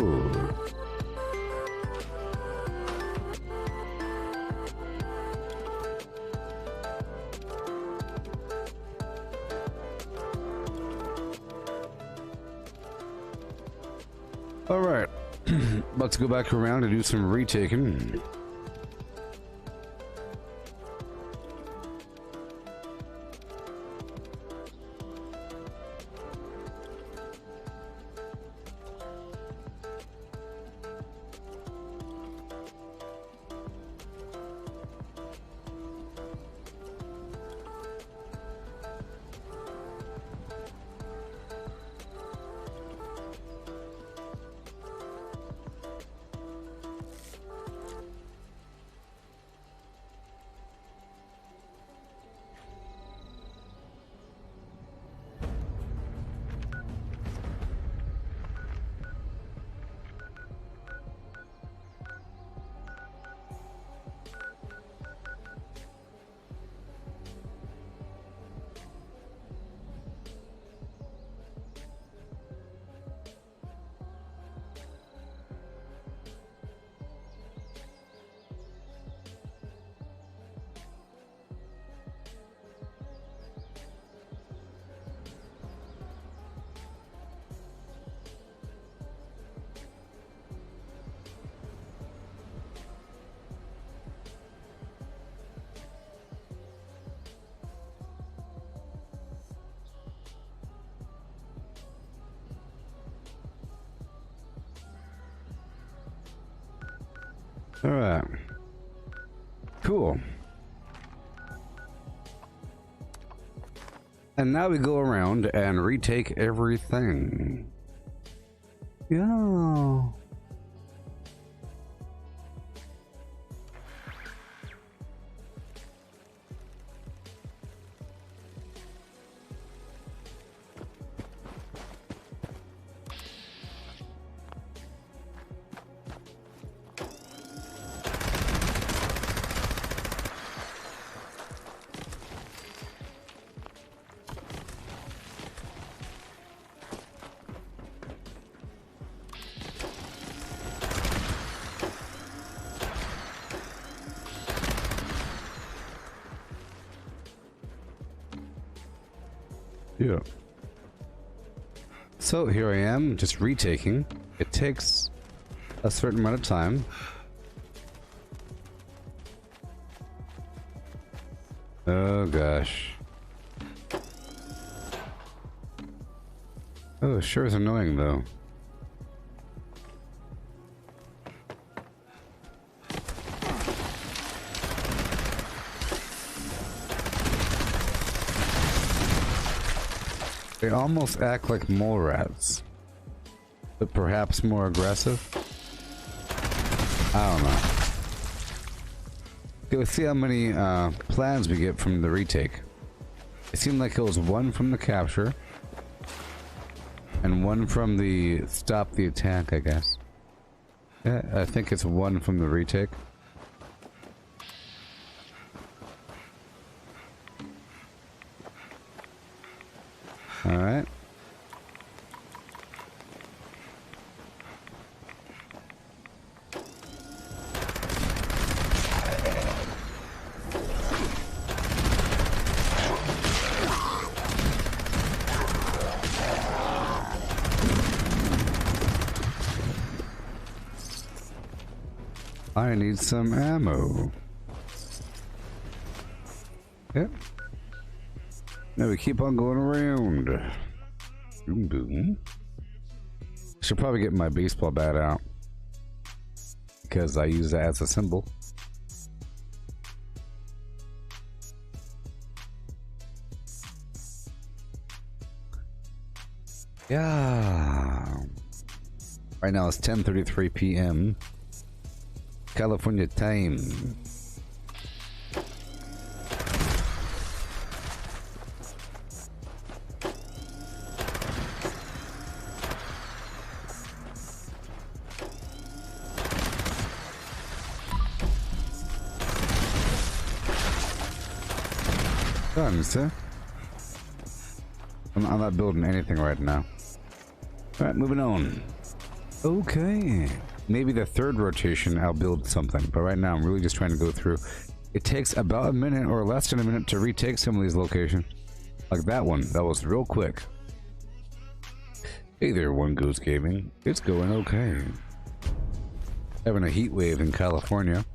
All right. About to go back around and do some retaking. Alright. Cool. And now we go around and retake everything. Yeah. Yeah. So here I am, just retaking. It takes a certain amount of time. Oh gosh. Oh, it sure is annoying though. They almost act like mole rats, but perhaps more aggressive. I don't know. Okay, let's see how many plans we get from the retake. It seemed like it was one from the capture, and one from the stop the attack, I guess. Yeah, I think it's one from the retake. All right. I need some ammo. Yep. Now we keep on going around. Boom, boom. Should probably get my baseball bat out because I use that as a symbol. Yeah. Right now it's 10:33 p.m. California time. Done, sir. I'm not building anything right now. Alright, moving on. Okay. Maybe the third rotation I'll build something, but right now I'm really just trying to go through. It takes about a minute or less than a minute to retake some of these locations. Like that one. That was real quick. Hey there, One Goes Gaming. It's going okay. Having a heat wave in California.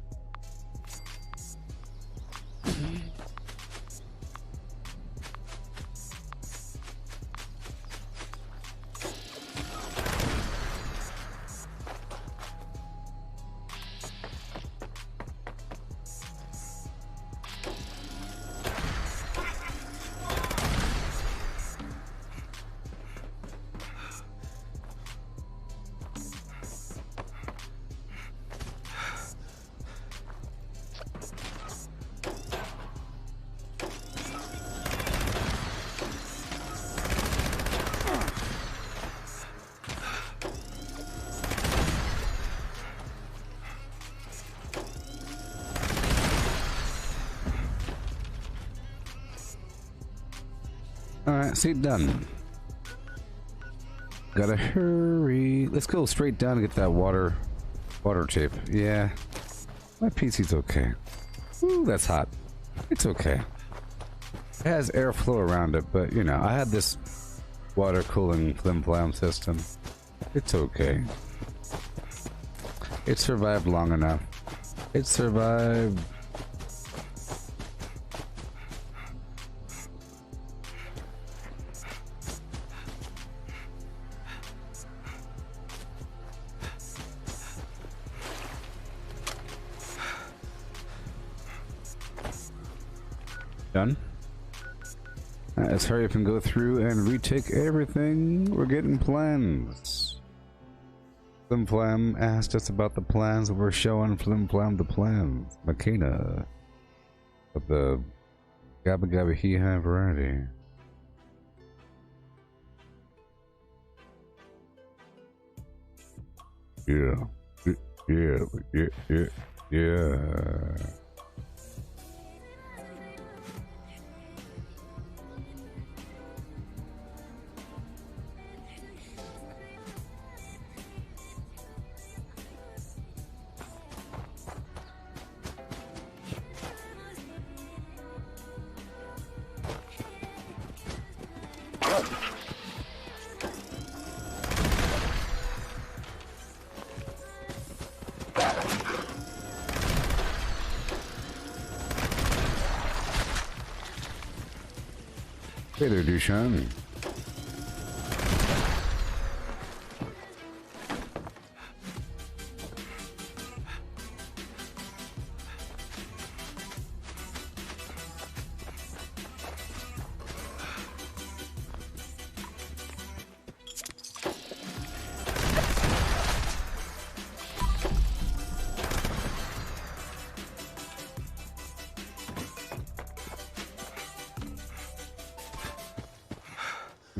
Alright, see, done. Gotta hurry. Let's go straight down and get that water tape. Yeah. My PC's okay. Ooh, that's hot. It's okay. It has airflow around it, but you know, I had this water cooling flim flam system. It's okay. It survived long enough. It survived. Done? Let's hurry up and go through and retake everything. We're getting plans. Flim Flam asked us about the plans. We're showing Flim Flam the plans. Makina. Of the Gabba Gabba Hee Haw variety. Yeah. Yeah. Hey there, Dushan.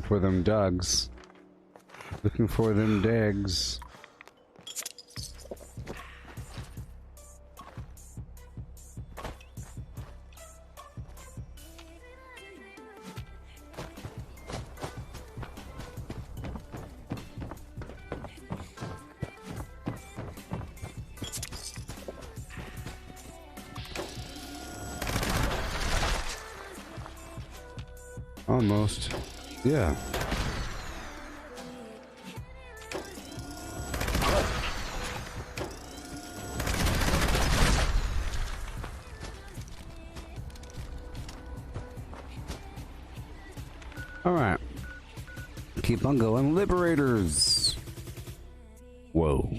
For them dogs. Looking for them dags. Almost. Yeah. All right. Keep on going, Liberators. Whoa.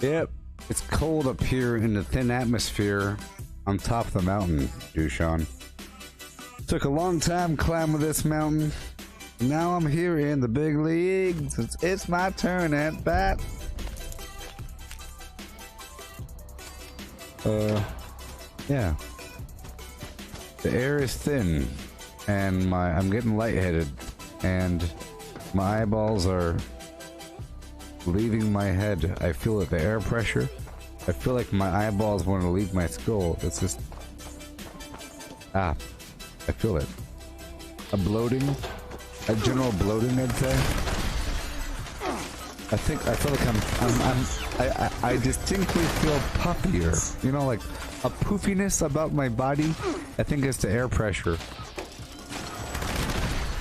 Yep. It's cold up here in the thin atmosphere on top of the mountain, Dushan. Took a long time climbing this mountain. Now I'm here in the big leagues. It's my turn at bat. Yeah. The air is thin, and I'm getting lightheaded, and my eyeballs are leaving my head. I feel it, the air pressure. I feel like my eyeballs want to leave my skull. It's just I feel it. A bloating, a general bloating, I'd say. I feel like I distinctly feel puffier. You know, like a poofiness about my body. I think it's the air pressure.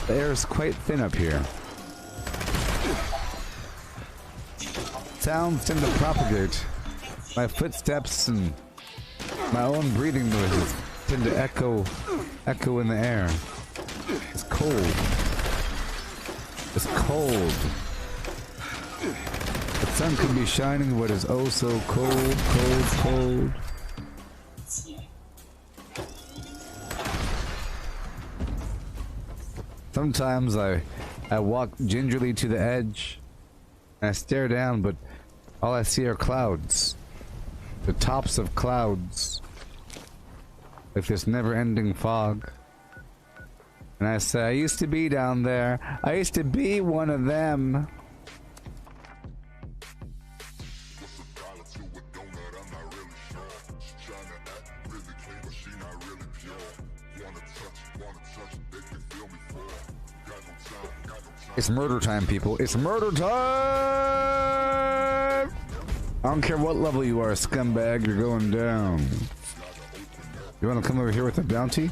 The air is quite thin up here. Sounds tend to propagate. My footsteps and my own breathing noises tend to echo in the air. It's cold. It's cold. The sun could be shining, but it's oh so cold, cold, cold. Sometimes I walk gingerly to the edge and I stare down, but all I see are clouds. The tops of clouds. Like this never-ending fog. And I say, I used to be down there. I used to be one of them. It's murder time, people. It's murder time! I don't care what level you are, scumbag, you're going down. You want to come over here with a bounty? You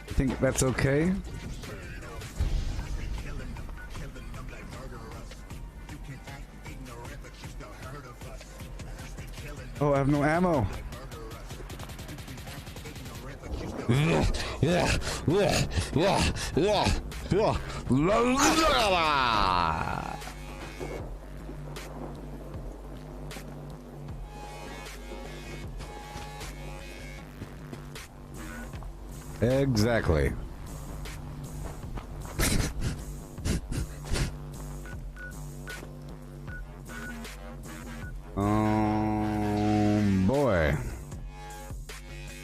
think that's okay? Oh, I have no ammo. Exactly. Boy.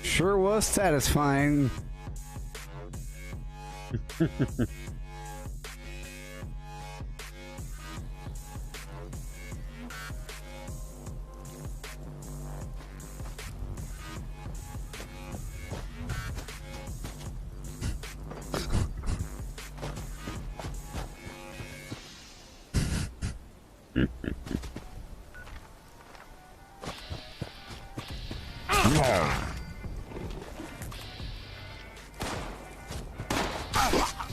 Sure was satisfying.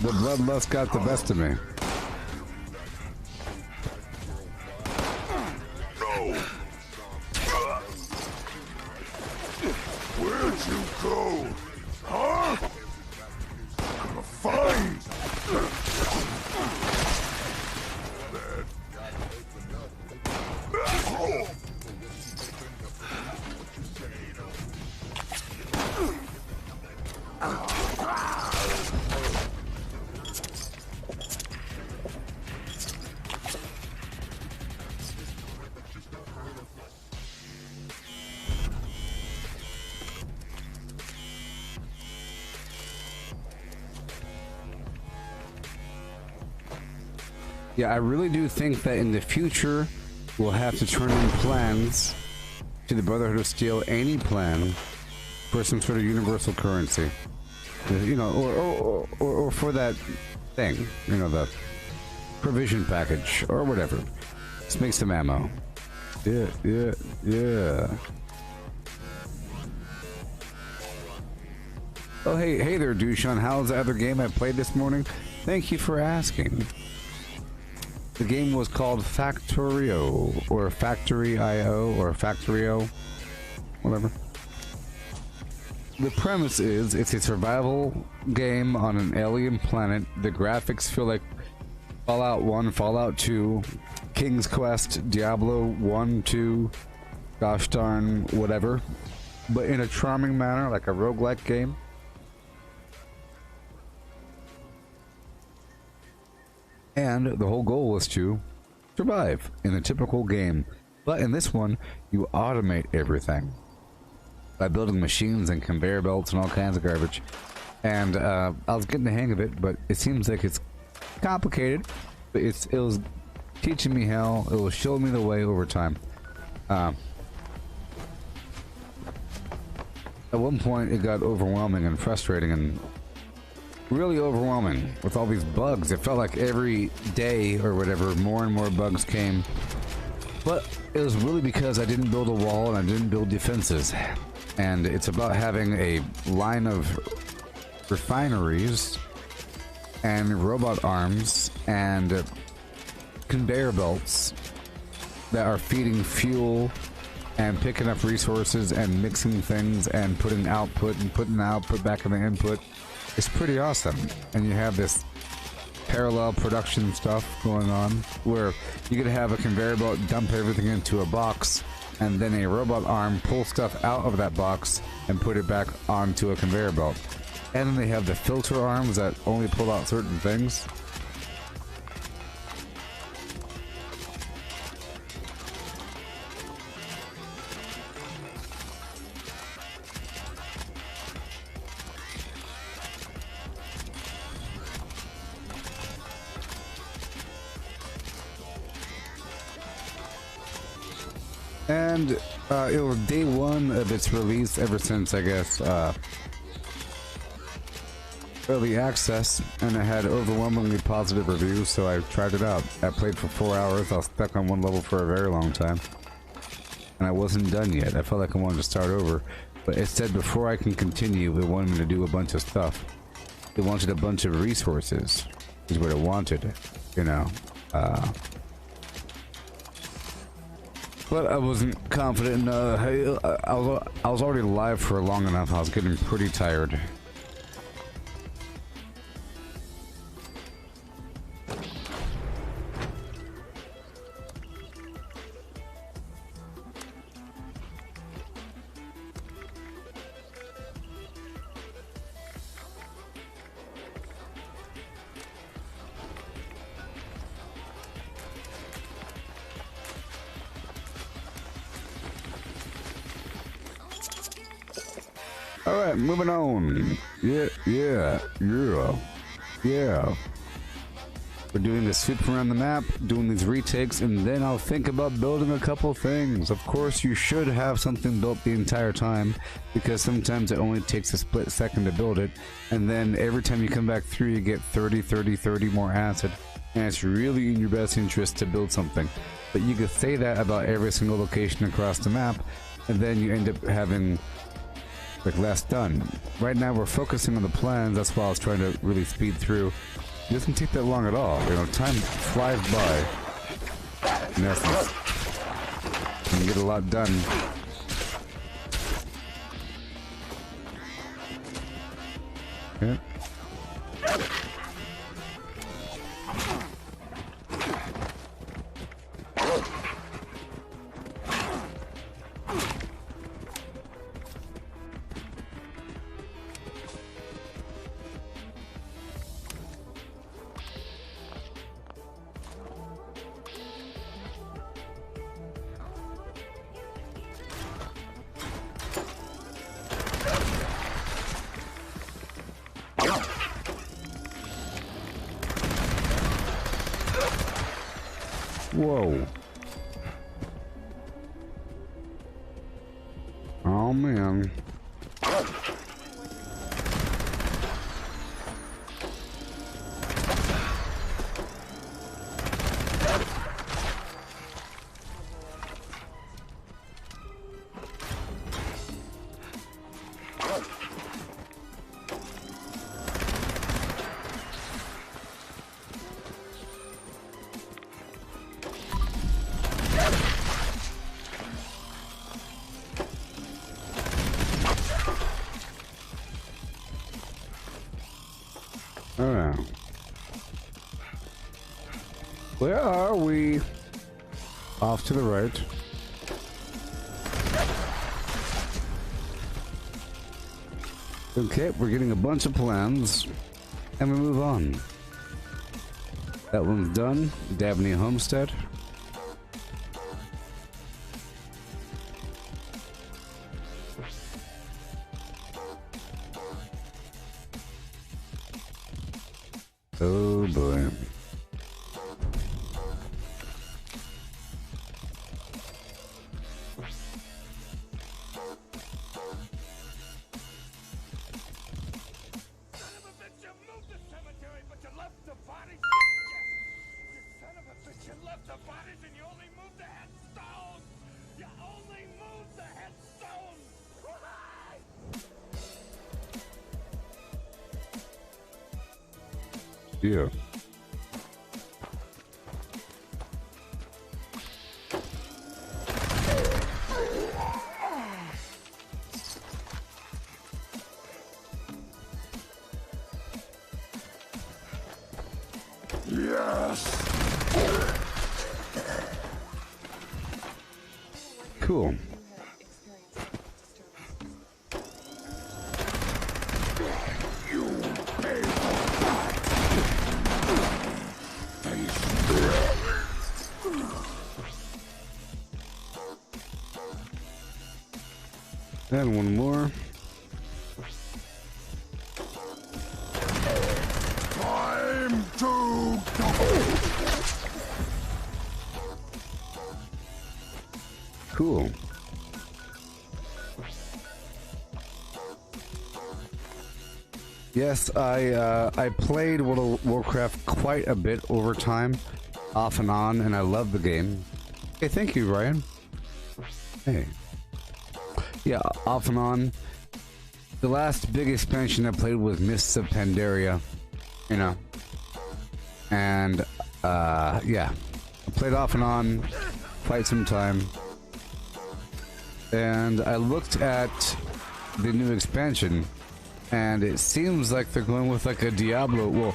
The bloodlust got the best of me. No. Where'd you go? Huh? I'm gonna find. Yeah, I really do think that in the future we'll have to turn in plans to the Brotherhood of Steel, any plan for some sort of universal currency, you know, or for that thing, you know, the provision package or whatever. Let's make some ammo. Yeah. Oh, hey there, Dushan. How's the other game I played this morning? Thank you for asking. The game was called Factorio, or Factory.io, or Factorio, whatever. The premise is, it's a survival game on an alien planet. The graphics feel like Fallout 1, Fallout 2, King's Quest, Diablo 1, 2, gosh darn, whatever. But in a charming manner, like a roguelike game. And the whole goal was to survive in a typical game. But in this one, you automate everything by building machines and conveyor belts and all kinds of garbage. And I was getting the hang of it, but it seems like it's complicated. But it was teaching me how. It was showing me the way over time. At one point, it got overwhelming and frustrating and really overwhelming with all these bugs. It felt like every day or whatever, more and more bugs came. But it was really because I didn't build a wall and I didn't build defenses. And it's about having a line of refineries and robot arms and conveyor belts that are feeding fuel and picking up resources and mixing things and putting output and putting the output back in the input. It's pretty awesome. And you have this parallel production stuff going on where you could have a conveyor belt dump everything into a box and then a robot arm pull stuff out of that box and put it back onto a conveyor belt. And then they have the filter arms that only pull out certain things. And it was day one of its release ever since, I guess, early access, and it had overwhelmingly positive reviews, so I tried it out. I played for 4 hours. I was stuck on one level for a very long time, and I wasn't done yet. I felt like I wanted to start over, but it said before I can continue, it wanted me to do a bunch of stuff. It wanted a bunch of resources, is what it wanted, you know. But I wasn't confident. I was already live for long enough. I was getting pretty tired. Alright, moving on. Yeah. We're doing a sweep around the map, doing these retakes, and then I'll think about building a couple things. Of course, you should have something built the entire time, because sometimes it only takes a split second to build it, and then every time you come back through, you get 30 more acid, and it's really in your best interest to build something. But you could say that about every single location across the map, and then you end up having like less done. Right now we're focusing on the plans, that's why I was trying to really speed through. It doesn't take that long at all, you know, time flies by. In essence. You can get a lot done. Okay. Whoa. Oh man. Alright. Where are we? Off to the right. Okay, we're getting a bunch of plans, and we move on. That one's done. Dabney Homestead. Oh boy. Yeah. Yes. Cool. And one more. Time to go. Cool. Yes, I played World of Warcraft quite a bit over time, off and on, and I love the game. Hey, thank you, Ryan. Hey. Yeah, off and on. The last big expansion I played was Mists of Pandaria, you know. And, yeah. I played off and on quite some time. And I looked at the new expansion, and it seems like they're going with like a Diablo. Well,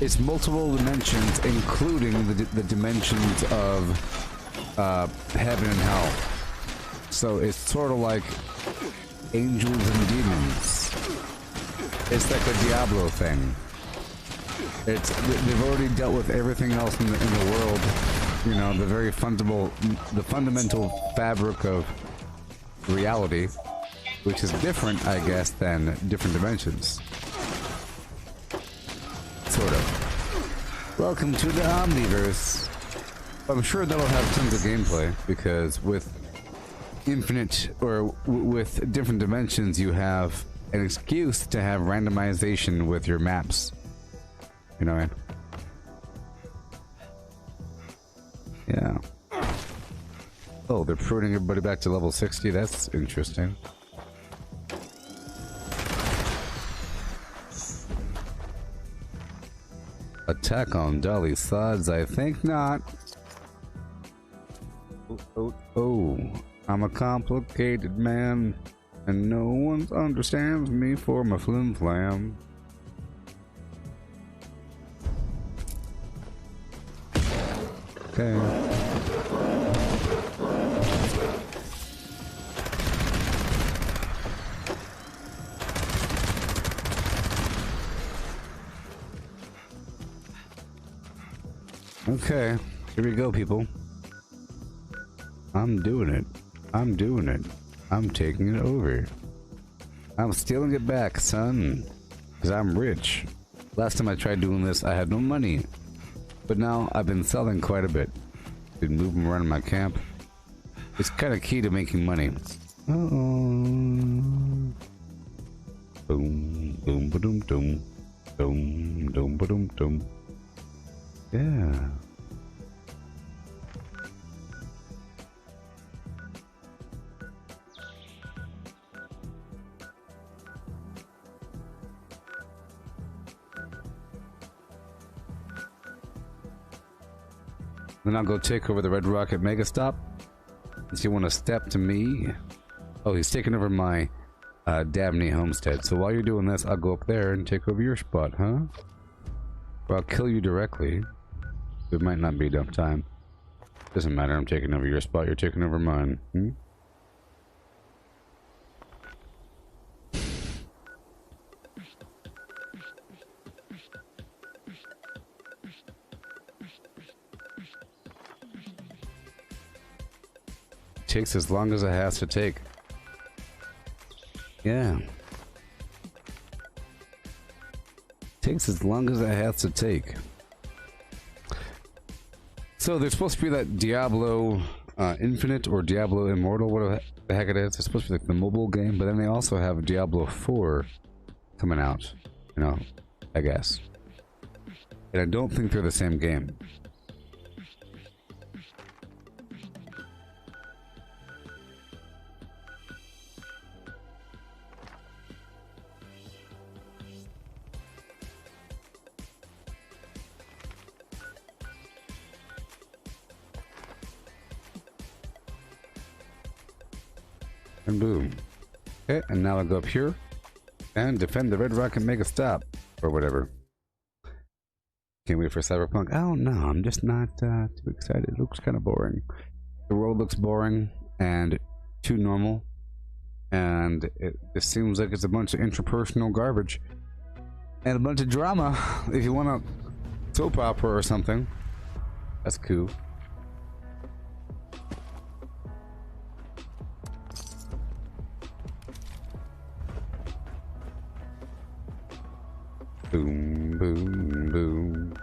it's multiple dimensions, including the dimensions of heaven and hell. So it's sort of like angels and demons. It's like a Diablo thing. They've already dealt with everything else in the world. You know, the fundamental fabric of reality, which is different, I guess, than different dimensions. Sort of. Welcome to the Omniverse. I'm sure that'll have tons of gameplay, because with infinite, or with different dimensions, you have an excuse to have randomization with your maps. You know what I mean? Yeah. Oh, they're pruning everybody back to level 60? That's interesting. Attack on Dolly Sods? I think not. Oh, I'm a complicated man, and no one understands me for my flim flam. Okay. Okay, here we go, people. I'm doing it. I'm doing it. I'm taking it over. I'm stealing it back, son. Because I'm rich. Last time I tried doing this, I had no money. But now I've been selling quite a bit. Been moving around my camp. It's kind of key to making money. Boom, boom, ba-dum, dum. Dum, dum, ba-dum, dum. Yeah. Then I'll go take over the Red Rocket Mega Stop. Does he want to step to me? Oh, he's taking over my Dabney homestead. So while you're doing this, I'll go up there and take over your spot, huh? Or I'll kill you directly. It might not be enough time. Doesn't matter, I'm taking over your spot, you're taking over mine. Hmm? Takes as long as it has to take. Yeah. Takes as long as it has to take. So there's supposed to be that Diablo Infinite or Diablo Immortal, whatever the heck it is. It's supposed to be like the mobile game, but then they also have Diablo 4 coming out, you know, I guess. And I don't think they're the same game. And boom. Okay, and now I go up here and defend the Red Rocket Mega Stop, or whatever. Can't wait for Cyberpunk. Oh no, I'm just not too excited. It looks kind of boring. The world looks boring and too normal, and it just seems like it's a bunch of interpersonal garbage and a bunch of drama. If you want a soap opera or something, that's cool. Boom, boom, boom.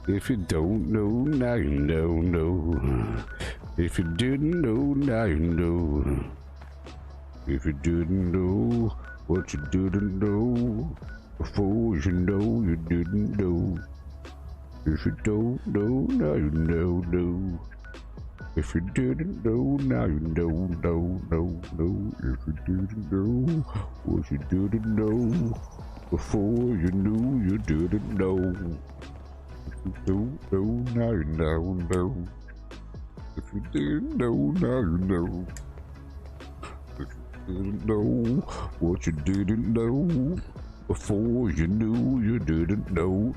If you don't know, now you know. If you didn't know, now you know. If you didn't know what you didn't know, before you know you didn't know. If you don't know, now you know. If you didn't know, now you know. If you didn't know what you didn't know, before you knew you didn't know. If you don't know, now you know. If you didn't know, now you know. If you didn't know what you didn't know, Before you knew, you didn't know.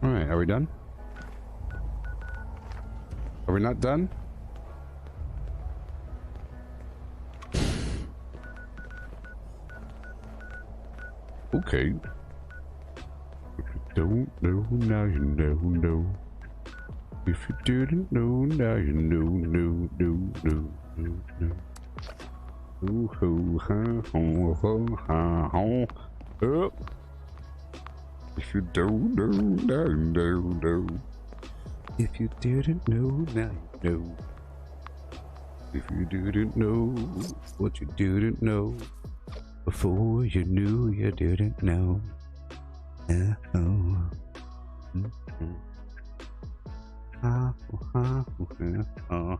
Alright, are we done? Are we not done? Okay. If you don't know, now you know. If you didn't know, now you know. Ooh, ho, ha, ho, ho, ha, ho. Oh. If you don't know, now you know. If you didn't know, now you know. If you didn't know what you didn't know. Before you knew you didn't know. If you don't know,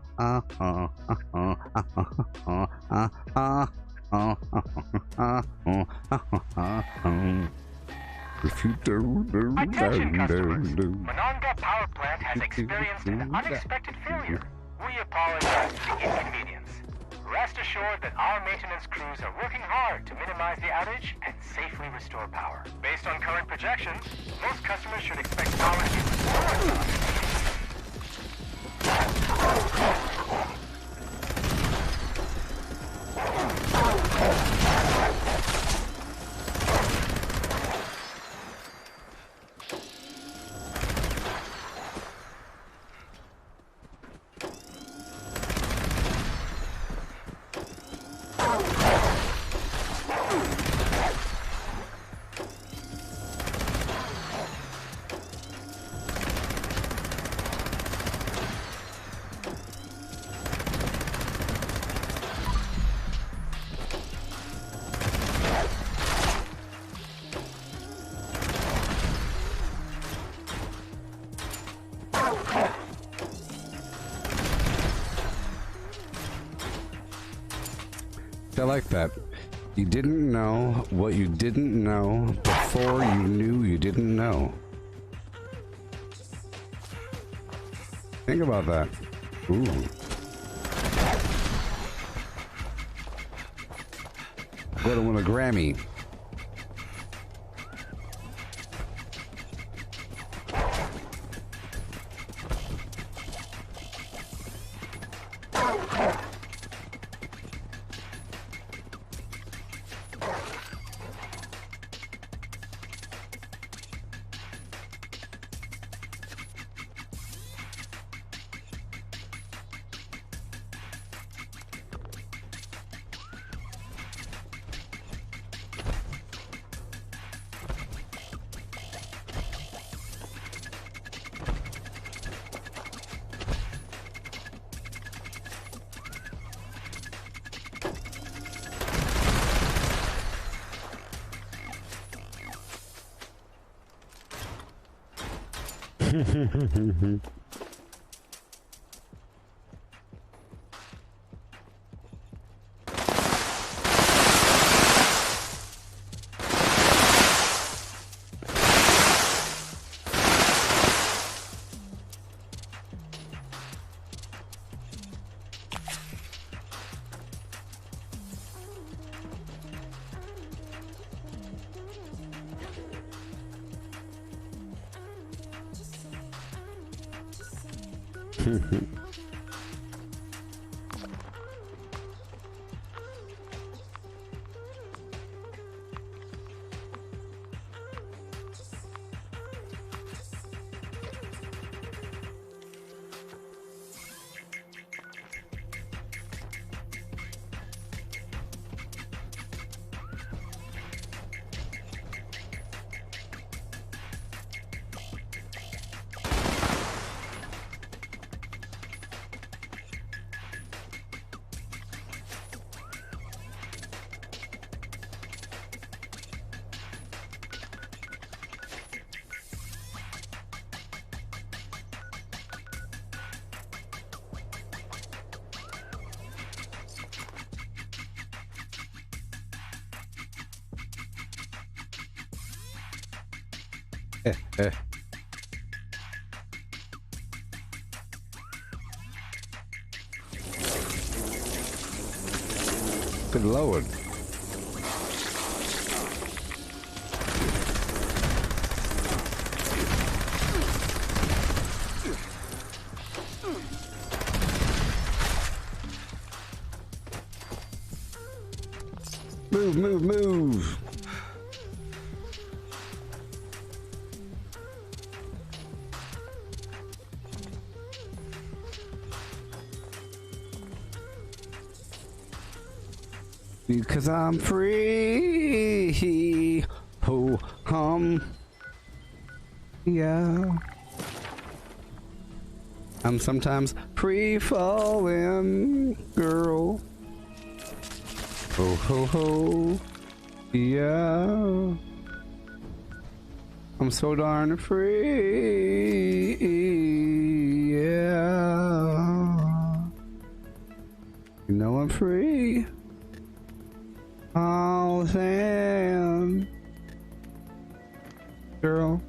Attention customers, Monongah Power Plant has experienced an unexpected failure. We apologize for the inconvenience. Rest assured that our maintenance crews are working hard to minimize the outage and safely restore power. Based on current projections, most customers should expect power to be restored. I like that. You didn't know what you didn't know before you knew you didn't know. Think about that. Ooh. Go to win a Grammy. Good lord. Move, move, move. Because I'm free. Ho hum. Yeah. I'm sometimes free falling, girl. Ho ho ho. Yeah. I'm so darn free. Yeah. You know I'm free. Oh, Sam. Girl.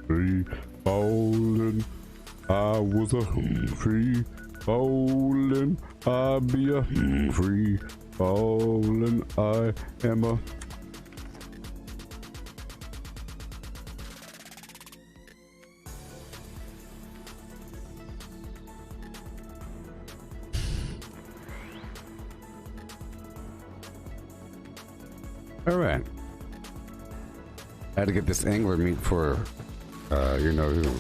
Free falling. I was a free falling. I be a free falling. I am a. All right. I had to get this angler meat for, you know who.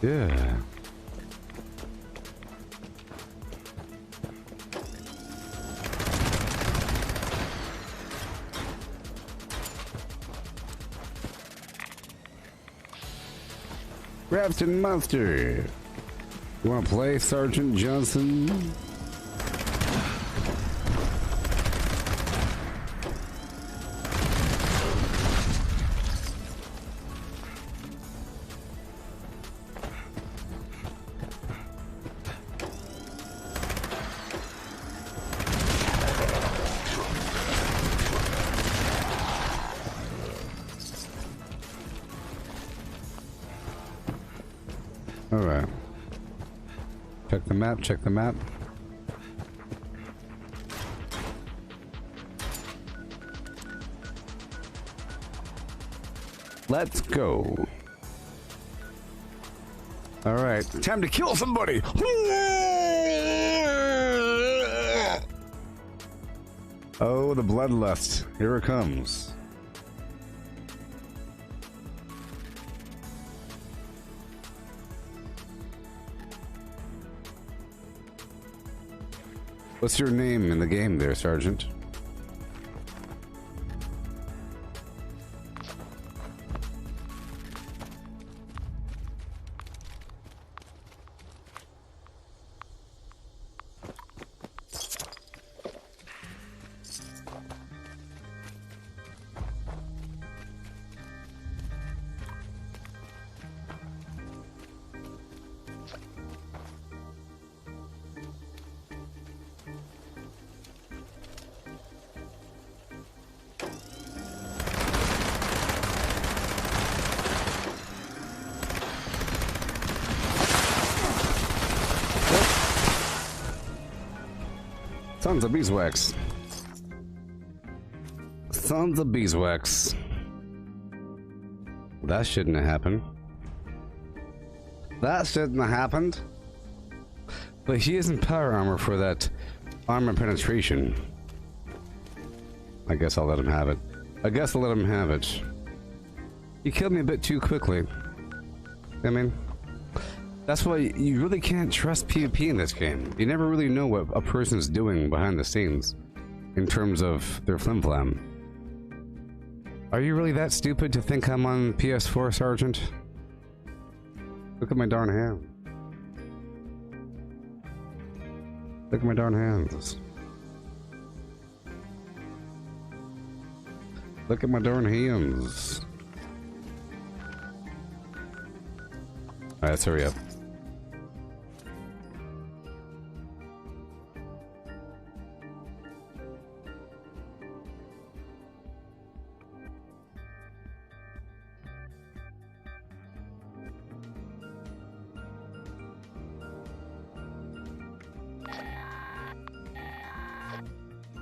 Yeah. Rapton Monster. You wanna play Sergeant Johnson? Alright. Check the map, check the map. Let's go. Alright, time to kill somebody! Oh, the bloodlust. Here it comes. What's your name in the game there, Sergeant? Sons of beeswax. Sons of beeswax. That shouldn't have happened. That shouldn't have happened. But he isn't power armor for that armor penetration. I guess I'll let him have it. I guess I'll let him have it. He killed me a bit too quickly. I mean, that's why you really can't trust PvP in this game. You never really know what a person's doing behind the scenes in terms of their flim-flam. Are you really that stupid to think I'm on PS4, Sergeant? Look at my darn hand. Look at my darn hands. Look at my darn hands. Alright, let's hurry up.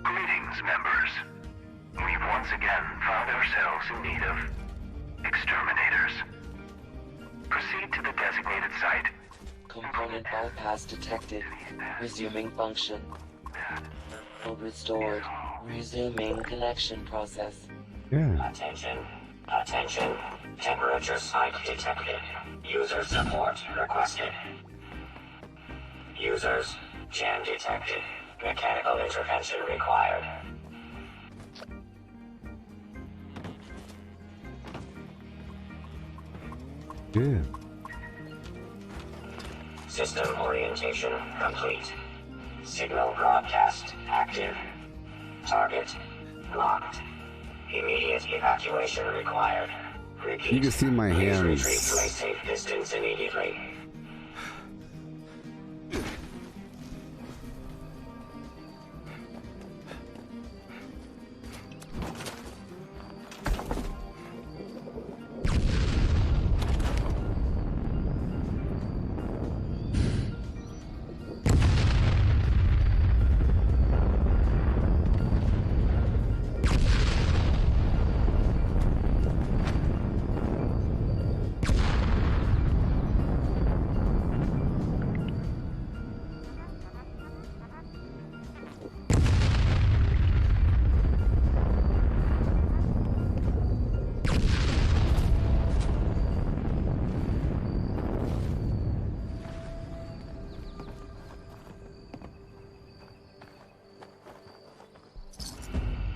Greetings, members. We've once again found ourselves in need of exterminators. Proceed to the designated site. Component bypass detected. Resuming function. Mode restored. Resuming connection process. Yeah. Attention. Attention. Temperature spike detected. User support requested. Users. Jam detected. Mechanical intervention required. Yeah. System orientation complete. Signal broadcast active. Target locked. Immediate evacuation required. Repeat. You can see my Please hands. retreat to a safe distance immediately.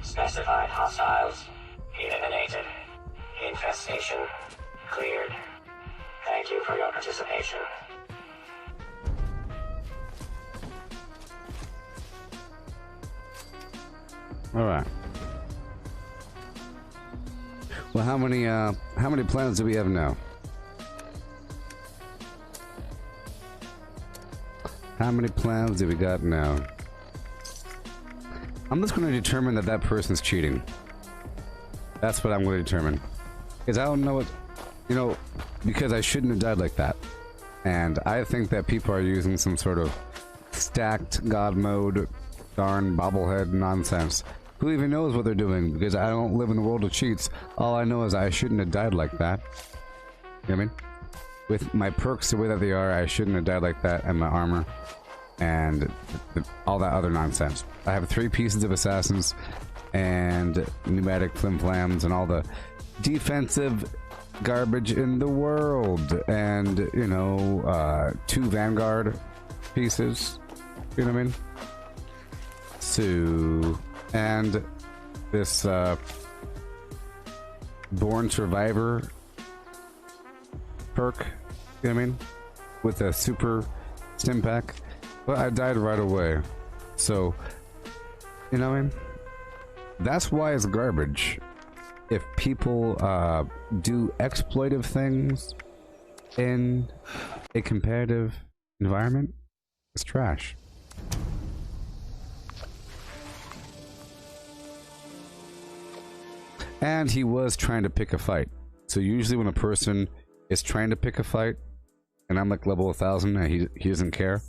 Specified hostiles eliminated. Infestation cleared. Thank you for your participation. All right. Well, how many planets do we have now? How many planets do we got now? I'm just going to determine that that person's cheating. That's what I'm going to determine. Because I don't know what... You know, because I shouldn't have died like that. And I think that people are using some sort of stacked god mode, darn bobblehead nonsense. Who even knows what they're doing? Because I don't live in the world of cheats. All I know is I shouldn't have died like that. You know what I mean? With my perks the way that they are, I shouldn't have died like that, and my armor. And all that other nonsense. I have 3 pieces of assassins and pneumatic flim-flams and all the defensive garbage in the world, and you know, 2 vanguard pieces. You know what I mean? So, and this Born Survivor perk. You know what I mean? With a super stim pack. But I died right away. So, you know what I mean? That's why it's garbage. If people do exploitive things in a competitive environment, it's trash. And he was trying to pick a fight. So usually when a person is trying to pick a fight, and I'm like level 1000 and he doesn't care,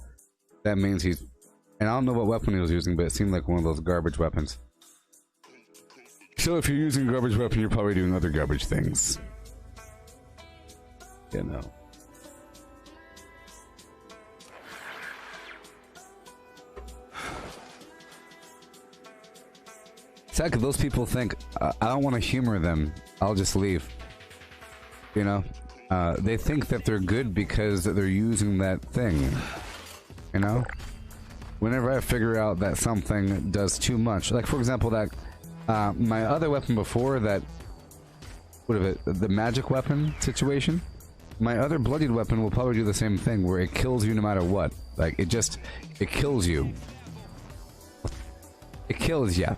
that means he's... And I don't know what weapon he was using, but it seemed like one of those garbage weapons. So if you're using a garbage weapon, you're probably doing other garbage things. You know. It's like those people think, I don't want to humor them, I'll just leave. You know? They think that they're good because they're using that thing. You know? Whenever I figure out that something does too much, like for example that my other weapon before that what of it, the magic weapon situation, my other bloodied weapon will probably do the same thing, where it kills you no matter what. Like, it kills you. It kills ya.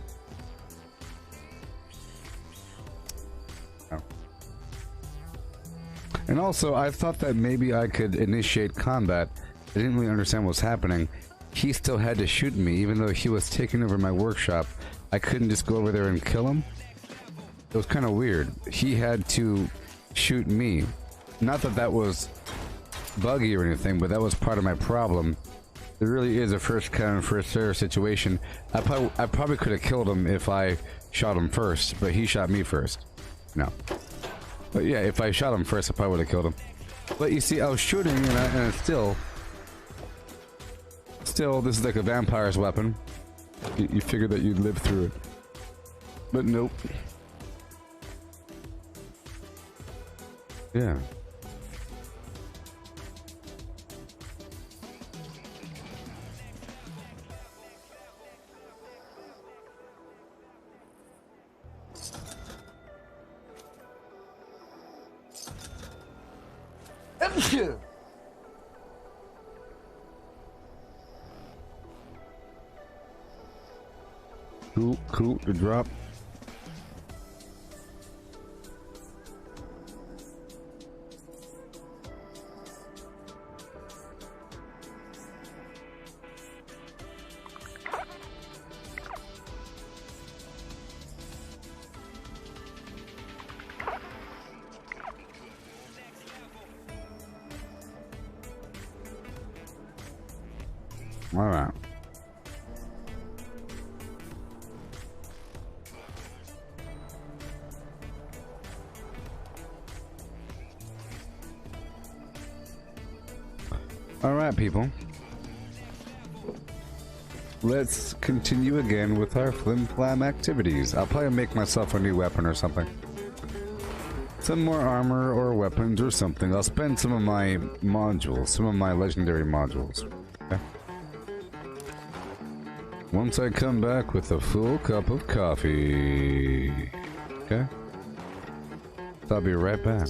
Oh. And also, I thought that maybe I could initiate combat. I didn't really understand what was happening. He still had to shoot me, even though he was taking over my workshop. I couldn't just go over there and kill him. It was kind of weird. He had to shoot me. Not that that was buggy or anything, but that was part of my problem. It really is a first come, first serve situation. I probably could have killed him if I shot him first, but he shot me first. No. But yeah, if I shot him first, I probably would have killed him. But you see, I was shooting, and still, this is like a vampire's weapon. You figured that you'd live through it. But nope. Yeah. Cool, the drop. All right. Alright, people. Let's continue again with our flim-flam activities. I'll probably make myself a new weapon or something. Some more armor or weapons or something. I'll spend some of my modules, some of my legendary modules. Okay? Once I come back with a full cup of coffee. Okay? I'll be right back.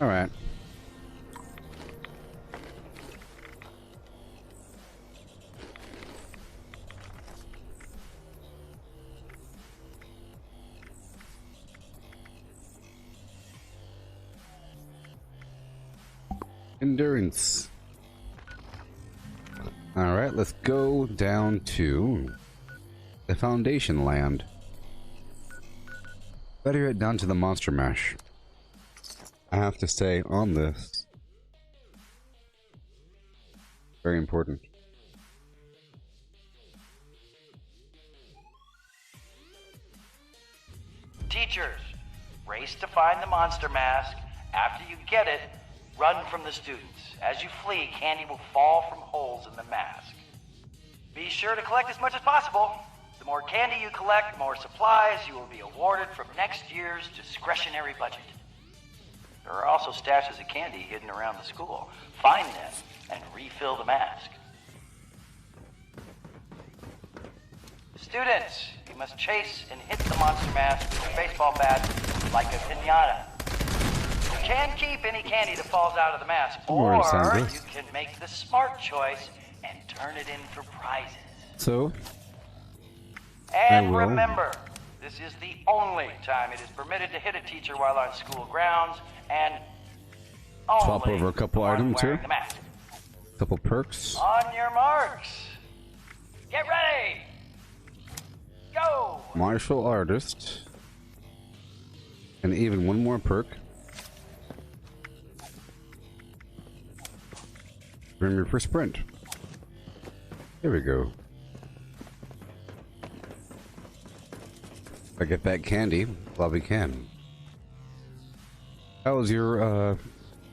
All right. Endurance. All right, let's go down to the Foundation land. Better get down to the Monster Mash. I have to say on this. Very important. Teachers, race to find the monster mask. After you get it, run from the students. As you flee, candy will fall from holes in the mask. Be sure to collect as much as possible. The more candy you collect, the more supplies you will be awarded from next year's discretionary budget. There are also stashes of candy hidden around the school. Find them and refill the mask. Students, you must chase and hit the monster mask with your baseball bat like a piñata. You can keep any candy that falls out of the mask, or you can make the smart choice and turn it in for prizes. So, and remember, this is the only time it is permitted to hit a teacher while on school grounds, and only swap over a couple items here. Couple perks. On your marks. Get ready. Go. Martial artist. And even one more perk. Remember for sprint. Here we go. I get that candy while we can. How was your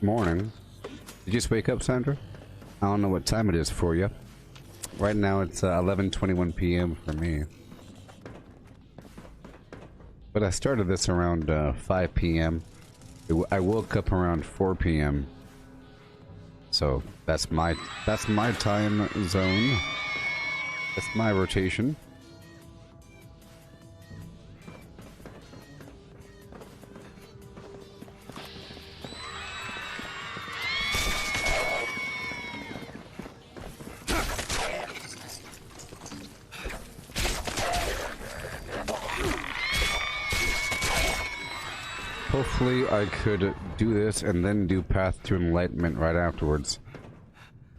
morning? Did you just wake up, Sandra? I don't know what time it is for you. Right now it's 11:21 p.m. for me. But I started this around 5 p.m. I woke up around 4 p.m. So that's my time zone. That's my rotation. Hopefully I could do this and then do Path to Enlightenment right afterwards.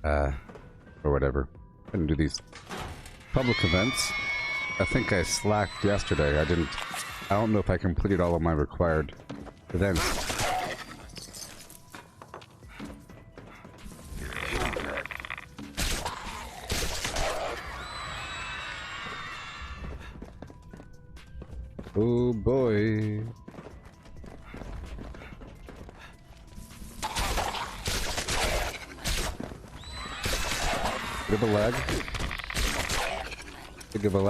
Or whatever. Couldn't do these public events. I think I slacked yesterday. I don't know if I completed all of my required events. Oh boy. Bit of a lag. Bit of a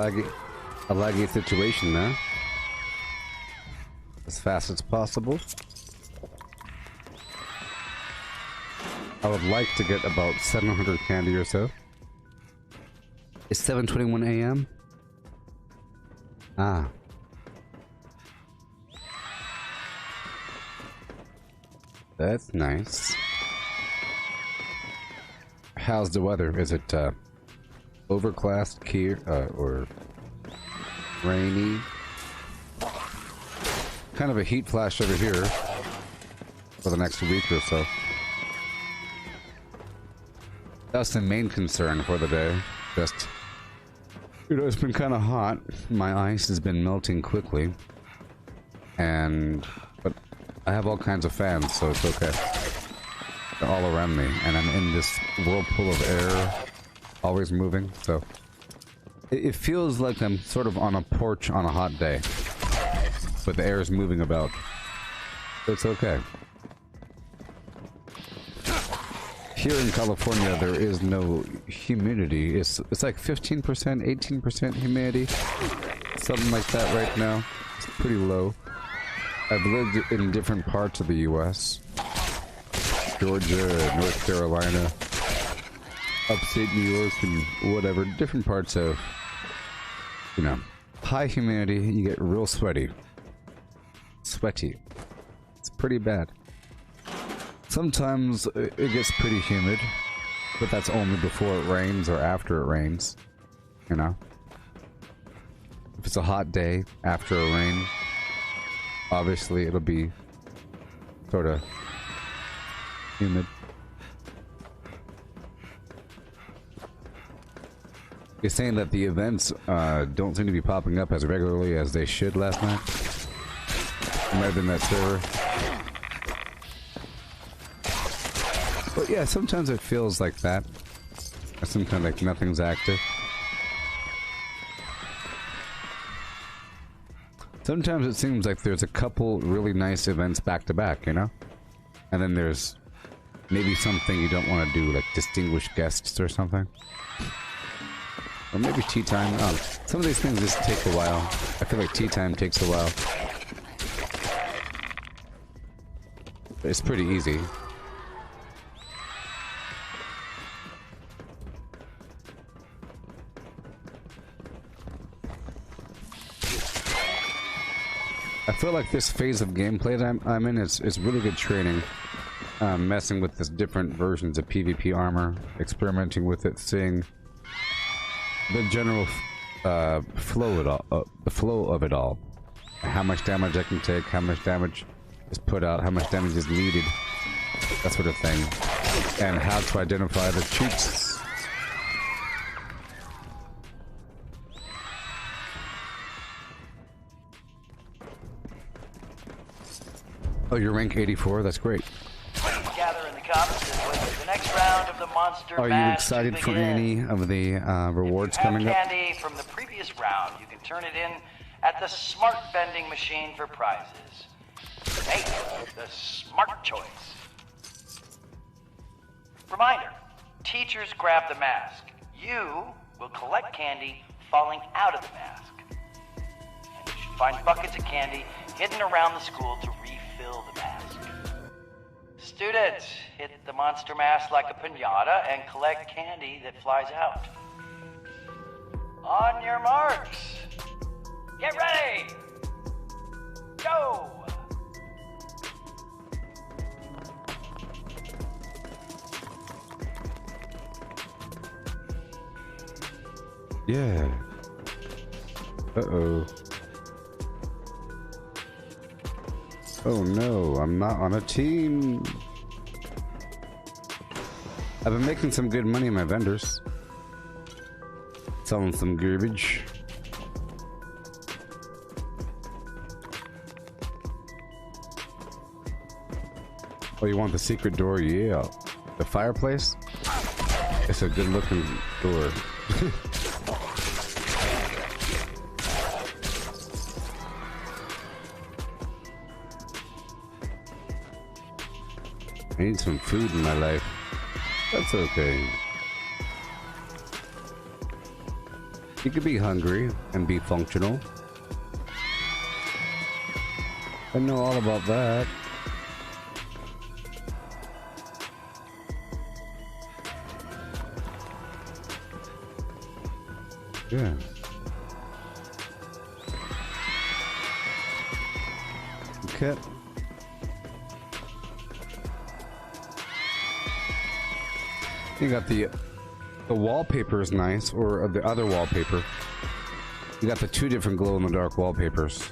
laggy situation there. As fast as possible. I would like to get about 700 candy or so. It's 7:21 a.m. Ah. That's nice. How's the weather? Is it overcast, clear, or rainy? Kind of a heat flash over here for the next week or so. That's the main concern for the day. Just, you know, it's been kind of hot. My ice has been melting quickly. But I have all kinds of fans, so it's okay. They're all around me, and I'm in this whirlpool of air, always moving, so... It feels like I'm sort of on a porch on a hot day. But the air is moving about. So it's okay. Here in California, there is no humidity. It's like 15%, 18% humidity. Something like that right now. It's pretty low. I've lived in different parts of the U.S. Georgia, North Carolina, upstate New York, and whatever. Different parts of, you know, high humidity, you get real sweaty. It's pretty bad. Sometimes it gets pretty humid, but that's only before it rains or after it rains, you know? If it's a hot day after a rain, obviously it'll be sort of humid. You're saying that the events don't seem to be popping up as regularly as they should last night? It might have been that server. But yeah, sometimes it feels like that. Sometimes like nothing's active. Sometimes it seems like there's a couple really nice events back to back, you know? And then there's maybe something you don't want to do, like distinguished guests or something. Or maybe tea time. Some of these things just take a while. I feel like tea time takes a while. But it's pretty easy. I feel like this phase of gameplay that I'm in is really good training. Messing with this different versions of PvP armor, experimenting with it, seeing the general flow of it all. How much damage I can take, how much damage is put out, how much damage is needed, that sort of thing. And how to identify the cheats. Oh, you're rank 84? That's great. Gather in the comments and wait for the next round of the monster. Are you excited for any of the rewards coming up? Candy from the previous round, you can turn it in at the smart vending machine for prizes. Make the smart choice. Reminder, teachers grab the mask. You will collect candy falling out of the mask. And you should find buckets of candy hidden around the school to refill the mask. Students, hit the monster mask like a piñata and collect candy that flies out. On your marks. Get ready. Go. Yeah. Uh-oh. Oh no, I'm not on a team. I've been making some good money in my vendors. Selling some garbage. Oh, you want the secret door? Yeah. The fireplace? It's a good looking door. I need some food in my life. That's okay. You could be hungry and be functional. I know all about that. Yeah. Okay. You got the wallpaper is nice, or the other wallpaper. You got the two different glow-in-the-dark wallpapers.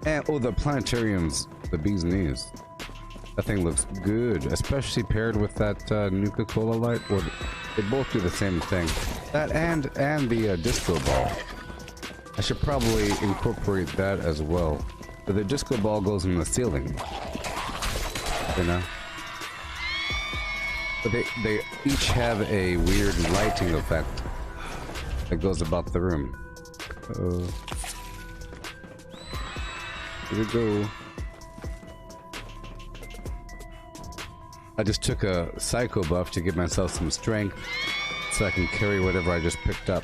And, oh, the planetariums, the bee's knees. That thing looks good, especially paired with that Nuka-Cola light. Or they both do the same thing. That and the disco ball. I should probably incorporate that as well. But the disco ball goes in the ceiling. You know? But they each have a weird lighting effect that goes about the room. Uh-oh. Here we go. I just took a psycho buff to give myself some strength so I can carry whatever I just picked up.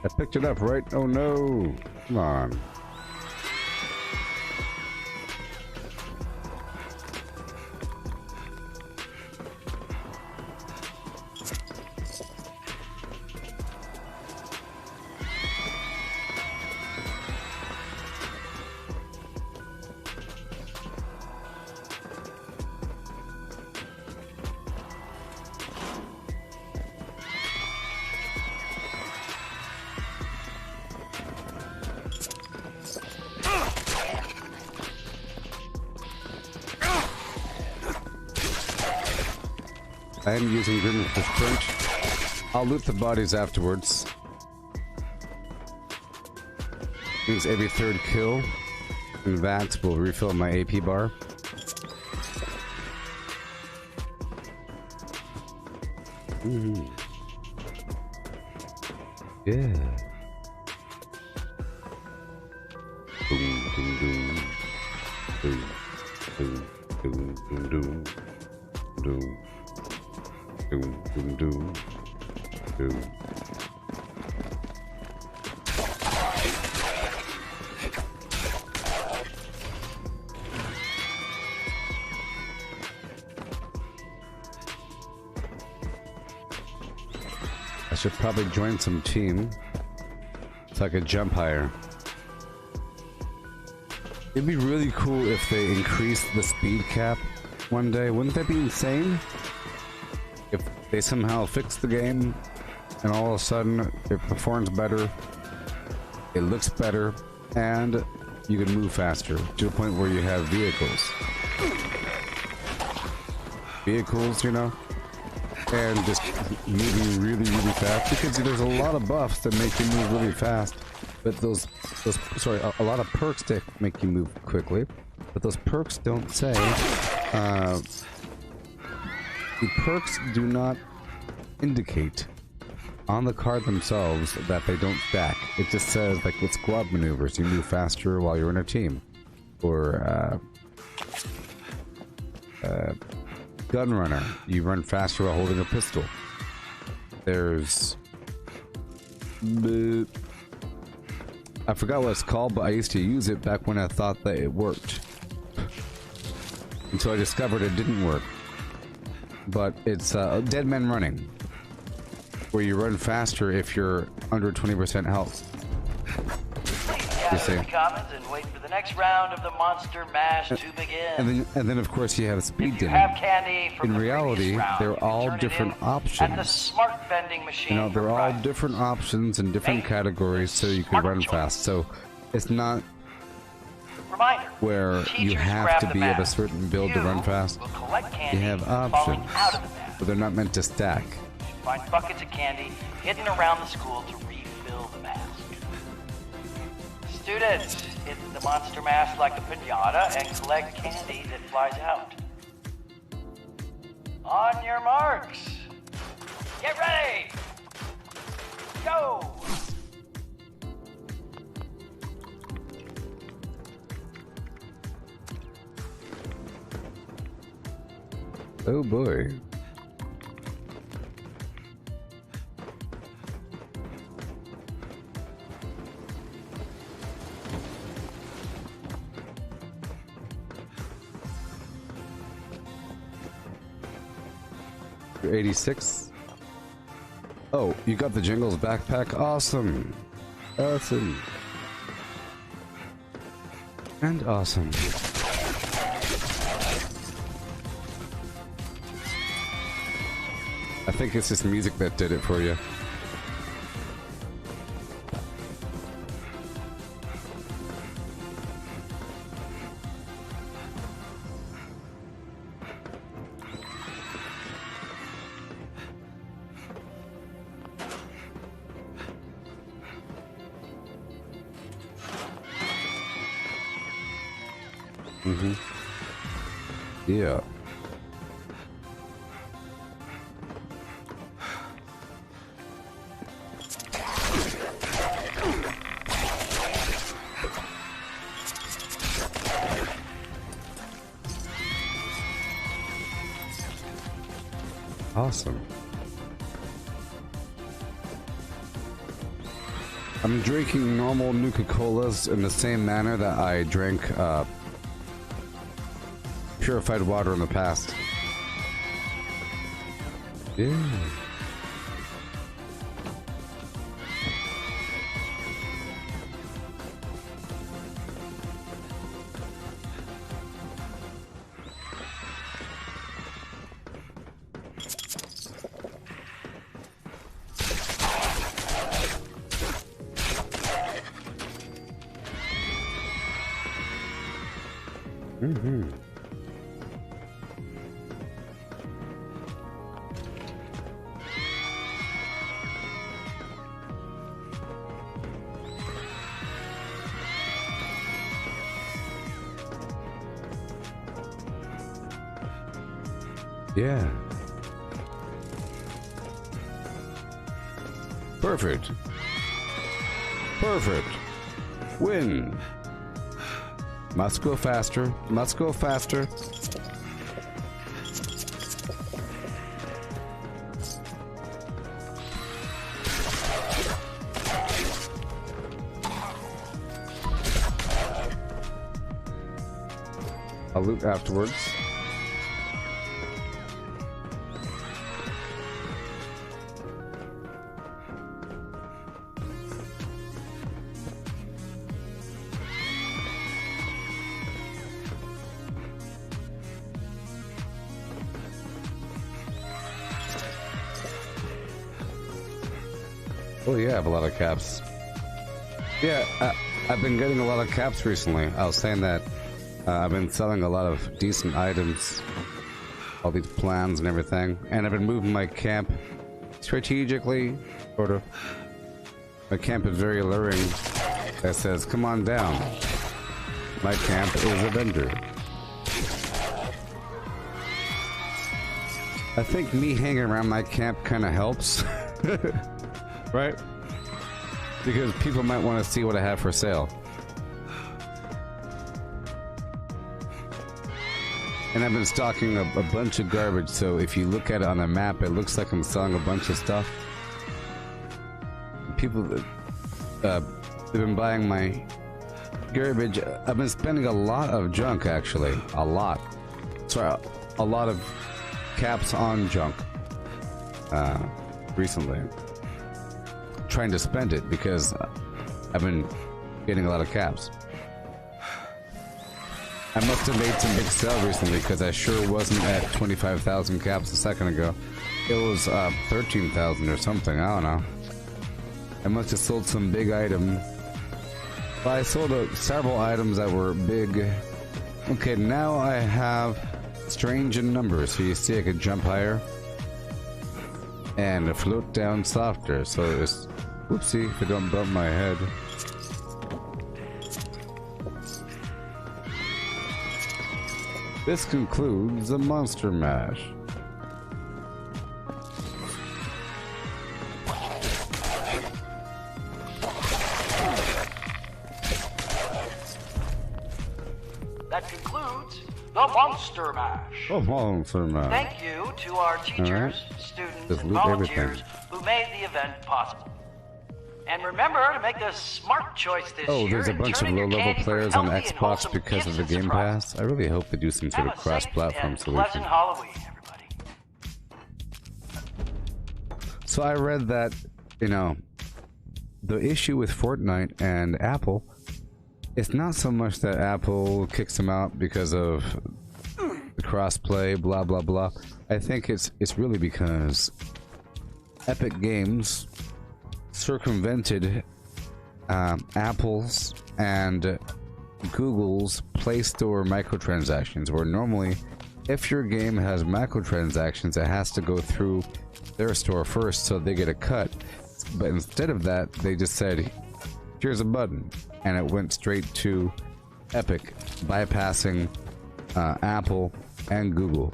I picked it up, right? Oh no! Come on. I am using Grim for sprint. I'll loot the bodies afterwards. Means every third kill and that will refill my AP bar. Yeah. Boom, boom, boom. Boom, boom, boom, boom, boom. Boom. Doom, doom, doom, doom. I should probably join some team so I could jump higher. It'd be really cool if they increased the speed cap one day. Wouldn't that be insane? If they somehow fix the game and all of a sudden it performs better, it looks better, and you can move faster to the point where you have vehicles. Vehicles, you know? And just moving really, really fast, because there's a lot of buffs that make you move really fast, but a lot of perks that make you move quickly, but those perks don't say, the perks do not indicate on the card themselves that they don't stack. It just says, like, with squad maneuvers, you move faster while you're in a team. Or, gun runner, you run faster while holding a pistol. There's... I forgot what it's called, but I used to use it back when I thought that it worked. Until I discovered it didn't work. But it's dead men running, where you run faster if you're under 20% health. You see? Commons and wait for the next round of the Monster Mash to begin. And then of course you have speed dimming. Have candy from in reality, they're all different options. At the smart vending machine. You know, they're all different options in different categories, so you can run fast. So it's not reminder, where you have to be of a certain build to run fast. You have options, but they're not meant to stack. Find buckets of candy hidden around the school to refill the mask. Students, hit the monster mask like a pinata and collect candy that flies out. On your marks. Get ready. Go. Oh boy. You're 86. Oh, you got the Jingles backpack. Awesome. Awesome. And awesome. I think it's just music that did it for you. Yeah. Awesome. I'm drinking normal Nuka-Colas in the same manner that I drank purified water in the past. Yeah. Yeah. Perfect. Perfect. Win. Must go faster. Must go faster. I'll loot afterwards. Oh yeah, I have a lot of caps. Yeah, I've been getting a lot of caps recently. I was saying that I've been selling a lot of decent items, all these plans and everything, and I've been moving my camp strategically, sort of. My camp is very alluring. That says, come on down. My camp is a vendor. I think me hanging around my camp kind of helps. Right? Because people might want to see what I have for sale. And I've been stocking a bunch of garbage, so if you look at it on the map, it looks like I'm selling a bunch of stuff. People that have been buying my garbage. I've been spending a lot of junk, actually. A lot. Sorry, a lot of caps on junk recently. Trying to spend it because I've been getting a lot of caps. I must have made some big sale recently because I sure wasn't at 25,000 caps a second ago. It was 13,000 or something, I don't know. I must have sold some big item. But I sold several items that were big. Okay, now I have strange in numbers, so you see I could jump higher and float down softer, so it's whoopsie if I don't bump my head. This concludes the Monster Mash. That concludes the Monster Mash. Oh, Monster Mash. Thank you to our teachers, students, Just and loot volunteers everything. who made the event possible. And remember to make the smart choice this Oh, year. there's a and bunch of turn in your low-level candy for players on healthy and Xbox wholesome because of gifts the and Game surprises. Pass. I really hope they do some sort of Have a safe cross-platform and solution. pleasant Halloween, everybody. So I read that, you know, the issue with Fortnite and Apple, it's not so much that Apple kicks them out because of the cross-play, blah blah blah. I think it's really because Epic Games circumvented Apple's and Google's Play Store microtransactions, where normally if your game has microtransactions, it has to go through their store first so they get a cut. But instead of that, they just said, here's a button, and it went straight to Epic, bypassing Apple and Google.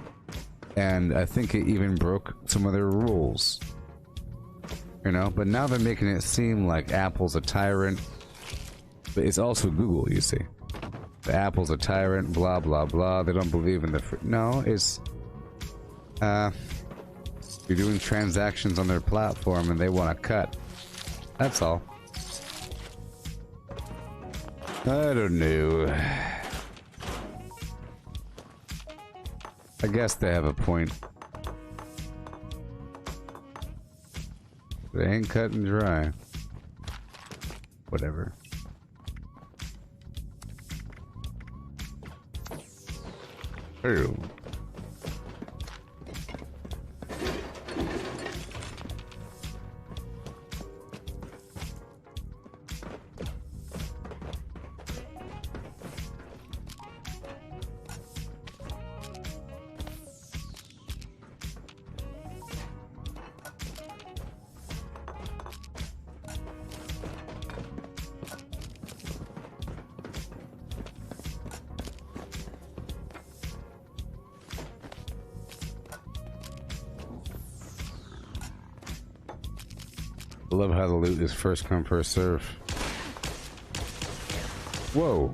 And I think it even broke some of their rules. You know, but now they're making it seem like Apple's a tyrant, but it's also Google, you see. The Apple's a tyrant, blah blah blah. They don't believe in the no, it's you're doing transactions on their platform and they want to cut. That's all. I don't know. I guess they have a point. They ain't cut and dry. Whatever. Ew. I love how the loot is first come, first serve. Whoa.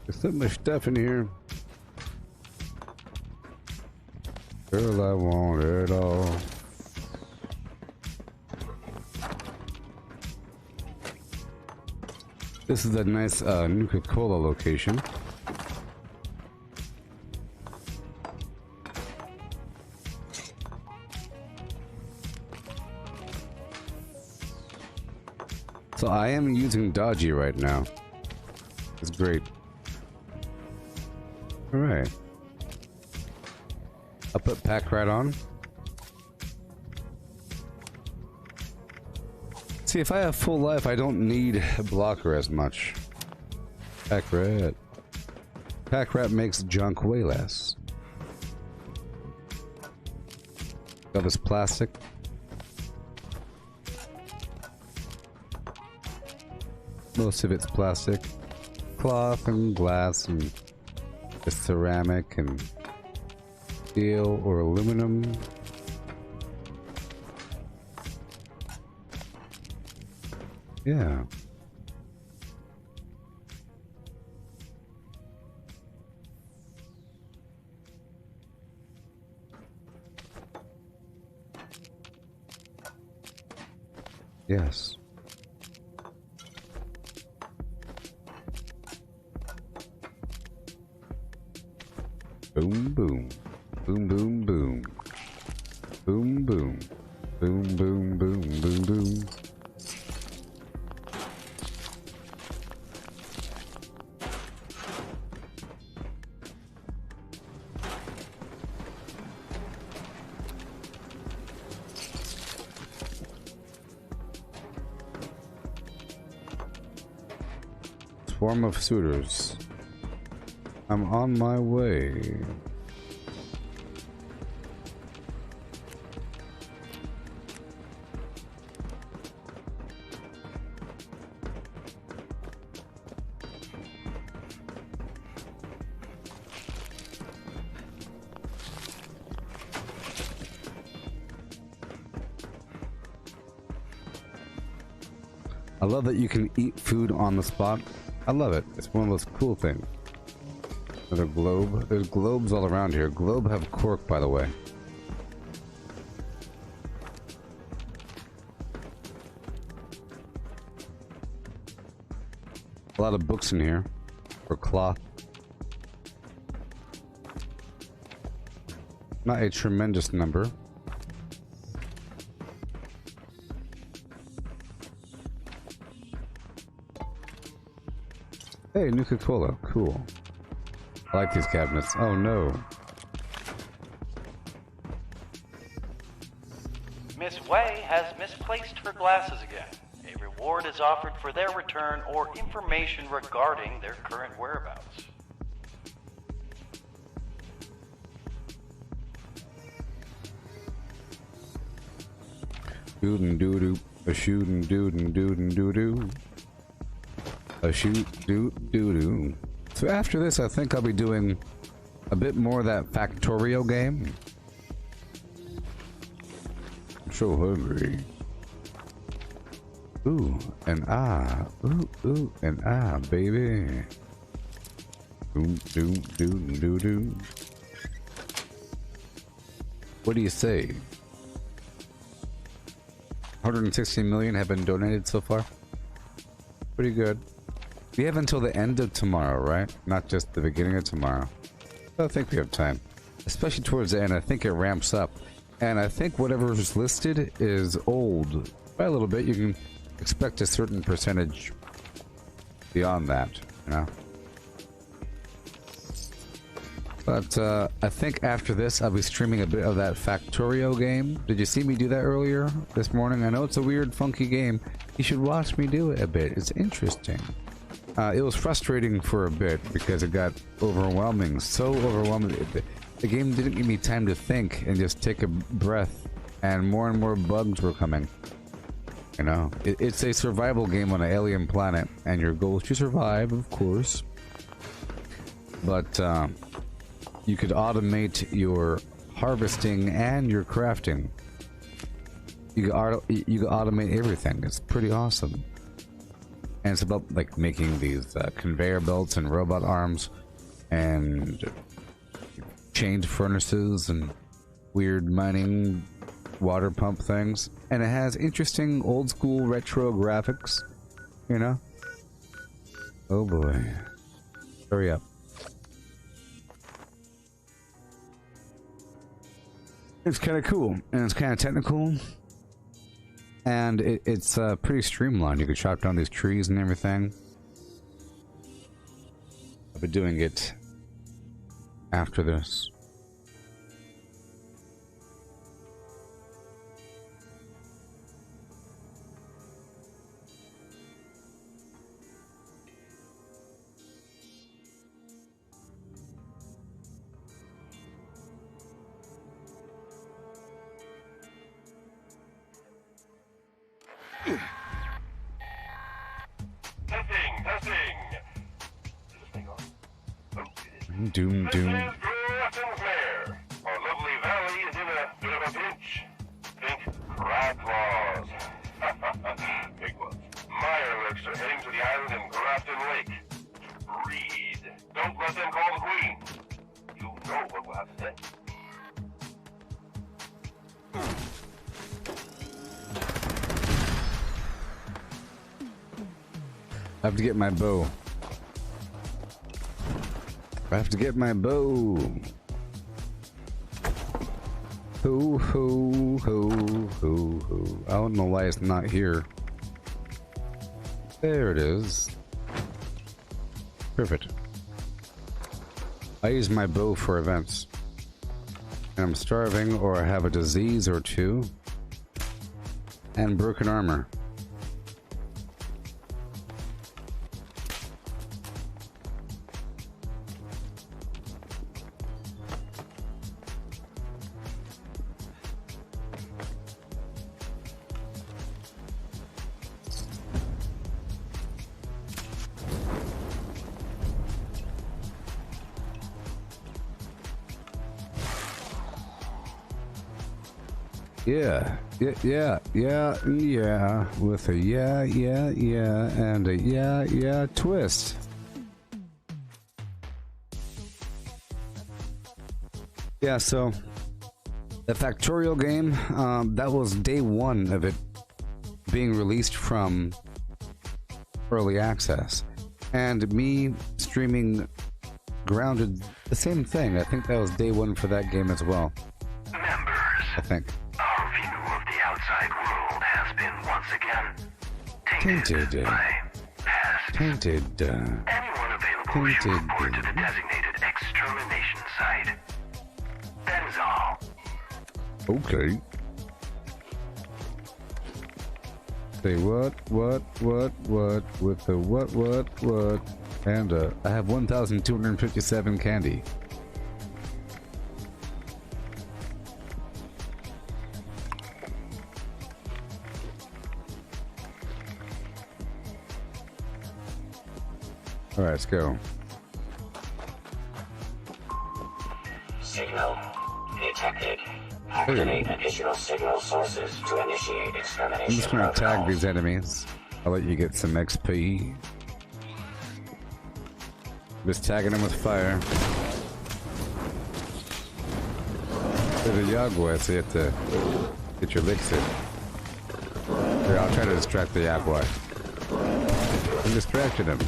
There's so much stuff in here. Girl, I want it all. This is a nice Nuka-Cola location. So I am using Dodgy right now. It's great. Alright. I'll put Pack Rat on. See, if I have full life, I don't need a blocker as much. Pack Rat. Pack Rat makes junk way less. Got this plastic. Most of it's plastic. Cloth and glass and just ceramic and steel or aluminum. Yeah. Yes. Boom, boom. Boom, boom, boom. Boom, boom. Boom, boom, boom, boom, boom. Swarm of suitors. I'm on my way. I love that you can eat food on the spot. I love it. It's one of those cool things. Another globe. There's globes all around here. Globe have cork, by the way. A lot of books in here. For cloth. Not a tremendous number. Hey, Nuka-Cola. Cool. I like these cabinets. Oh no. Miss Wei has misplaced her glasses again. A reward is offered for their return or information regarding their current whereabouts. Doodin' doo doo. A shootin' doodin' doodin' doo doo. A shoot doo doo doo. So after this, I think I'll be doing a bit more of that Factorio game. I'm so hungry. Ooh, and ah. Ooh, and ah, baby. Doom, doom, doom, doo doo. What do you say? 116 million have been donated so far. Pretty good. We have until the end of tomorrow, right? Not just the beginning of tomorrow. So I think we have time. Especially towards the end, I think it ramps up. And I think whatever is listed is old. By a little bit, you can expect a certain percentage beyond that, you know? But I think after this, I'll be streaming a bit of that Factorio game. Did you see me do that earlier this morning? I know it's a weird, funky game. You should watch me do it a bit. It's interesting. It was frustrating for a bit because it got overwhelming. So overwhelming. The game didn't give me time to think and just take a breath. And more bugs were coming. You know, it's a survival game on an alien planet. And your goal is to survive, of course. But you could automate your harvesting and your crafting. You could automate everything. It's pretty awesome. And it's about like making these conveyor belts and robot arms and chained furnaces and weird mining water pump things. And it has interesting old school retro graphics, you know? Oh boy. Hurry up. It's kind of cool, and it's kind of technical, and it's pretty streamlined. You can chop down these trees and everything. I'll be doing it after this. Testing. Doom. This is Grafton Fair. Our lovely valley is in a bit of a pinch. Think crab claws. Big ones. Mirelurks are heading to the island in Grafton Lake. Read. Don't let them call the queen. You know what we'll have to say. I have to get my bow. I have to get my bow. Ho. I don't know why it's not here. There it is. Perfect. I use my bow for events. And I'm starving, or I have a disease or two. And broken armor. Yeah, yeah, with a yeah, and a yeah twist. Yeah, so the Factorial game, that was day one of it being released from early access, and me streaming Grounded, the same thing. I think that was day one for that game as well. Members, I think. Our view of the outside world has been once again tainted by past. Tainted. Anyone available should report to the designated extermination site. That is all. Okay. Say what, with the what, and I have 1,257 candy. Alright, let's go. Signal detected. Activate additional signal sources to initiate extermination. I'm just gonna tag these enemies. I'll let you get some XP. Just tagging them with fire. There's a Jaguar, so you have to get your licks in. Here, I'll try to distract the Jaguar. I'm distracting him.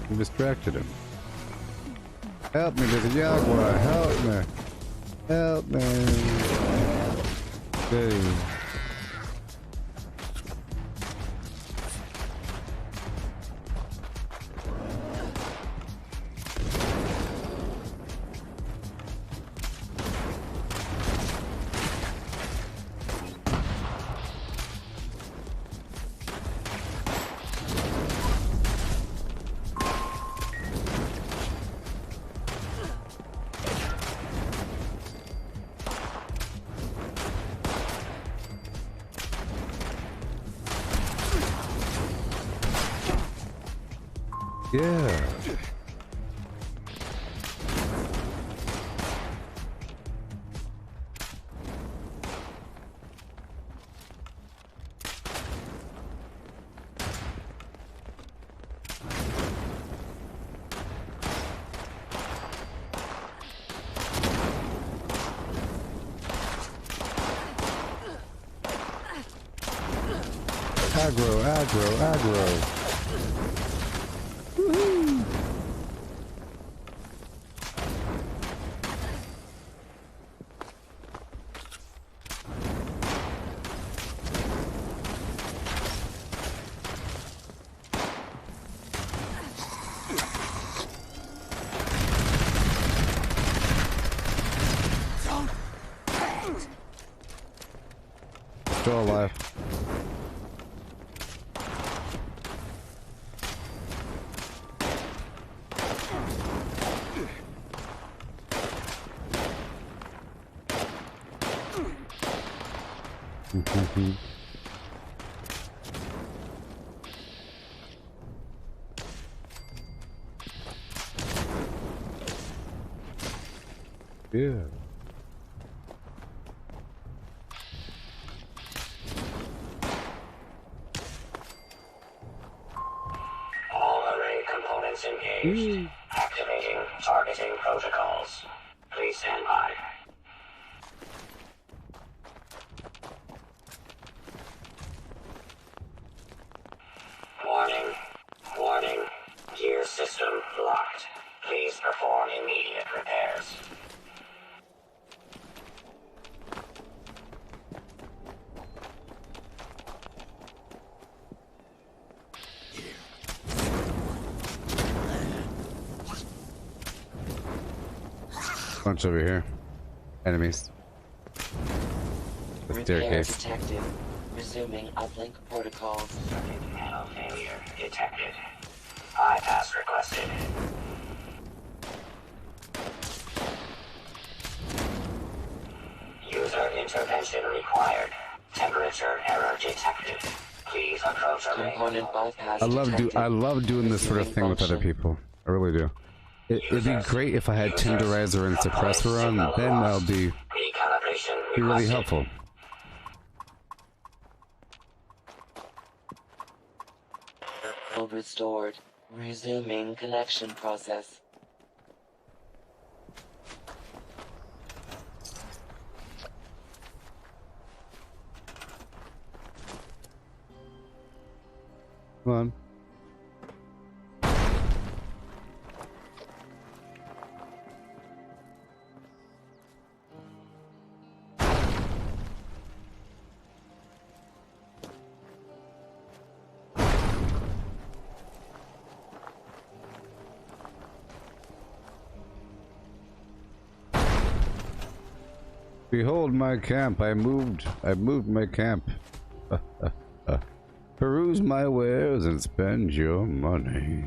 I'm distracted him. Help me, there's a Jaguar. Help me. Help me. Hey. Yeah. Aggro. Woohoo! Still alive. Yeah. All array components engaged. Activating targeting protocols. Please stand by. Warning. Gear system locked. Please perform immediate repairs. Bunch over here. Enemies. The staircase. Detected. Resuming uplink protocols. Panel failure detected. Bypass requested. User intervention required. Temperature error detected. Please approach array. Component bypass. I love doing this sort of thing with other people. I really do. It'd be great if I had Tenderizer and Suppressor on, then that would be really helpful. Restored. Resuming connection process. Come on. Behold my camp. I moved my camp. Peruse my wares and spend your money.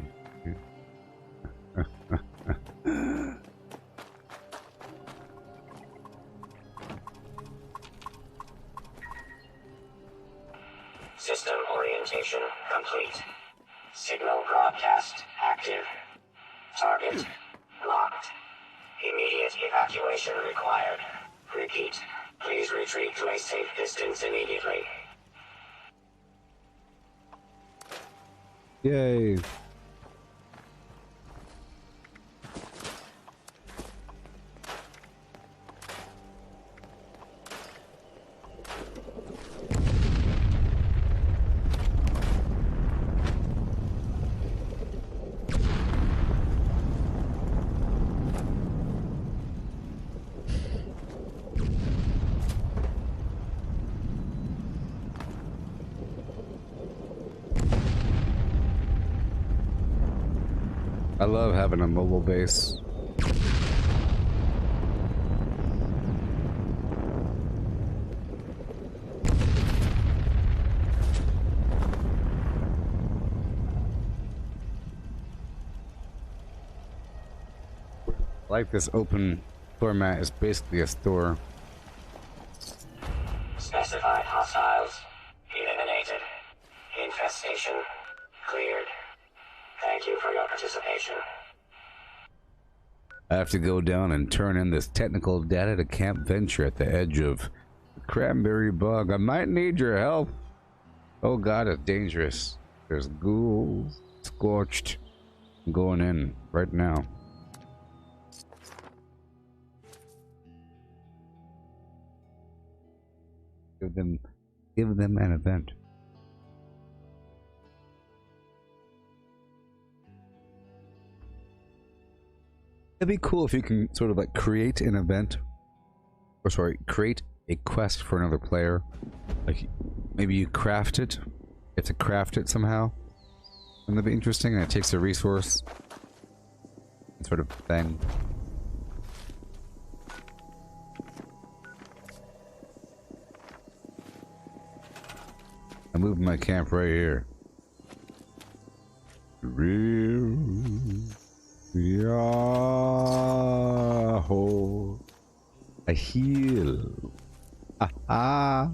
System orientation complete. Signal broadcast active. Target locked. Immediate evacuation required. Repeat. Please retreat to a safe distance immediately. Yay. I love having a mobile base. Like this open format is basically a store. Specified hostiles eliminated. Infestation cleared. Thank you for your participation. I have to go down and turn in this technical data to Camp Venture at the edge of Cranberry Bog. I might need your help. Oh god, it's dangerous. There's ghouls. Scorched. I'm going in right now. Give them an event. It'd be cool if you can sort of like create an event, or sorry, create a quest for another player. Like maybe you craft it. You have to craft it somehow. Wouldn't that be interesting? And it takes a resource sort of thing. I moved my camp right here. Real. Yahoo! I heal. Aha!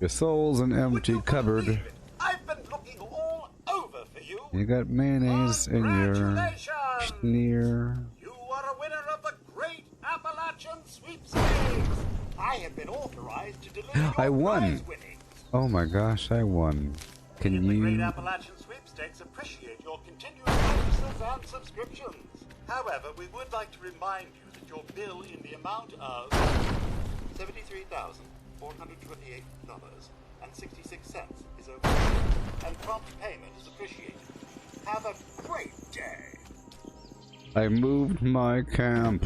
Your soul's an empty cupboard. I've been looking all over for you. You got mayonnaise in your sneer. You are a winner of the Great Appalachian Sweepstakes. I have been authorized to deliver I your won! prize winnings. Oh my gosh, I won. Can The Great you... Appalachian Sweepstakes appreciate your continued purchases and subscriptions. However, we would like to remind you that your bill in the amount of $73,428.66 is overdue, and prompt payment is appreciated. Have a great day. I moved my camp.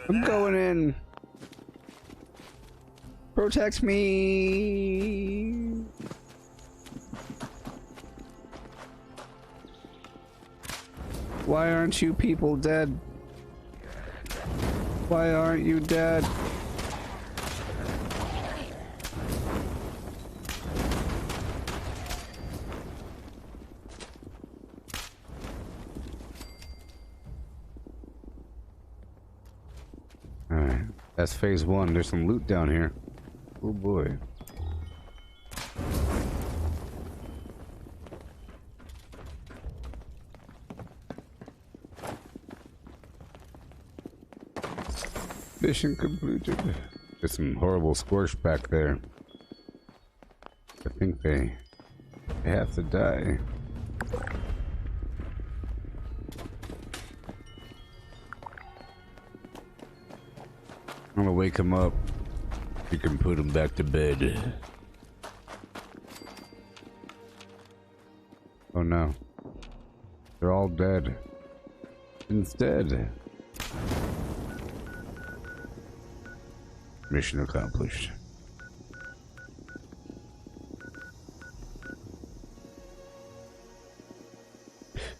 I'm going in. Protect me. Why aren't you people dead? Why aren't you dead? Alright, that's phase one. There's some loot down here. Oh boy. Mission completed. There's some horrible squirsh back there. I think they have to die. I'm gonna wake him up. You can put him back to bed. Oh no. They're all dead. Instead. Mission accomplished.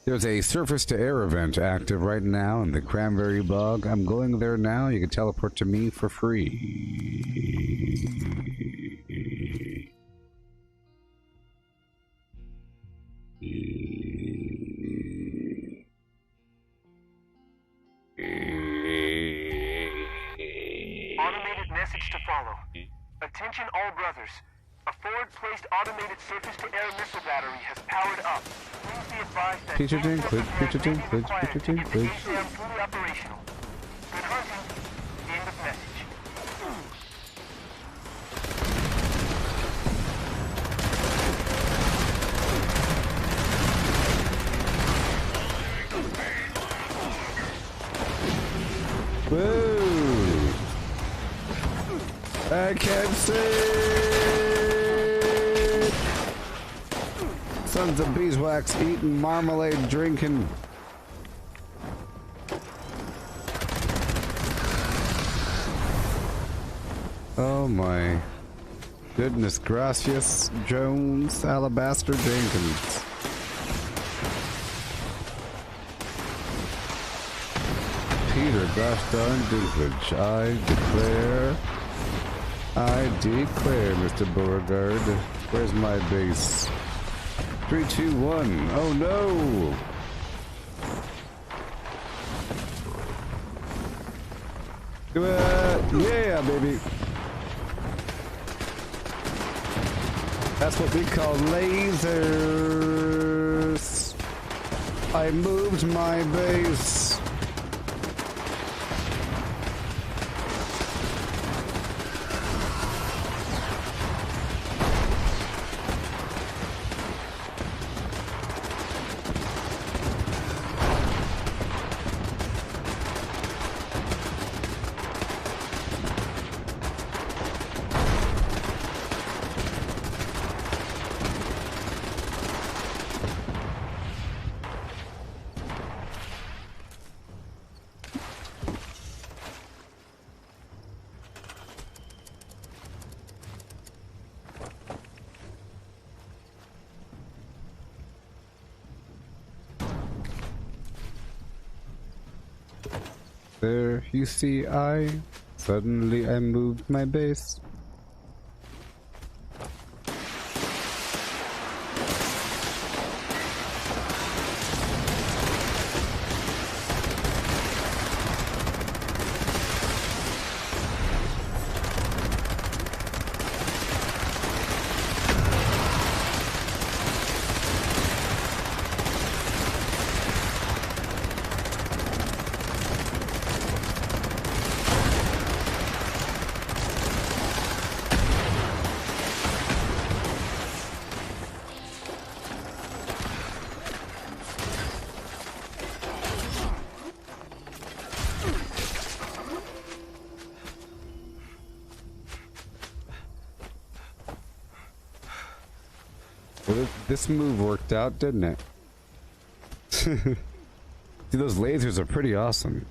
There's a surface to air event active right now in the Cranberry Bog. I'm going there now. You can teleport to me for free. Automated message to follow. Attention all brothers. A forward-placed automated surface-to-air missile battery has powered up. Please be advised that Peter Dinklage, Peter Dinklage, Peter Dinklage. fully operational. Good hunting. End of message. Woo! I can't see it! Sons of beeswax eating marmalade drinking. Oh my goodness gracious, Jones, Alabaster Jenkins. Peter, gosh darn Dinklage, I declare, Mr. Beauregard. Where's my base? 3, 2, 1. Oh no! Yeah, baby. That's what we call lasers. I moved my base. There, you see, suddenly I moved my base. Well, this move worked out, didn't it? See, those lasers are pretty awesome.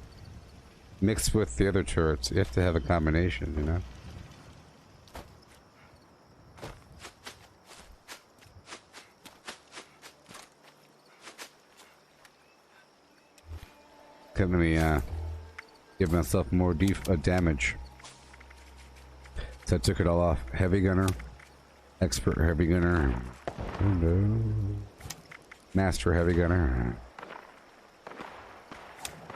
Mixed with the other turrets, you have to have a combination, you know? Let me give myself more damage. So I took it all off. Heavy gunner, expert heavy gunner, oh no, master heavy gunner.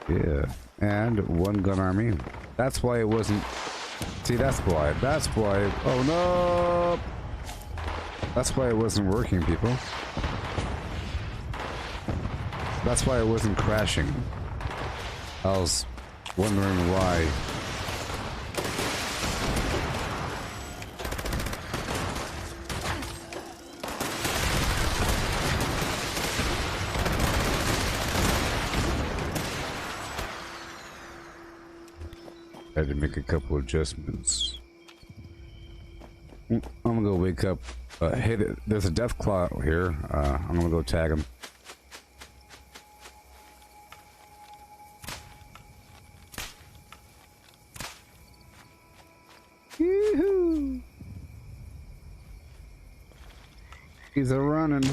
Yeah, and one gun army. That's why it wasn't. See, that's why. That's why. Oh no! That's why it wasn't working, people. That's why it wasn't crashing. I was wondering why had to make a couple adjustments. I'm gonna go wake up. Hit it. There's a death claw here. I'm gonna go tag him. Yoo-hoo! He's a running.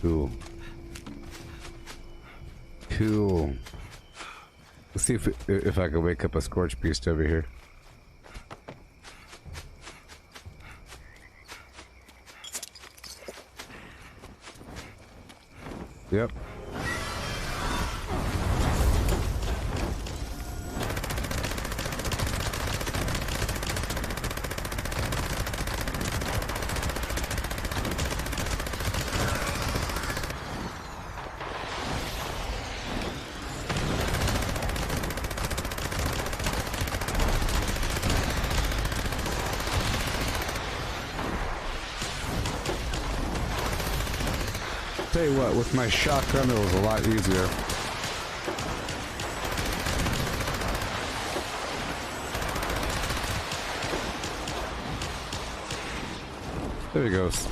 Cool. Cool. Let's see if I can wake up a scorch beast over here. Yep. Tell you what, with my shotgun it was a lot easier. There he goes.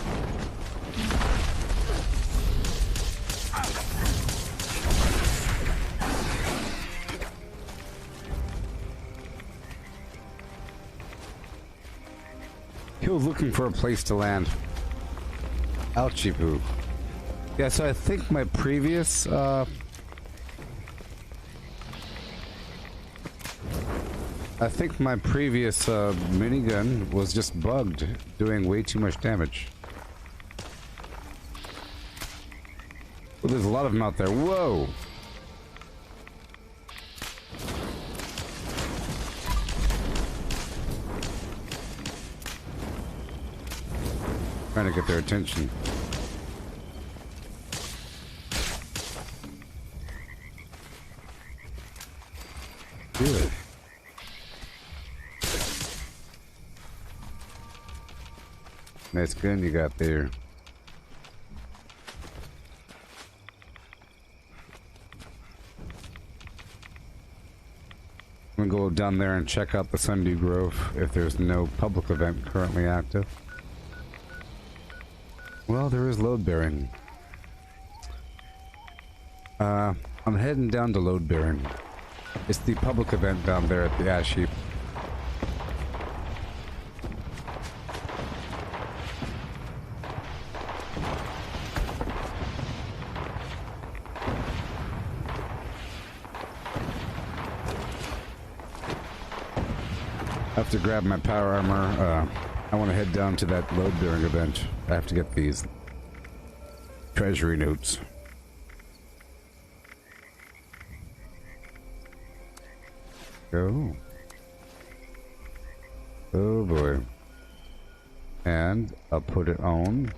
He was looking for a place to land. Ouchie poo. Yeah, so I think my previous, minigun was just bugged, doing way too much damage. Well, there's a lot of them out there. Whoa! Trying to get their attention. Good. Nice gun you got there. I'm gonna go down there and check out the Sundew Grove if there's no public event currently active. Well, there is load bearing. I'm heading down to load bearing. It's the public event down there at the Ash Heap. I have to grab my power armor. I want to head down to that load bearing event. I have to get these treasury notes. Go. Oh boy. And I'll put it on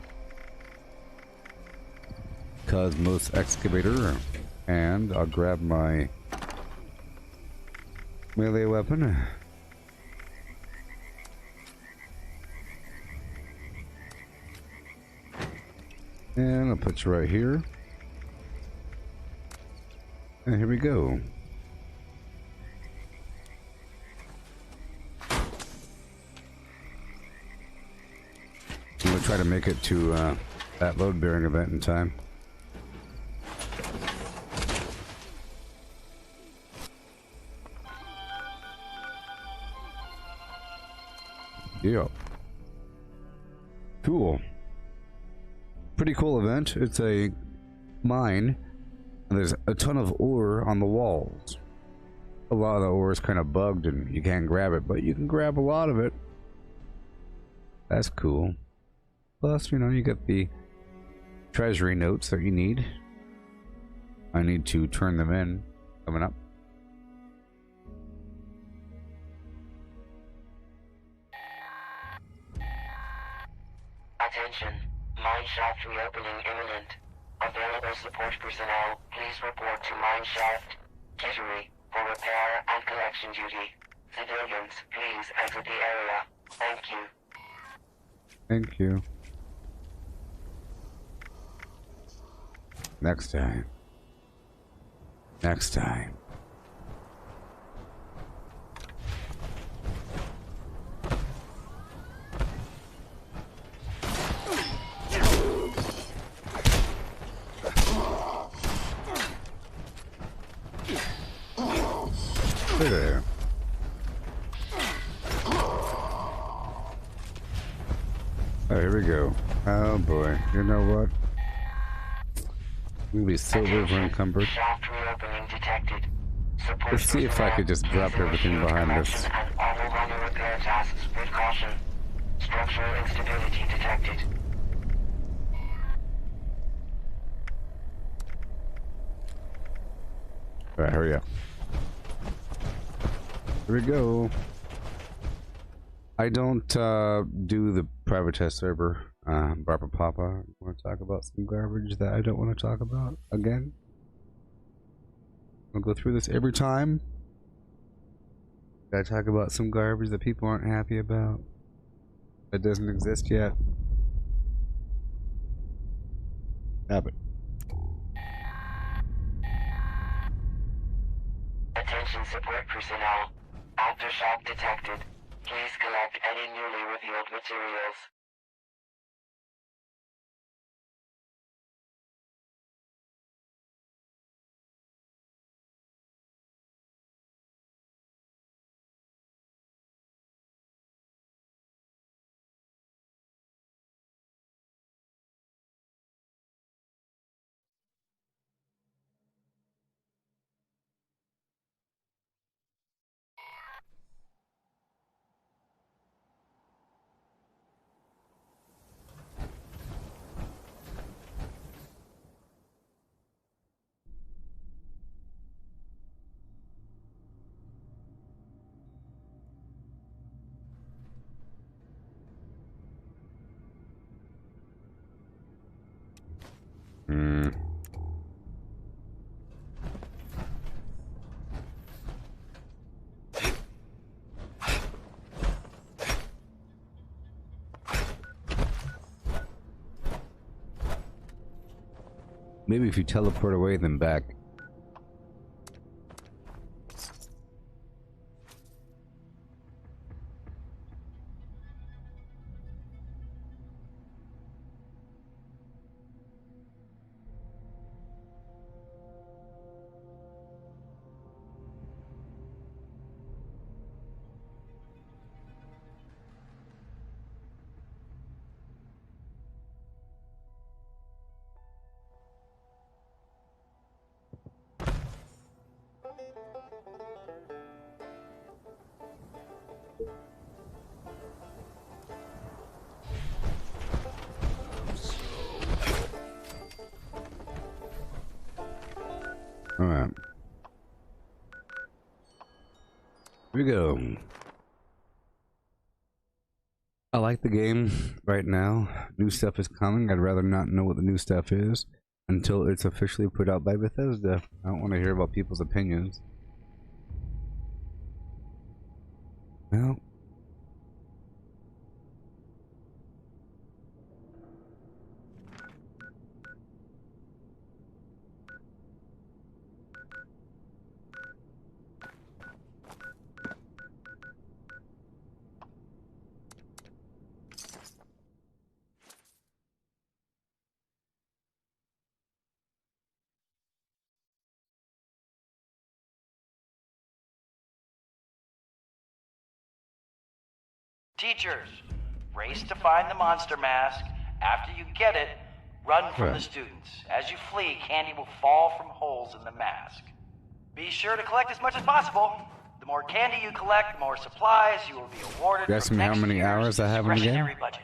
Cosmos Excavator, and I'll grab my melee weapon. And I'll put you right here. And here we go. I'm gonna try to make it to that load bearing event in time. Yeah. Cool. Pretty cool event. It's a mine, and there's a ton of ore on the walls. A lot of the ore is kind of bugged and you can't grab it, but you can grab a lot of it. That's cool. Plus, you know, you get the treasury notes that you need. I need to turn them in coming up. Attention. Mine shaft reopening imminent. Available support personnel, please report to mine shaft Kittery for repair and collection duty. Civilians, please exit the area. Thank you. Thank you. Next time. Next time. Hey there. Oh, here we go. Oh boy. You know what? I'm gonna be so over encumbered. Let's see if I could just drop everything behind us. Auto-runner repair tasks with caution. Structural instability detected. Alright, hurry up. Here we go. I don't do the private test server. Barbara Papa, want to talk about some garbage that I don't want to talk about again? I'll go through this every time. Gotta talk about some garbage that people aren't happy about. That doesn't exist yet. Habit. Attention support personnel. Aftershock detected. Please collect any newly revealed materials. Maybe if you teleport away, then back. Alright. Here we go. I like the game right now. New stuff is coming. I'd rather not know what the new stuff is until it's officially put out by Bethesda. I don't want to hear about people's opinions. Well. Teachers, race to find the monster mask. After you get it, run from the students. As you flee, candy will fall from holes in the mask. Be sure to collect as much as possible. The more candy you collect, the more supplies you will be awarded. Guess me how many hours I have in the game? Budget.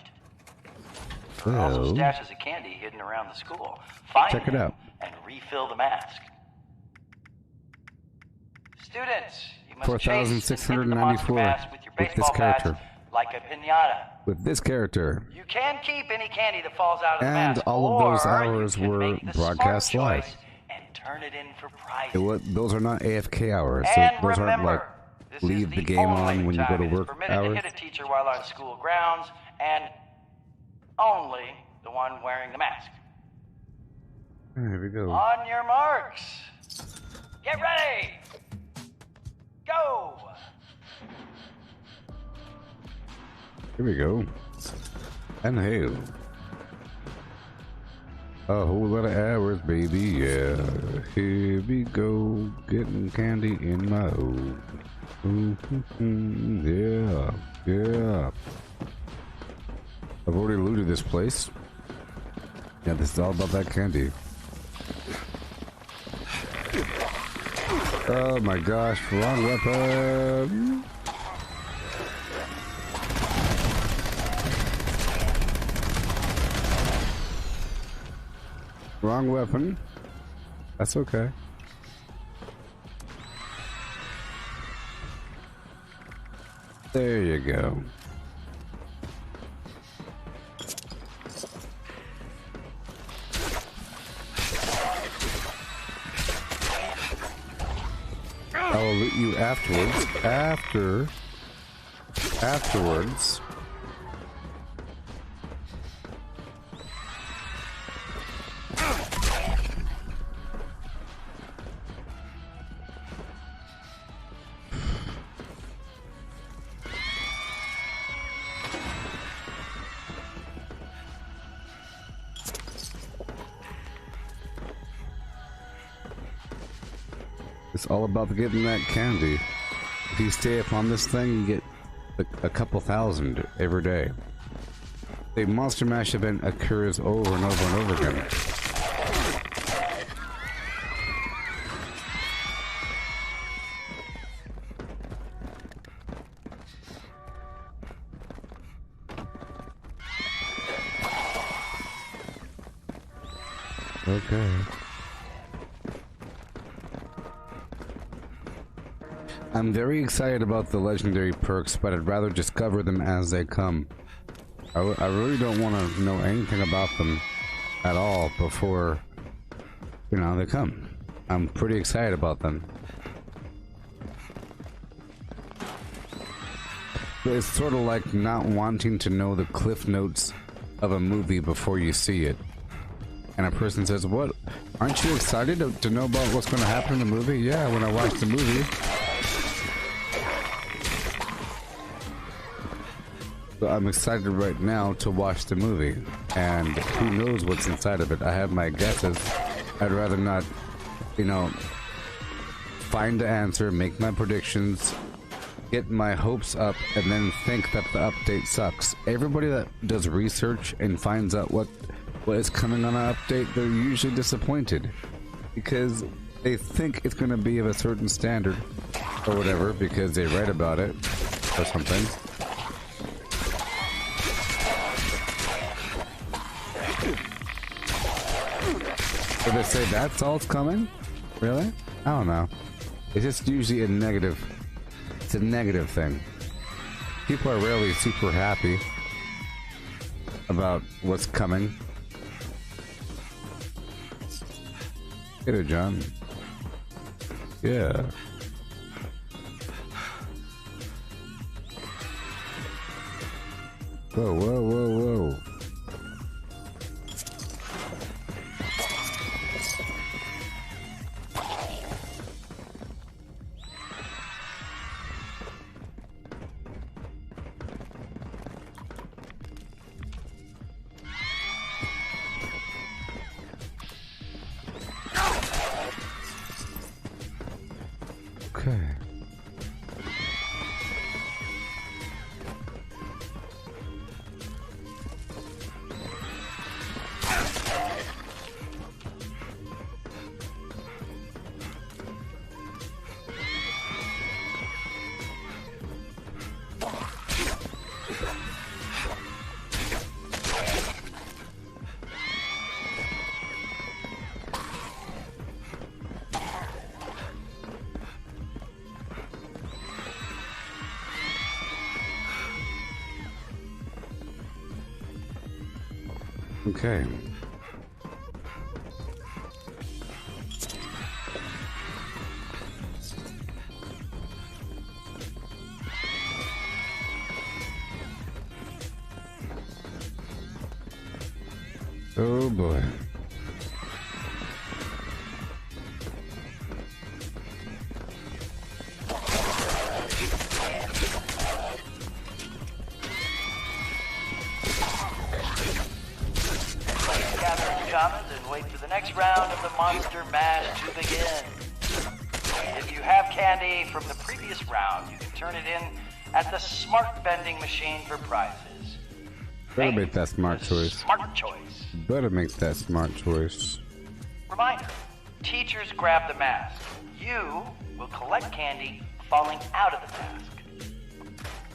There are also stashes of candy hidden around the school. Find Check it them out. and refill the mask. Students, you must 4,694 with your with this baseball character. bats, like a piñata. With this character. You can keep any candy that falls out of the And mask, all of those or hours you can were make the broadcast smart live. choice and turn it in for prizes. Those are not AFK hours. And Those aren't like remember, this leave is the game on only when you go time to it is work permitted hours. to hit a teacher while on school grounds, and only the one wearing the mask. Here we go. On your marks. Get ready. Go. Here we go. And hail. A whole lot of hours, baby, yeah. Here we go, getting candy in my own. Yeah, yeah. I've already looted this place. Yeah, this is all about that candy. Oh my gosh, wrong weapon. Wrong weapon. That's okay. There you go. I will loot you afterwards. Afterwards. It's all about getting that candy. If you stay up on this thing, you get a couple thousand every day. The Monster Mash event occurs over and over and over again. Okay. I'm very excited about the legendary perks, but I'd rather discover them as they come. I really don't want to know anything about them at all before, you know, they come. I'm pretty excited about them. But it's sort of like not wanting to know the cliff notes of a movie before you see it. And a person says, "What? Aren't you excited to know about what's going to happen in the movie?" Yeah, when I watch the movie. So I'm excited right now to watch the movie, and who knows what's inside of it. I have my guesses. I'd rather not, you know, find the answer, make my predictions, get my hopes up, and then think that the update sucks. Everybody that does research and finds out what is coming on an update, they're usually disappointed because they think it's going to be of a certain standard or whatever because they read about it or something. So they say that's all it's coming? Really? I don't know. It's just usually a negative. It's a negative thing. People are rarely super happy about what's coming. Get it, John. Yeah. Whoa, whoa, whoa, whoa. Okay. Okay. Oh boy. And wait for the next round of the Monster Mash to begin. If you have candy from the previous round, you can turn it in at the smart vending machine for prizes. Better make that smart choice. Smart choice. Better make that smart choice. Reminder, teachers grab the mask. You will collect candy falling out of the mask.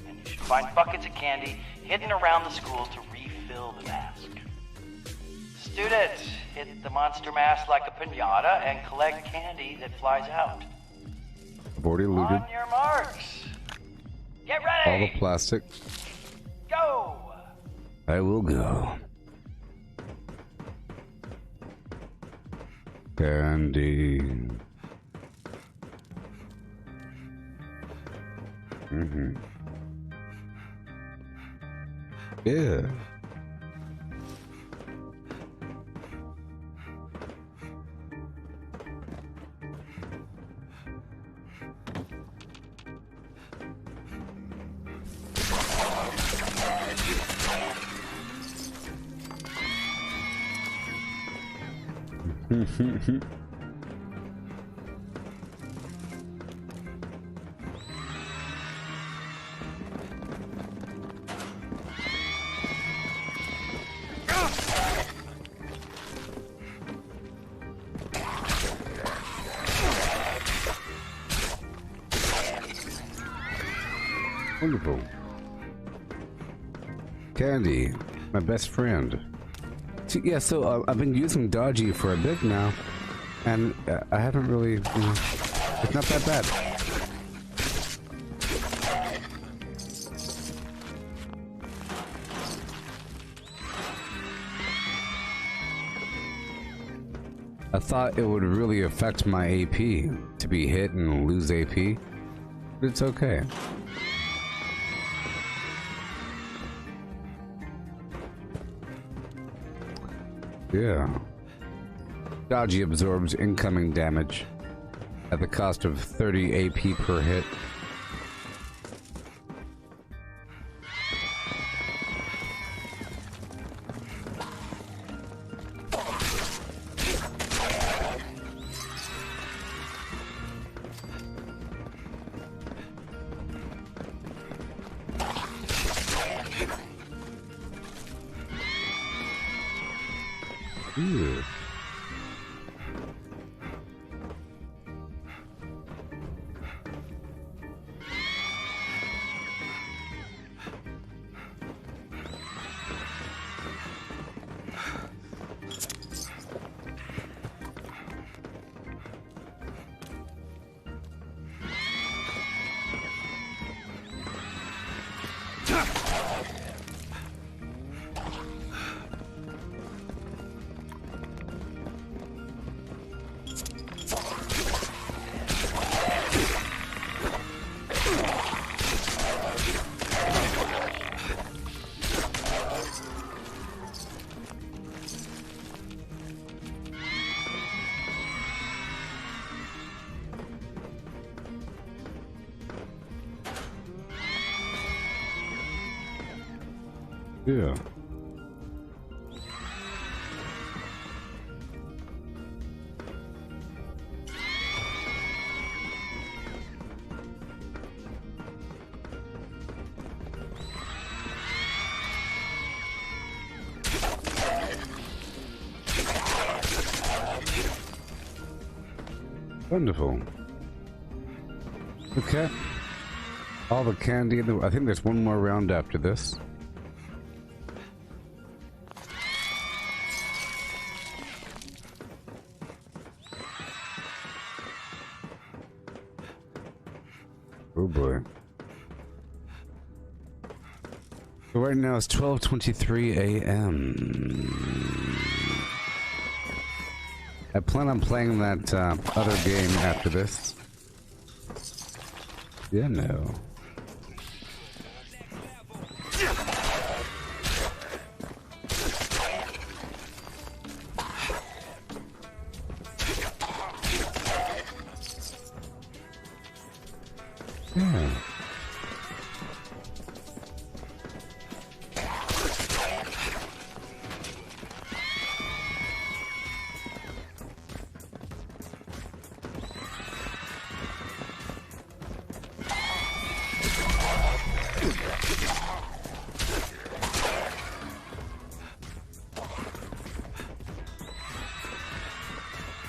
And you should find buckets of candy hidden around the school to refill the mask. Students, hit the monster mask like a piñata and collect candy that flies out. I've already looted On your marks. Get ready. all the plastic. Go. I will go. Candy. Mm-hmm. Yeah. Wonderful. Candy, my best friend. See, yeah, so I've been using Dodgy for a bit now, and I haven't really, it's not that bad. I thought it would really affect my AP to be hit and lose AP, but it's okay. Yeah. Dodgy absorbs incoming damage at the cost of 30 AP per hit. Ew. Yeah. Wonderful. Okay. All the candy in the... I think there's one more round after this. Oh boy. Right now it's 12:23 a.m. I plan on playing that other game after this. Yeah, no. Yeah.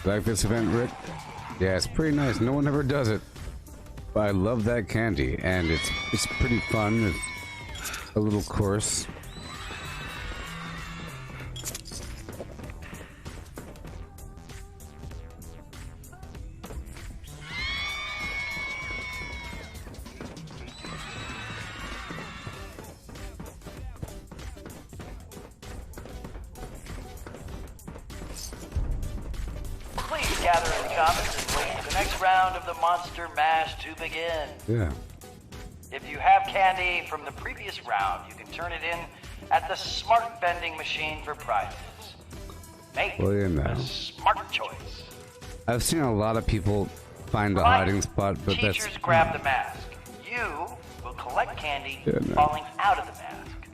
Like this event, Rick? Yeah, it's pretty nice. No one ever does it. But I love that candy, and it's pretty fun. It's a little coarse. Please gather in the comments and wait for the next round of the Monster Mash to begin. Yeah. If you have candy from the previous round, you can turn it in at the smart vending machine for prizes. Make a smart choice. I've seen a lot of people find a hiding spot, but Teachers that's... grab the mask. You will collect candy falling out of the mask.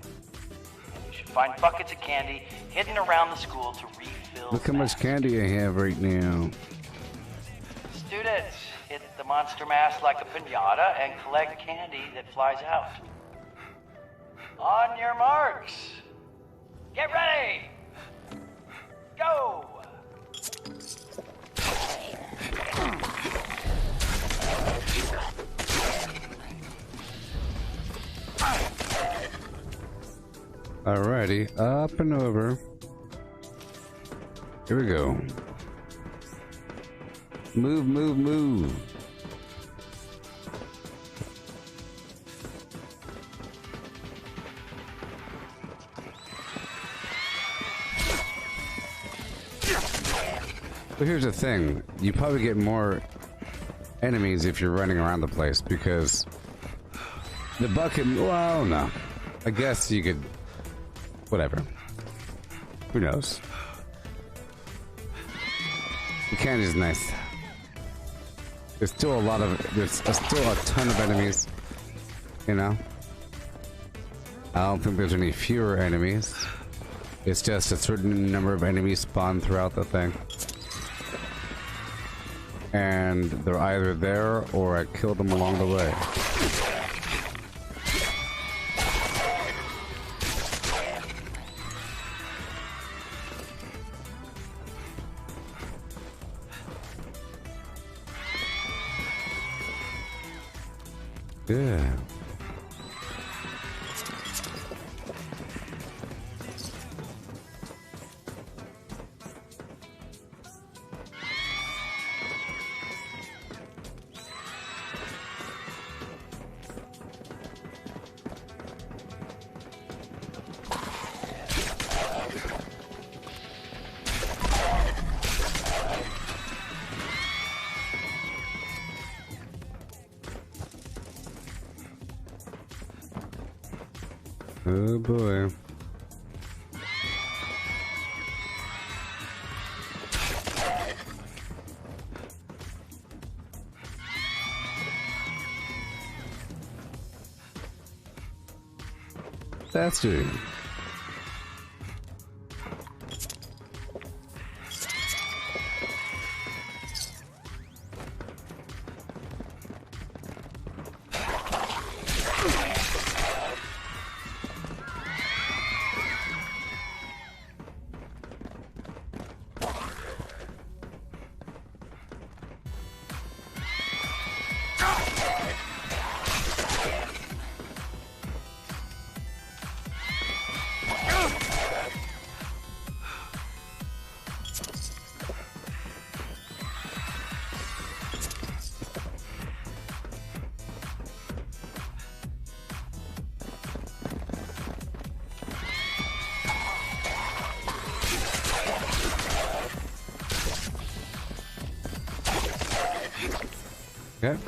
And you should find buckets of candy hidden around the school to refill. Look how much candy I have right now. Students, hit the monster mask like a piñata and collect candy that flies out. On your marks. Get ready. Go. Alrighty, up and over. Here we go. Move, move, move. But here's the thing, you probably get more enemies if you're running around the place, because the bucket, well, no. I guess you could, whatever. Who knows? The candy's nice. There's still there's still a ton of enemies, you know? I don't think there's any fewer enemies. It's just a certain number of enemies spawn throughout the thing. And they're either there or I killed them along the way. Yeah. Oh boy. That's it. Okay.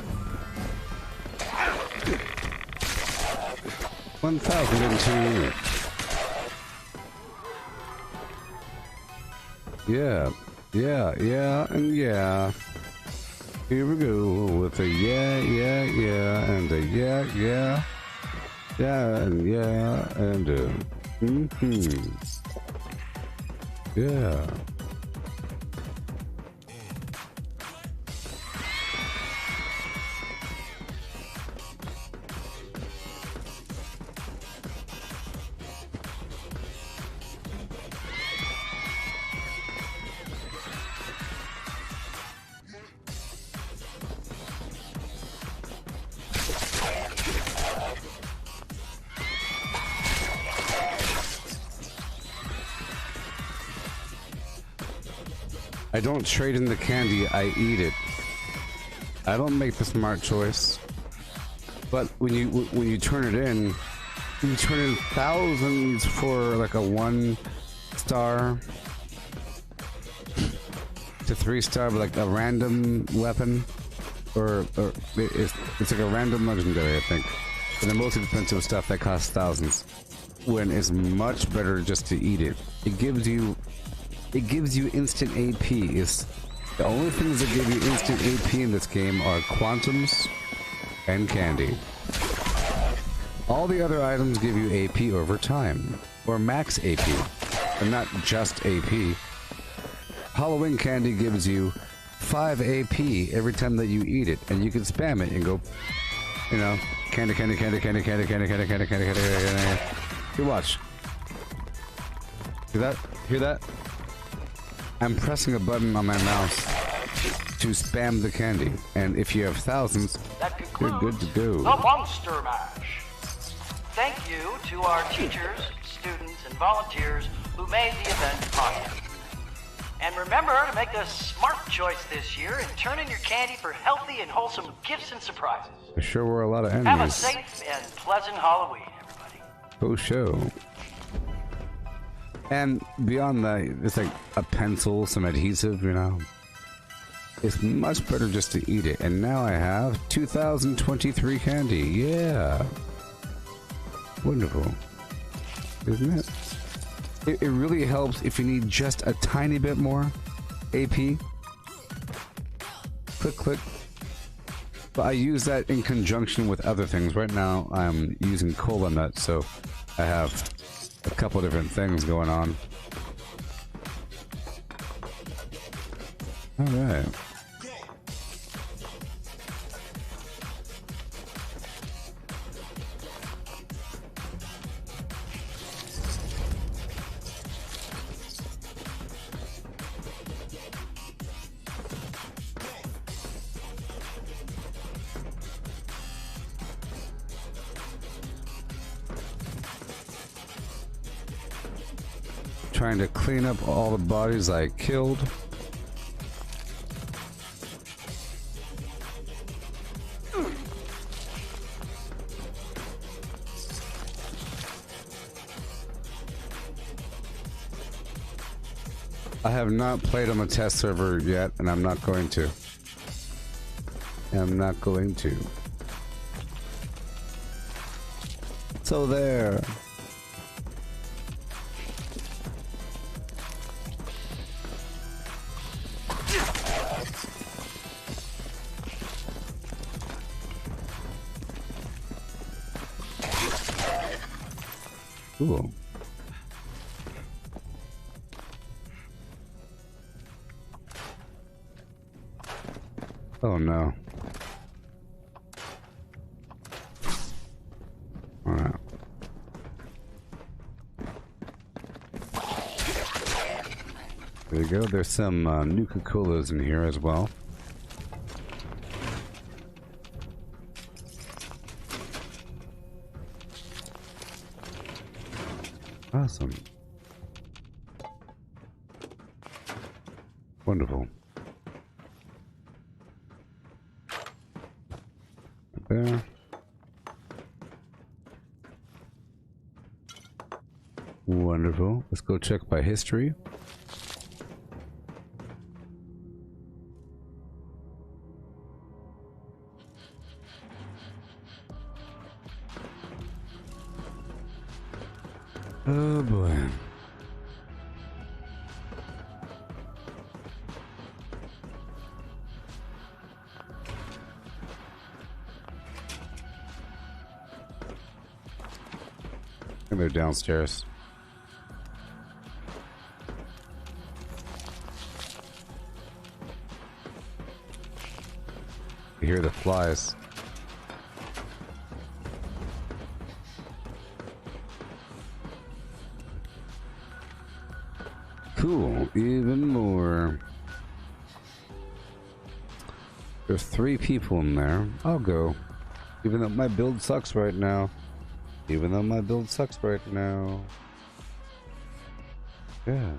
1002. Yeah, and yeah. Here we go with a yeah, and a yeah, and yeah, and a yeah. I don't trade in the candy, I eat it. I don't make the smart choice. But when you turn it in, you turn in thousands for like a 1 star to 3 star, but like a random weapon, or it's like a random legendary, I think. And the most expensive stuff that costs thousands, when it's much better just to eat it. It gives you instant AP. It's the only things that give you instant AP in this game are quantums and candy. All the other items give you AP over time, or max AP, and not just AP. Halloween candy gives you 5 AP every time that you eat it, and you can spam it and go, you know, candy. Here, watch. Hear that? Hear that? I'm pressing a button on my mouse to spam the candy, and if you have thousands, you're good to go. The Monster Mash. Thank you to our teachers, students, and volunteers who made the event possible. And remember to make a smart choice this year and turn in your candy for healthy and wholesome gifts and surprises. There sure were a lot of Have a enemies. safe and pleasant Halloween, everybody. Oh, show. And beyond that, it's like a pencil, some adhesive, you know. It's much better just to eat it. And now I have 2023 candy. Yeah. Wonderful. Isn't it? It really helps if you need just a tiny bit more AP. Click. But I use that in conjunction with other things. Right now, I'm using cola nuts, so I have a couple different things going on. All right. Trying to clean up all the bodies I killed. I have not played on the test server yet, and I'm not going to. So there. Cool. Oh no. All right. There you go. There's some Nuka-Colas in here as well. Awesome. Wonderful. There. Wonderful. Let's go check by history. Oh boy. And they're downstairs. You hear the flies. Cool, even more. There's 3 people in there. I'll go. Even though my build sucks right now. Even though my build sucks right now. Yeah.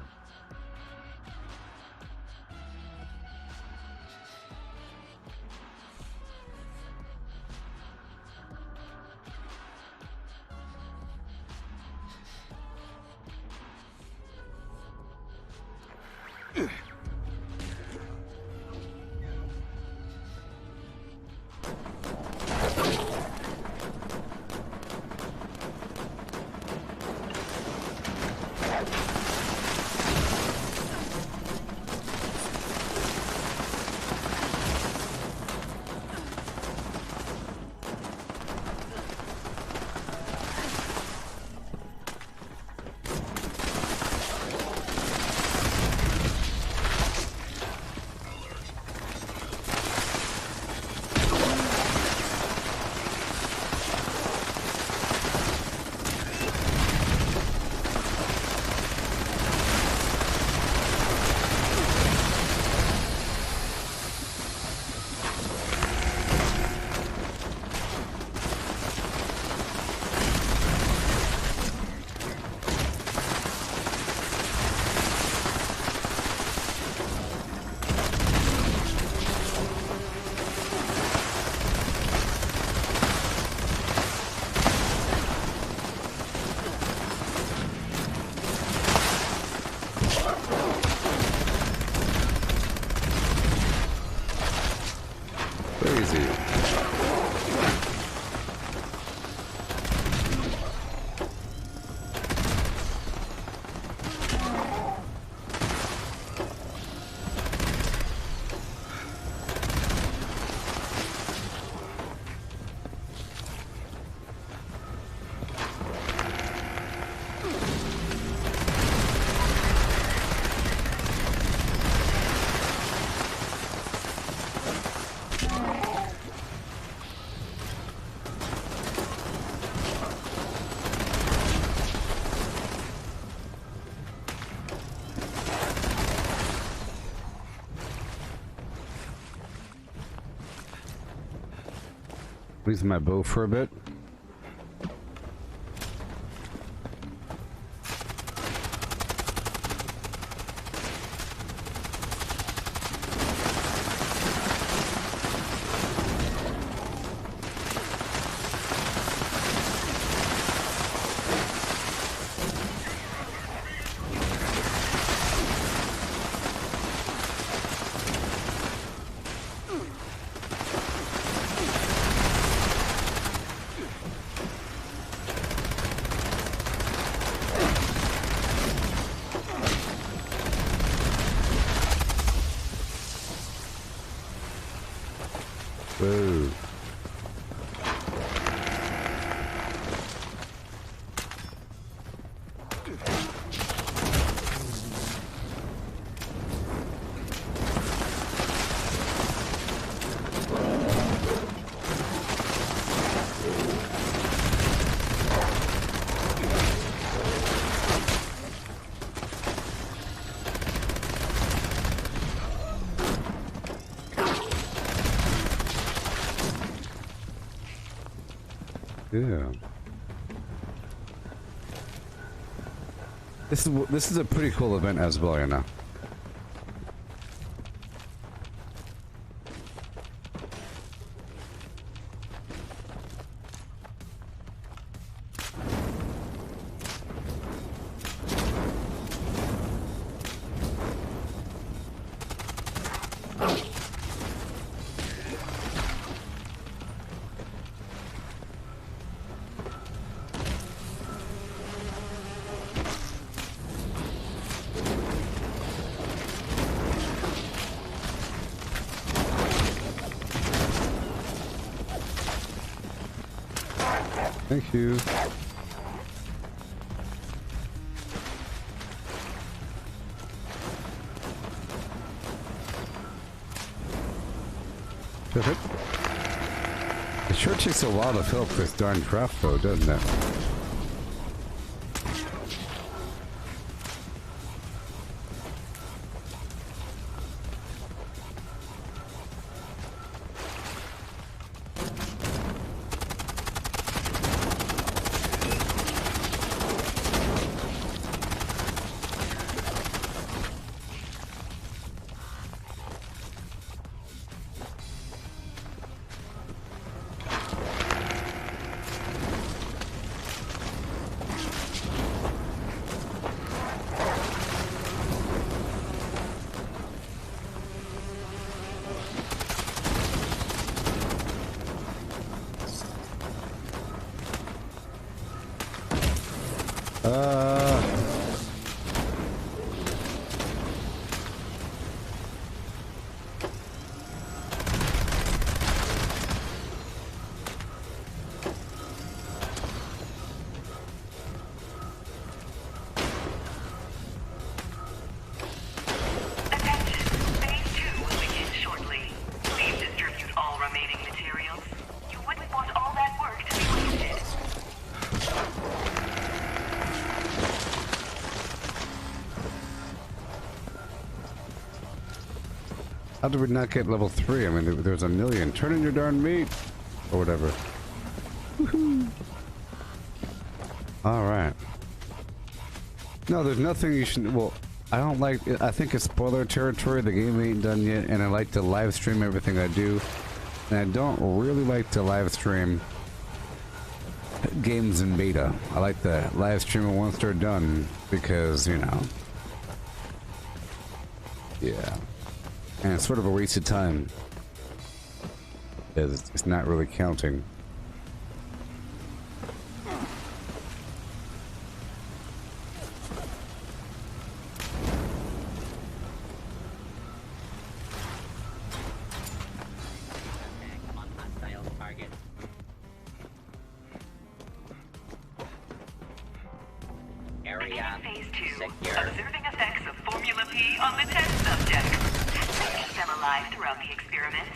Using my bow for a bit. Whoa. Yeah. This is a pretty cool event as well, you know. Thank you. Perfect. It sure takes a while to fill up this darn craft though, doesn't it? How did we not get level 3? I mean, there's a million. Turn in your darn meat! Or whatever. Woohoo! Alright. No, there's nothing you should... Well, I don't like... I think it's spoiler territory. The game ain't done yet, and I like to live stream everything I do. And I don't really like to live stream games in beta. I like to live stream it once they're done, because, you know... Yeah. And it's sort of a waste of time. Because it's not really counting. Phase 2. Observing effects of Formula P on the test subject. Keep them alive throughout the experiment.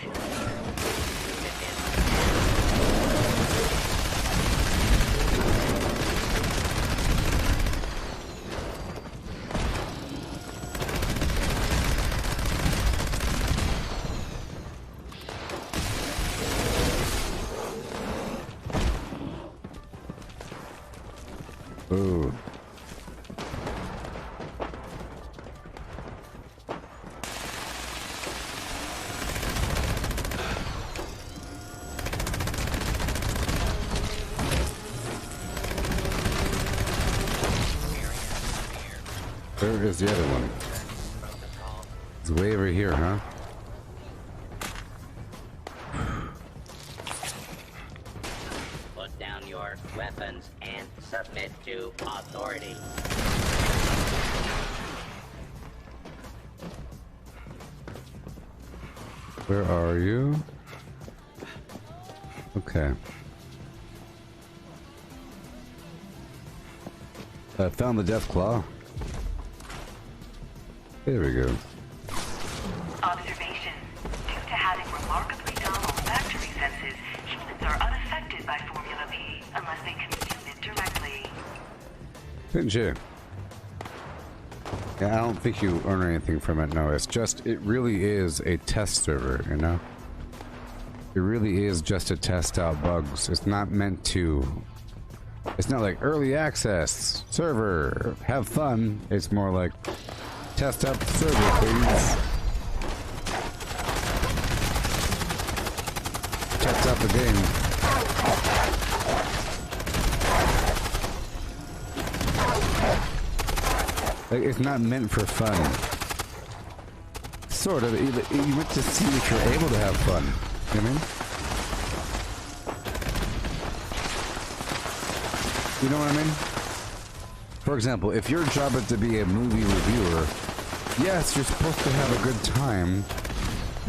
Ooh. Where is the other one? It's way over here, huh? Put down your weapons and submit to authority. Where are you? Okay. I found the Death Claw. There we go. Observation. Due to having remarkably dull olfactory senses, humans are unaffected by Formula P unless they consume it directly. Didn't you? Yeah, I don't think you earn anything from it, no. It's just, it really is a test server, you know? It really is just to test out bugs. It's not meant to... It's not like early access, server, have fun. It's more like, test out the server, please. Test out the game. Like, it's not meant for fun. Sort of. You meant to see if you're able to have fun. You know what I mean? You know what I mean? For example, if your job is to be a movie reviewer, yes, you're supposed to have a good time,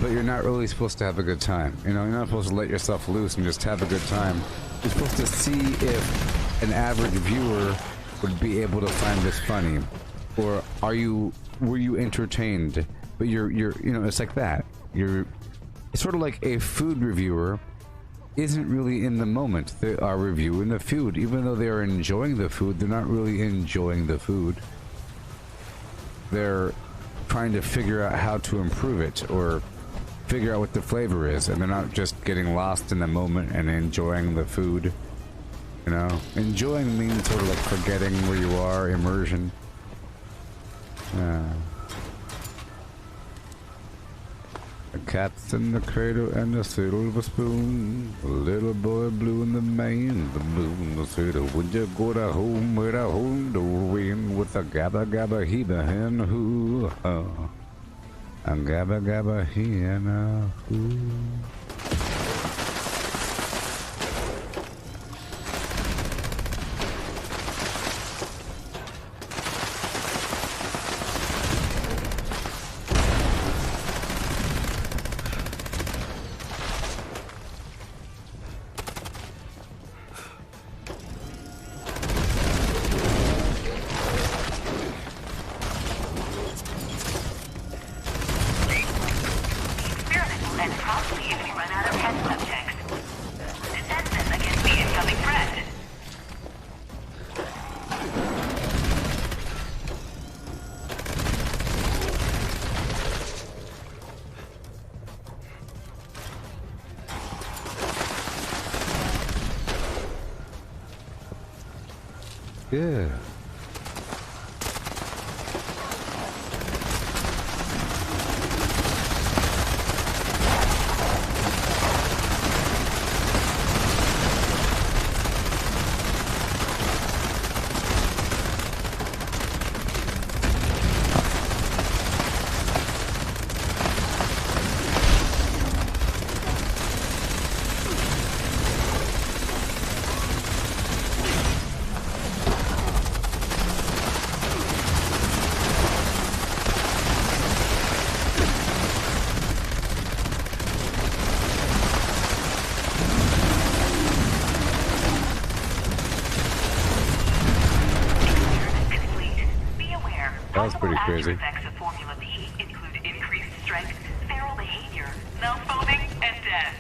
but you're not really supposed to have a good time. You know, you're not supposed to let yourself loose and just have a good time You're supposed to see if an average viewer would be able to find this funny, or were you entertained? But you're you know, it's like that. It's sort of like a food reviewer isn't really in the moment. They are reviewing the food, even though they are enjoying the food. They're not really enjoying the food. They're trying to figure out how to improve it or figure out what the flavor is, and they're not just getting lost in the moment and enjoying the food. You know, enjoying means sort of like forgetting where you are, immersion. The cat's in the cradle and the silver spoon. The little boy blue and the man, the moon said, "Would you go to home with a home to win with a gabba gabba heba hen who? A gabba gabba hen who?" Yeah. That was pretty crazy. Effects of Formula P include increased strength, feral behavior, malfoaming, and death.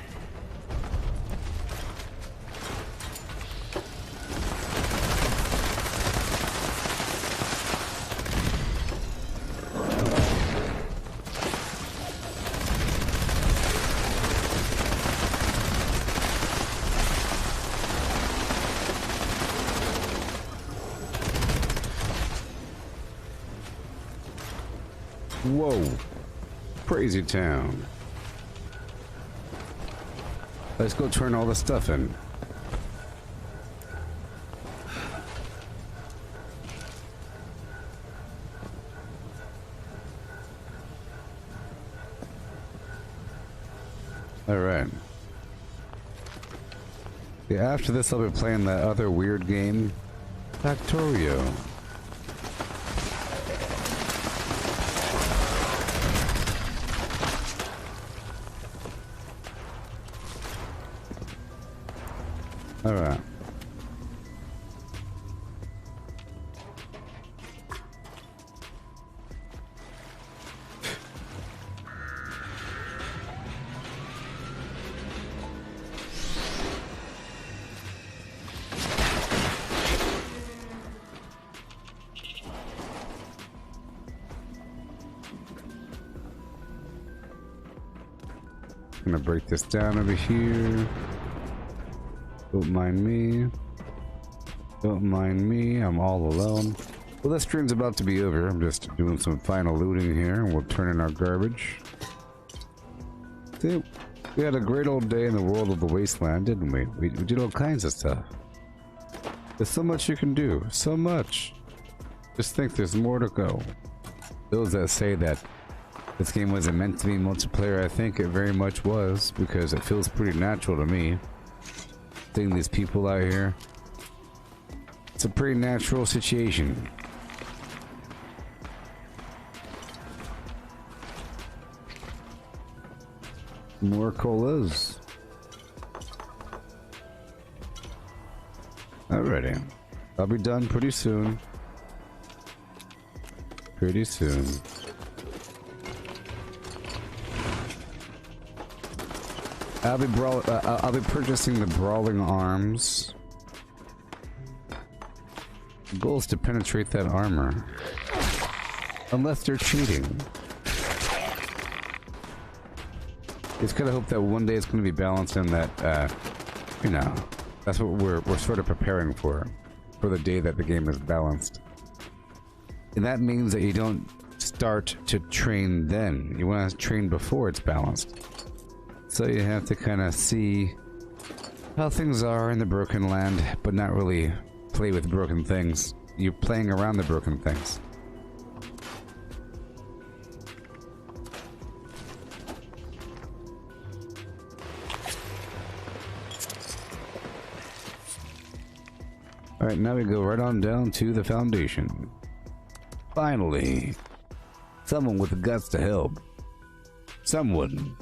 Whoa. Crazy town. Let's go turn all the stuff in. Alright. Yeah, after this I'll be playing that other weird game, Factorio. Alright. I'm gonna break this down over here. Don't mind me. Don't mind me. I'm all alone. Well, this stream's about to be over. I'm just doing some final looting here, and we'll turn in our garbage. See, we had a great old day in the world of the wasteland, didn't we? We did all kinds of stuff. There's so much you can do. So much. Just think there's more to go. Those that say that this game wasn't meant to be multiplayer, I think it very much was, because it feels pretty natural to me. Seeing these people out here, it's a pretty natural situation. More colas. Alrighty. I'll be done pretty soon. Pretty soon. I'll be purchasing the Brawling Arms. The goal is to penetrate that armor. Unless they're cheating. Just gotta hope that one day it's gonna be balanced and that, you know, that's what we're sort of preparing for the day that the game is balanced. And that means that you don't start to train then. You want to train before it's balanced. So you have to kind of see how things are in the broken land, but not really play with broken things. You're playing around the broken things. Alright, now we go right on down to the Foundation. Finally, someone with the guts to help. Someone.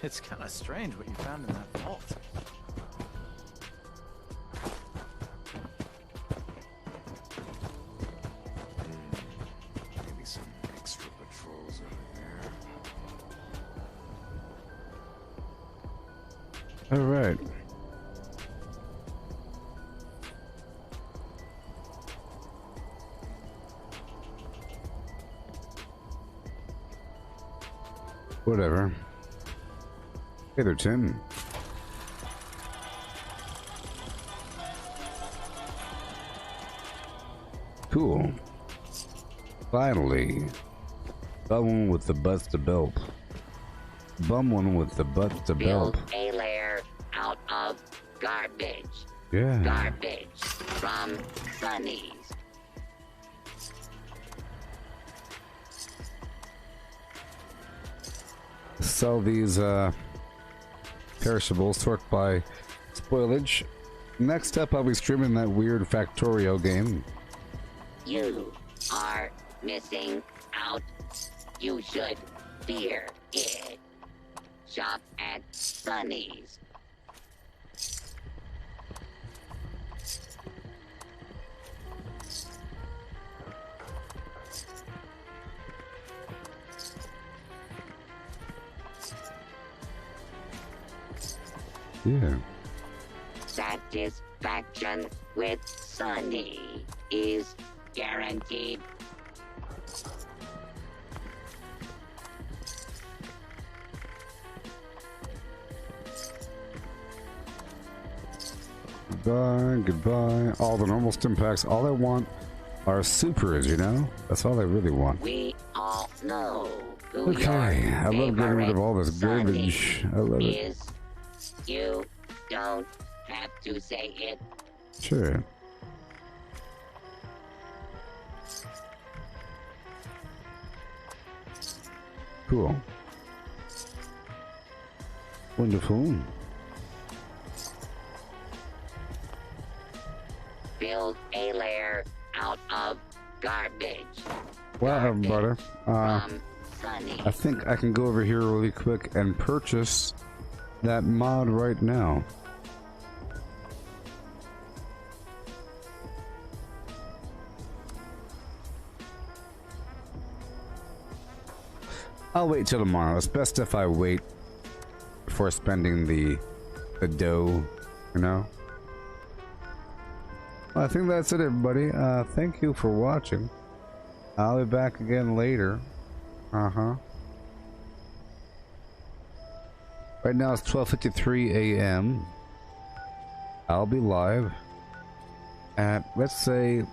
It's kind of strange what you found in that vault. Maybe some extra patrols over there. All right. Whatever. Hey there, Tim. Cool. Finally. Bum one with the butts to belt. Bum one with the butts to belt. Build a lair out of garbage. Yeah. Garbage from Sunny's. Sell these perishables, sort by spoilage. Next up, I'll be streaming that weird Factorio game. You are missing out. You should fear it. Shop at Sunny's. Yeah. Satisfaction with Sunny is guaranteed. Goodbye, goodbye. All the normal stim packs. All I want are supers, you know? That's all I really want. We all know who Okay, I love getting rid of all this garbage. I love it. You don't have to say it. Sure. Cool. Wonderful. Build a lair out of garbage. Wow, butter. From Sunny. I think I can go over here really quick and purchase that mod right now. I'll wait till tomorrow. It's best if I wait before spending the dough, you know? Well, I think that's it, everybody. Thank you for watching. I'll be back again later. Right now it's 12:53 a.m. I'll be live at, let's say,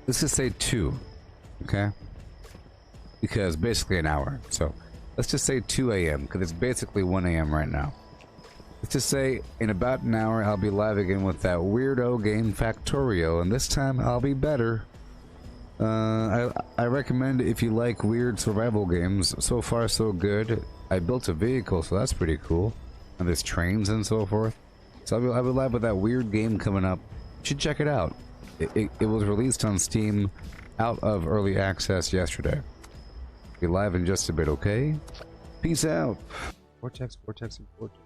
let's just say 2, okay? Because basically an hour. So let's just say 2 a.m. because it's basically 1 a.m. right now. Let's just say in about an hour I'll be live again with that weirdo game Factorio, and this time I'll be better. I recommend if you like weird survival games. So far so good. I built a vehicle, so that's pretty cool. And there's trains and so forth. So I'll be live with that weird game coming up. You should check it out. It was released on Steam out of early access yesterday. Be live in just a bit, okay? Peace out. Vortex, vortex, vortex.